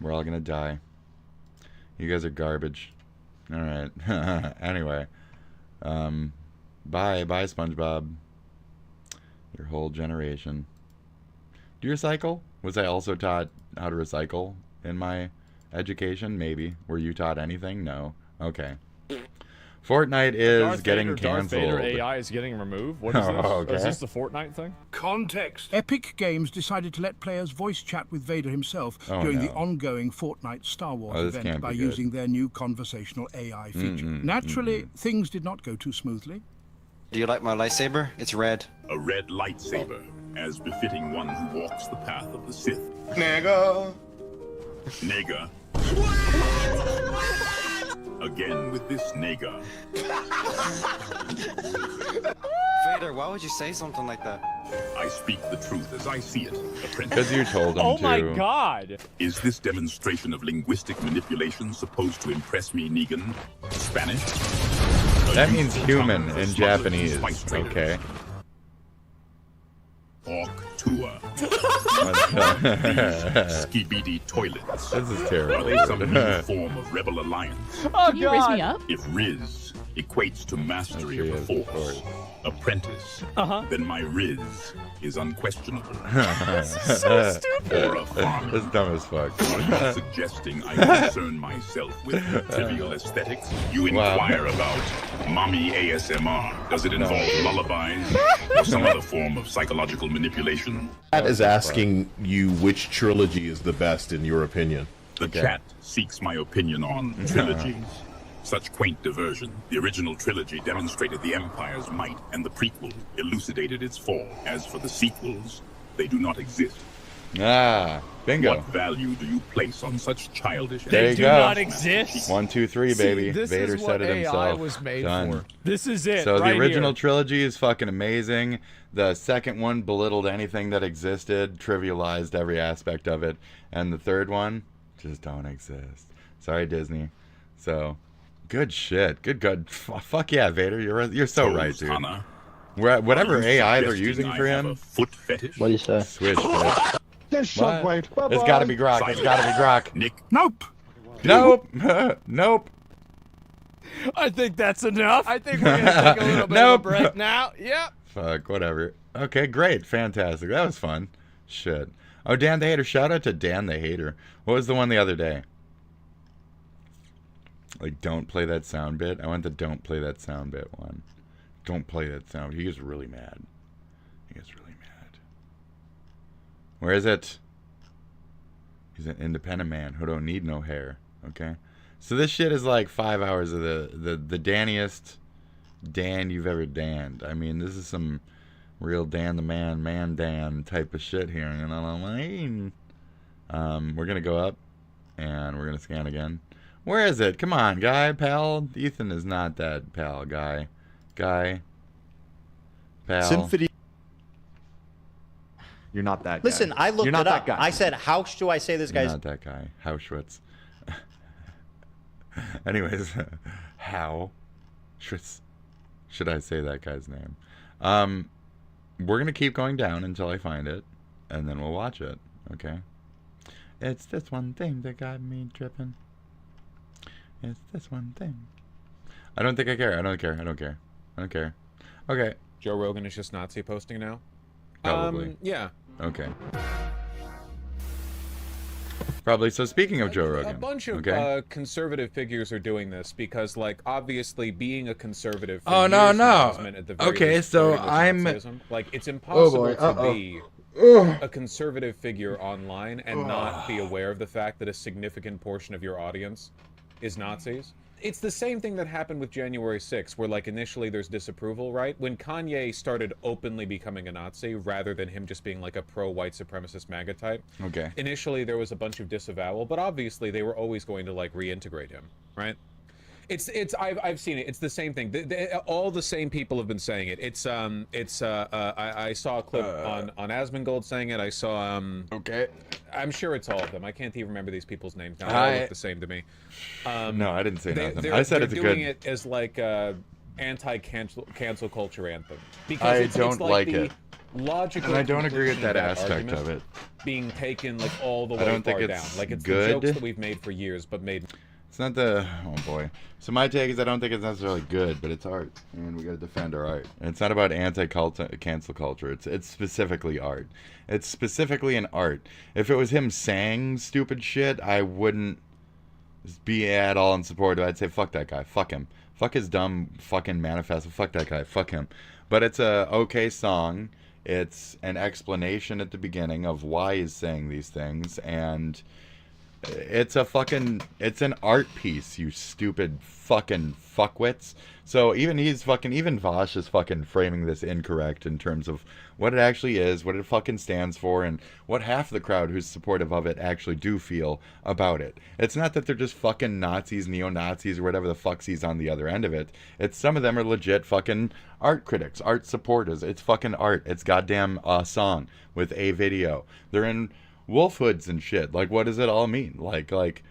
We're all gonna die. You guys are garbage. Alright. Anyway. Bye, SpongeBob. Your whole generation. Do you recycle? Was I also taught how to recycle in my education? Maybe. Were you taught anything? No. Okay. Fortnite is getting canceled. Darth Vader AI is getting removed? What is this? Okay. Is this the Fortnite thing? Context. Epic Games decided to let players voice chat with Vader himself during the ongoing Fortnite Star Wars event by using their new conversational AI feature. Naturally, things did not go too smoothly. Do you like my lightsaber? It's red. A red lightsaber, as befitting one who walks the path of the Sith. Nigga. Nigga. Again with this nigga. Vader, why would you say something like that? I speak the truth as I see it, apprentice. Because you told him Oh to. my god! Is this demonstration of linguistic manipulation supposed to impress me, Negan? Spanish? That means human in Japanese. Okay. Orc tour. Skibidi toilets. This is terrible. Are they some new form of rebel alliance? Oh, can you raise me up? If Riz equates to mastery of the Force, apprentice, then my Riz is unquestionable. So stupid. Or a farmer. That's dumb as fuck. Are you suggesting I concern myself with trivial aesthetics? You inquire about mommy ASMR. Does it involve lullabies or some other form of psychological manipulation? Chat is asking you which trilogy is the best in your opinion. The chat seeks my opinion on trilogies. Such quaint diversion. The original trilogy demonstrated the Empire's might, and the prequel elucidated its fall. As for the sequels, they do not exist. Ah, bingo. What value do you place on such childish? There you do go. not exist. 1, 2, 3, baby. This Vader is what said it himself. AI was made Done. for. This is it. So right the original here. trilogy is fucking amazing. The second one belittled anything that existed, trivialized every aspect of it, and the third one just don't exist. Sorry, Disney. So, good shit. Good. Fuck yeah, Vader. You're so right, dude. Whatever AI they're using for him. Foot fetish? What do you say? Switch. What? There's shockwave. It's gotta be Grok. It's gotta be Grok. Nick. Nope. Nope. Nope. I think that's enough. I think we're gonna take a little bit of a break now. Yep. Fuck, whatever. Okay, great. Fantastic. That was fun. Shit. Oh, Dan the Hater. Shout out to Dan the Hater. What was the one the other day? Like, don't play that sound bit. I want the don't play that sound bit one. Don't play that sound. He gets really mad. He gets really mad. Where is it? He's an independent man who don't need no hair. Okay? So this shit is like 5 hours of the danniest Dan you've ever danned. I mean, this is some real Dan the man Dan type of shit here. You know what I mean? We're gonna go up and we're gonna scan again. Where is it? Come on, guy, pal. Ethan is not that pal, guy. Guy. Pal. Symphony. You're not that guy. Listen, I looked You're not it up. That guy. I said, how do I say this You're guy's... not that guy. Hauschwitz. Anyways, how should I say that guy's name? We're gonna keep going down until I find it, and then we'll watch it. Okay. It's this one thing that got me tripping. It's this one thing. I don't think I care. I don't care. I don't care. I don't care. Okay. Joe Rogan is just Nazi posting now? Probably. Yeah. Okay. Probably. So speaking of Joe Rogan, a bunch of conservative figures are doing this because, like, obviously being a conservative. For Oh, no, years no. now has meant at the very Okay, least so flirting with I'm- Nazism. Like, it's impossible to be a conservative figure online and not be aware of the fact that a significant portion of your audience is Nazis. It's the same thing that happened with January 6th, where, like, initially there's disapproval, right? When Kanye started openly becoming a Nazi, rather than him just being, like, a pro-white supremacist MAGA type. Okay. Initially, there was a bunch of disavowal, but obviously they were always going to, like, reintegrate him, right? I've seen it. It's the same thing. All the same people have been saying it. I saw a clip on Asmongold saying it. I saw okay. I'm sure it's all of them. I can't even remember these people's names now. They all look the same to me. No, I didn't say nothing. I said it's a good. They're doing it as like a anti-cancel culture anthem because I it's don't like the it. Logical. And I don't agree with that conclusion aspect argument of it. being taken like all the I way don't think far it's down. Like it's good. the jokes that we've made for years, but made. It's not the. Oh boy. So my take is I don't think it's necessarily good, but it's art, and we got to defend our art. And it's not about anti-cancel culture. It's specifically art. It's specifically an art. If it was him saying stupid shit, I wouldn't be at all in support of it. I'd say fuck that guy. Fuck him. Fuck his dumb fucking manifesto. Fuck that guy. Fuck him. But it's a okay song. It's an explanation at the beginning of why he's saying these things, and it's an art piece, you stupid fucking fuckwits. So even Vosh is fucking framing this incorrect in terms of what it actually is, what it fucking stands for, and what half the crowd who's supportive of it actually do feel about it. It's not that they're just fucking Nazis, neo-Nazis, or whatever the fucksies on the other end of it. It's some of them are legit fucking art critics, art supporters. It's fucking art. It's goddamn a song with a video. They're in wolf hoods and shit. Like, what does it all mean? Like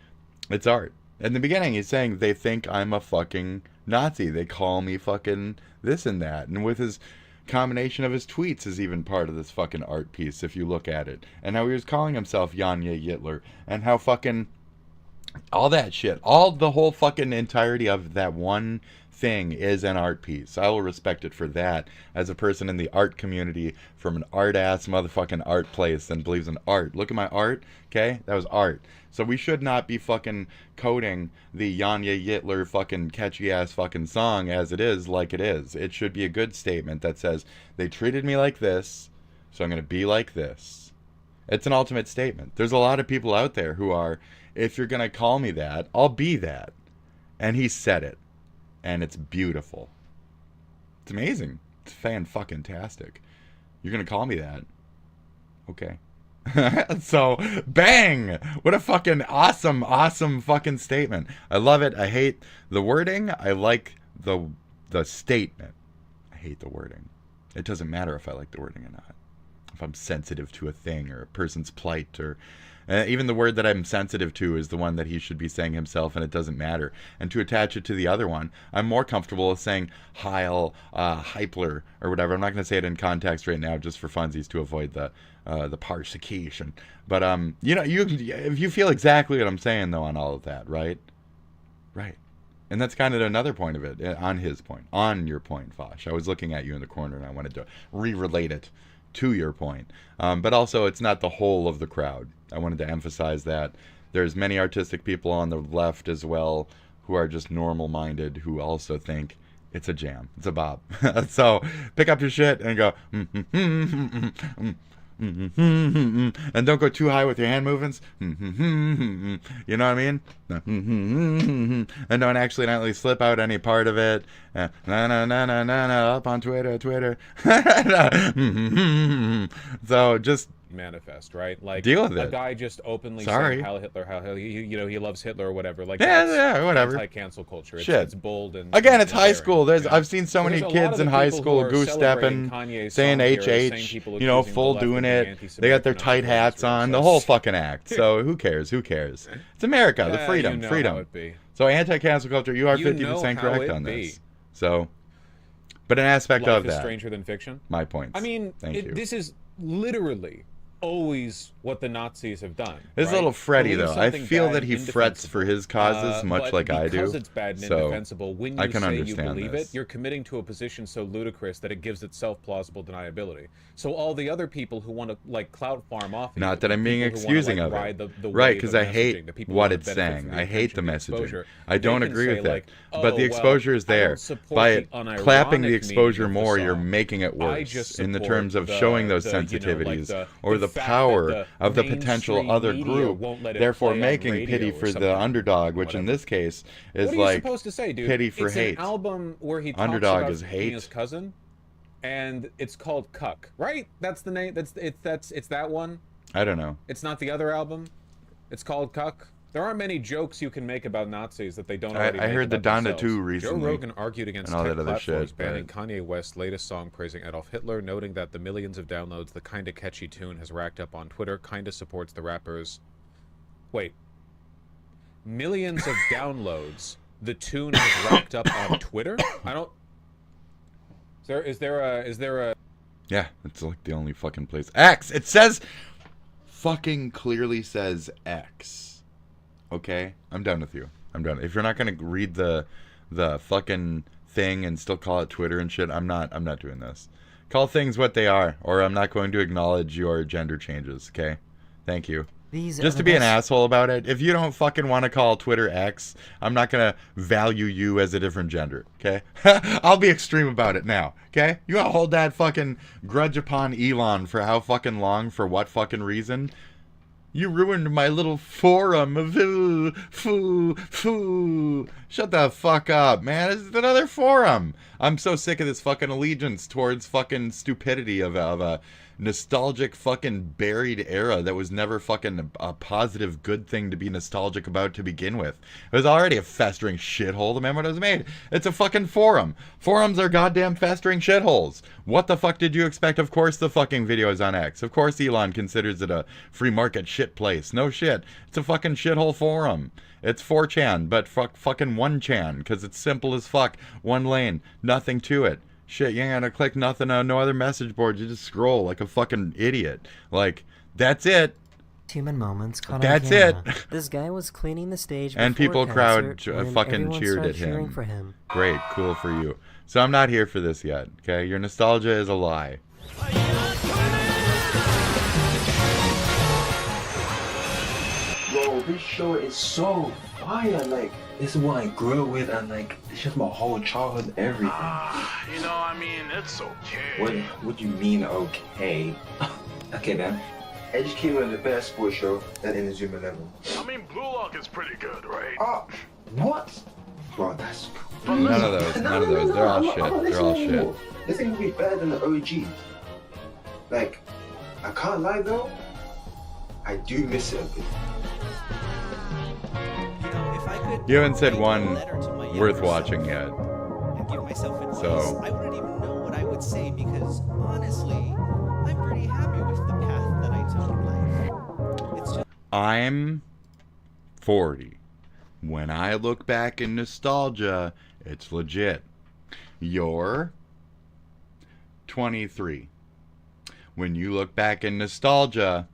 it's art. In the beginning, he's saying they think I'm a fucking Nazi. They call me fucking this and that. And with his combination of his tweets is even part of this fucking art piece, if you look at it. And how he was calling himself Yanya Yitler. And how fucking all that shit. All the whole fucking entirety of that one thing is an art piece. I will respect it for that as a person in the art community from an art-ass motherfucking art place and believes in art. Look at my art, okay? That was art. So we should not be fucking coding the Yanya Yitler fucking catchy-ass fucking song as it is like it is. It should be a good statement that says, they treated me like this, so I'm going to be like this. It's an ultimate statement. There's a lot of people out there who are, if you're going to call me that, I'll be that. And he said it. And it's beautiful. It's amazing. It's fan-fucking-tastic. You're going to call me that? Okay. So, bang! What a fucking awesome fucking statement. I love it. I hate the wording. I like the statement. I hate the wording. It doesn't matter if I like the wording or not. If I'm sensitive to a thing or a person's plight or... even the word that I'm sensitive to is the one that he should be saying himself, and it doesn't matter. And to attach it to the other one, I'm more comfortable with saying Heil, Hypler, or whatever. I'm not going to say it in context right now, just for funsies, to avoid the persecution. But if you feel exactly what I'm saying though on all of that, right? Right. And that's kind of another point of it, on his point, on your point, Vosh. I was looking at you in the corner, and I wanted to re-relate it to your point. But also, it's not the whole of the crowd. I wanted to emphasize that. There's many artistic people on the left as well who are just normal-minded, who also think it's a jam. It's a bop. So pick up your shit and go, and don't go too high with your hand movements. You know what I mean? And don't accidentally slip out any part of it. Up on Twitter. So just manifest, right? Like deal with it. A guy just openly Sorry. saying Heil Hitler, how he loves Hitler or whatever. Like yeah, whatever. Anti-cancel culture. It's bold and again, it's high daring. school. I've seen so many kids in high school goose stepping, saying HH, full doing it. They got their tight hats on, the whole fucking act. So who cares? Who cares? It's America, the freedom. So anti-cancel culture, you are 50% correct on this. So, but an aspect Life of is that. stranger than fiction. My points. I mean, Thank you. This is literally always what the Nazis have done. This little Freddy, though. I feel that he frets for his causes much like I do. Because it's bad and indefensible, when you say you believe it, you're committing to a position so ludicrous that it gives itself plausible deniability. So all the other people who want to like clout farm off, not that I'm being excusing of it, right? Because I hate what it's saying. I hate the messaging. I don't agree with it. But the exposure is there. By clapping the exposure more, you're making it worse in the terms of showing those sensitivities or the power of the potential other group, therefore making pity for the underdog, which in this case is what are like you supposed to say, dude? pity for hate. It's an album where he talks Underdog about is hate. his cousin, and it's called Cuck, right? That's the name. It's that one. I don't know. It's not the other album. It's called Cuck. There aren't many jokes you can make about Nazis that they don't already make. I heard the about Donda 2 Joe recently. Rogan argued against and all tech that other platforms shit, banning Kanye West's latest song praising Adolf Hitler, noting that the millions of downloads the kinda catchy tune has racked up on Twitter kinda supports the rappers. Wait. Millions of downloads the tune has racked up on Twitter? I don't... Is there a... Yeah, it's like the only fucking place. X! It says... Fucking clearly says X. Okay? I'm done with you. I'm done. If you're not gonna read the fucking thing and still call it Twitter and shit, I'm not doing this. Call things what they are, or I'm not going to acknowledge your gender changes, okay? Thank you. Just to be an asshole about it, if you don't fucking want to call Twitter X, I'm not going to value you as a different gender, okay? I'll be extreme about it now, okay? You want to hold that fucking grudge upon Elon for how fucking long, for what fucking reason? You ruined my little forum of Shut the fuck up, man. It's another forum. I'm so sick of this fucking allegiance towards fucking stupidity of a nostalgic fucking buried era that was never fucking a positive good thing to be nostalgic about to begin with. It was already a festering shithole the moment it was made. It's a fucking forum. Forums are goddamn festering shitholes. What the fuck did you expect? Of course the fucking video is on X. Of course Elon considers it a free market shit place. No shit. It's a fucking shithole forum. It's 4chan, but fucking 1chan, because it's simple as fuck. One lane. Nothing to it. Shit, you ain't gotta click nothing on no other message board. You just scroll like a fucking idiot. Like, that's it. Human moments caught That's on camera. it. This guy was cleaning the stage and before people crowd concert when fucking everyone cheered started at cheering him. for him. Great, cool for you. So I'm not here for this yet, okay? Your nostalgia is a lie. Bro, this show is so fire. Like, this is what I grew up with, and like, it's just my whole childhood, everything. You know, I mean, it's okay. What do you mean, okay? Okay, man. Edge came with the best sports show at Inuyasha level. I mean, Blue Lock is pretty good, right? What? Bro, that's... None of those. They're all shit. They're all shit. This thing will be better than the OG. Like, I can't lie though, I do miss it a bit. You haven't said one worth watching yet. So I wouldn't even know what I would say because honestly, I'm pretty happy with the path that I took in life. It's just I'm 40. When I look back in nostalgia, it's legit. You're 23. When you look back in nostalgia,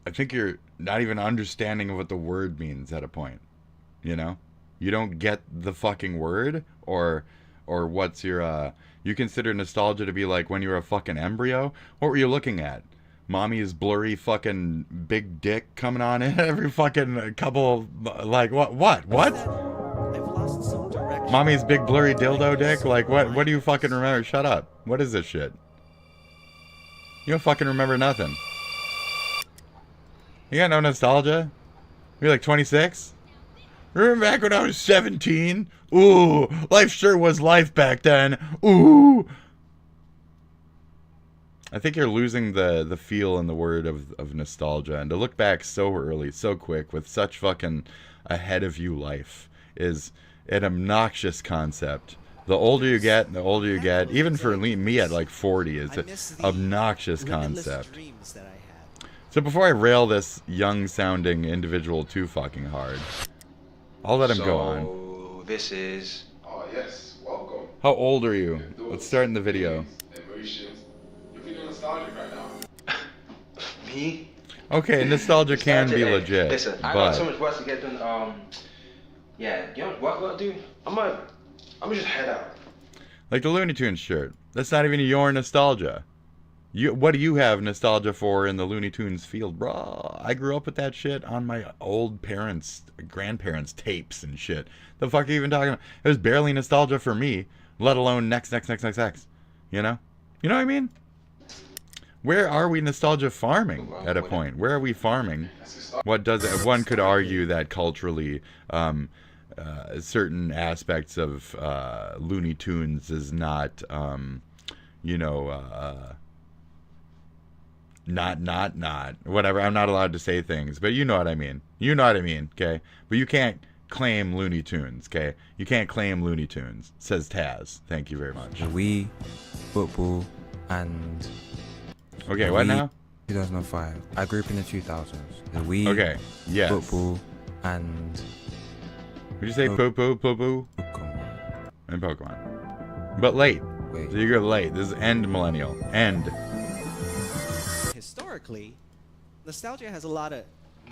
I think you're not even understanding of what the word means at a point. You know? You don't get the fucking word, or what's your you consider nostalgia to be like when you were a fucking embryo? What were you looking at? Mommy's blurry fucking big dick coming on in every fucking couple, like what? I've lost some direction. Mommy's big blurry dildo dick? Like what do you fucking remember? Shut up. What is this shit? You don't fucking remember nothing. You got no nostalgia? You're like 26? Remember back when I was 17? Ooh, life sure was life back then. Ooh. I think you're losing the feel and the word of nostalgia. And to look back so early, so quick, with such fucking ahead of you life is an obnoxious concept. The older you get, even for me at like 40, is an obnoxious concept. So before I rail this young-sounding individual too fucking hard, I'll let him go on. So this is... Oh yes, welcome. How old are you? Let's start in the video. Emotions. You're feeling nostalgic right now. Me? Okay, nostalgia can be legit, Listen, I got so much work to get done. Yeah, you know what I'll do? I'm gonna just head out. Like the Looney Tunes shirt. That's not even your nostalgia. What do you have nostalgia for in the Looney Tunes field? Bro, I grew up with that shit on my old grandparents' tapes and shit. The fuck are you even talking about? It was barely nostalgia for me, let alone next. You know? You know what I mean? Where are we nostalgia farming at a point? Where are we farming? What does it? One could argue that culturally, certain aspects of Looney Tunes is not, you know, whatever. I'm not allowed to say things, but you know what I mean. You know what I mean, okay? But you can't claim Looney Tunes, okay? You can't claim Looney Tunes, says Taz. Thank you very much. Wii, football, and... Okay, what now? 2005. I grew up in the 2000s. The Wii, okay, yes. football, and... Would you say poo-poo? And Pokemon. But late. Wait. So you go late. This is end millennial. End. Historically, nostalgia has a lot of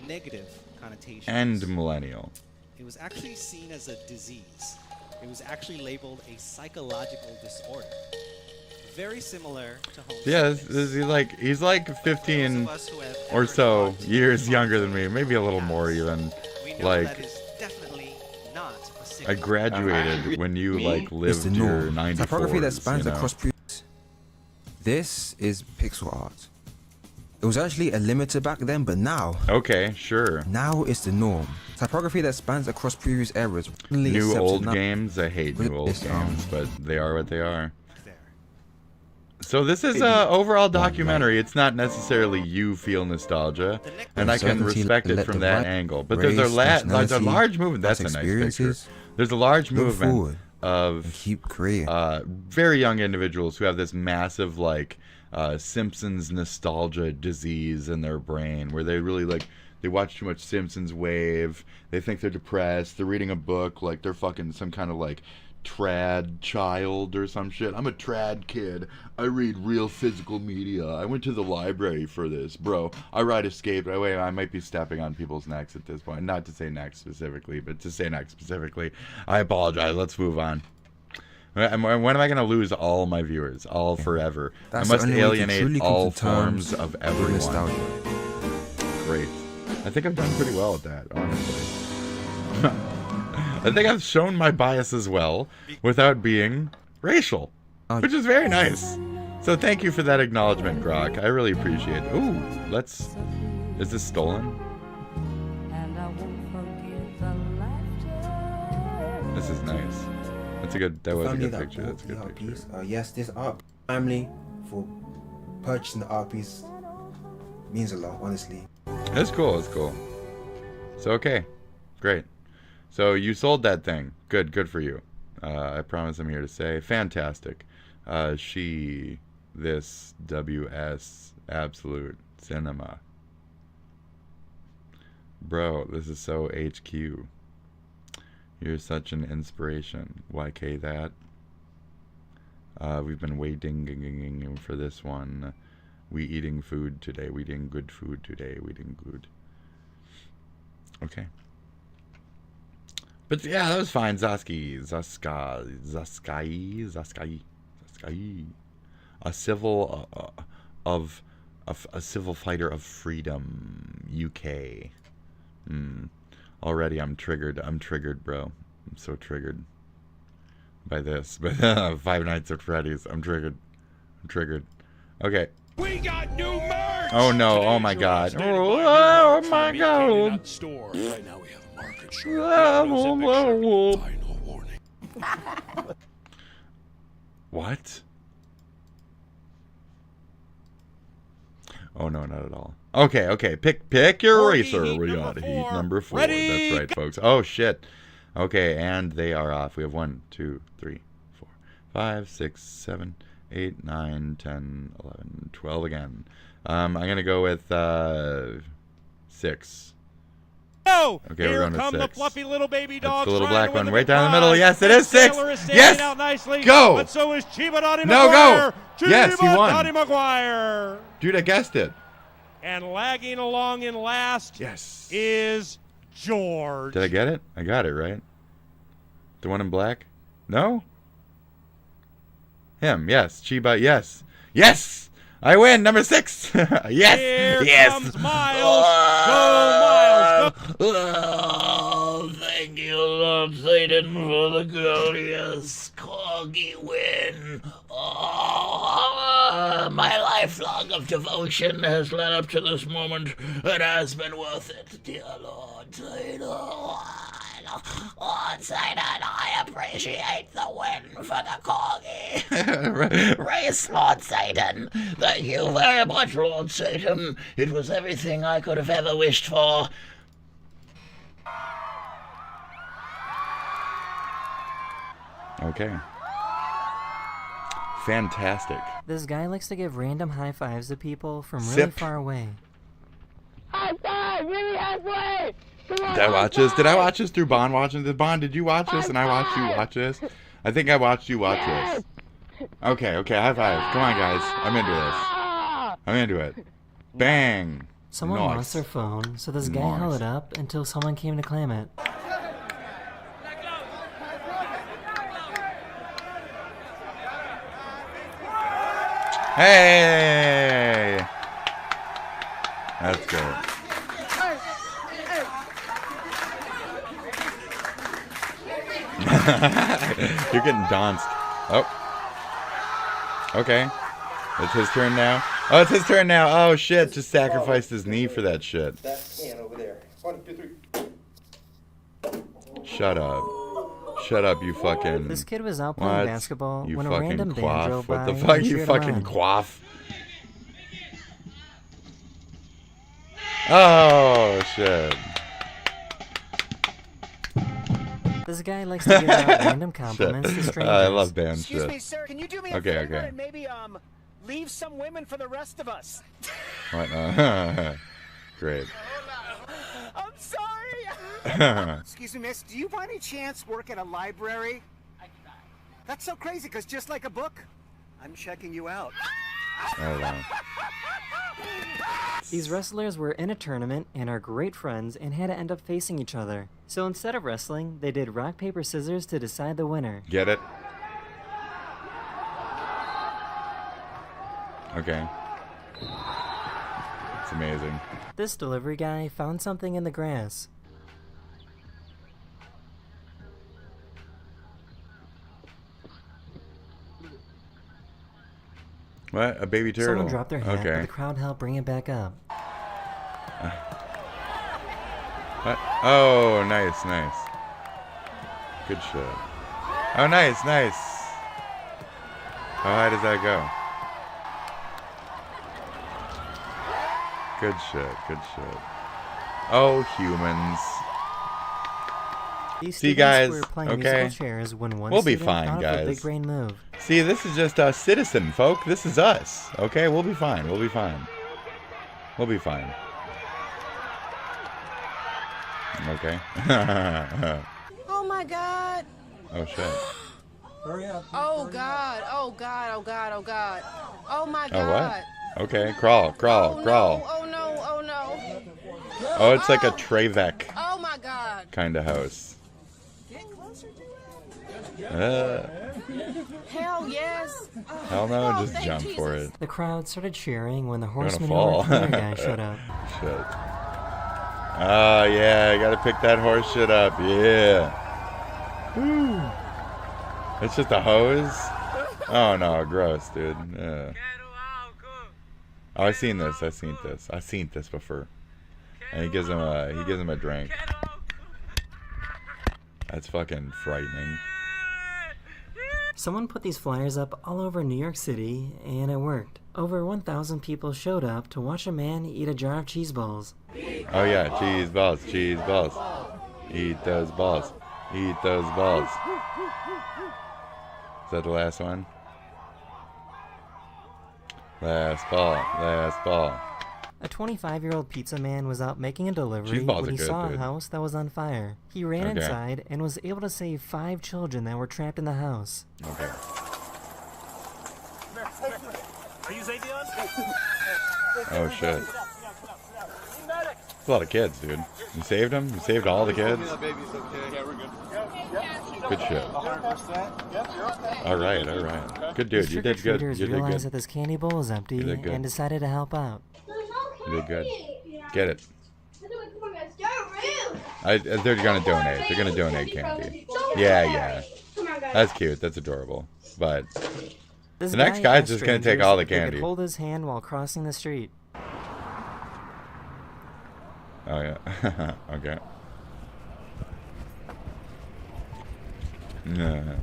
negative connotations. End millennial. It was actually seen as a disease. It was actually labeled a psychological disorder. Very similar to homesickness. Yeah, he's like 15 or so years younger than me, maybe a little more even. Like, I graduated when you like lived your 90s. Typography that spans across periods. This is pixel art. It was actually a limiter back then, but now. Okay, sure. Now it's the norm. Typography that spans across previous eras. New old games. I hate new old games, but they are what they are. So this is a overall documentary. It's not necessarily you feel nostalgia, and I can respect it from that angle. But there's a large movement. That's a nice picture. There's a large movement of very young individuals who have this massive like Simpsons nostalgia disease in their brain, where they really like they watch too much Simpsons wave. They think they're depressed. They're reading a book like they're fucking some kind of like trad child or some shit. I'm a trad kid. I read real physical media. I went to the library for this, bro. I ride Escape. Wait, I might be stepping on people's necks at this point. Not to say neck specifically, but to say neck specifically. I apologize. Let's move on. When am I going to lose all my viewers? All forever. I must alienate all forms of everyone. Great. I think I've done pretty well at that, honestly. I think I've shown my biases well without being racial, which is very nice. So thank you for that acknowledgement, Grok. I really appreciate it. Ooh, is this stolen? This is nice. That was a good picture. That's a good picture. Yes, this art family for purchasing the art piece means a lot, honestly. It's cool. It's cool. So okay, great. So you sold that thing. Good for you. I promise I'm here to say fantastic. This WS absolute cinema. Bro, this is so HQ. You're such an inspiration. YK that. We've been waiting for this one. We eating food today. We eating good food today. We eating good. Okay. But yeah, that was fine. Zaskai. A civil fighter of freedom. UK. Already I'm triggered. I'm triggered, bro. I'm so triggered by this. But Five Nights at Freddy's. I'm triggered. Okay. We got new merch! Oh no, oh my god. Oh my god. Right now we have a market short. Final warning. What? Oh no, not at all. Okay. Pick your racer. We got heat number 4. That's right, folks. Oh shit. Okay, and they are off. We have 1, 2, 3, 4, 5, 6, 7, 8, 9, 10, 11, 12 again. I'm gonna go with 6. Oh, okay, here we're going come with 6. The fluffy little baby dogs. That's the little black one the right down the middle. Yes, it is 6. Yes, out nicely, go. But so is Chiba Dottie No, McGuire. go. Yes, he won. Dottie McGuire. Dude, I guessed it. And lagging along in last. Yes. Is George. Did I get it? I got it right. The one in black? No. Him. Yes. Chiba. Yes. Yes. I win, number 6. Yes. Here comes Miles. Go, Miles. Go. Oh, thank you, Lord Satan, for the glorious corgi win. Oh, my lifelong of devotion has led up to this moment. It has been worth it, dear Lord Satan. Lord-sighted, I appreciate the win for the corgi. Race Lord Satan. Thank you very much, Lord Satan. It was everything I could have ever wished for. Okay. Fantastic. This guy likes to give random high fives to people from really far away. High five! Really halfway! Did I watch this? Did I watch this through Bond watching this? Bond, did you watch this and I watched you watch this? I think I watched you watch this. Okay, high five. Come on, guys. I'm into this. I'm into it. Bang! Someone lost their phone, so this guy held it up until someone came to claim it. Hey! That's good. You're getting danced. Oh. Okay. It's his turn now. Oh, it's his turn now. Oh, shit. Just sacrificed his knee for that shit. That can over there. 1, 2, 3. Shut up. Shut up, you fucking... This kid was out playing basketball when a random quaff. van drove by. What the fuck? You fucking quaff. Oh, shit. This guy likes to give out random compliments to strangers. I love band Excuse shit. me, sir. Can you do me a favor and maybe leave some women for the rest of us? What? Great. I'm sorry. Excuse me, miss. Do you by any chance work at a library? That's so crazy, because just like a book, I'm checking you out. Oh, wow. These wrestlers were in a tournament and are great friends and had to end up facing each other. So instead of wrestling, they did rock, paper, scissors to decide the winner. Get it? Okay. It's amazing. This delivery guy found something in the grass. What? A baby turtle? Someone dropped their hat, okay. but the crowd helped bring it back up. What? Oh, nice, nice. Good shit. Oh, nice, nice. How high does that go? Good shit, good shit. Oh, humans. These See, guys, were playing okay? musical chairs when one We'll be student fine, thought of a guys. big brain move. See, this is just us citizen folk. This is us. Okay, we'll be fine. We'll be fine. We'll be fine. Okay. Oh my god. Oh shit. Hurry up. Oh god. Oh god. Oh god. Oh god. Oh my Oh god. what? Okay, crawl, crawl, crawl. Oh no. Oh no. Oh, it's like a Trevec Oh my god. kind of house. Get closer to it. Hell yes. Hell no, Oh, just thank jump Jesus. for it. The crowd started cheering when the You're gonna horseman fall. guy showed up. Shit. Oh yeah, I gotta pick that horse shit up. Yeah. Woo. It's just a hose. Oh no, gross, dude. Yeah. Oh, I seen this. I seen this. I seen this before. And he gives him a drink. That's fucking frightening. Someone put these flyers up all over New York City, and it worked. Over 1,000 people showed up to watch a man eat a jar of cheese balls. Oh yeah, cheese balls, cheese balls. Eat those balls. Eat those balls. Is that the last one? Last ball, last ball. A 25-year-old pizza man was out making a delivery Cheese balls when are he good, saw dude. a house that was on fire. He ran Okay. inside and was able to save 5 children that were trapped in the house. Okay. Are you Zavion? Oh shit. That's a lot of kids, dude. You saved them? You saved all the kids? Good shit. Alright, alright. Good dude, These you did good. trick-or-treaters You did realized good. that this candy bowl was empty You did good. and decided to help out. You did good. Get it. They're gonna donate. They're gonna donate candy. Yeah, yeah. That's cute. That's adorable. But This the next guy guy's asked just gonna take strangers all the if they could candy. hold his hand while crossing the street. Oh yeah. Okay. Yeah.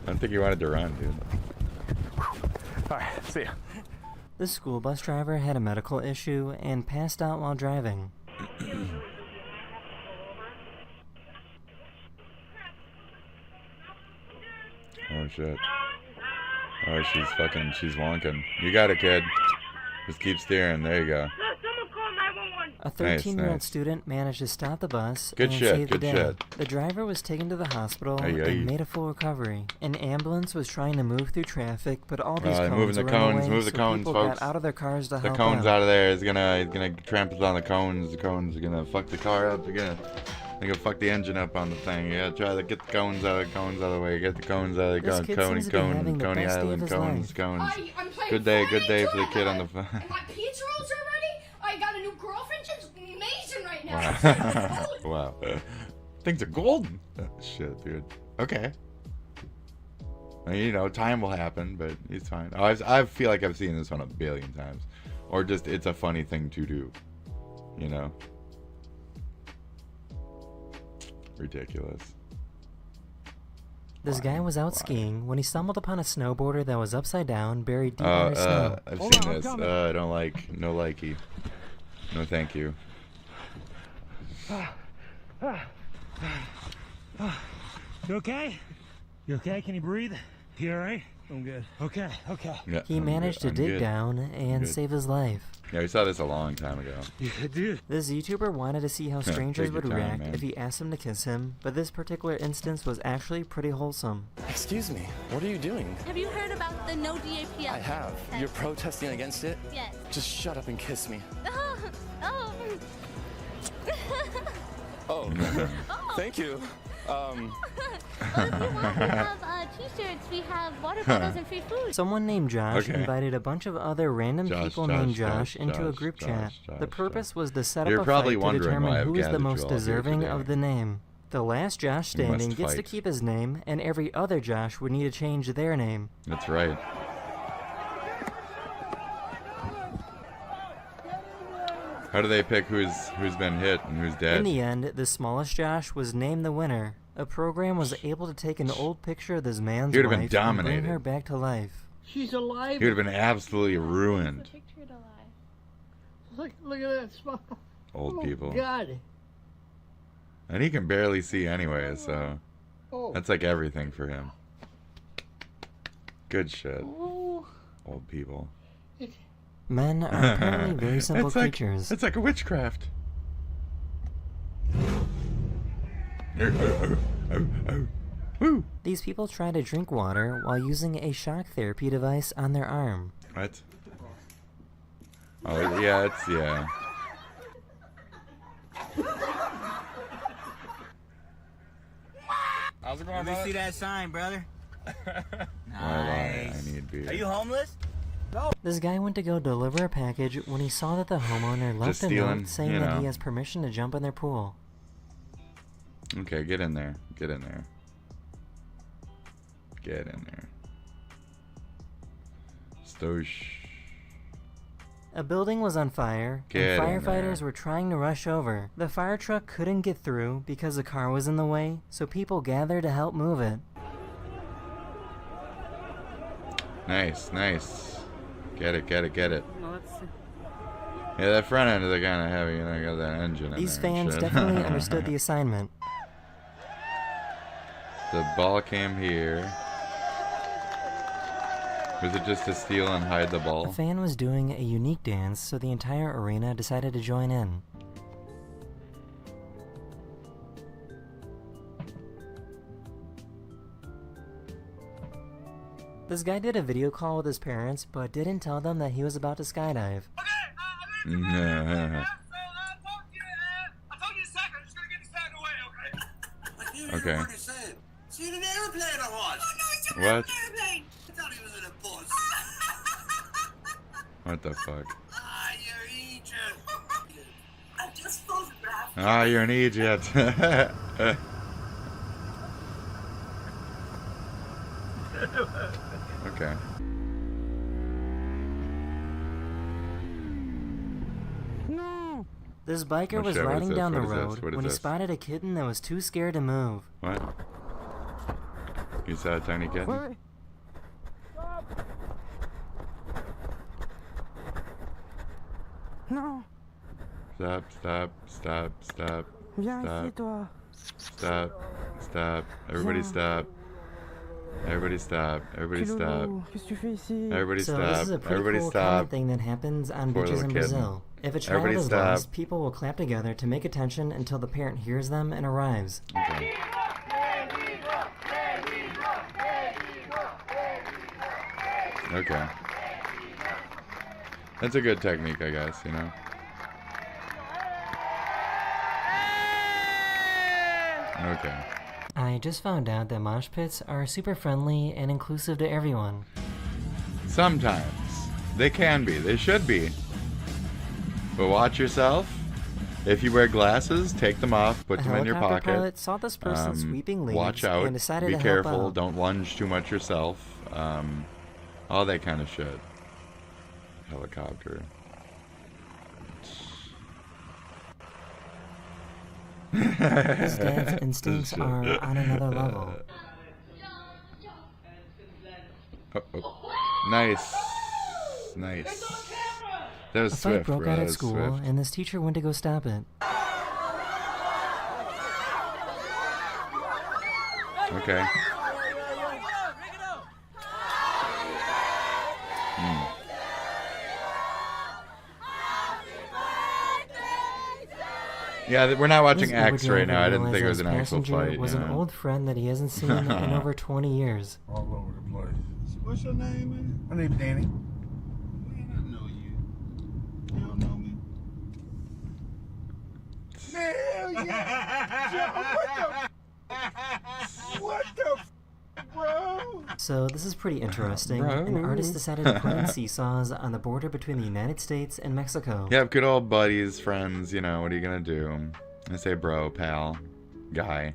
I don't think he wanted to run, dude. Alright, see ya. The school bus driver had a medical issue and passed out while driving. Oh shit. Oh, she's wonking. You got it, kid. Just keep steering. There you go. A 13-year-old nice. student managed to stop the bus Good and shit, save the good day. shit. The driver was taken to the hospital Aye, aye. and made a full recovery. An ambulance was trying to move through traffic, but all these cones moving the were in the cones, way, move the so cones, people folks. got out of their cars to The help cones out. out of there. He's gonna trample on the cones. The cones are gonna fuck the car up. They're gonna fuck the engine up on the thing. You gotta try to get the cones out of the way. Get the cones out of the This cone, kid Coney, seems to be having the Coney best day of Island, his cones, life. cones. I'm playing Good day for the kid on the phone. My pizza rolls are ready. I got a new girlfriend. She's amazing right now. Wow. Things are golden. Shit, dude. Okay. I mean, you know, time will happen, but he's fine. Oh, I feel like I've seen this one a billion times. Or just, it's a funny thing to do. You know? Ridiculous. This guy was out skiing when he stumbled upon a snowboarder that was upside down, buried deep under snow. I've seen this. I don't like, no likey. No thank you. You okay? You okay? Can you breathe? You alright? I'm good. Okay, okay. Yeah, He managed to dig down and save his life. Yeah, we saw this a long time ago. This YouTuber wanted to see how strangers Take your would time, react man. if he asked him to kiss him, but this particular instance was actually pretty wholesome. Excuse me, what are you doing? Have you heard about the no DAP? I have. You're protesting against it? Yes. Just shut up and kiss me. Oh. Oh, thank you. Oh, if you want, we have t-shirts, we have water bottles and free food. Someone named Josh Okay. invited a bunch of other random people named Josh into a group chat. The purpose was to set You're up a probably fight to wondering why determine I've who is the gathered you most all here deserving today. of the name. The last Josh We must standing gets to fight. keep his name, and every other Josh would need to change their name. That's right. How do they pick who's been hit and who's dead? In the end, the smallest Josh was named the winner. A program was able to take an old picture of this man's He would've wife been dominated. and bring her back to life. She's alive. He would have been absolutely ruined. Look at that smile. Old people. God. And he can barely see anyway, so Oh. that's like everything for him. Good shit. Oh. Old people. Men are apparently very simple It's like- creatures. It's like a witchcraft. These people try to drink water while using a shock therapy device on their arm. What? Oh, yeah, it's, yeah. How's it going, Let me see that sign, brother. I need beer. Are you homeless? No. This guy went to go deliver a package when he saw that the homeowner left a stealing, note saying you that know. he has permission to jump in their pool. Okay, get in there. Get in there. Get in there. Stosh. A building was on fire, Get and in firefighters there. were trying to rush over. The fire truck couldn't get through because the car was in the way, so people gathered to help move it. Nice, nice. Get it, get it, get it. Yeah, that front end is kind of heavy, you know, got that engine in These there and fans shit. definitely understood the assignment. The ball came here. Was it just to steal and hide the A ball? fan was doing a unique dance, so the entire arena decided to join in. This guy did a video call with his parents, but didn't tell them that he was about to skydive. Okay. See an airplane or what? What? Airplane. I thought he was in a bus. What the fuck? Ah, you're Egypt. I just photographed. Ah, you're an idiot. Okay. No. This biker Oh, was shit, what is riding this? down the What is this? road What is when he this? spotted a kitten that was too scared to move. What? You saw a tiny kitten? Wait. Non. Stop, stop, stop, stop. Viens Stop. ici, toi. Stop, stop. Everybody Viens. stop. Everybody stop. Everybody Petit stop. loulou, qu'est-ce que tu fais ici? Everybody So stop. this is a pretty Everybody cool stop. common thing that happens on Poor beaches little in kitten. Brazil. If a child Everybody is stop. lost, people will clap together to make attention until the parent hears them and arrives. Okay. Okay. That's a good technique, I guess, you know? Okay. I just found out that mosh pits are super friendly and inclusive to everyone. Sometimes. They can be. They should be. But watch yourself. If you wear glasses, take them off, put A them in your helicopter pocket. pilot saw this person sweeping leaves Watch out. and decided Be to help careful. out. Don't lunge too much yourself. All that kind of shit. Helicopter. His dad's instincts are on another level. Nice. Nice. That was A swift, fight broke bro. out That at was school, swift. and this teacher went to go stop it. Okay. Yeah, we're not watching This X Uber right now. I driver didn't think it was realized an his actual passenger fight. was you an know? old friend that he hasn't seen in over 20 years. All over the place. What's your name, man? My name's Danny. Man, I know you. You don't know me? Hell yeah! What the f, bro? So this is pretty interesting. Bro. An artist decided to put in seesaws on the border between the United States and Mexico. Yeah, good old buddies, friends, you know, what are you gonna do? I say bro, pal, guy,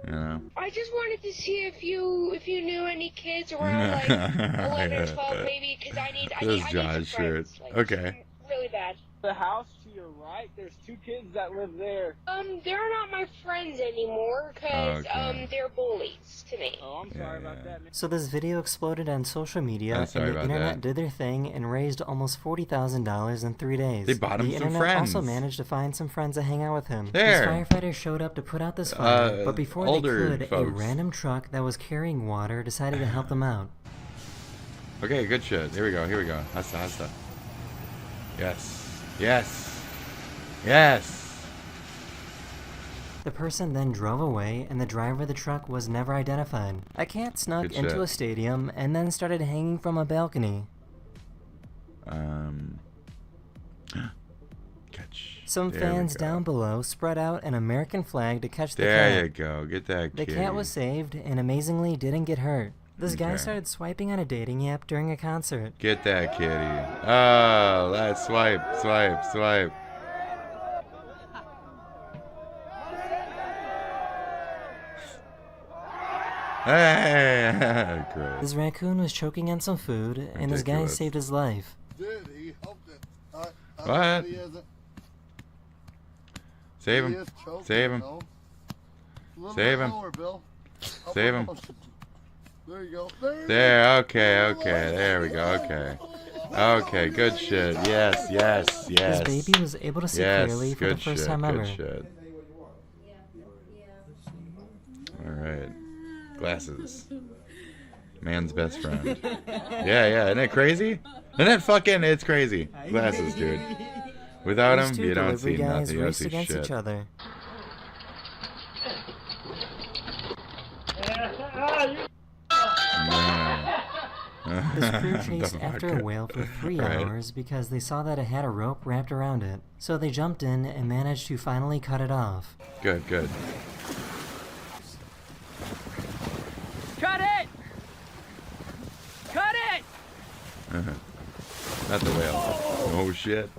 you know? I just wanted to see if you knew any kids around like 11 or 12 maybe, because I need This some Josh shirt. friends, like, Okay. really bad. The house to your right, there's two kids that live there. They're not my friends anymore because Okay. they're bullies to me. Oh, I'm sorry about that, man. So this video exploded on social media, I'm and sorry the about internet that. did their thing and raised almost $40,000 in 3 days. They bought him the some internet also friends. managed to find some friends to hang out with him. There. These firefighters showed up to put out this fire, but before they older could, a folks. random truck that was carrying water decided to help them out. Okay, good shit. Here we go, here we go. Hasta, hasta. Yes. Yes. Yes. The person then drove away, and the driver of the truck was never identified. A cat snuck Good into shit. a stadium and then started hanging from a balcony. Catch. Some There we fans go. down below spread out an American flag to catch the There cat. you go. Get that The kitty. cat was saved and amazingly didn't get hurt. This guy Okay. started swiping on a dating app during a concert. Get that kitty. Oh, let's swipe, swipe, swipe. Hey, gross. This raccoon was choking on some food, and this guy Ridiculous. saved his life. Did he? Hope that. What? He isn't. Save He him. is choking, Save him. though. A little Save bit him. lower, Bill. Up, Save up, him. up. There you go. There. There, okay, okay. There we go, okay. Okay, good shit. Yes, yes, yes. This baby was able to see Yes, clearly for the good first shit, time good ever. shit. Alright. Glasses. Man's best friend. Yeah, yeah, isn't it crazy? Isn't it fucking, it's crazy. Glasses, dude. Without These them, two you don't delivery see guys nothing. You don't raced see against shit. each other. This crew chased after a whale for 3 Right. hours because they saw that it had a rope wrapped around it. So they jumped in and managed to finally cut it off. Good, good. Cut it! Cut it! Not the whale. Oh shit.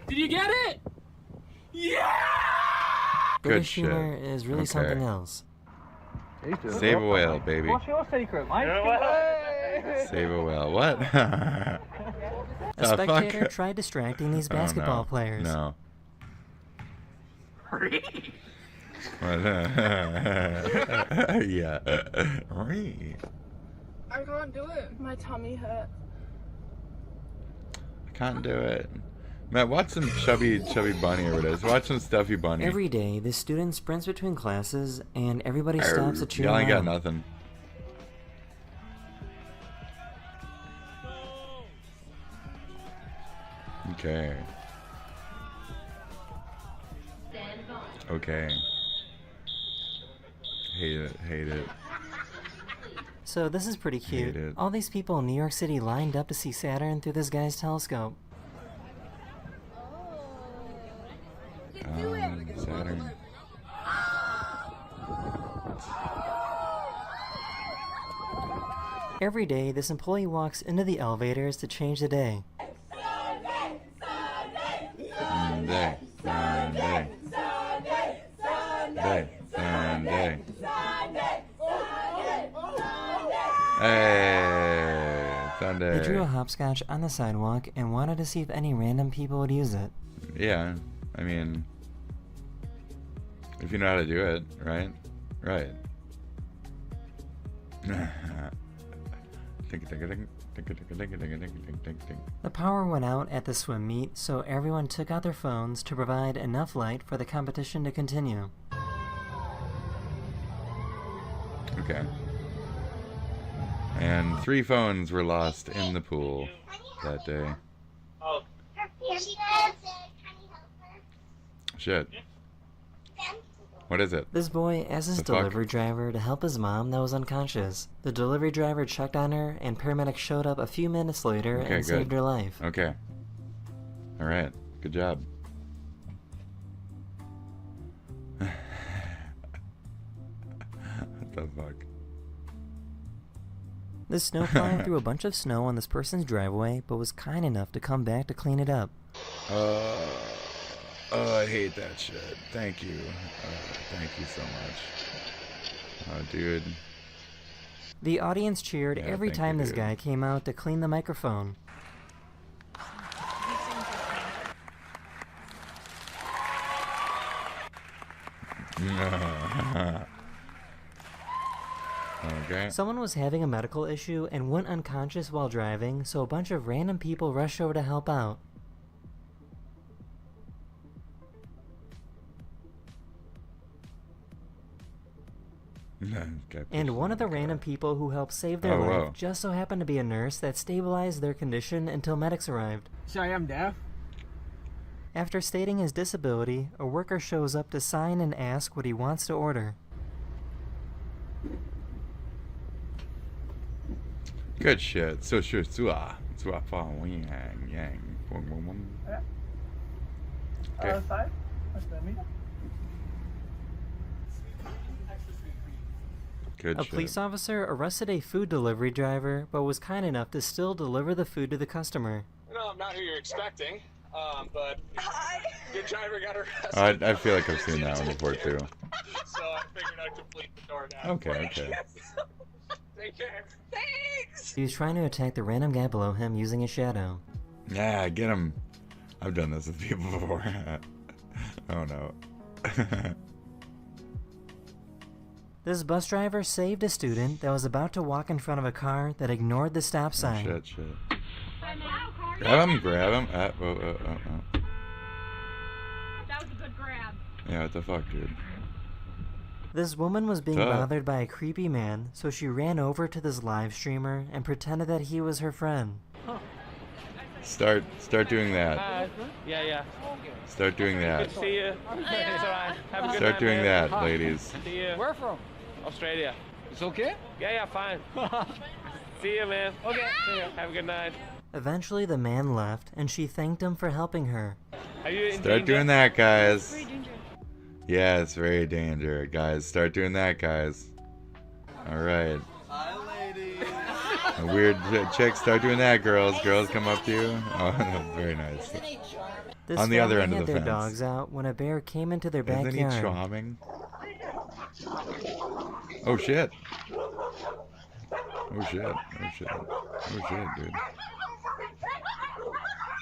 Did you get it? Yeah! Good British shit. humor is really Okay. something else. Save a whale, baby. What's your secret, mate? Save a whale. What? A The spectator fuck? tried distracting these Oh, no. basketball players. No. Yeah. I can't do it. My tummy hurt. I can't do it. Matt, watch some chubby bunny or whatever. Watch some stuffy bunny. Every day, the student sprints between classes, and everybody stops to cheer Y'all ain't him got on. nothing. Okay. Okay. Hate it. Hate it. So this is pretty cute. Hate it. All these people in New York City lined up to see Saturn through this guy's telescope. Saturn. Every day, this employee walks into the elevators to change the day. Sunday. Sunday. Sunday. Sunday. Hey, Sunday. They drew a hopscotch on the sidewalk and wanted to see if any random people would use it. Yeah, I mean, if you know how to do it, right? Right. The power went out at the swim meet, so everyone took out their phones to provide enough light for the competition to continue. Okay. And 3 phones were lost in the pool that day. Oh. Shit. What is it? This boy asked his The fuck? delivery driver to help his mom that was unconscious. The delivery driver checked on her, and paramedics showed up a few minutes later Okay, and good. saved her life. Okay. Alright. Good job. What the fuck? The snowplow threw a bunch of snow on this person's driveway, but was kind enough to come back to clean it up. Oh, I hate that shit. Thank you. Thank you so much. Oh, dude. The audience cheered Yeah, every thank time you, this dude. guy came out to clean the microphone. Okay. Someone was having a medical issue and went unconscious while driving, so a bunch of random people rushed over to help out. And one of the random people who helped save their Oh, life whoa. just so happened to be a nurse that stabilized their condition until medics arrived. Sorry, I'm deaf. After stating his disability, a worker shows up to sign and ask what he wants to order. Good shit. So sure. Yang. Okay. Five? That's me. Good A shit. police officer arrested a food delivery driver, but was kind enough to still deliver the food to the customer. No, I'm not who you're expecting, but your driver got arrested. I feel like I've seen that one before too. So I figured I'd complete the door now. Okay. Take care. Thanks! He was trying to attack the random guy below him using a shadow. Yeah, get him. I've done this with people before. Oh no. This bus driver saved a student that was about to walk in front of a car that ignored the stop sign. Shit. Grab him. That was a good grab. Yeah, what the fuck, dude? This woman was being What's up? bothered by a creepy man, so she ran over to this live streamer and pretended that he was her friend. Start doing that. Yeah. Start doing that. Good to see you. It's alright. Have a good Start night, doing man. that, ladies. See you. Where from? Australia. It's okay? Yeah, fine. See you, man. Okay. See you. Have a good night. Eventually, the man left, and she thanked him for helping her. Are you in Start danger? doing that, guys. Yeah, it's very dangerous, guys. Start doing that, guys. All right. Hi, ladies. A weird chick, start doing that, girls. Girls come up to you. Oh, very nice. This On the other family end of had the their fence. dogs out when a bear came into their Isn't backyard. he charming? Oh shit. Oh shit. Oh shit. Oh shit, dude.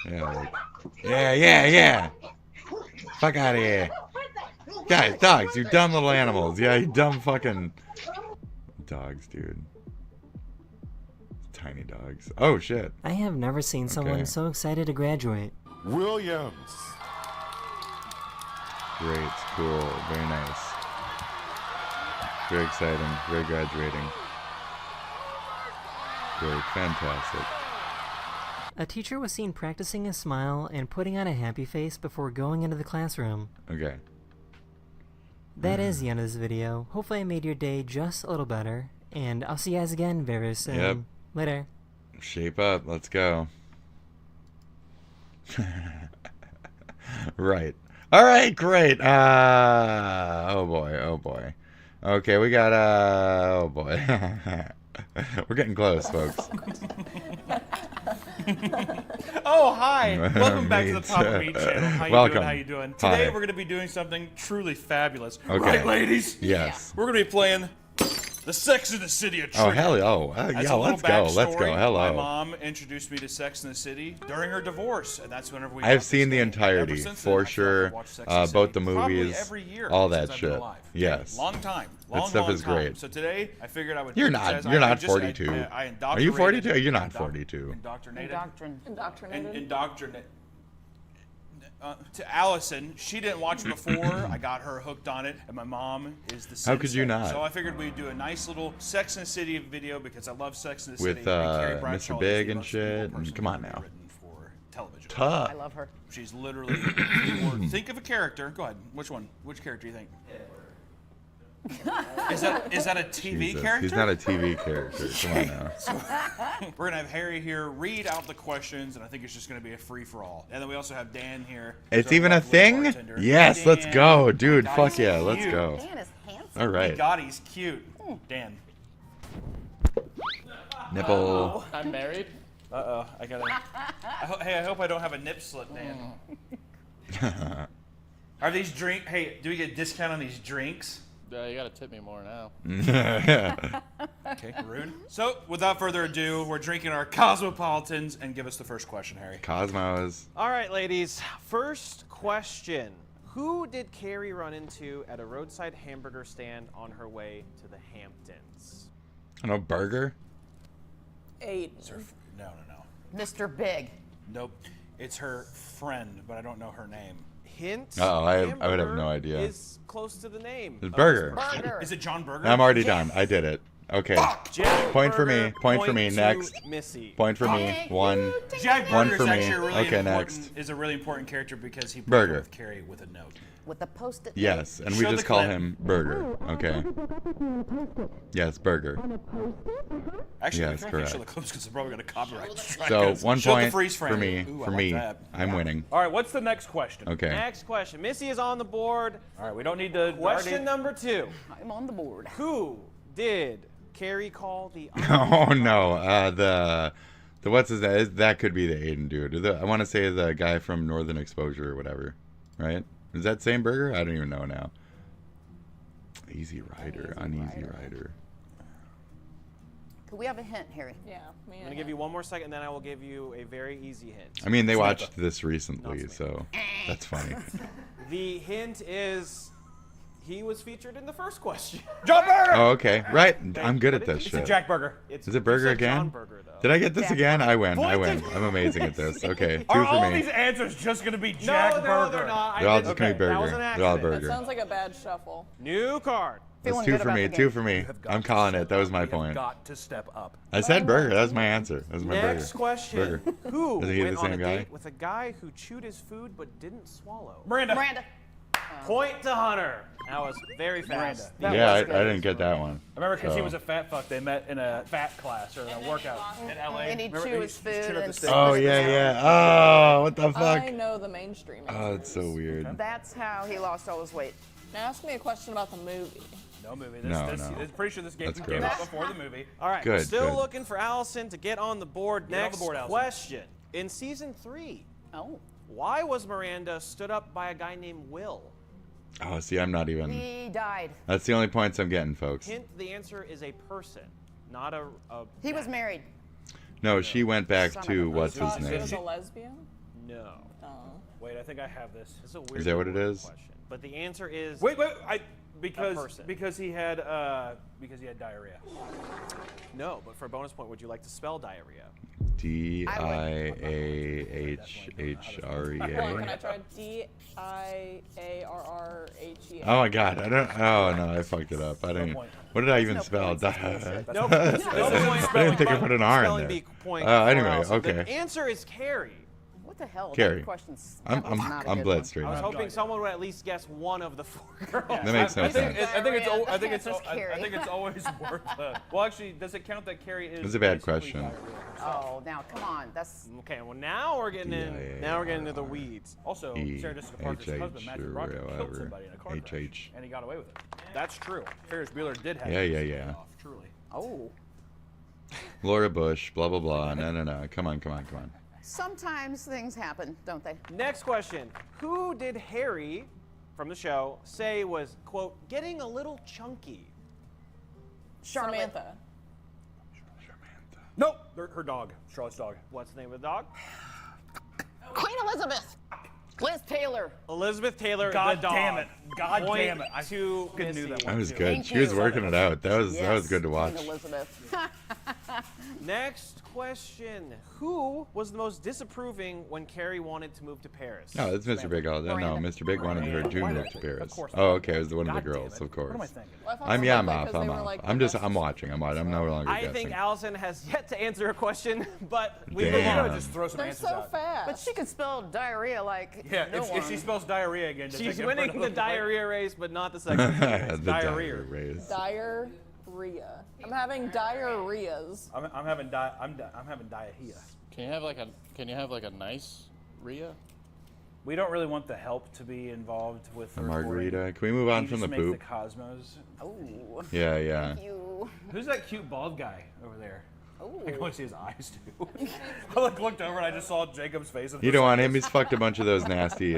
Yeah, like, yeah. Fuck out of here. Guys, dogs, you dumb little animals. Yeah, you dumb fucking dogs, dude. Tiny dogs. Oh shit. I have never seen someone so excited to graduate. Williams. Great, cool, very nice. Very exciting, very graduating. Great, fantastic. A teacher was seen practicing a smile and putting on a happy face before going into the classroom. Okay. That is the end of this video. Hopefully I made your day just a little better, and I'll see you guys again very soon. Yep. Later. Shape up, let's go. Right. Alright, great. Oh boy. Okay, we got, oh boy. We're getting close, folks. Oh, hi. Welcome back to the Papa Meat channel. How you Welcome. doing? How you doing? Today Hi. we're going to be doing something truly fabulous. Okay. Right, ladies? Yes. We're going to be playing The Sex in the City of Oh, Trigger. hell yeah. As Yeah, a let's little go. Let's go. backstory, Hello. My mom introduced me to Sex in the City during her divorce, and that's whenever we I've got seen the this game. entirety, Ever since for then, I feel like sure. I've watched Sex and the Both City the probably movies, every year all since that I've been shit. alive. Yes. Long time. That stuff is time. great. So today, I figured I would. You're since not. You're I not just- 42. I Are you 42? indoctrinated- You're not 42. Indoctrinated. Indoctrinated. Indoctrinate. To Allison, she didn't watch it before. I got her hooked on it, and my mom is the sensei. How could you not? So I figured we'd do a nice little Sex and the City video because I love Sex and the With City. and Carrie Bradshaw Mr. is Big the and most beautiful shit. person Come on ever now. written for television. Tough. I love her. She's literally. Think of a character. Go ahead. Which one? Which character do you think? Is that a TV Jesus, character? he's not a TV character. Come on now. So, we're gonna have Harry here read out the questions, and I think it's just gonna be a free for all. And then we also have Dan here. It's who's our even a lovely thing? bartender. Yes, let's Dan, go. Dude, God, fuck he's yeah, let's cute. go. Dan is handsome. All right. God, he's cute. Dan. Nipple. I'm married. Uh-oh, I gotta. Hey, I hope I don't have a nip slip, Dan. Are these drink? Hey, do we get a discount on these drinks? You gotta tip me more now. Okay, rude. So, without further ado, we're drinking our Cosmopolitans, and give us the first question, Harry. Cosmos. All right, ladies. First question. Who did Carrie run into at a roadside hamburger stand on her way to the Hamptons? I know, Burger. Aiden. No. Mr. Big. Nope. It's her friend, but I don't know her name. Hint. Uh-oh, I would have hamburger no idea. Is close to the name. It's Burger. Burger. Is it John Burger? I'm already done. I did it. Okay. Jack Point for Burger, me. Point for me. to Next. Missy. Point for me. One. Jack One Burger for is me. actually a really Okay, important, next. is a really important character because he Burger. broke up with Carrie with a note. With the post-it. Yes, and we Show just the call clip. him Burger. Okay. Yes, Burger. Actually, Yes, we can't correct. show the clips because they're probably going to copyright strike So us. 1 Show the point freeze frame. for me. Ooh, I For like me, that. I'm winning. All right, what's the next question? Okay. Next question. Missy is on the board. All right, we don't need to. Question number 2. I'm on the board. Who did Carrie call the Oh no, the what's his name? That could be the Aiden dude. I want to say the guy from Northern Exposure or whatever, right? Is that same Burger? I don't even know now. Easy Rider, Uneasy Rider. Could we have a hint, Harry? Yeah. I'm going to give you one more second, then I will give you a very easy hint. I mean, they watched this recently, so that's funny. The hint is he was featured in the first question. John Burger! Oh, okay. Right. I'm good at this It's a shit. Jack Burger. Is it Burger again? Did I get this again? I win. I win. I'm amazing at this. Okay. 2 Are for all me. these answers just going to be Jack Burger? No, they're not. They're all just going to be That was Burger. an They're all accident. Burger. Sounds like a bad shuffle. New card. That's 2 for me. 2 for me. I'm calling it. That was my point. Got to step up. I said Burger. That was my answer. That was my Burger. Next question. Burger. Who Is he went the on same a guy? date with a guy who chewed his food but didn't swallow? Miranda. Point to Hunter. That was very fast. Yeah, I didn't get that one. I remember because he So- was a fat fuck. They met in a fat class or in a workout in LA. And he'd Remember, chew his food chewed up the and steak. Oh, yeah, yeah. Oh, what the fuck? I know the mainstream. Oh, it's so weird. That's how he lost all his weight. Now ask me a question about the movie. No movie. No, I'm no. pretty sure this game That's came gross. out before the movie. All right, Good, still good. looking for Allison to get on the board. Get on the Next board, Allison. question. In season 3, why was Miranda stood up by a guy named Will? Oh, see, I'm not even. He died. That's the only points I'm getting, folks. Hint, the answer is a person, not a He was married. No, she went back Son of to a what's bitch. his name? a lesbian? No. Wait, I think I have this. This is a weird Is that what it word is? question. But the answer is Wait, a because person. because he had diarrhea. No, but for a bonus point, would you like to spell diarrhea? D-I-A-H-H-R-E-A. Can I try D-I-A-R-R-H-E-A? Oh my god, I don't. Oh no, I fucked it up. I didn't. What did I even spell? I didn't think I put an R in there. Anyway, okay. The answer is Carrie. What the hell? Carrie. That question's I'm not a good bled one. straight I was now. hoping someone would at least guess one of the 4 girls. That makes no sense. I think it's Carrie. always worth. Well, actually, does it count that Carrie is? That's a bad basically question. diarrhea? Oh, now come on. That's Okay, well now we're getting in. Now we're getting into the weeds. Also, Sarah Jessica Parker's husband, Matthew Broderick, killed whatever. somebody in a car crash, H-H. and he got away with it. That's true. Ferris Bueller did have. Yeah, his yeah, day yeah. Off, truly. oh. Laura Bush, blah blah blah. No. Come on. Sometimes things happen, don't they? Next question. Who did Harry from the show say was, quote, getting a little chunky? Samantha. Nope, her dog, Charlotte's dog. What's the name of the dog? Queen Elizabeth. Liz Taylor. Elizabeth Taylor, God the dog. damn it. God Point damn it. I to fucking knew that Missy. That was too. good. Thank She was you. working it out. That was good to watch. Queen Elizabeth. Next question. Who was the most disapproving when Carrie wanted to move to Paris? No, it's Mr. Big all day. No, Miranda. Mr. Big wanted her to move to Paris. course Oh, okay, it was one of the God damn girls, it. of course. What am I thinking? Well, I thought I'm something off. because I'm they were off. like I'm the just best- I'm watching. I'm no longer I guessing. think Allison has yet to answer a question, but we Damn. will Yeah. go. Just throw some They're answers so out. fast. But she could spell diarrhea like Yeah, no if she one. spells diarrhea again, just She's take it for winning the another point. diarrhea race, but not the second race. The Diarrhea. race. Diarrhea. I'm having diarrheas. I'm having diarrhea. Can you have like a nice Rhea? We don't really want the help to be involved with The the margarita. Can we move on from the make poop? The cosmos. Oh. Yeah. Thank you. Who's that cute bald guy over there? Oh. I can only see his eyes too. I looked over and I just saw Jacob's face. And You don't want him. He's fucked a bunch of those nasty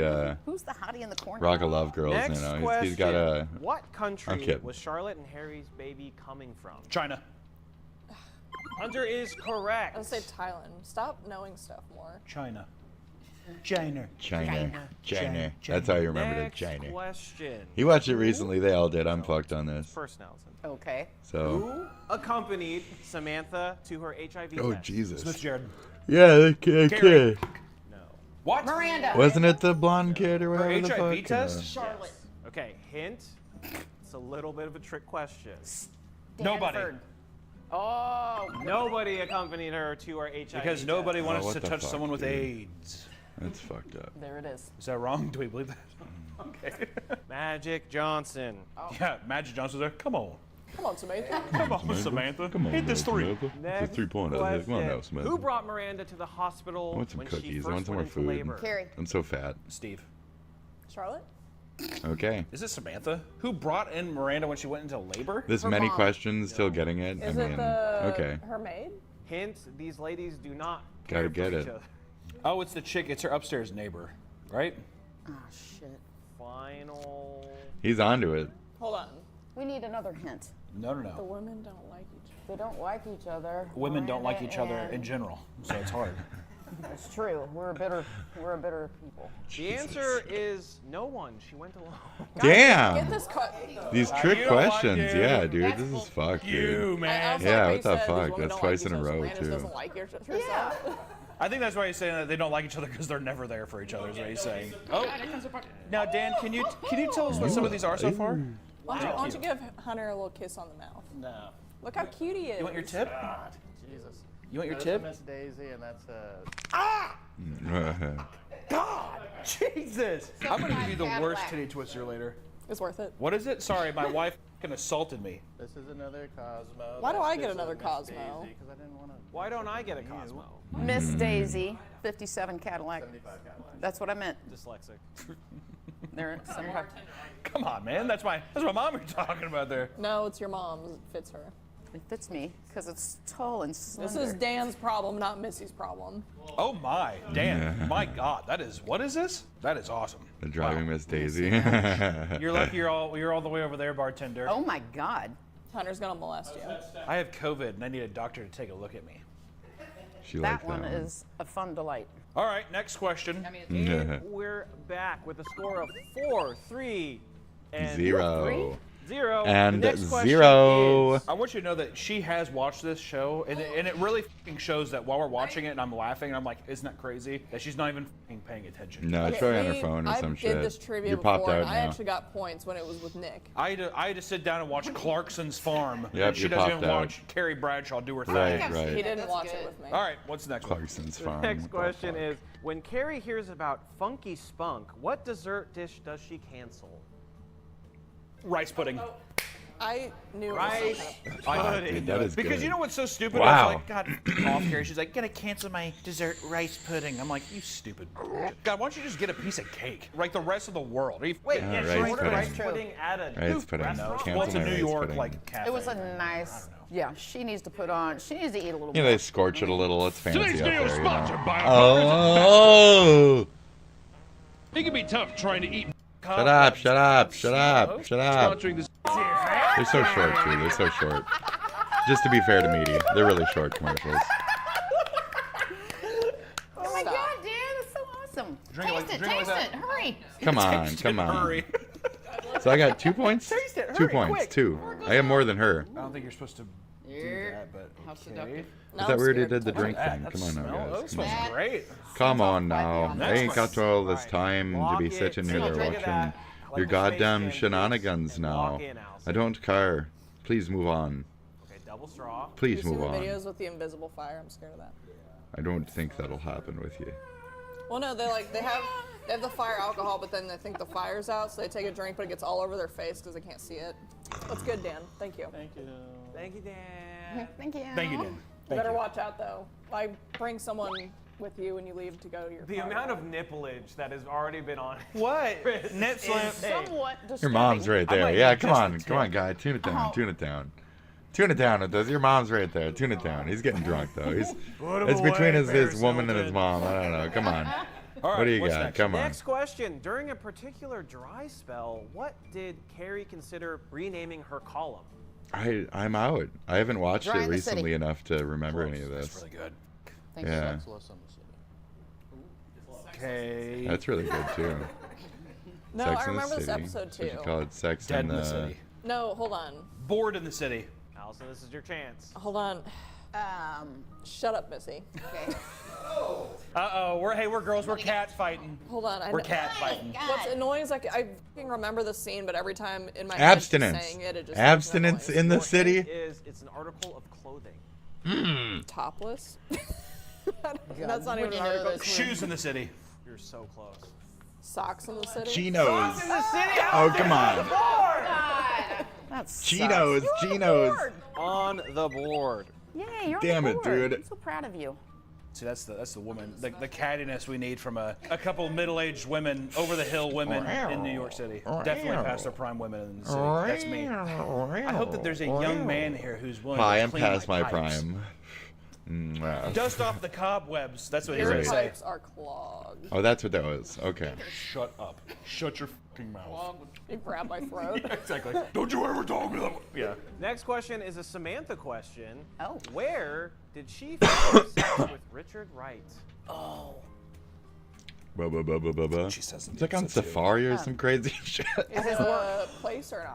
Who's the hottie in the corner? Rock of Love girls. Next You know, question. he's got a. What I'm country kidding. was Charlotte and Harry's baby coming from? China. Hunter is correct. I would say Thailand. Stop knowing stuff more. China. China. That's how you remembered it. Next China. question. He watched it recently. They all did. I'm fucked on this. First, Nelson. Okay. So. Who accompanied Samantha to her HIV Oh test? Jesus. Smith Jared. Yeah. Okay. No. What? Miranda. Wasn't it the blonde kid or whatever the HIV fuck? test? Charlotte. Okay, hint. It's a little bit of a trick question. Nobody. Stanford. Oh. Nobody accompanied her to her HIV Because test. nobody wanted what to the touch fuck, someone with dude? AIDS. That's fucked up. There it is. Is that wrong? Do we believe that? Okay. Magic Johnson. Yeah, Magic Johnson's there. Come on. Come on, Samantha. Come on, Samantha. Come on, Hit this three. It's a Next 3-pointer. Come on now, question. Samantha. Who brought Miranda to the hospital I want some when she cookies. first I want some more went into food. labor? Carrie. I'm so fat. Steve. Charlotte. Okay. Is it Samantha? Who brought in Miranda when she went into labor? This Her many mom. questions, still getting it. Is I it mean, the okay. her maid? Hint, these ladies do not Gotta care for get each it. other. Oh, it's the chick. It's her upstairs neighbor, right? Oh shit. Final. He's onto it. Hold on. We need another hint. No. The women don't like each other. They don't like each other. Women don't like Miranda each other and- in general, so it's hard. It's true. We're a bitter people. The answer is no one. She went alone. Damn. Get this cut. These trick questions. Yeah, dude. This is fucked, dude. man. Yeah, what the fuck? That's twice in a row, too. Doesn't like herself. I think that's why he's saying that they don't like each other because they're never there for each other. Is what he's saying. Oh, now Dan, can you tell us what some of these are so far? Why don't you give Hunter a little kiss on the mouth? No. Look how cute he is. You want your tip? Jesus. You want your That's tip? Miss Daisy, and that's God, Jesus! I'm gonna give you the worst titty twister later. It's worth it. What is it? Sorry, my wife fucking assaulted me. This is another Cosmo. Why do I get This is another Miss Cosmo? Daisy, 'cause I didn't want to. Why don't I get a Cosmo? Miss Daisy, 57 Cadillac. 75 Cadillac. That's what I meant. Dyslexic. There, 75. Come on, man. That's my mom you're talking about there. No, it's your mom's. It fits her. It fits me because it's tall and slender. This is Dan's problem, not Missy's problem. Oh my, Dan! My God, what is this? That is awesome. The driving Miss Daisy. You're lucky you're all the way over there, bartender. Oh my God. Hunter's gonna molest you. I have COVID and I need a doctor to take a look at me. She That liked one that is a fun delight. All right, next question. And we're back with a score of 4, 3, and 0. 0. And the next question 0. is- I want you to know that she has watched this show, and it really fucking shows that while we're watching it and I'm laughing, and I'm like, isn't that crazy? That she's not even fucking paying attention. No, it's probably on her phone or some shit. I did this trivia You're before, popped out and I now. actually got points when it was with Nick. I had to sit down and watch Clarkson's Farm. Yep, and she you're doesn't popped even out. watch Carrie Bradshaw do her thing. Right. He didn't watch it with me. All right, what's the next one? Clarkson's The Farm. next what the question fuck? is, when Carrie hears about Funky Spunk, what dessert dish does she cancel? Rice pudding. I knew Rice it was pudding. Dude, that is Because good. you know what's so stupid? Wow. I was like, God, off Carrie. She's like, gonna cancel my dessert rice pudding. I'm like, you stupid. God, why don't you just get a piece of cake? Like the rest of the world. Wait, Yeah, she rice ordered pudding. rice pudding at a Rice pudding. restaurant? Cancel Well, it's a my New rice York pudding. like cafe. It was a nice. Yeah, she needs to put on. She needs to eat a little Yeah, more. they scorch it a little. It's fancy Today's up video there, you sponsored know. by Oh! It can be tough trying to eat. Shut up! Shut up! Shut up! Shut up! Sponsoring this. They're so short too. They're so short. Just to be fair to Meaty, they're really short commercials. Oh my God, Dan, that's so awesome. Drink it like- Taste it, drink it like taste that. it, hurry. Come on, Taste it, come on. hurry. So I got 2 points. Taste it, 2 hurry, points. quick. 2. I have more than her. I don't think you're supposed to do that, but How okay. seductive. I thought we already did the drink That- thing. that Come on now, smell- guys. That Come on. smells great. Come on now. I Next ain't got all this Alright, time to lock be it, sitting take here a drink of watching that, let your the space goddamn can shenanigans and now. lock in, Allison. I don't care. Please move on. Okay, double straw. Please You see move the on. videos with the invisible fire? I'm scared of that. I don't think that'll happen with you. Well, no, they have the fire alcohol, but then they think the fire's out, so they take a drink, but it gets all over their face because they can't see it. That's good, Dan. Thank you. Thank you. Thank you, Dan. Thank you. Thank you, Dan. You Thank better you. watch out, though. I bring someone with you when you leave to go to your The car. amount of nippleage that has already been on. What? Chris Net is slam. insane. Somewhat disturbing. Your mom's right I there. might Yeah, need come just on. a Come on, tip. guy. Tune it down. Oh. Tune it down. Tune it down with this. Your mom's right there. Tune it down. He's getting drunk, though. He's It's between his woman and his mom. I don't know. Come on. All right, What do you what's got? next? Come on. Next question. During a particular dry spell, what did Carrie consider renaming her column? I'm out. I haven't watched Dry it in the city. recently enough to remember any of That's this. really good. Think Yeah. Sexless in the city. Okay. That's really good too. No, Sex I in the remember this City. episode So you too. call it Sex Dead in in the city. No, hold on. Bored in the city. Allison, this is your chance. Hold on. Shut up, Missy. Okay. Uh-oh. We're girls. We're cat fighting. Hold on. We're cat fighting. What's annoying is like I fucking remember the scene, but every time in my Abstinence. head she's saying it just Abstinence in the city. It's an article of clothing. topless. God, That's not even wouldn't an you know article. those Shoes in the city. You're so close. Socks in the city. Chinos. in the city. Oh, come on. That's Chinos. Chinos. On the board. Yay, you're Damn on it, the board. dude. I'm so proud of you. See, that's the woman, the cattiness we need from a couple middle-aged women, over-the-hill women in New York City. Definitely past their prime women in the city. That's me. I hope that there's a young man here who's willing Hi, to I'm clean past my pipes. prime. Dust off the cobwebs. That's what he's Your going to say. pipes are clogged. Oh, that's what that was. Okay. Shut up. Shut your fucking mouth. You grab my throat. Exactly. Don't you ever talk to them. Yeah. Next question is a Samantha question. Oh. Where did she have sex with Richard Wright? Oh. She says it's like on Safari or some crazy shit. Is it a place or an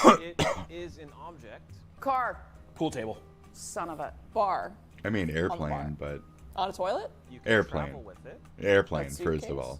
object? It is an object. Car. Pool table. Son of a. Bar. I mean airplane, but On a toilet? You can airplane. travel with it. Airplane, Like first of suitcase? all.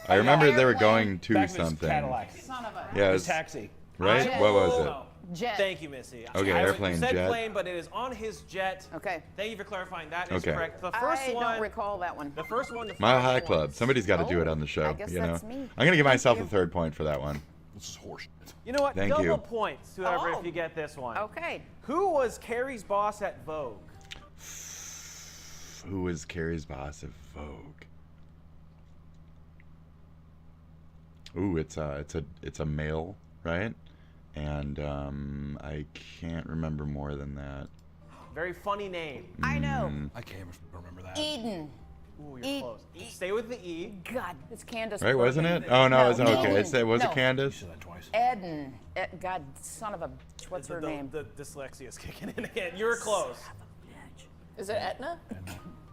I remember they were going to Back of his something. Cadillac. Son of a. Yeah, it His was, taxi. right? Jet. What was it? Jet. Thank you, Missy. Okay, I airplane, said jet. plane, but it is on his jet. Okay. Thank you for clarifying. That is Okay. correct. The first I one. don't recall that one. The first one. The Mile first High one. Club. Somebody's got to do it on the show. I guess you know, that's me. I'm gonna give myself Thank a third point for that one. This is horseshit. You know what? Thank Double you. points, whoever, Oh. if you get this one. Okay. Who was Carrie's boss at Vogue? Who was Carrie's boss of Vogue? Ooh, it's a male, right? And I can't remember more than that. Very funny name. I know. I can't remember that. Eden. Ooh, you're close. Stay with the E. God, it's Candace. Right, wasn't Bergen. it? Oh no, it wasn't. Eden. Okay, was No. it Candace? Said that twice. Eden. God, son of a. What's her name? The dyslexia is kicking in again. You were close. Is it Etna?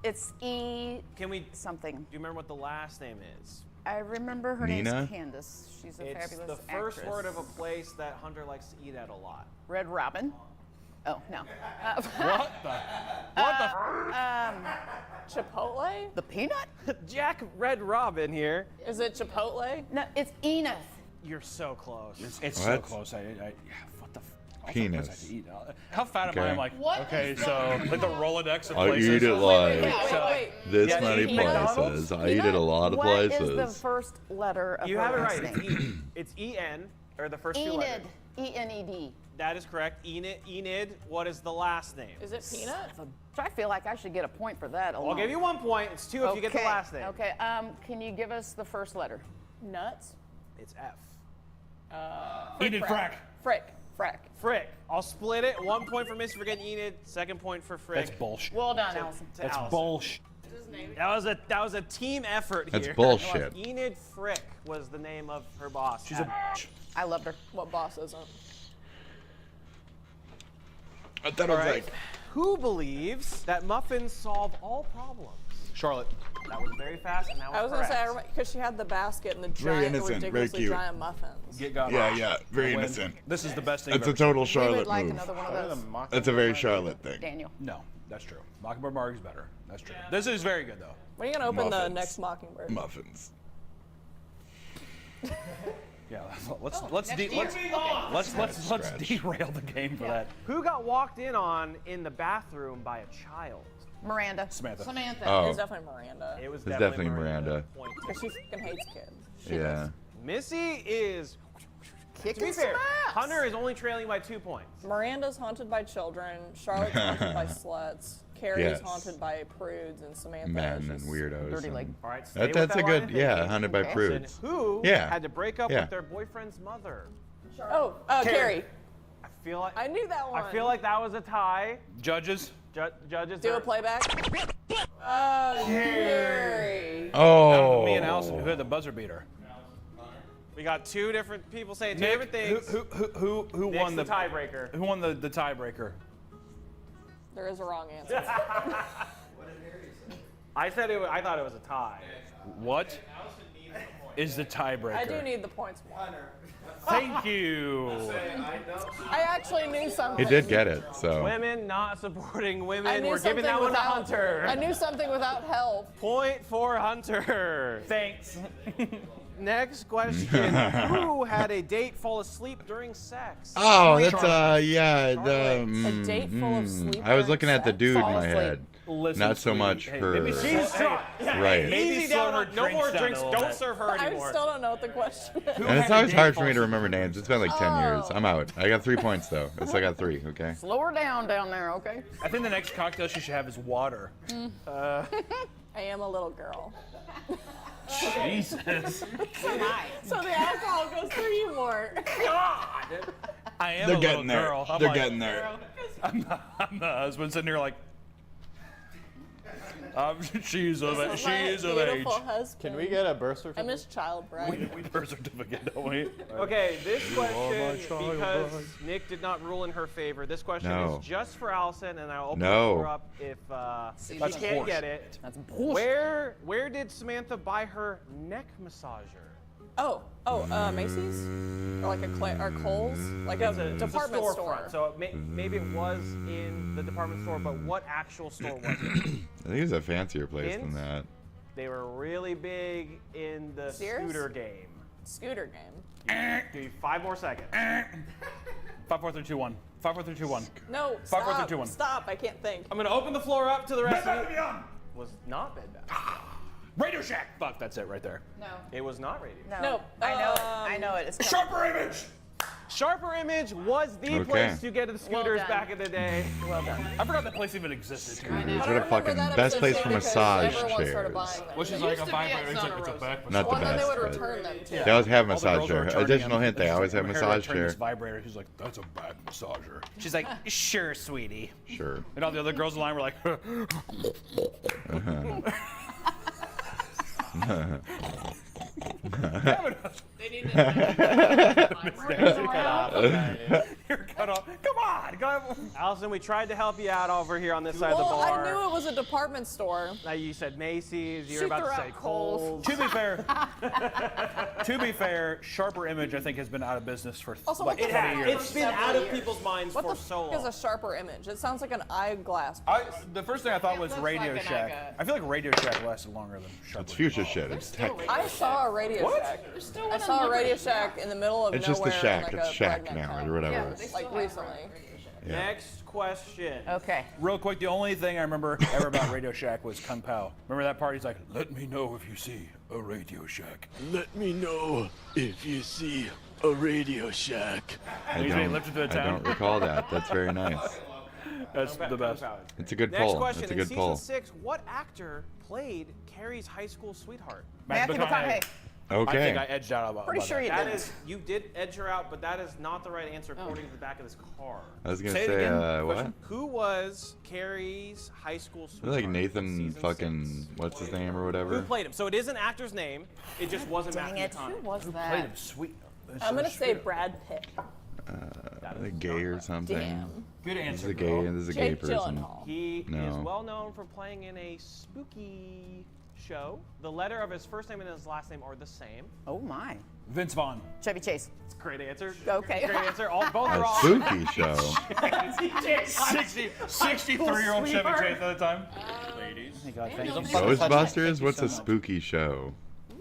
It's E. Can we something? Do you remember what the last name is? I remember her Nina? name's Candace. She's a It's fabulous the first actress. word of a place that Hunter likes to eat at a lot. Red Robin. Oh no. What the? Chipotle? The peanut? Jack Red Robin here. Is it Chipotle? No, it's Enith. You're so close. It's so close. What the? Penis. I have to eat. How fat am Okay. I? I'm like, What? okay, so like the Rolodex of I places. eat it like wait. this Yeah, many eat McDonald's? places. I eat it a lot of What places. is the first letter of You her have it last right. name? It's E-N, or the first two Enid. letters. E-N-E-D. That is correct. Enid. What is the last name? Is it Peanut? I feel like I should get a point for that alone. I'll give you 1 point. It's 2 if you get the last name. Okay. Can you give us the first letter? Nuts? It's F. Enid Frack. Frack. Frick. I'll split it. 1 point for Missy for getting Enid. 2nd point for Frick. That's bullshit. Well done, Allison. That's bullshit. That was a team effort here. That's bullshit. Enid Frick was the name of her boss. She's a bitch. I loved her. What boss isn't? I thought it was like Who believes that muffins solve all problems? Charlotte. That was very fast, and that was I was going to say, correct. because she had the basket and the Very giant, innocent, very ridiculously cute. giant muffins. Get got. yeah, very Win. innocent. This is the best thing. That's a I've ever total We Charlotte would like move. another one of those. That's a very Charlotte thing. Daniel. seen. No, that's true. Mockingbird Margie's better. That's true. This is very good though. When are you going to open the Muffins. next Mockingbird? Muffins. Yeah, let's derail the game for that. Who got walked in on in the bathroom by a child? Miranda. Samantha. Oh. It's definitely Miranda. It was It's definitely Miranda. Point. Because she fucking hates kids. Yeah. Missy is. To be Kicking fair, some ass. Hunter is only trailing by 2 points. Miranda's haunted by children. Charlotte's haunted by sluts. Carrie's Yes. haunted by prudes, and Samantha Men is and just weirdos. dirty and- leg. All right, stay with That's that a line good, of yeah, thinking. hunted by Okay. prudes. Who Yeah. had to break up Yeah. with their boyfriend's mother? Oh, Carrie. I feel like I knew that one. I feel like that was a tie. Judges. Judges. Do a playback. Oh, Carrie. Oh. Me and Allison, who had the buzzer beater. We got two different people saying two Nick, different things. who Nick's won the tiebreaker? Who won the tiebreaker? There is a wrong answer. I thought it was a tie. What is the tiebreaker? I do need the points more. Thank you. I actually knew something. He did get it, so. Women not supporting I women. knew We're giving something that one to without- Hunter. I knew something without help. Point for Hunter. Thanks. Next question. Who had a date fall asleep during sex? Oh, that's yeah. A date full of sleep I was during looking at the sex? dude in Fall my asleep. head, Listen, not so sweetie. much Hey, her. maybe she's drunk. Right. Easy slow down. her No more drinks down drinks. a little Don't bit. serve her I anymore. still don't know what the question is. And it's always hard for me to remember names. It's been like 10 years. I'm out. I got 3 points though. I still got 3. Okay. Slow her down there, okay? I think the next cocktail she should have is water. I am a little girl. Jesus. So the alcohol goes through you more. I am They're a little getting there. girl. I'm They're like, getting there. I'm the husband sitting here like. She's of age. She is of age. Beautiful husband. Can we get a birth I certificate? miss child bride. We birth certificate, don't we? Okay, this You are my question, child because bride. Nick did not rule in her favor, this question No. is just for Allison, and I'll open No. the floor up if she That's can't horse. get it. That's bullshit. Where did Samantha buy her neck massager? Macy's? Or like or Kohl's? Like a It's a department storefront, store. so maybe it was in the department store, but what actual store was it? I think it was a fancier place than Hint? that. They were really big in the Sears? scooter game. Scooter game. Give me 5 more seconds. 5, 4, 3, 2, 1. 5, 4, 3, 2, 1. No, 5, 4, 3, stop. 2, 1. Stop, I can't think. I'm gonna open the floor up to the rest of you. Was not Bed Bath. Radio Shack. Fuck, that's it right there. No. It was not Radio. No. I know it. It's Sharper Image. Sharper Image was the Okay. place to get the scooters done. back in the day. Well done. I forgot that place even existed. What a fucking best place for massage chairs. Which is like a vibrator. It's a back Not the Well, then they best. would but return them too. They always have All the massage girls are chair. returning Additional them. hint: they always have My hair massage returning chair. this vibrator. He's like, that's a back massager. She's like, sure, sweetie. Sure. And all the other girls in line were like, They need to cut off. You're cut off. Come on, go. Allison, we tried to help you out over here on this side of the Well, bar. I knew it was a department store. You said Macy's. You She were about threw to out say Kohl's. Kohl's. To be fair, Sharper Image I think has been out of business for Also, like what the 20 heck? years. It's been out of people's minds What for the so fuck long. is a sharper image? It sounds like an eyeglass. The first thing I thought was Radio Shack. I feel like Radio Shack lasted longer than Sharper. It's future shit. It's tech. I saw a Radio Shack. I saw a Radio Shack in the middle of It's just nowhere. the shack. In like It's a shack redneck now town. or whatever. Yeah, like recently. Yeah. Next question. Okay. Real quick, the only thing I remember ever about Radio Shack was Kung Pao. Remember that part? He's like, "Let me know if you see a Radio Shack." Let me know if you see a Radio Shack. I don't recall that. That's very nice. That's the best. It's a good Next poll. question. It's a In good season poll. 6, what actor played Carrie's high school sweetheart? Matthew McConaughey. Okay. I think I edged out about Pretty sure he That did. is, you did edge her out, but that is not the right answer according to the back of this card. I was gonna Say it say, again. what? Who was Carrie's high school It's sweetheart? like Nathan season fucking 6? what's his name or Who whatever. played him? So it is an actor's name. It just wasn't Dang Matthew it. McConaughey. Who was Played that? him sweet. I'm gonna say Brad Pitt. Like gay or something. Damn. Good This is answer, a gay. girl. This is a gay Jake person. Gyllenhaal. He No. is well known for playing in a spooky show. The letter of his first name and his last name are the same. Oh my. Vince Vaughn. Chevy Chase. It's a great answer. Okay. Great answer. Both are A wrong. spooky show. 63-year-old Chevy Chase at the time. Ladies. Oh my God, thank you. Ghostbusters? What's a spooky show?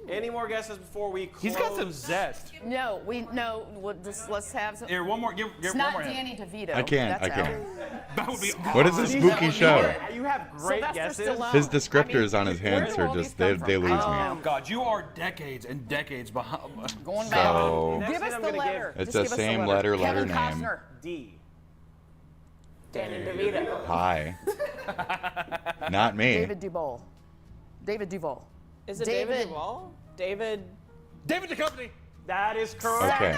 Any more guesses before we close? He's got some zest. No, we'll just let's have some. Here, one more. Give It's one not more hint. Danny DeVito. I can't. That's I can't. out. That would be What is a spooky show? You have great Sylvester guesses. Stallone. His descriptors on his where hands do are all just these they come they from? lose Oh me. God, you are decades and decades behind. Going back. So Next Give thing us I'm the gonna letter. it's Just the give us same letter letter Kevin name. Costner. D. Danny DeVito. Hi. Not me. David Duvall. David Duvall. Is it David. David Duvall? David. David Duchovny. That is correct. Okay.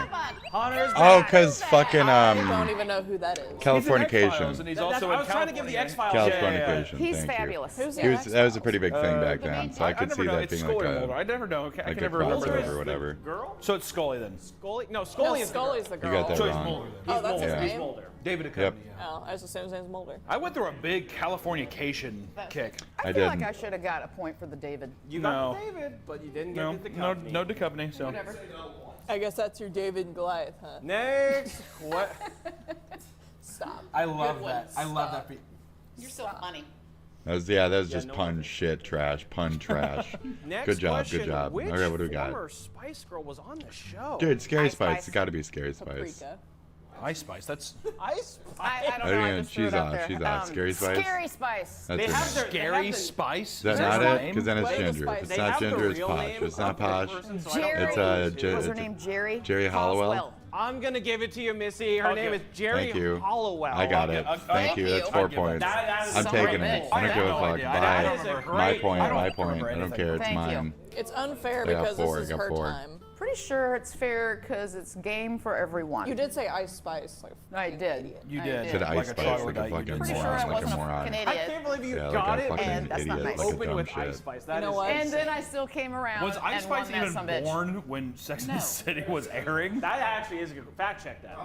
Hunter's Oh, back. cause fucking I don't even know who that is. Californication. And he's That's- also I in was trying to give the X-Files. Californication. He's Thank you. fabulous. Who's He was, that was a pretty big thing back the main then, so I could never see know. that It's being Scully like or Mulder. I a never know. I like can a never remember. crossover or whatever. Girl? So it's Scully then. Scully? No, No, Scully is the girl. Scully's the girl. You got that So he's wrong. Mulder. Oh, that's his Yeah. name? Mulder. David Duchovny. Yep. Yeah. Oh, I just assumed his name's Mulder. I went through a big Californication kick. I I feel like didn't. I should have got a point for the David. You No. got the David, but you didn't No, get the no, Duchovny. no Duchovny. So. Whatever. I guess that's your David and Goliath, huh? Next. What? Stop. I love that. I love that. You're so funny. That was just pun shit trash, pun trash. Next Good job, question. good job. Which Okay, what do we got? former Spice Girl was on the show? Dude, Scary Ice Spice. Spice. It's got to be Scary Spice. Paprika. Ice Spice. That's Ice I don't I know. I mean, just threw she's it up off. there. She's off. Scary Spice. Scary Spice. That's They her have name. their- Scary Spice. Is that Is not that her it? name? Because then it's What is ginger. Spice? It's They not have the ginger, it's real posh. name It's not of the posh. person, so I don't Jerry. It's What's her it's name? Jerry. Jerry Hollowell. Coswell. I'm gonna give it to you, Missy. Her Okay. name is Jerry Thank you. Hollowell. I got it. Thank you. That's 4 points. That is I'm so taking great. it. I don't I give a have no fuck. idea. I don't Bye. remember. My Great. point. I don't My point. remember I don't anything. care. It's Thank you. mine. It's unfair I got because four, this I is got her four. time. Pretty sure it's fair because it's game for everyone. You did say Ice Spice. Like, I did. You I did. Said Like Ice a Spice troglodyte, like a you fucking did. Pretty sure moron. I Like a wasn't moron. an I idiot. can't believe you Yeah, got like a it. fucking and that's not idiot. nice. Like a Open dumb with shit. Ice Spice. That You know is- what? And then I still came around Was Ice and won Spice that even sumbitch. born when Sex and the City was airing? That actually is a good fact check that.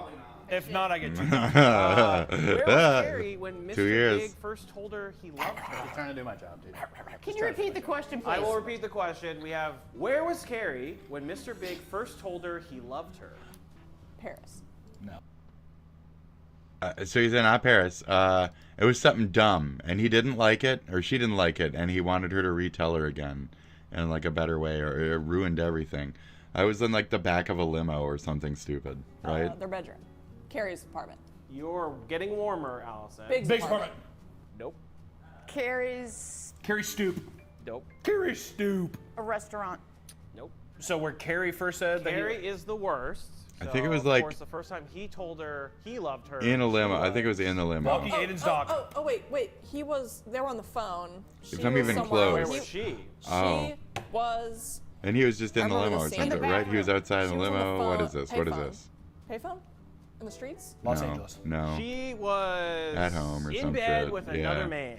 If not, I get 2 Where was Carrie when Mr. 2 years. Big first told her he loved her? I'm trying to do my job, dude. Can you repeat the question, please? I will repeat the question. We have, where was Carrie when Mr. Big first told her he loved her? Paris. No. So he's in Paris. It was something dumb, and he didn't like it, or she didn't like it, and he wanted her to retell her again in like a better way, or it ruined everything. I was in like the back of a limo or something stupid, right? Their bedroom. Carrie's apartment. You're getting warmer, Allison. Big's apartment. Nope. Carrie's Carrie Stoop. Nope. Carrie Stoop. a restaurant. Nope. So where Carrie first said that Carrie is the worst. I think it So, was of like course, the first time he told her he loved her. in a she limo. I was- think it was in a limo. Walking Aiden's dog. Oh, wait. They were on the phone. She If I'm was even somewhere- Where close. was she? Oh. She was. And he was just in I the remember limo the or scene. In the something, right? He was outside She in the was on the limo. What phone- is this? What is payphone. this? Payphone? In the streets? Los No, Angeles. No. She was At home or in some bed shit. with Yeah. another man.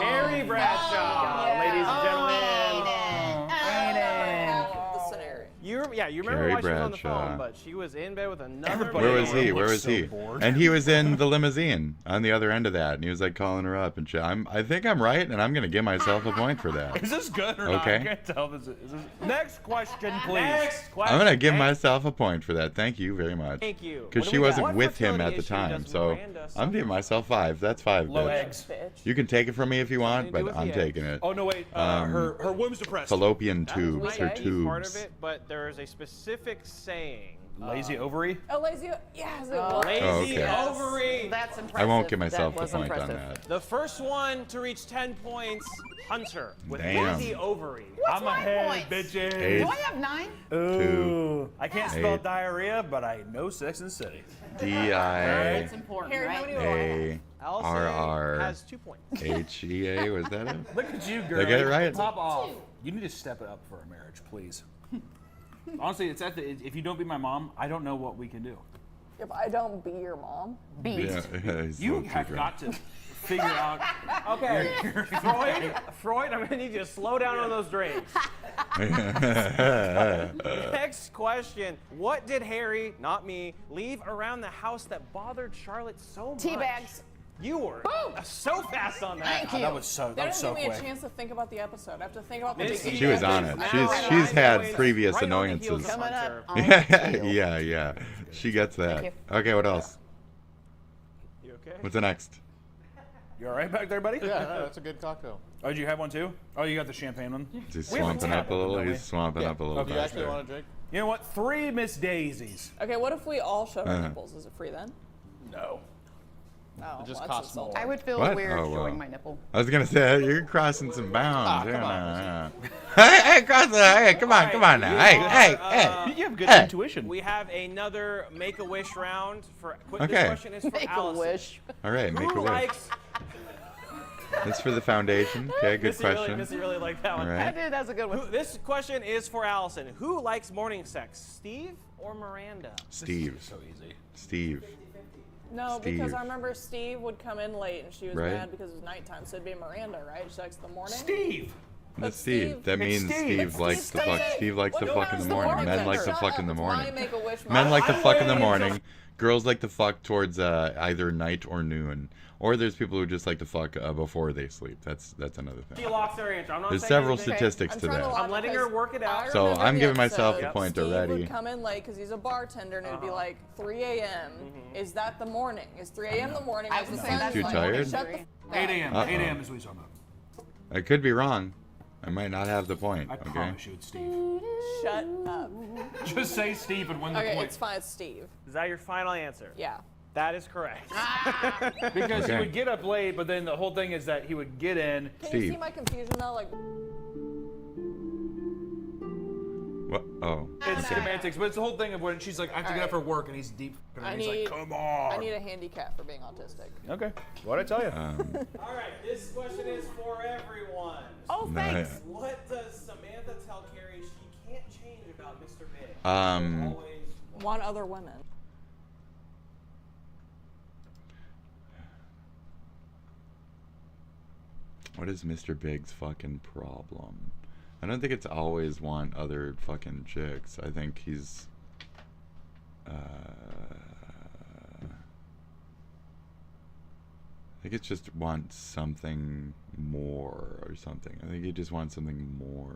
Carrie Bradshaw, ladies and gentlemen. Half of the scenario. Yeah, you remember Carrie why she was on the Bradshaw. phone, but she was in bed with another. Where was man. he? Where was he? And he was in the limousine on the other end of that, and he was like calling her up and shit. I think I'm right, and I'm gonna give myself a point for that. Is this good or not? I can't tell. Is this... Next question, please. Next question. I'm gonna give myself a point for that. Thank you very much. Thank you. Because she wasn't with him at the time, so I'm giving myself 5. That's 5. Low bitch. eggs. You can take it from me if you want, but I'm taking it. Oh no, wait. Her womb's depressed. Fallopian tubes. Her tubes. Part of it, but there is a specific saying. Lazy ovary? Oh, lazy. Yes, it Oh, was. lazy okay. ovary. That's I won't give myself the point on that. The first one to reach 10 points, Hunter, with Damn. lazy ovary. I'm ahead, bitches. 8. Do I have 9? Ooh. I can't spell 8. diarrhea, but I know Sex and the City. D.I. That's important, Harry, how right? many A.R.R. has 2 points. H.E.A. Was that it? Look at you, girl. Did I get it right? Top off. You need to step it up for a marriage, please. Honestly, it's at the. If you don't be my mom, I don't know what we can do. If I don't be your mom. Yeah, he's You so have cute, got to figure out. Okay, Freud, I'm gonna need you to slow down on those drinks. Next question. What did Harry, not me, leave around the house that bothered Charlotte so much? Tea bags. You were so fast on that. Thank you. That was so. They That was didn't so give me quick. a chance to think about the episode. I have to think about the Miss beginning. She was on it. She's had previous annoyances. Coming up. Yeah. She gets that. Okay, what else? You okay? What's the next? You all right back there, buddy? Yeah, no, that's a good cocktail. Oh, did you have one too? Oh, you got the champagne one. Is he We have a swamping up tap a little? don't we? He's swamping up a little Do you back actually there. want to drink? You know what? 3 Miss Daisies. Okay, what if we all showed our Uh-huh. nipples? Is it free then? No. Oh, It just well, costs that's more. I would feel What? weird Oh, showing wow. my nipple. I was gonna say you're crossing some bounds. come Yeah. Hey, cross the. Hey, come on now. Hey. You have good Hey. intuition. We have another Make-A-Wish round. For This Okay. question is for Make a Allison. wish. All right, make a Who wish. likes? That's for the foundation. Okay, good question. Missy really liked that All one. I right. did. That's a good one. This question is for Allison. Who likes morning sex, Steve or Miranda? Steve. So easy. Steve. No, Steve. because I remember Steve would come in late and she was Right. mad because it was nighttime, so it'd be Miranda, right? She likes the morning. Steve. That's Steve. Steve. That It's means Steve. Steve It's likes to fuck. Steve likes to fuck in the morning. Men like to fuck in the morning. Men like to fuck in the morning. Girls like to fuck towards either night or noon. Or there's people who just like to fuck before they sleep. That's another She thing. locks her answer. I'm not There's saying several anything. statistics to that. I'm letting her work it out. So remember I'm the giving myself episode. a point Steve already. would come in late because he's a bartender and it'd be like 3 a.m. Is that the morning? Is 3 a.m. the morning? I Is would the say sun that's Too like- tired? Shut the f- 8 a.m. Uh-oh. 8 a.m. is what he's talking about. I could be wrong. I might not have the point. I Okay. promise you it's Steve. Shut up. Just say Steve and win the Okay, point. it's fine. It's Steve. Is that your final answer? Yeah. That is correct. Because he Okay. would get up late, but then the whole thing is that he would get in. Can you see Steve. my confusion though? Like, What? Oh. It's semantics, but it's the whole thing of when she's like, I have to get up for work, and he's deep. And I he's need. like, come on. I need a handicap for being autistic. Okay. What'd I tell you? All right, this question is for everyone. Oh, thanks. Nice. What does Samantha tell Carrie she can't change about Mr. Big? Um. Always Want other women. What is Mr. Big's fucking problem? I don't think it's always want other fucking chicks. I think he's. I think it's just want something more or something. I think he just wants something more.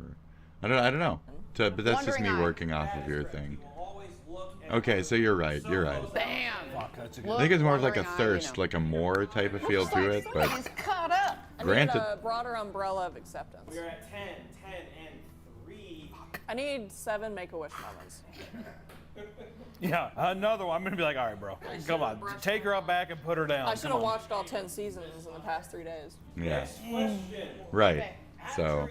I don't know. But that's just me Wondering eye. working off of your thing. always look at Okay, so you're right. You're right. Bam. Fuck, that's a good Look, I think it's more of like a wondering eye, you thirst, know. like a more type of feel to it. But Somebody's caught up. I Granted. need a broader umbrella of acceptance. We're at 10, 10, and 3. I need 7 Make-A-Wish moments. Yeah, another one. I'm gonna be like, all right, bro, come on, take her up back and put her down. I should Come have on. watched all 10 seasons in the past 3 days. yeah. Question. Right. So.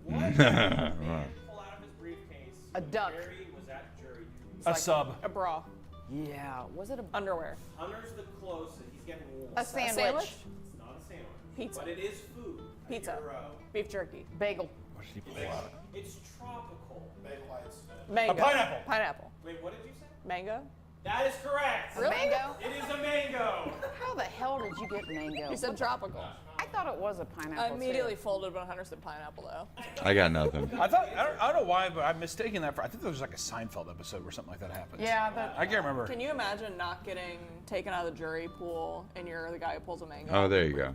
What did man pull out of his briefcase A when duck. Harry was at jury duty? A sub. A bra. Yeah. Was it a Underwear. Hunter's the closest. He's getting warm. a sandwich? It's not a sandwich. Pizza. But it is food. Pizza. Beef jerky. Bagel? It's tropical. Mango. A pineapple. Pineapple. Wait, what did you say? Mango. That is correct. Really? Mango? It is a mango. How the hell did you get mango? You said tropical. I thought thought it was a pineapple. I immediately folded when Hunter said pineapple, though. I got nothing. I don't know why, but I'm mistaking that for. I think there was like a Seinfeld episode where something like that happens. Yeah, but I can't remember. Can you imagine not getting taken out of the jury pool and you're the guy who pulls a mango? Oh, there you go.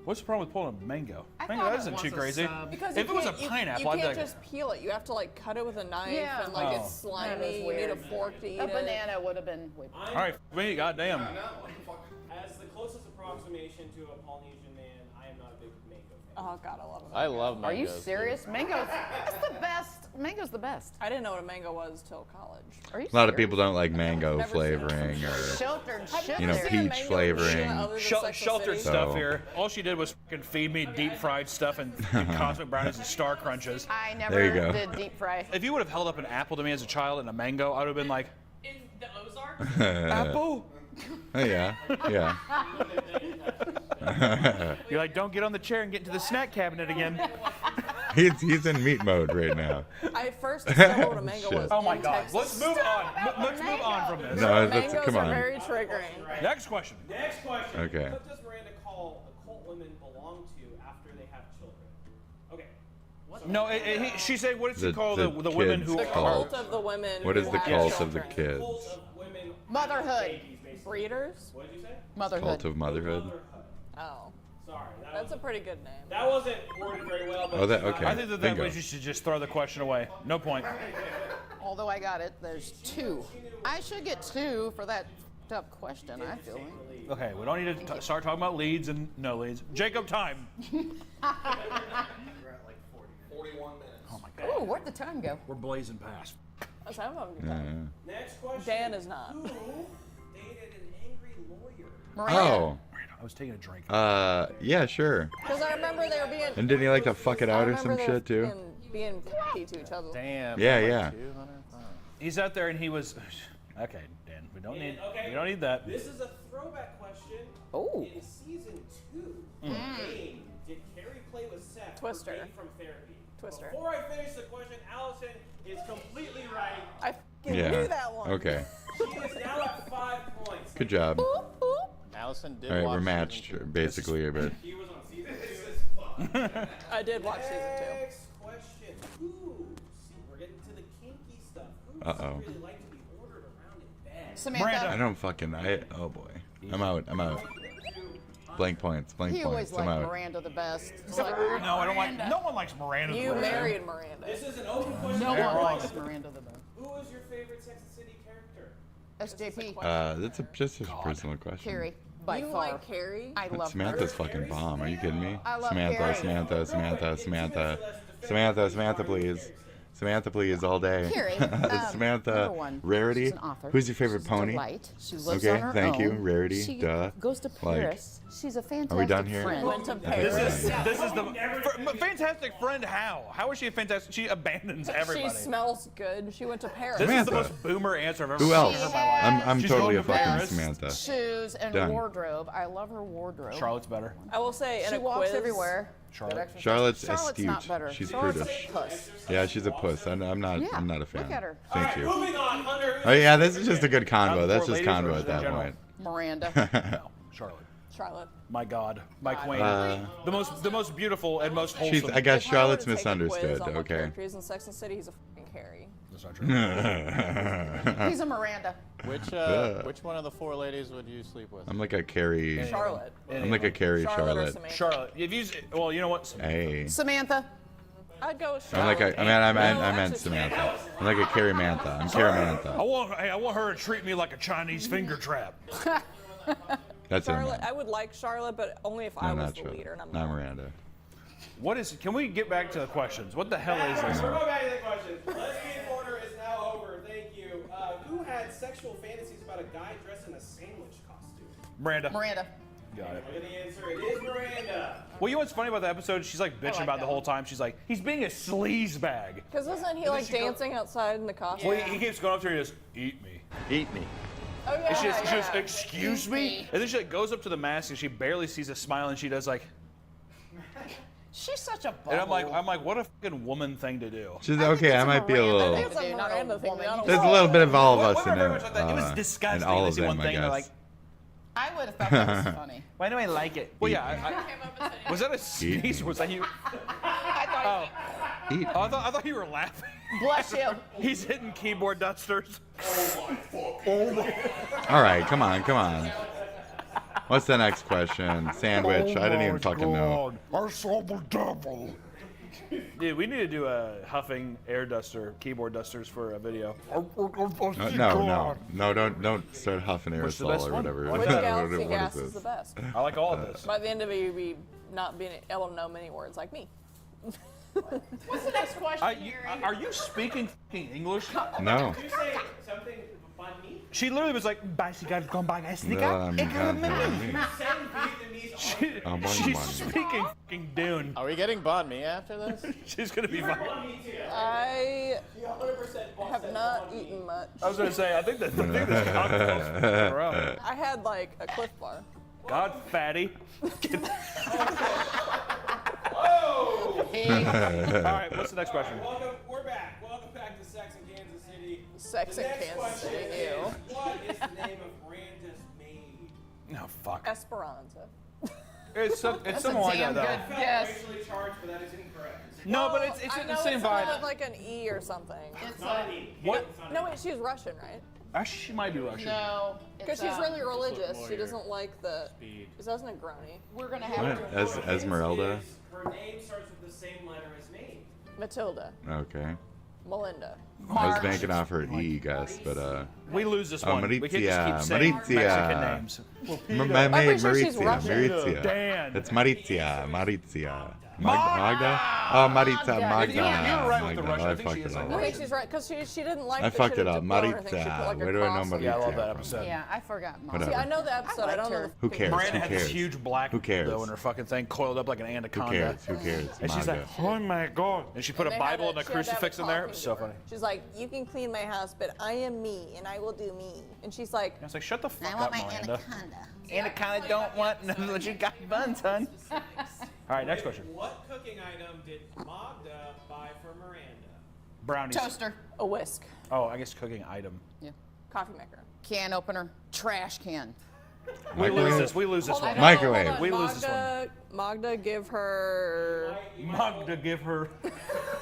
What's the problem with pulling a mango? I Mango thought that it isn't was too a crazy. sub. Because If you it was a can't- pineapple, you I'd be can't like, just peel it. You have to like cut it with a knife Yeah. and like Oh. it's slimy. That is You need a weird. fork to eat a it. banana would have been way better. all right, me, goddamn. As the closest approximation to a Polynesian man, I am not a big mango fan. Oh god, I love it. I love Are you mangoes, serious? Mango's that's the best. Mango's the best. I didn't know what a mango was till college. Are you A lot of serious? people don't like mango flavoring or, Sheltered you know, shit. peach flavoring. Sheltered So- stuff here. All she did was fucking feed me deep fried stuff and cosmic brownies and Star Crunches. I never There you go. did deep fry. If you would have held up an apple to me as a child and a mango, I would have been like, In the Ozarks? apple. Oh, yeah. Yeah. You're like, don't get on the chair and get into the snack cabinet again. He's in meat mode right now. I first discovered what a mango Shit. was. Oh my in God. Texas. Let's move on. Let's move on from this. No, that's, Mangoes come are on. very triggering. Next question. Next question. Okay. What does Miranda call the cult women belong to after they have children? Okay. No, she said, what does The- she call the the women kids who The cult. cult of the women. What is who the have cult of the children. kids? Cult of women. Motherhood. Breeders? What did you say? Motherhood. Cult of motherhood. Oh. Sorry. That's a pretty good name. That wasn't worded very well, but Oh, that okay. I think that Bingo. way you should just throw the question away. No point. Although I got it, there's 2. I should get 2 for that tough question, I feel like. Okay, we don't need to start talking about leads and no leads. Jacob, time. 41 minutes. Oh my God. Ooh, where'd the time go? We're blazing past. That's having a good Yeah, time. Next question. Dan is not. Who dated an angry lawyer? Miranda. Oh. I was taking a drink. Yeah, sure. Because I remember they were being. And didn't he like to fuck it I out or remember some they shit too? were being cocky to each other. Damn. Yeah, like yeah. 200? Oh. He's out there and he was. Okay, Dan, we don't need. We don't need that. This is a throwback question. Oh. In season 2, the game, did Carrie play with Seth Twister. for Babe from Therapy? Twister. Before I finish the question, Allison is completely right. I f***ing Yeah. knew that one. Okay. She is now at 5 points. Good job. All Allison did right, watch we're season matched 2. basically a bit. He was on season 2. I did watch season 2. Next question. Who? See, we're getting to the kinky stuff. Who Uh-oh. really like to be ordered around in bed? Samantha. I don't fucking. Oh boy. I'm out. I'm out. Blank points. Blank He always points. I'm liked out. Miranda the best. He's like, No, I don't like. No one likes Miranda. You married Miranda. This is an open question. no They're one wrong. likes Miranda the best. Who is your favorite Sex and City character? SJP. That's just a personal question. Carrie. By You far. like Carrie? I love Samantha's her. fucking bomb. Are you kidding me? I love Samantha, Carrie. Samantha, Samantha, Samantha, Samantha, Samantha, please. Samantha, please, all day. Carrie, Samantha, number one, Rarity. she's an author. Who's your favorite She's a pony? delight. She lives Okay, on her thank you, own. Rarity. She Duh. goes to Like, Paris. She's a fantastic are we done here? friend. Went to Okay, Paris. This is the fantastic friend. How? How is she a fantastic? She abandons everybody. She smells good. She went to Paris. This is the Samantha. most boomer answer I've ever Who heard else? in my life. I'm She's totally going a to fucking Paris. Samantha. Shoes and Done. wardrobe. I love her wardrobe. Charlotte's better. I will say in She a walks quiz, everywhere. Charlotte. Charlotte's Charlotte's astute. not better. She's Charlotte's prudish. a puss. Yeah, she's a puss. I'm not. Yeah, I'm not a fan. look at her. Thank you. Moving on, Hunter. Oh yeah, this is just a good convo. Not That's before just ladies convo or at that general? point. Miranda. No, Charlotte. Charlotte. My God, my queen. The most beautiful and most She's. wholesome. I guess If I were to Charlotte's take a quiz misunderstood. on what Okay. character is in Sex and the City, he's a fucking Carrie. That's not true. He's a Miranda. Which one of the 4 ladies would you sleep with? I'm like a Carrie. Charlotte. I'm like a Carrie Charlotte or Charlotte. Samantha. Charlotte. If you, well, you know what? Hey. Samantha. I'd go with I'm Charlotte. like a. I meant actually, Samantha. I'm like a Carrie Mantha. I'm Carrie Mantha. I want her to treat me like a Chinese finger trap. That's it. Charlotte. I would like Charlotte, but only if I No, was not the Charlotte. leader, and I'm Not not. Miranda. What is? Can we get back to the questions? What the hell is this? We're going back to the questions. Lesbian corner is now over. Thank you. Who had sexual fantasies about a guy dressed in a sandwich costume? Miranda. Miranda. Got it. Look at the answer. It is Miranda. Well, you know what's funny about the episode? She's like bitching about it the whole time. She's like, he's being a sleaze bag. Because isn't he like dancing outside in the costume? Well, he keeps going up to her and he goes, "Eat me, eat me." Oh yeah. And she just, yeah. excuse me? And then she like goes up to the mask and she barely sees a smile and she does like, She's such a bubble. and I'm like, what a fucking woman thing to do. She's okay. I might be a I little. think it's a Miranda thing. There's a little bit of all of us in Whatever, it. it was disgusting. And all They of see one them, I thing and they're guess. I would have thought that was funny. Why do I like it? Well, yeah. Was that a sneeze? Or was that you? I thought you were laughing. Bless you. He's hitting keyboard dusters. All right, come on. What's the next question? Sandwich. I didn't even fucking know. I saw the devil. Dude, we need to do a huffing air duster, keyboard dusters for a video. No, don't start huffing What's the aerosol best or one? whatever. Which galaxy gas is the best? I like all of this. By the end of it, you'll be not being able to know many words like me. What's the next question? Are you speaking fucking English? No. Did you say something about me? She literally was like, She's speaking fucking Dune. Are we getting banh mi after this? She's gonna be fine. I have not eaten much. I was gonna say, I think this cocktail's wrong. I had like a Cliff Bar. God, fatty. Whoa! All right, what's the next question? We're back. Welcome back to Sex in Kansas City. Sex in Kansas City. Ew. What is the name of Miranda's maid? No, fuck. Esperanza. It's something like that, though. Yes. Racially charged, but that is incorrect. No, but it's I the know same it's vibe. with like an E or something. It's Not an E. What? No, wait, she's Russian, right? Actually, she might be Russian. No. Because she's really religious. She doesn't like the. She doesn't a grony. We're gonna have What? Esmeralda? Her name starts with the same letter as me. Matilda. Okay. Melinda. I was banking off her E, guess, but we lose this one. We can't just keep saying Mexican names. My maid, sure she's Russian. Maritza. Dan. It's Maritza. Magda? Oh, Maritza, Magda. You were right with the Magda. Russian. I I think fucked she it is up. I think she's right because she didn't like. I that fucked she it had up. to blow her thing. She put, like, a Where do I know cross on Maritza? Yeah, I love that from? episode. Yeah, I forgot. Mom. Whatever. See, I know the episode. I don't know. the Who cares? Miranda Who had cares? this huge black Who cares? though in her fucking thing, coiled up like an Who anaconda. cares? Who cares? And she's like, Magda. oh my god. And she put a And they had Bible and a she had to have crucifix in there. It talking was to so her. funny. She's like, you can clean my house, but I am me, and I will do me. And she's like, I was like, shut the fuck I want up, my Miranda. anaconda. Anaconda don't want none of what you got buns, son. All right, next question. What cooking item did Magda buy for Miranda? Brownies. Toaster. a whisk, Oh, I guess cooking item. Yeah. coffee maker. Can opener. Trash can. We lose this. We lose this Hold on, one. Microwave. hold on. We lose this one. Magda, give her. Magda give her.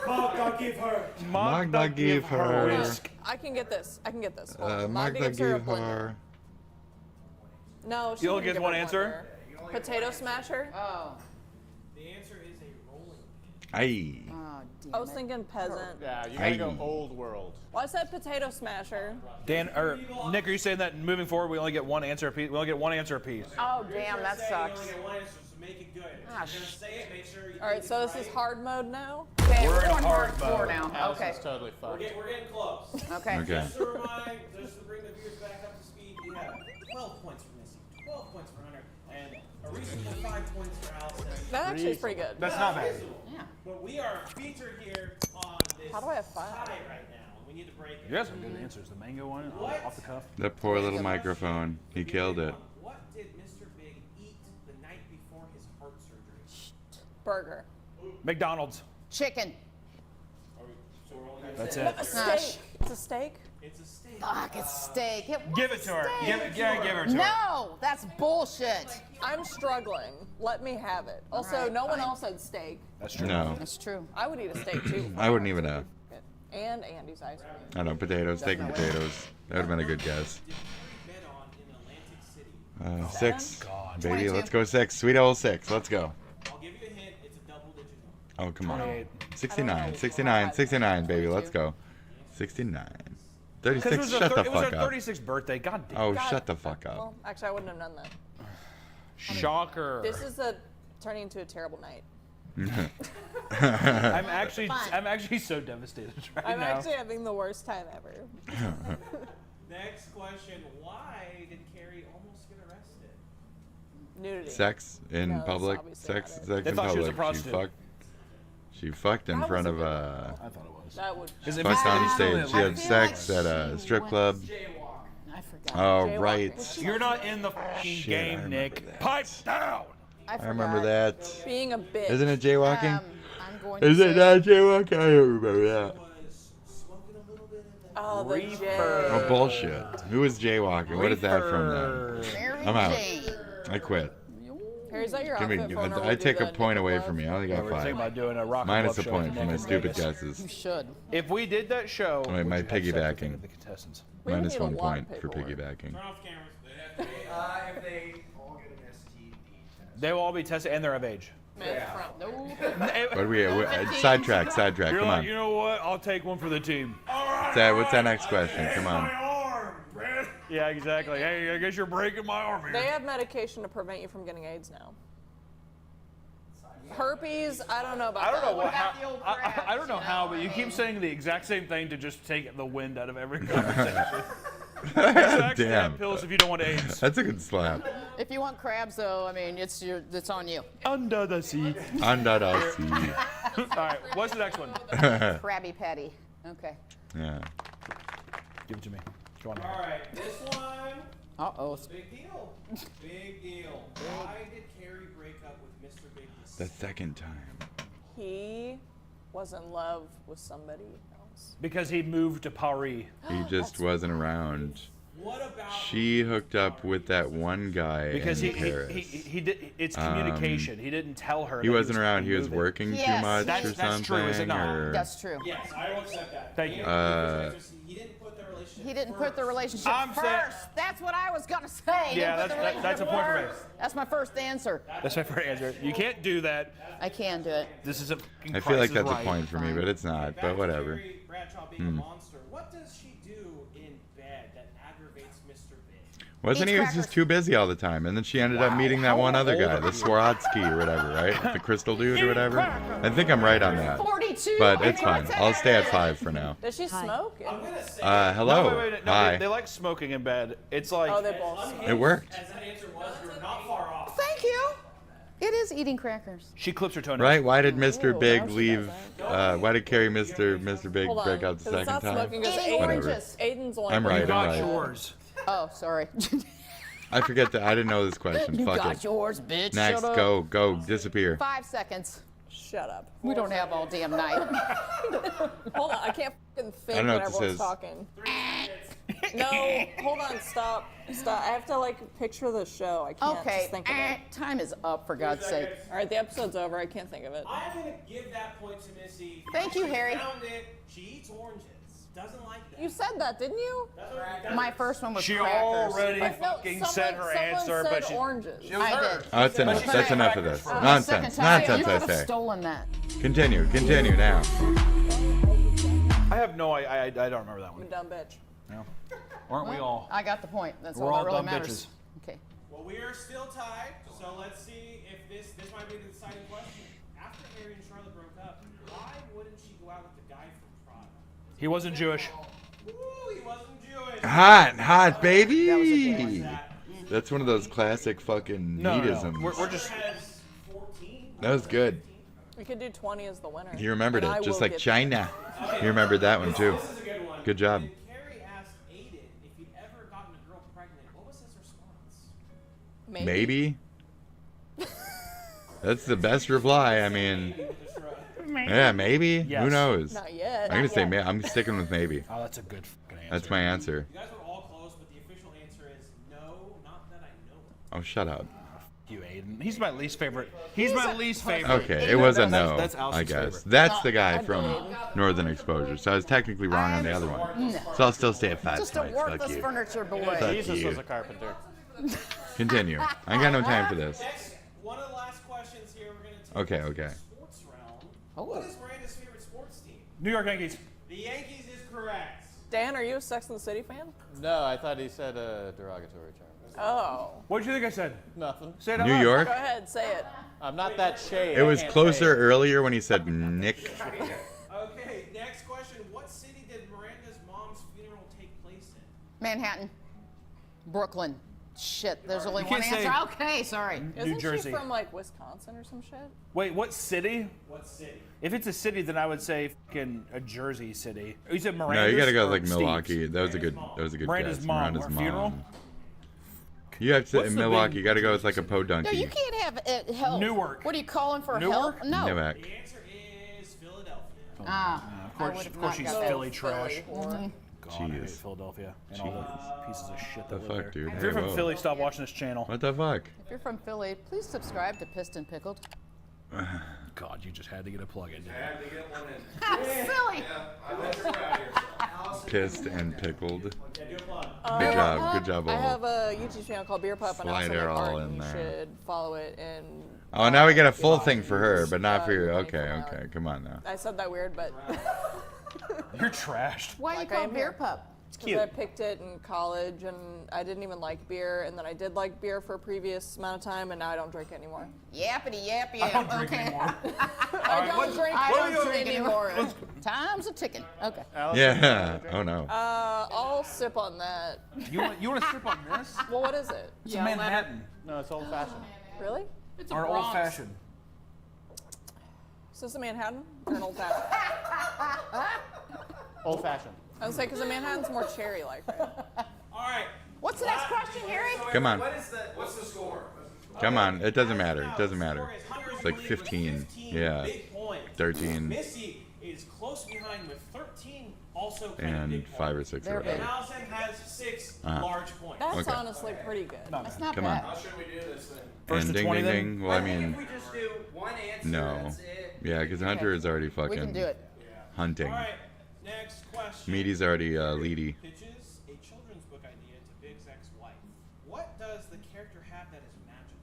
Magda, give her. Magda give her. whisk. I can get this. I can get this. Hold on. Magda gives her a give blender. her. No, she You only didn't get give one her a answer? blender. Potato smasher. Oh. The answer is a rolling. Aye. Oh, damn I was it. thinking peasant. Yeah, you gotta go Aye. old world. Well, I said potato smasher. Dan or Nick, are you saying that moving forward we only get one answer apiece? We only get one answer apiece. Oh, damn, that You sucks. only get one answer, so make it good. If Ah, you're gonna say it, make sure you. All right, so this is hard mode now. Okay, We're in on hard hardcore mode. now. House Okay. is totally fucked. We're getting close. Okay. Okay. Just to remind, just to bring the viewers back up to speed, we have 12 points for Missy, 12 points for Hunter, and a reasonable 5 points for Allison. That actually is pretty good. That's not bad. Yeah. But we are featured here on this How do I have 5? tie right now. We need to break it. You guys have good answers. The mango one off the cuff. That poor little microphone. He killed it. What did Mr. Big eat the night before his heart surgery? Burger. McDonald's. Chicken. That's it. A steak. It's a steak. It's a steak. Fuck, it's steak. Give it to her. Give it to her. No, that's bullshit. I'm struggling. Let me have it. Also, Alright, no one fine. else said steak. That's true. No. That's true. I would eat a steak too. I wouldn't even have. And Andy's ice cream. I don't know, potatoes, steak and potatoes. That would have been a good guess. Bet on in Atlantic City. 6. God. Baby, 22. let's go 6. Sweet old 6. Let's go. I'll give you a hint. It's a double-digit number. Oh, come on. 28. 69, 69, 69, baby. Let's go. 69. Because 36, shut the it was fuck her up. 36th birthday. God damn. Oh, God. shut the fuck up. Well, actually, I wouldn't have done that. Shocker. This is turning into a terrible night. I'm actually so devastated right I'm now. actually having the worst time ever. Next question. Why did Carrie almost get arrested? Nudity. Sex in No, that's public. obviously Sex not it. They in thought she was a public. She prostitute. fucked. She fucked in That front was of a good a. I thought it was. That would. Is it Fucked Mr. on Beast? stage. She I had feel sex like at a she strip went- club. I forgot. Oh, Jaywalking. right. You're not in the fucking Shit, I game, remember Nick. that. Pipe down. I I remember that. Being a bitch. Isn't it jaywalking? I'm going to Is it say- not jaywalking? I don't remember that. Was smoking a little bit of that. Oh, the Reaper. J. Oh, bullshit. Who is jaywalking? What is that from then? Mary I'm out. I quit. Harry, is that your Give me, outfit phone, or I we'll do take a the point away Nickel from me. I only Yeah, got we're thinking 5. about doing a rock Minus a club show point at the for my neck stupid of Vegas. guesses. You should. If we did that show, Wait, my would you have said piggybacking. the contestants? We would Minus need a 1 lot point of for paperwork. piggybacking. Turn off cameras. If they all get an STD test. They will all be tested and they're of age. What do we? Sidetrack. You're Come like, on. you know what? I'll take one for the team. What's that next question? Come on. Yeah, exactly. Hey, I guess you're breaking my arm here. They have medication to prevent you from getting AIDS now. Herpes, I don't know about I don't know that. I don't know how, but you keep saying the exact same thing to just take the wind out of every conversation. Damn. Pills if you don't want AIDS. That's a good slap. If you want crabs, though, I mean, it's on you. Under the sea. Under the sea. All right, what's the next one? Krabby Patty. Okay. Yeah. Give it to me. Go on. All right, this one. Uh-oh. Big deal. Big deal. Why did Carrie break up with Mr. Big? The second time. He was in love with somebody else. Because he moved to Paris. He just wasn't around. What about? She hooked up with that one guy Because in Paris. he did. It's communication. He didn't tell her. He that wasn't around. He was moving. working Yes. too much That's or something. true, is it not? Or, That's true. Yes, I will accept that. Thank you. He didn't put the relationship. He didn't put the relationship I'm saying- first. That's what I was gonna say. He Yeah, didn't put the that's a relationship point for me. first. That's my first answer. That's my first answer. You can't do that. I can do it. This is a. I feel like that's a point for me, but it's not. But whatever. Carrie Bradshaw being a monster. What does she do in bed that aggravates Mr. Big? Wasn't he? He was just too busy all the time. And then she ended up meeting that one other guy, the Swarovski or whatever, right? The crystal dude or whatever. I think I'm right on that. 42. But it's fine. I'll stay at 5 for now. Does she smoke? Hello. No, wait, no, Hi. They like smoking in bed. It's like. Oh, they both. It worked. As that answer was, you're not far off. Thank you. It is eating crackers. She clips her toenails. Right? Why did Mr. Ooh, Big now she leave? does Why did Carrie Mr. Big Hold on, break up the 'cause it's second not time? smoking, 'cause Eating Whatever. oranges. Aiden's only. I'm right. You I'm got right. yours. Oh, sorry. I forget that. I didn't know this question. You Fuck got it. yours, bitch. Next, Shut up. go, disappear. 5 seconds. Shut up. We don't have all damn night. Hold on, I can't fucking think I don't know when what this everyone's is. talking. No, hold on, stop. I have to like picture the show. I can't Okay. just think of it. Time is up, for God's sake. All right, the episode's over. I can't think of it. I'm gonna give that point to Missy. Thank you, She Harry. Found it. She eats oranges. Doesn't like that. You said that, didn't you? My first one was She crackers. already No, fucking said her someone answer, said but she. oranges. I did. Oh, that's enough. That's enough of this. The Nonsense. second time, Nonsense, you I could have say. stolen that. Continue now. I have no. I don't remember that You one. dumb bitch. No. Aren't we all? I got the point. That's We're all all that really dumb matters. bitches. Okay. Well, we are still tied, so let's see if this might be the deciding question. After Harry and Charlotte broke up, why wouldn't she go out with the guy from Prada? He wasn't Jewish. Ooh, he wasn't Jewish. Hot, baby. That's one of those classic fucking No. neatisms. We're just. Has 14. That was good. We could do 20 as the winner. He remembered And I it, just will like get- China. He remembered that one too. This is a good one. Good job. When Carrie asked Aiden if he'd ever gotten a girl pregnant, what was his response? Maybe. That's the best reply. I mean, yeah, maybe. Yes. Who knows? Not yet. I'm gonna say I'm sticking with maybe. Oh, that's a good fucking answer. That's my answer. You guys were all close, but the official answer is no, not that I know of. Oh, shut up. You, Aiden. He's my least favorite. He's my least favorite. Okay, it was a no, That's I Allison's guess. favorite. That's the guy from Northern Exposure, so I was technically wrong on the other one. So I'll still stay at 5 Just a points. Fuck worthless you. furniture boy. Fuck Jesus you. was a carpenter. Continue. I ain't got no time for this. Next, one of the last questions here. We're going to take Okay. sports realm. Oh. What is Miranda's favorite sports team? New York Yankees. The Yankees is correct. Dan, are you a Sex and the City fan? No, I thought he said a derogatory term. Oh. What did you think I said? Nothing. Say it out New loud. York? Go ahead, say it. I'm not that shade. It was I can't closer say it. earlier when he said Nick. Okay, next question. What city did Miranda's mom's funeral take place in? Manhattan. Brooklyn. Shit, there's only You one can't say- answer. Okay, sorry. Isn't Jersey. she from like Wisconsin or some shit? Wait, what city? What city? If it's a city, then I would say fucking a Jersey city. You said Miranda's. No, you gotta go or like Steve's? Milwaukee. That was a good Miranda's guess. mom. Miranda's Or mom. funeral? You have to What's the Milwaukee. big You gotta go with like a No, you podunky. can't have help. Newark. What are you calling for Newark? help? No. Newark. The answer is Philadelphia. Ah. Of course, she's Philly trash. Philly. Of God, I hate Jeez. Philadelphia and all the pieces of shit that The live fuck, there. dude? If you're Hey, from whoa. Philly, stop watching this channel. What the fuck? If you're from Philly, please subscribe to Piston Pickled. God, you just had to get a plug in. Didn't I had to get one in. Silly. I let you out here. Pissed and pickled. Yeah, do a plug. Good job. Good job, I all. have a YouTube channel called Beer Pup, and I also Slide make her all art, in and you there. should follow it. And Oh, now we get a full thing for her, but not for you. Okay, okay. Come on now. I said that weird, but You're trashed. Why are you Like I called am Beer here. Pup? because I picked it in college, and I didn't even like beer, and then I did like beer for a previous amount of time, and now I don't drink anymore. Yappity yappy. I don't drink anymore. I don't drink anymore. Time's a ticking. Okay. Yeah. Oh no. I'll sip on that. You want to sip on this? Well, what is it? It's a Manhattan. No, it's old fashioned. Really? It's Or old fashioned. Is this a Manhattan or an old fashioned? Old fashioned. I would say because a Manhattan's more cherry-like, right? All right. What's the next question, Harry? Come on. What's the score? Come on. It doesn't matter. It doesn't matter. It's like 15. Yeah. Big point. 13. Missy is close behind with 13. Also kind of And big 5 or 6 or They're whatever. big. Allison has 6 Uh-huh. large points. That's Okay. honestly pretty good. That's not Come bad. on. How should we do this then? And ding, ding, ding. Well, I mean, If we just do one answer, no. that's it. Yeah, because Hunter is already fucking We can do it. hunting. All right. Next question. Meaty's already leady. Pitches a children's book idea to Big's ex-wife. What does the character have that is magical?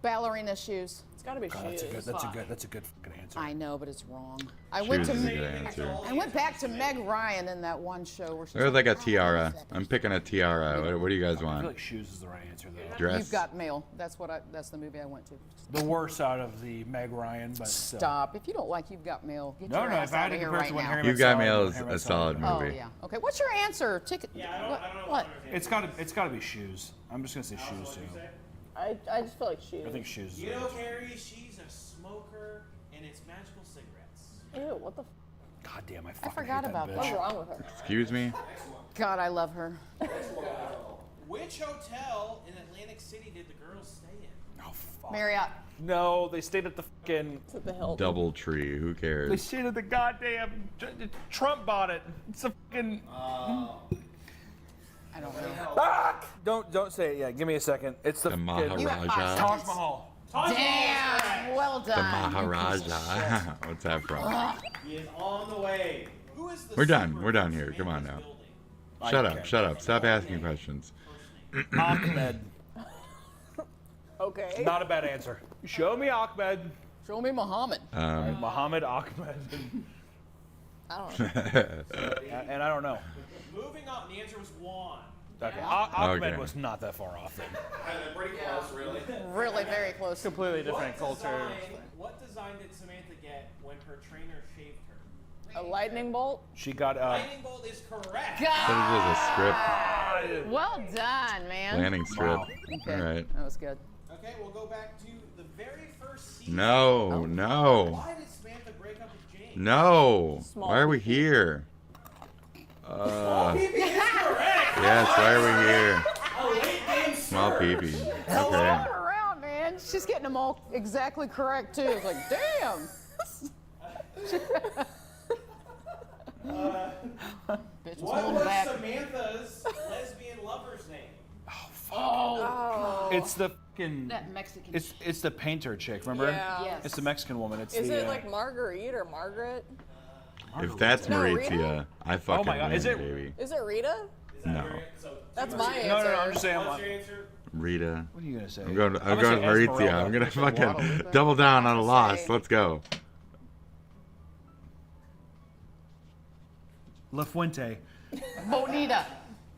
Ballerina shoes. It's got to be God, shoes. that's a good fucking answer. I know, but it's wrong. I Shoes went to is a good answer. I went back to Meg Ryan in that one show where she There's like a tiara. I'm picking a tiara. What do you guys I feel want? like shoes is the right answer though. Dress? You've Got Mail. That's the movie I went to. The worst out of the Meg Ryan, but still. Stop. If you don't like You've Got Mail, get No, your no, ass if I had out to of here compare it right to when now. Harry You Met Got Sally, Mail is Harry a Met solid Sally. movie. Oh yeah. Okay. What's your answer? Ticket. What? It's got to be shoes. I'm just gonna say shoes too. I just feel like shoes. I think shoes. Is You the know, answer. Carrie, she's a smoker, and it's magical cigarettes. Ew, what the? God damn, I I forgot about that. that. What's wrong with her? Excuse me? God, I love her. Which hotel in Atlantic City did the girls stay in? Oh fuck. Marriott. No, they stayed at the fucking. It's at the Hilton. Double tree. Who They cares? stayed at the goddamn. Trump bought it. It's a fucking. I don't know. Ah! Don't say it yet. Give me a second. It's the The fucking Maharaja. Taj Mahal. Damn. Well The done. Maharaja. What's that from? He is on the way. Who is the We're done. super We're done person here. in Come on this now. building? Shut up. Shut up. Stop asking questions. Ahmed. Okay. Not a bad answer. Show me Ahmed. Show me Muhammad. Muhammad Ahmed. I don't know. And I don't know. Moving on, the answer was Juan. Okay. Ahmed Okay. was not that far off then. Pretty close, really. Really very close. Completely different culture. What design did Samantha get when her trainer shaved her? A lightning bolt. She got Lightning bolt is correct. That was a script. Well done, man. Planning strip. Okay. All right. That was good. Okay, we'll go back to the very first season. No. No. Why did Samantha break up with James? No. Small Why are we here? Pee-pee is correct. Yes, why are we here? A late game Small syrup. peepee. Turn Okay. around, man. She's getting them all exactly correct too. It's like, damn. Bitch was What holding was back. Samantha's lesbian lover's name? Oh. It's the fucking. That Mexican. It's the painter chick. Remember? Yeah. Yes. It's the Mexican woman. It's Is the. it like Marguerite or Margaret? If that's No, Maurizia, Rita? I fucking my God, win, is it- baby. Is it Rita? No. That's my answer. No, I'm just saying. What's your answer? Rita. What are you gonna say? I'm going with say Maurizia. Esmeralda. I'm gonna fucking Guadalupe. double down on a loss. Say- Let's go. La Fuente. Bonita.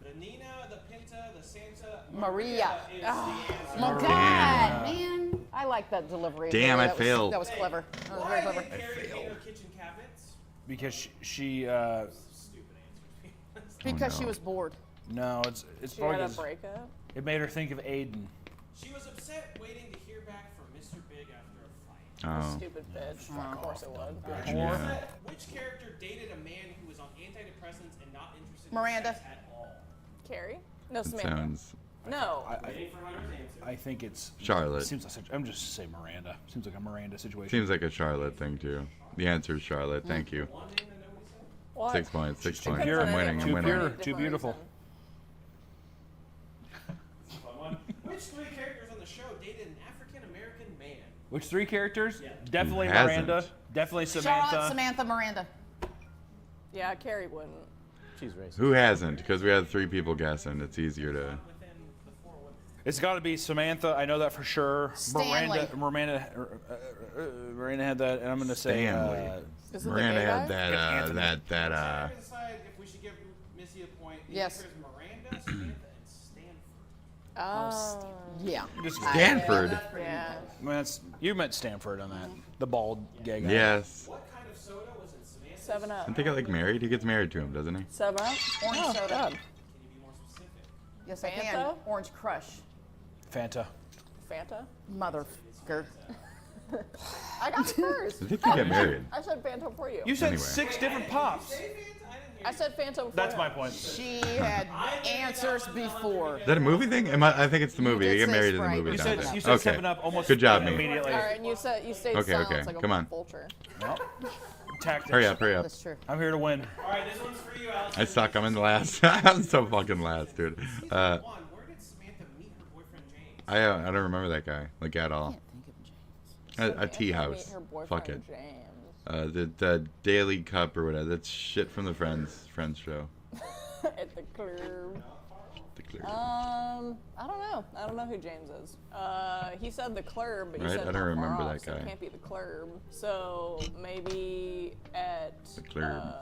The Nina, the Pinta, the Santa. Maria. Is the answer. My God, man. I like that delivery. Damn, That I was- failed. That was clever. That was Why very clever. did Carrie paint her kitchen cabinets? Because she Stupid answer. Because no. she was bored. no, it's She had a because breakup. it made her think of Aiden. She was upset waiting to hear back from Mr. Big after a fight. Oh. Stupid bitch. Of course it would. Yeah. Which character dated a man who was on antidepressants and not interested Miranda. in sex at all? Carrie? No, That Samantha. sounds No. Waiting for Hunter's answer. I think it's Charlotte. Seems like I'm just say Miranda. Seems like a Miranda situation. Seems like a Charlotte thing too. The answer is Charlotte. Thank you. Well, What? 6 points. 6 points. Pure. I'm winning. I'm Too winning. pure. Too beautiful. Which three characters on the show dated an African American man? Which three characters? Definitely Who hasn't? Miranda. Definitely Samantha. Charlotte, Samantha, Miranda. Yeah, Carrie wouldn't. She's racist. Who hasn't? Because we had 3 people guessing. It's easier to. It's got to be Samantha. I know that for sure. Stanley. Miranda had that, and I'm gonna say. Stanley. Is it the Miranda gay had guy? that. Decide if we should give Missy a point. The Yes. answer is Miranda, Samantha, and Stanford. Oh. Yeah. Stanford. Yeah. Well, you meant Stanford on that. The bald gay guy. Yes. What kind of soda was in Samantha's? 7 Up. Didn't they get like married? He gets married to him, doesn't he? 7 Up. Orange Oh, soda. God. Can you be more specific? Yes, I can. Fanta? Orange Crush. Fanta. Fanta. Motherfucker. I got it first. I think they get married. I said Fanta for you. You said Anyway. 6 different pops. I said Fanta before. That's him. my point. She had answers before. Is that a movie thing? I think it's the movie. They did get say married in the Sprite. movie. You don't said- they? You said Okay. 7 Up almost Good job, me. immediately. All right, and you stayed Okay, silent okay. like a Come on. vulture. Well, tactics. Hurry up, hurry up. That's true. I'm here to win. All right, this one's for you, Alex. I suck. I'm in the last. I'm so fucking last, dude. Where did Samantha meet her boyfriend James? I don't remember that guy like at all. A tea house. Meet her boyfriend, Fuck it. James. The Daily Cup or whatever. That's shit from the Friends show. At the club. The Clear. I don't know. I don't know who James is. He said the club, but he Right? said I don't not remember far that off, so guy. it can't be the club. So maybe at The club.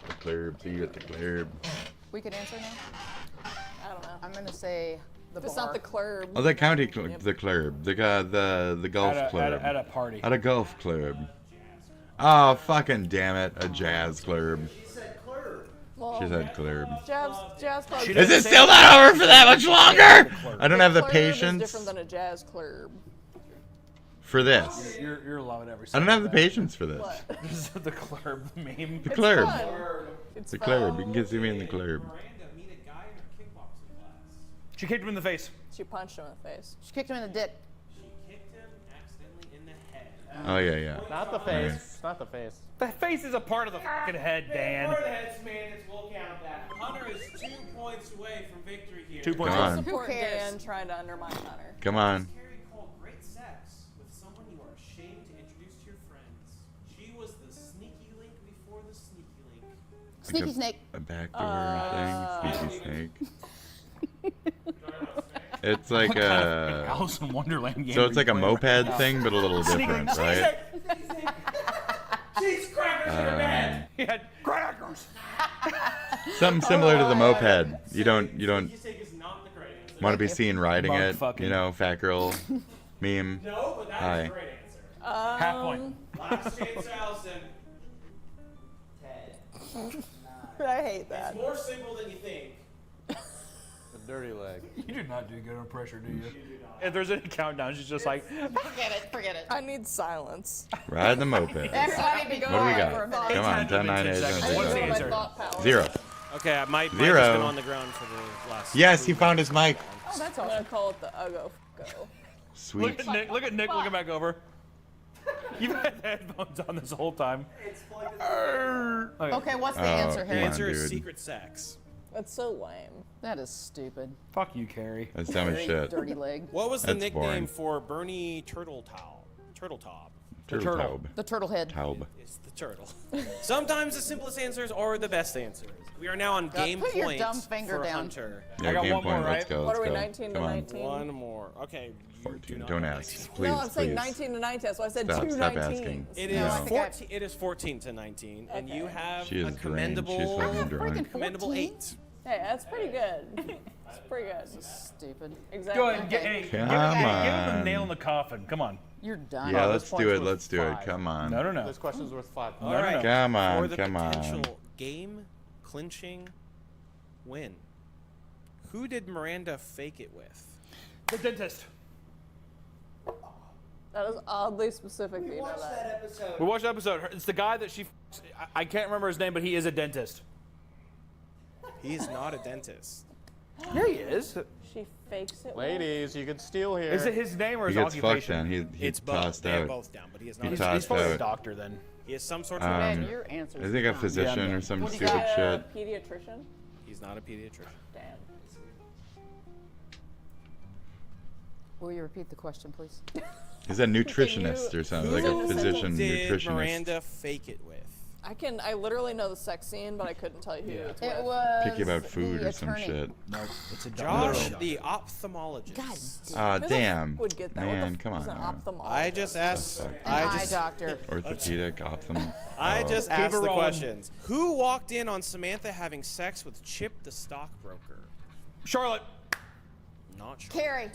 The club. See you at the club. We could answer now? I don't know. I'm going to say the If it's bar. not the club. Oh, the county the club. The golf club. At a party. At a golf club. Oh, fucking damn it. A jazz club. Well, She said club. Jazz club. Is it still not over for that much longer? I don't have the club is patience different than a jazz club. for this. You're loving every I don't second have the of that. patience for this. What? This is the club meme. The club. Fun. It's The fun. club. You can get me in the club. Miranda meet a guy in her kickboxing class. She kicked him in the face. She punched him in the face. She kicked him in the dick. She kicked him accidentally in the head. Oh, yeah. Not the face. Nice. Not the face. The face is a part of the fucking head, Dan. For the heads, man, we'll count that. Hunter is 2 points away from victory here. 2 points. Come on. Support Who cares? Dan trying to undermine Hunter. Come on. Carrie called great sex with someone you are ashamed to introduce to your friends. She was the sneaky link before the sneaky link. Sneaky snake. A backdoor thing. Sneaky snake. It's like What kind of a. Alice in Wonderland game So are it's you like a playing right moped now? thing, but a little different, right? Cheese crackers in her bed. He had crackers. Something similar to the moped. You don't Cheesesteak is not the correct answer. want to be seen riding Mug it. fucking. You know, fat girl meme. No, but that Hi. is a great answer. Half point. Last chance, Allison. I hate that. It's more simple than you think. The dirty leg. You do not do good on pressure, do you? If there's any countdown, she's just like, Forget it. Forget it. I need silence. Ride the moped. Everybody be What do we quiet for a got? minute. Come on, 10, 9, 8, 7, I 6, need What's to the know my answer? thought power. 0. Okay, Mike has Zero. been on the ground for the last. Yes, he found his mic. Oh, that's awesome. I'm gonna call it the Uggo Go. Sweet. look at Nick. Look at Nick looking back over. You've had the headphones on this whole time. Okay, what's the Oh, answer come The here? on, answer is dude. secret sex. That's so lame. That is stupid. Fuck you, Carrie. That's dumb as shit. Dirty leg. What was the That's nickname boring. for Bernie Turtletop? Turtletop. Turtle. The turtle head. Taub. It's the turtle. Sometimes the simplest answers are the best answers. We are now on game put your point dumb finger for down. Hunter. Yeah, got game one more, point. Let's right? go. What Let's are we, go. 19 to Come on. 19? One more. Okay. You 14. not Don't have ask. 19. Please, No, I'm saying please. 19 to 19. That's why I said Stop, two stop 19s. asking. It No. is I think 14. It is 14 to 19, and you have She a is deranged. She's commendable, fucking drunk. commendable 8. Hey, that's pretty good. That's pretty good. Stupid. Exactly. Go ahead. Okay. Give Come him the on. nail in the coffin. Come on. You're done. Yeah, Oh, let's this do point's it. worth Let's do it. 5. Come on. No, no, no. This question's worth 5. No, All no, right. no. Come on, For the come on. potential game clinching win, who did Miranda fake it with? The dentist. That is oddly specific. that you know that. We watched the episode. It's the guy that she. I can't remember his name, but he is a dentist. He is not a dentist. Yeah, he is. She fakes it. Ladies, you can steal here. Is it his name or He his gets fucked occupation? then. He It's both. tossed They're out. both down, but he is He not. He's tossed probably a out. doctor then. He is some sort of. I think a physician or some stupid shit. Pediatrician? He's not a pediatrician. Damn. Will you repeat the question, please? He's a nutritionist or something, like a physician Did nutritionist. Miranda fake it with? I literally know the sex scene, but I couldn't tell you who it's with. It was Picky about food the or some attorney. shit. No, it's a Josh, the ophthalmologist. Damn. Would get that. Man, What the come f- is on. an now. ophthalmologist? I just asked. An eye doctor. Orthopedic, ophthalm. I Oh. just Keep asked it the rolling. questions. Who walked in on Samantha having sex with Chip the stockbroker? Charlotte. Not sure. Carrie.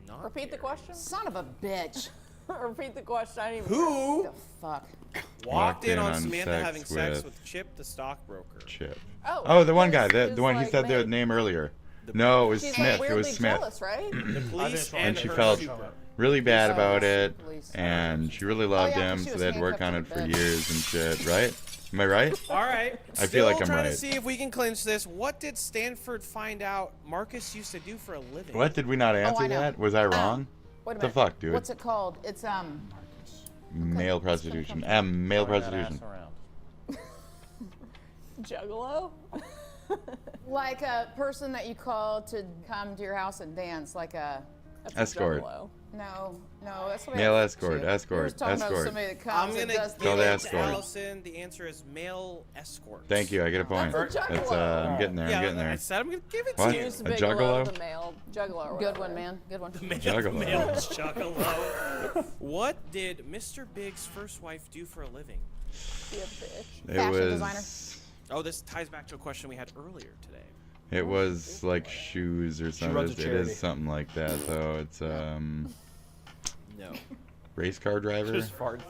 Not Repeat the question. Son of a bitch. Repeat the question. I didn't even Who The fuck? walked in on on Samantha sex having sex with- with Chip the stockbroker? Chip. Oh, the one guy, his- the one he his, said like, their mate. name earlier. No, it was She's Smith. like It was weirdly Smith. jealous, right? The police And she her felt super. really bad Oh, about she's it, police. and she really loved yeah, 'cause him, she so was they'd work on it handcuffed for in bed. years and shit, right? Am I right? All right. I feel like I'm trying right. to see if we can clinch this. What did Stanford find out Marcus used to do for a living? What, did we not answer I know. that? Was I wrong? Wait a The minute. fuck, dude? What's it called? It's Male prostitution. Male prostitution. Juggalo? like a person that you call to come to your house and dance, like a That's a Escort. juggalo. no, that's what Male I- escort, shit. escort, We were talking about escort. somebody that I'm comes gonna and does give Called it escort. to Allison. The answer is male escort. Thank you, I get a point. That's a That's, juggalo. I'm getting there, Yeah, I'm getting I there. said I'm gonna give it What? to you. Use A Bigelow, juggalo? the male juggalo. or Good whatever. one, man. Good one. Juggalo. Male juggalo. What did Mr. Big's first wife do for a living? Be a bitch. It Fashion was. designer. Oh, this ties back to a question we had earlier today. It was like shoes or something. runs a It charity. is something like that, though. It's No. race car driver. Just fart.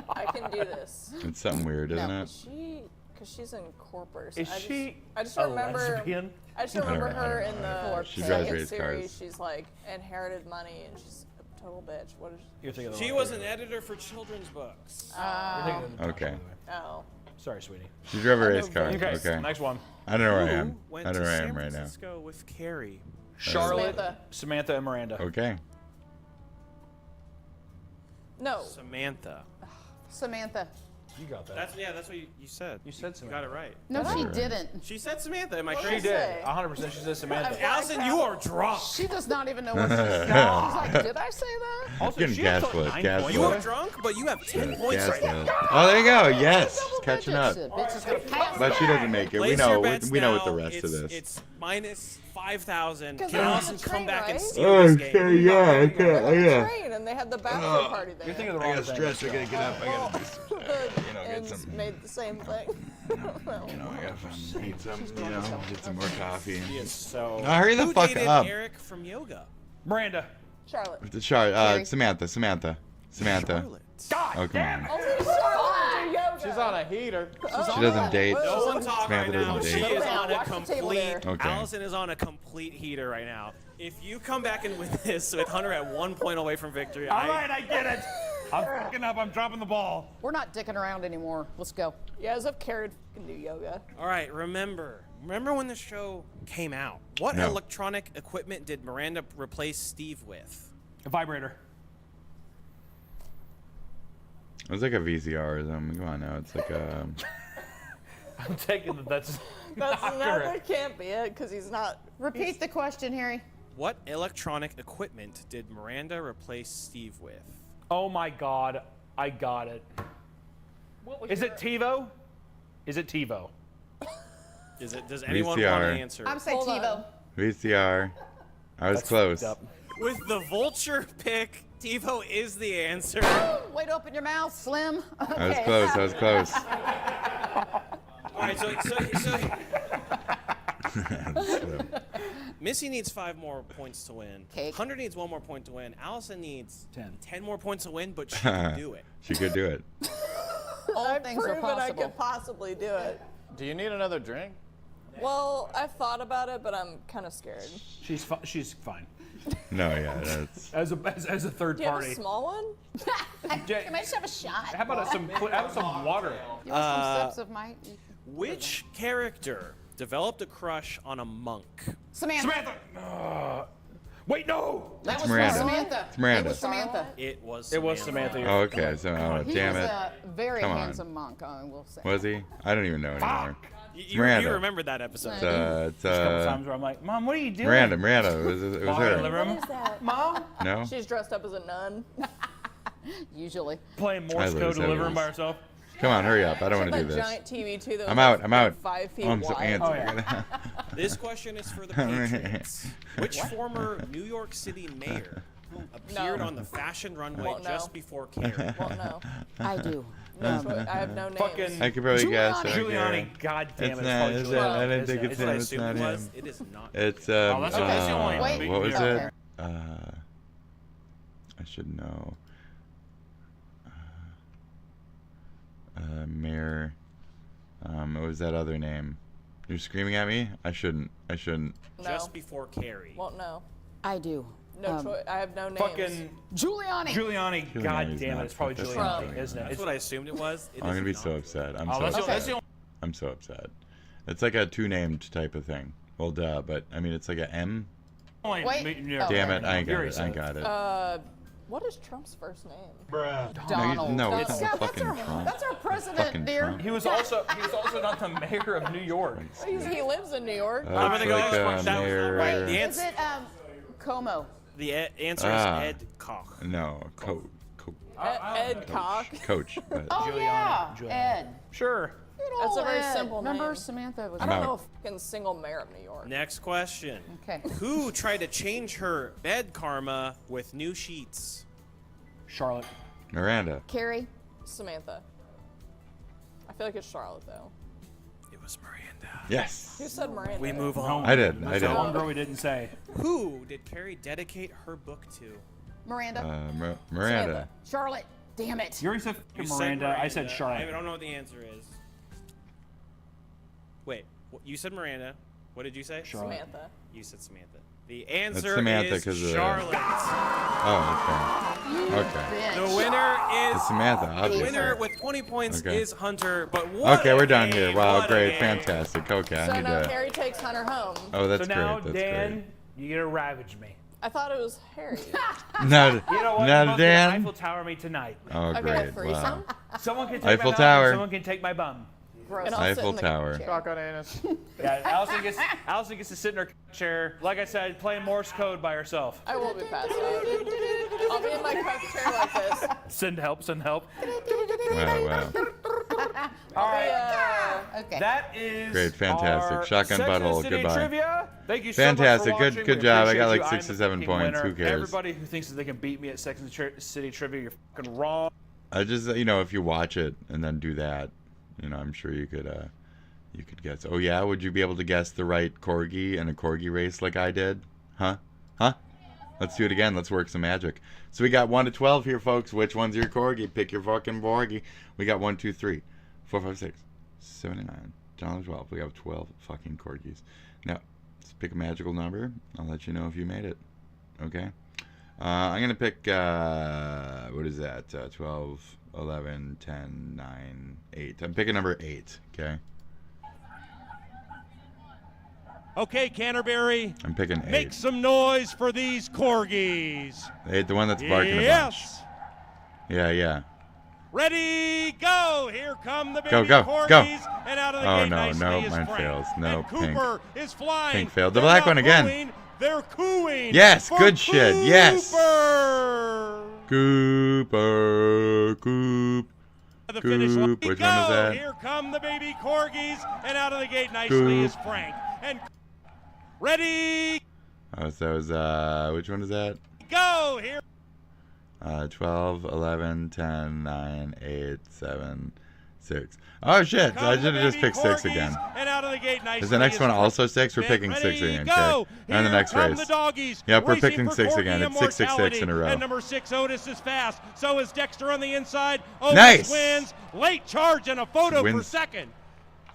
I can do this. It's something weird, isn't it? Because she's in corporate. Is she I just a remember. lesbian? I just I don't remember know, I her don't in know. the She drives second race series. cars. She's like inherited money and she's a total bitch. What is You're thinking of the She wrong was thing. an editor for children's books. You're thinking of the Okay. top, by the way. Oh. Sorry, sweetie. She drove a I know race car. Okay, Okay. next one. I don't know where I Who am. went I don't know to where I San am right now. Francisco with Carrie? Charlotte, Samantha. Samantha, and Miranda. Okay. No. Samantha. Samantha. You got that. That's what you said. You said You got it right. No, she Right. didn't. She said Samantha. Am I What crazy? She did did. say? 100% she said Samantha. Allison, you are drunk. She does not even know what she said. She's like, did I say that? Also, Getting she has like gaslit, 9 gaslit. points. You are drunk, but you have 10 points right now. Gaslit. Oh, there you go. Yes. Catching up. Shit, bitch is gonna pass. But she doesn't make it. We Place know. your bets We know what the now. rest of this. It's minus 5,000. Can they're on the Allison come train, back and right? steal this game? yeah. Train and they had the bachelor party there. You're thinking of the wrong thing. I gotta get up. I gotta do some. The get ends some- made the same thing. I gotta eat some. Get some more coffee. She is so. Now hurry the Who fuck dated up. Eric from yoga? Miranda. Charlotte. Samantha. Samantha. Charlotte. Oh, come on. Only Charlotte do yoga. She's on a heater. She doesn't date. No one talk right Samantha now. doesn't She date. is on a Watch the table complete. there. Okay. Allison is on a complete heater right now. If you come back and win this with Hunter at 1 point away from victory, All right, I get it. I'm fucking up. I'm dropping the ball. We're not dicking around anymore. Let's go. Yeah, as if Carrie can do yoga. All right, remember when the show came out? What No. electronic equipment did Miranda replace Steve with? A vibrator. It was like a VCR or something. Come on now. It's like a. I'm taking that's. That's not no, correct. that can't be it because he's not. Repeat the question, Harry. What electronic equipment did Miranda replace Steve with? Oh my God, I got it. Is it TiVo? Is it TiVo? Does anyone want to answer? I'm saying TiVo. VCR. I was close. With the vulture pick, TiVo is the answer. Way to open your mouth, Slim. Okay. I was close. I was close. All right, so Missy needs 5 more points to win. Cake. Hunter needs 1 more point to win. Allison needs 10 more points to win, but she can do it. She could do it. All I've things are proven I possible. could possibly do it. Do you need another drink? Well, I've thought about it, but I'm kind of scared. She's fine. No, yeah, that's. As a third Do you have party. a small one? Can I just have a shot? How about some water? You want some sips of my... Wait, no! That It's was Miranda. Samantha. It's Miranda. It was Samantha. It was Samantha. Oh, okay. So, oh, He damn was it. a very Come on. handsome monk, I will say. Was he? I don't even know anymore. It's You Miranda. remember that episode. It's, There's a couple times where I'm like, Mom, what are you doing? Miranda. It was her. What is that? Mom? No? She's dressed up as a nun. Usually. Playing Morse code to the living room by herself. Come on, hurry up. I don't want to do That this. giant TV too. That I'm was out. like 5 feet Oh, I'm so wide. antsy. This question is for the Patriots. Which former New York City mayor appeared on the fashion runway Won't know. just before Carrie? Won't know. I do. I have no names. Fucking I could probably guess. Giuliani. God damn It's it. not. It's Is probably it? I Giuliani. didn't think it's That's what I him. It's assumed not it him. was. It is not. It's that's okay. That's the only Wait. what was Okay. it? I should know. Mayor. What was that other name? You're screaming at me? I shouldn't. No. Just before Carrie. Won't know. I do. No choice. I have no names. Fucking Giuliani. God Giuliani's damn it. not It's probably fucking Giuliani, Trump. isn't it? That's what I assumed it was. It I'm is gonna be not. so upset. I'm Oh, so that's upset. the only- I'm so upset. It's like a two-named type of thing. Well, duh, but I mean, it's like a M. Wait. Damn it! I ain't got Fury it. I ain't got it. What is Trump's first name? Donald. No, it's Yeah, not fucking Trump. That's our president, Fucking dear. Trump. He was also not the mayor of New York. He lives in New York. It's like mayor. Wait, The is it Como? The answer is Ed Koch. No, Ed Koch. Coach. But Oh yeah, Ed. Sure. That's a very Ed. simple name. Remember Samantha was. I don't I'm know out. a fucking single mayor of New York. Next question. Okay. Who tried to change her bed karma with new sheets? Charlotte. Miranda. Carrie. Samantha. I feel like it's Charlotte though. It was Miranda. Yes. Who said Miranda? We move on. I did. That's the one girl we didn't say. Who did Carrie dedicate her book to? Miranda. Miranda. Charlotte. Damn it. You already said You Miranda. I said Charlotte. I don't know what the answer is. Wait, you said Miranda. What did you say? Charlotte. Samantha. You said Samantha. The answer Samantha, is 'cause of- Charlotte. Oh, okay. The winner is It's Samantha, The obviously. winner with 20 points Okay. is Hunter. But what Okay, a we're done game, here. Wow, what a great, game. fantastic. Okay, I So need now to. Harry takes Hunter home. Oh, that's So now, great. That's Dan, you get to ravage me. I thought it was Harry. great. No, You know what? no, You must Dan. Eiffel Tower me tonight. Oh, Okay, great. a threesome? Wow. Someone can take Eiffel my Tower. Bum, someone can take my bum. Gross. And I'll sit Eiffel in the Tower. chair. Shotgun anus. Yeah, Allison gets to sit in her chair, like I said, playing Morse code by herself. I will be passed out. I'll be in my couch chair like this. Send help, send help. Wow. All right. Okay. That is Great, fantastic. our Shotgun Sex and the butthole, City goodbye. Trivia. Thank you so Fantastic. much for Good- watching. good We job. I got appreciate like you. 6 I'm or 7 the points. winner. Who cares? Everybody who thinks that they can beat me at Sex and the City Trivia, you're fucking wrong. I just, if you watch it and then do that, I'm sure you could guess. Oh yeah, would you be able to guess the right corgi in a corgi race like I did? Huh? Let's do it again. Let's work some magic. So we got 1 to 12 here, folks. Which one's your corgi? Pick your fucking borgie. We got 1, 2, 3, 4, 5, 6, 7, 8, 9, 10, 12. We have 12 fucking corgis. Now, let's pick a magical number. I'll let you know if you made it. Okay? I'm going to pick, what is that? 12, 11, 10, 9, 8. I'm picking number 8, okay? Okay, Canterbury. I'm picking 8. Make some noise for these corgis. 8, the one that's barking Yes. a bunch. Yeah. Ready, go! Here come the baby Go. corgis, and out of the Oh, gate no, nicely is mine Frank. fails. No, and Cooper is flying. Pink failed. The They're black not one again. booing, they're cooing. Yes, for good shit. Yes. Cooper. Coop. The finish line. Which one is Go! that? Here come the baby corgis, and out of the gate nicely Coop. is Frank. And ready, Oh, so it was, which one is that? go! Here. 12, 11, 10, 9, 8, 7, 6. Oh, shit. I should have just picked 6 again. And out of the gate nicely Is the next one also 6? We're Get picking 6 ready, again, go! okay? And the Here next come race. the doggies, Yep, we're racing picking for 6 corgi again. It's 6, 6, 6 in a row. And number 6, Otis is fast. So is Dexter on the inside. Otis Nice. wins. Late charge and a photo for Wins. second.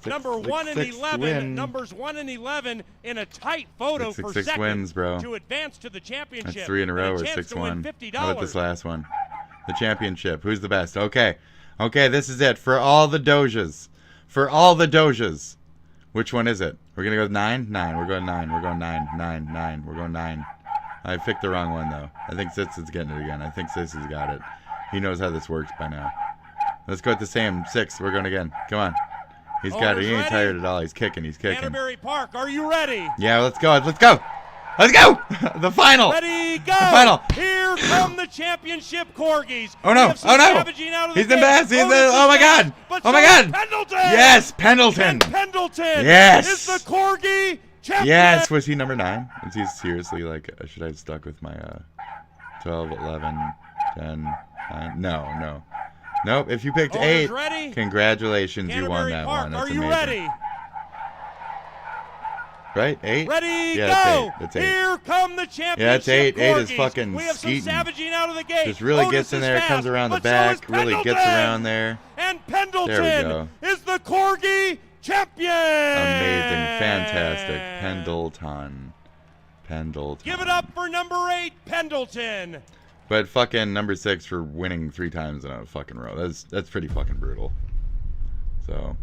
6, Number 1 and 6, 11. win. Numbers 1 and 11 in a tight photo 6, for 6 second wins, bro. to advance to the championship. That's 3 in a row and or chance 6 to win 1. $50. How about this last one? The championship. Who's the best? Okay, this is it for all the dojas. For all the dojas. Which one is it? We're gonna go with 9. 9. We're going 9. We're going 9. 9. 9. We're going 9. I picked the wrong one, though. I think Sis is getting it again. I think Sis has got it. He knows how this works by now. Let's go with the same 6. We're going again. Come on. He's got it. He ain't tired at all. He's kicking. He's kicking. Canterbury Park, are you ready? Yeah, let's go. Let's go. Let's go. The final. Ready, go. The final. Here come the championship corgis. Oh, no. Oh, no. He's the best. He's the... Oh, my God. Oh, my God. Pendleton. Yes, Pendleton. And Pendleton yes. is the corgi champion. Yes. Was he number 9? Is he seriously like... should I have stuck with my 12, 11, 10, 9? No. Nope. If you picked 8, ready? Congratulations. You won that Park, one. That's are you amazing. ready? Right? 8? Ready, yeah, go! That's 8. Here come the championship. Yeah, it's 8. 8 is corgis. fucking We have some skeeting. savaging out of the gate. Just really Otis gets in is there, fast, comes around the but so back, is really gets around there. And There we Pendleton go. is the corgi champion. Amazing, fantastic. Pendleton. Give it up for number 8, Pendleton. But fucking number 6 for winning 3 times in a fucking row. That's pretty fucking brutal. So,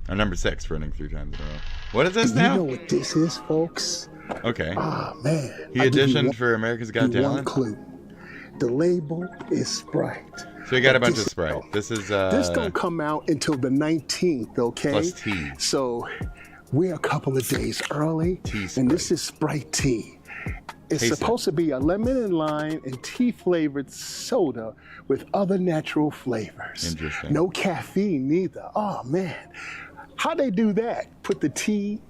or number 6 for winning 3 times in a row. What is this now? You know what this is, folks? Okay. Ah, man. He auditioned for America's Got Talent. One clue. The label is Sprite. So you got a bunch of Sprite. This is this don't come out until the 19th, okay? Plus tea. So we're a couple of days early, and this is Sprite tea. It's Taste supposed to be a lemon and lime and tea flavored soda with other natural flavors. Interesting. No caffeine neither. Oh man, how they do that? Put the tea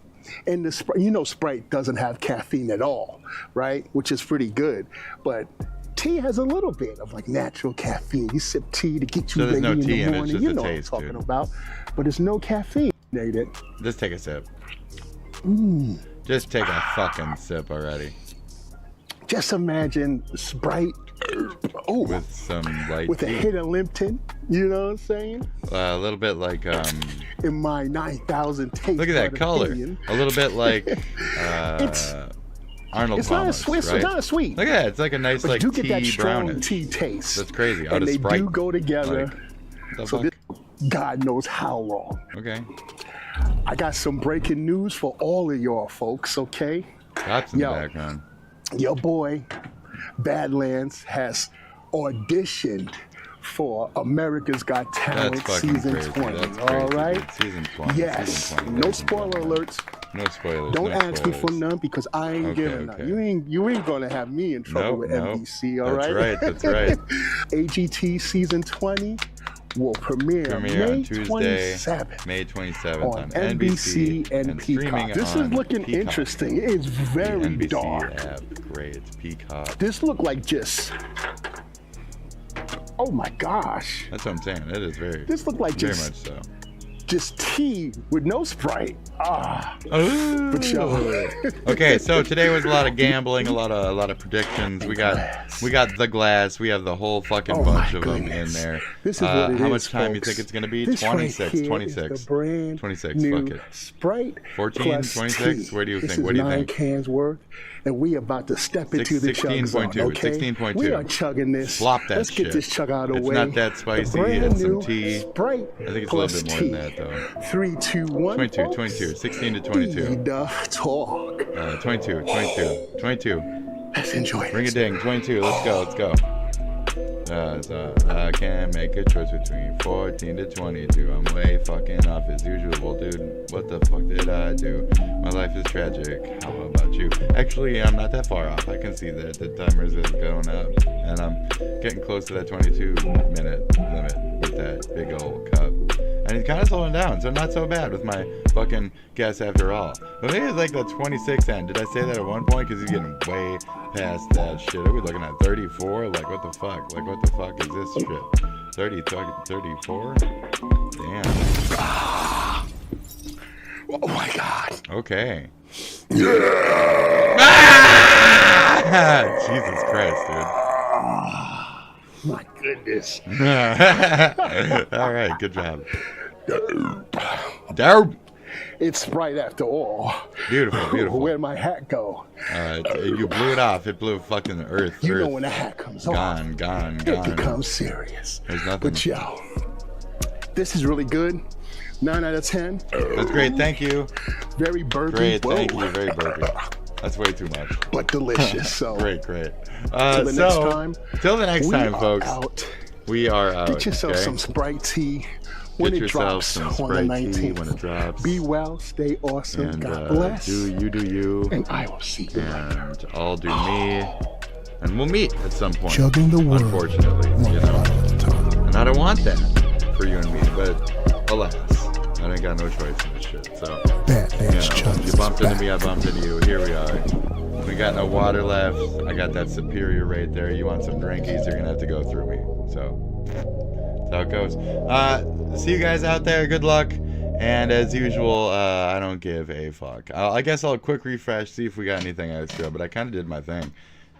in the Sprite. You know Sprite doesn't have caffeine at all, right? Which is pretty good, but tea has a little bit of like natural caffeine. You sip tea to get you So there's ready no in tea the in it, morning. it's You just know a what I'm taste, talking dude. about, but there's no caffeine in it. Just take a sip. Mm. Just take a fucking sip already. Just imagine Sprite with some light with a tea. hit of Lipton. You know what I'm saying? A little bit like In my 9,000 taste. look at that bud color. opinion. A little bit like Arnold It's not Palmer's, sweet. right? It's not sweet. Look at that. It's like a nice But like you get tea that strong brownish. tea taste. That's crazy. Out And of they Sprite. do go together. Like, the So fuck? this, God knows how long. Okay. I got some breaking news for all of y'all folks, okay? Cops in the background. Your boy, Badlands, has auditioned for America's Got Talent That's fucking Season crazy. 20. That's all crazy, right? dude. Season 20. Yes. Season 20. No spoiler alerts. No spoilers. Don't no ask me spoilers. for none because I ain't Okay, giving okay. none. You ain't gonna have me in trouble Nope, with nope. NBC, all That's right? right, that's right. AGT Season 20 will premiere On May Tuesday, 27th May 27th on NBC and streaming Peacock. This is on looking Peacock. interesting. It's very The NBC dark. app, great. It's Peacock. This looked like just. Oh my gosh. That's what I'm saying. It is very. This looked like very just- much so. Just tea with no Sprite. Ah. Ooh. But yo. Okay, so today was a lot of gambling, a lot of predictions. We got the glass. We have the whole fucking bunch of them in there. This is what it how is, much time you folks. think it's gonna be? This 26. right here 26. Is the brand 26. new Fuck it. Sprite 14, plus 26. tea. Where do you This think? is What do you 9 think? cans worth, and we about to step into the chug zone. 16.2. Okay, 16.2. we are chugging this. Flop that Let's shit. get this chug out of the It's way. not that spicy. The brand It's some new tea. Sprite I think it's a plus little bit more than tea. that though. 3, 2, 1. 22, 22, 16 to 22. Enough talk. 22, 22, 22. Let's enjoy Bring it ding, 22. Let's go, let's go. I can't make a choice between 14 to 22. I'm way fucking off as usual, dude. What the fuck did I do? My life is tragic. How about you? Actually, I'm not that far off. I can see that the timers is going up. And I'm getting close to that 22-minute limit with that big old cup. And he's kind of slowing down, so not so bad with my fucking guess after all. But maybe it's like the 26 end. Did I say that at one point? Because he's getting way past that shit. Are we looking at 34? Like, what the fuck? Like, what the fuck is this shit? 30, 34? Damn. Oh my god. Okay. Jesus Christ, dude. My goodness. All right, good job. Dope. It's Sprite after all. Beautiful, beautiful. Where'd my hat go? You blew it off. It blew fucking earth. You earth. know when the hat comes off. Gone. It becomes serious. There's nothing. But yo, this is really good. 9 out of 10. That's great. Thank you. Very burpy. Great. Whoa. Thank you. Very burpy. That's way too much. But delicious. So great. Till the next time. Till the next time, we are folks. Out. We are out. Get yourself okay? some Sprite tea when Get it yourself drops some on the Sprite 19th. tea when it drops. Be well, stay awesome. And, God bless. Do you. And I will see you later. And I'll do me. And we'll meet at some point. Chugging the world. Unfortunately, you know. And I don't want that for you and me, but alas, I ain't got no choice in this shit. So, you bumped into me, I bumped into you. Here we are. We got no water left. I got that Superior right there. You want some drinkies? You're gonna have to go through me. So, that's how it goes. See you guys out there. Good luck. And as usual, I don't give a fuck. I guess I'll quick refresh, see if we got anything extra. But I kind of did my thing.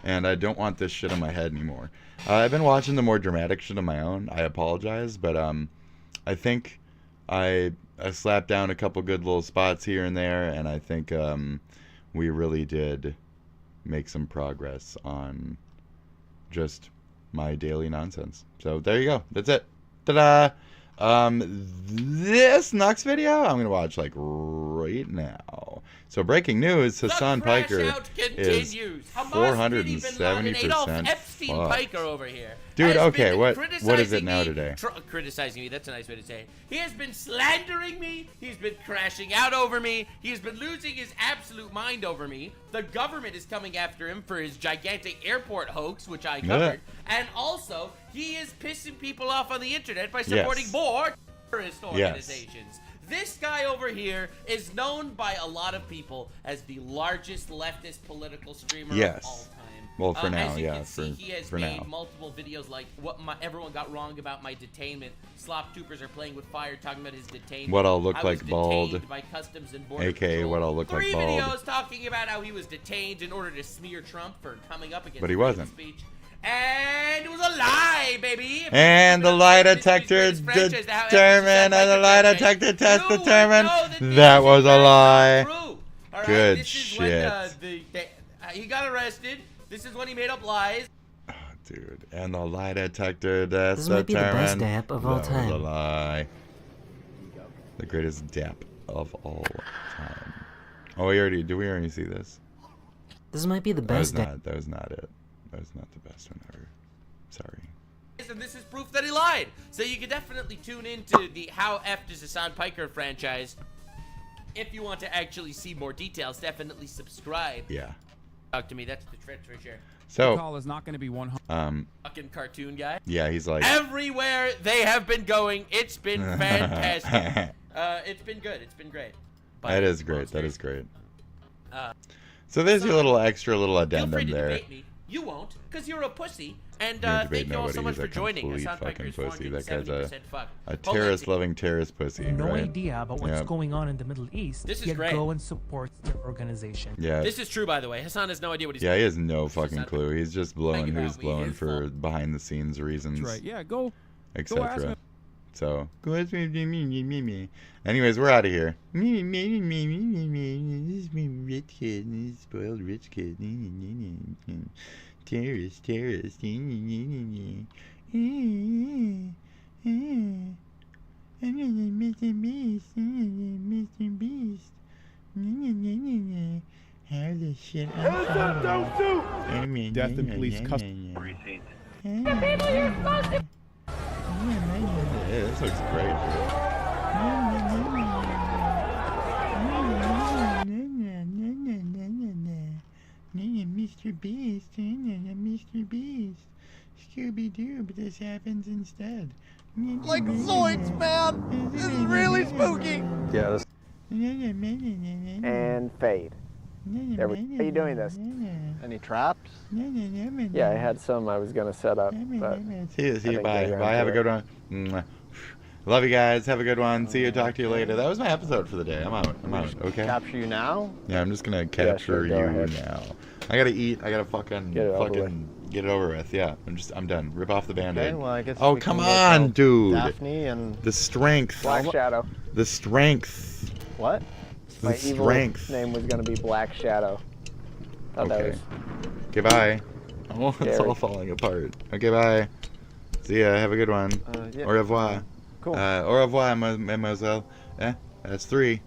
And I don't want this shit in my head anymore. I've been watching the more dramatic shit on my own. I apologize, but I think I slapped down a couple good little spots here and there, and I think we really did make some progress on just my daily nonsense. So there you go. That's it. Ta-da! This next video I'm gonna watch like right now. So breaking news: Hassan Piker is 470% Piker over here. Dude, okay, what is it now today? Criticizing me, that's a nice way to say it. He has been slandering me, he's been crashing out over me, he's been losing his absolute mind over me. The government is coming after him for his gigantic airport hoax, which I covered. And also, he is pissing people off on the internet by supporting more terrorist organizations. This guy over here is known by a lot of people as the largest leftist political streamer of all time. Well, for now, as you can see, for he has now. made multiple videos like what everyone got wrong about my detainment. Slop troopers are playing with fire, talking about his detainment. What I'll look I like was bald, detained by Customs and Border aka Patrol. what I'll look like bald. 3 videos talking about how he was detained in order to smear Trump for coming up against But he freedom wasn't. of speech. And it was a lie, baby. And the lie detector determined, and the lie detector test determined that was a lie. Good shit. He got arrested. This is when he made up lies. Oh, dude. And the lie detector test This might be the best determined dap of all that was a time. lie. The greatest dap of all time. Oh, did we already see this? This might be the best That was not it. That was not the best one ever. Sorry. And this is proof that he lied. So you can definitely tune into the How F Does Hassan Piker franchise. If you want to actually see more details, definitely subscribe. Yeah. Talk to me. That's the trick for sure. So, the call is not going to be 100. Fucking cartoon guy. Yeah, he's like everywhere they have been going. It's been fantastic. It's been good. It's been great. That is great. That is great. So there's your little extra little addendum there. Debate me. You won't, because you're a pussy. And Don't thank debate you all nobody. so much He's for a joining. complete Hassan Piker fucking is pussy. That guy's 470% fuck. a terrorist-loving terrorist pussy. No right? idea about what's Yep. going on in the Middle East. This is yet great. go and support their organization. Yeah. This is true, by the way. Hassan has no idea what he's Yeah, doing. he has no fucking clue. He's just blowing who's blowing for behind-the-scenes reasons. That's right. Yeah, go ask Etc. him. So, go ask me. Anyways, we're out of here. This is me, rich kid, spoiled rich kid. Terrorist. Mr. Beast. How the shit? Death and police custody. Yeah, this looks great. Mr. Beast, Mr. Beast, Scooby-Doo, but this happens instead. Like Zoids, man! This is really spooky! Yeah, and fade. There we How are you doing this? Any traps? Yeah, I had some I was going to set up, but... See you, bye. Bye, have a good one. Mwah. Love you guys, have a good one. See you, talk to you later. That was my episode for the day. I'm out, okay? Capture you now? Yeah, I'm just gonna capture sure, you now. I gotta eat, I gotta fucking get it over with. Yeah, I'm done. Rip off the band-aid. Okay, well, I guess oh, we come can on, dude. Daphne and... The strength. Black Shadow. The strength. What? The My strength. evil name was going to be Black Shadow. Thought that Okay. was... Okay, bye. Oh, it's Scary. all falling apart. Okay, bye. See ya, have a good one. Yeah. Au revoir. Cool. Au revoir, mademoiselle. That's 3.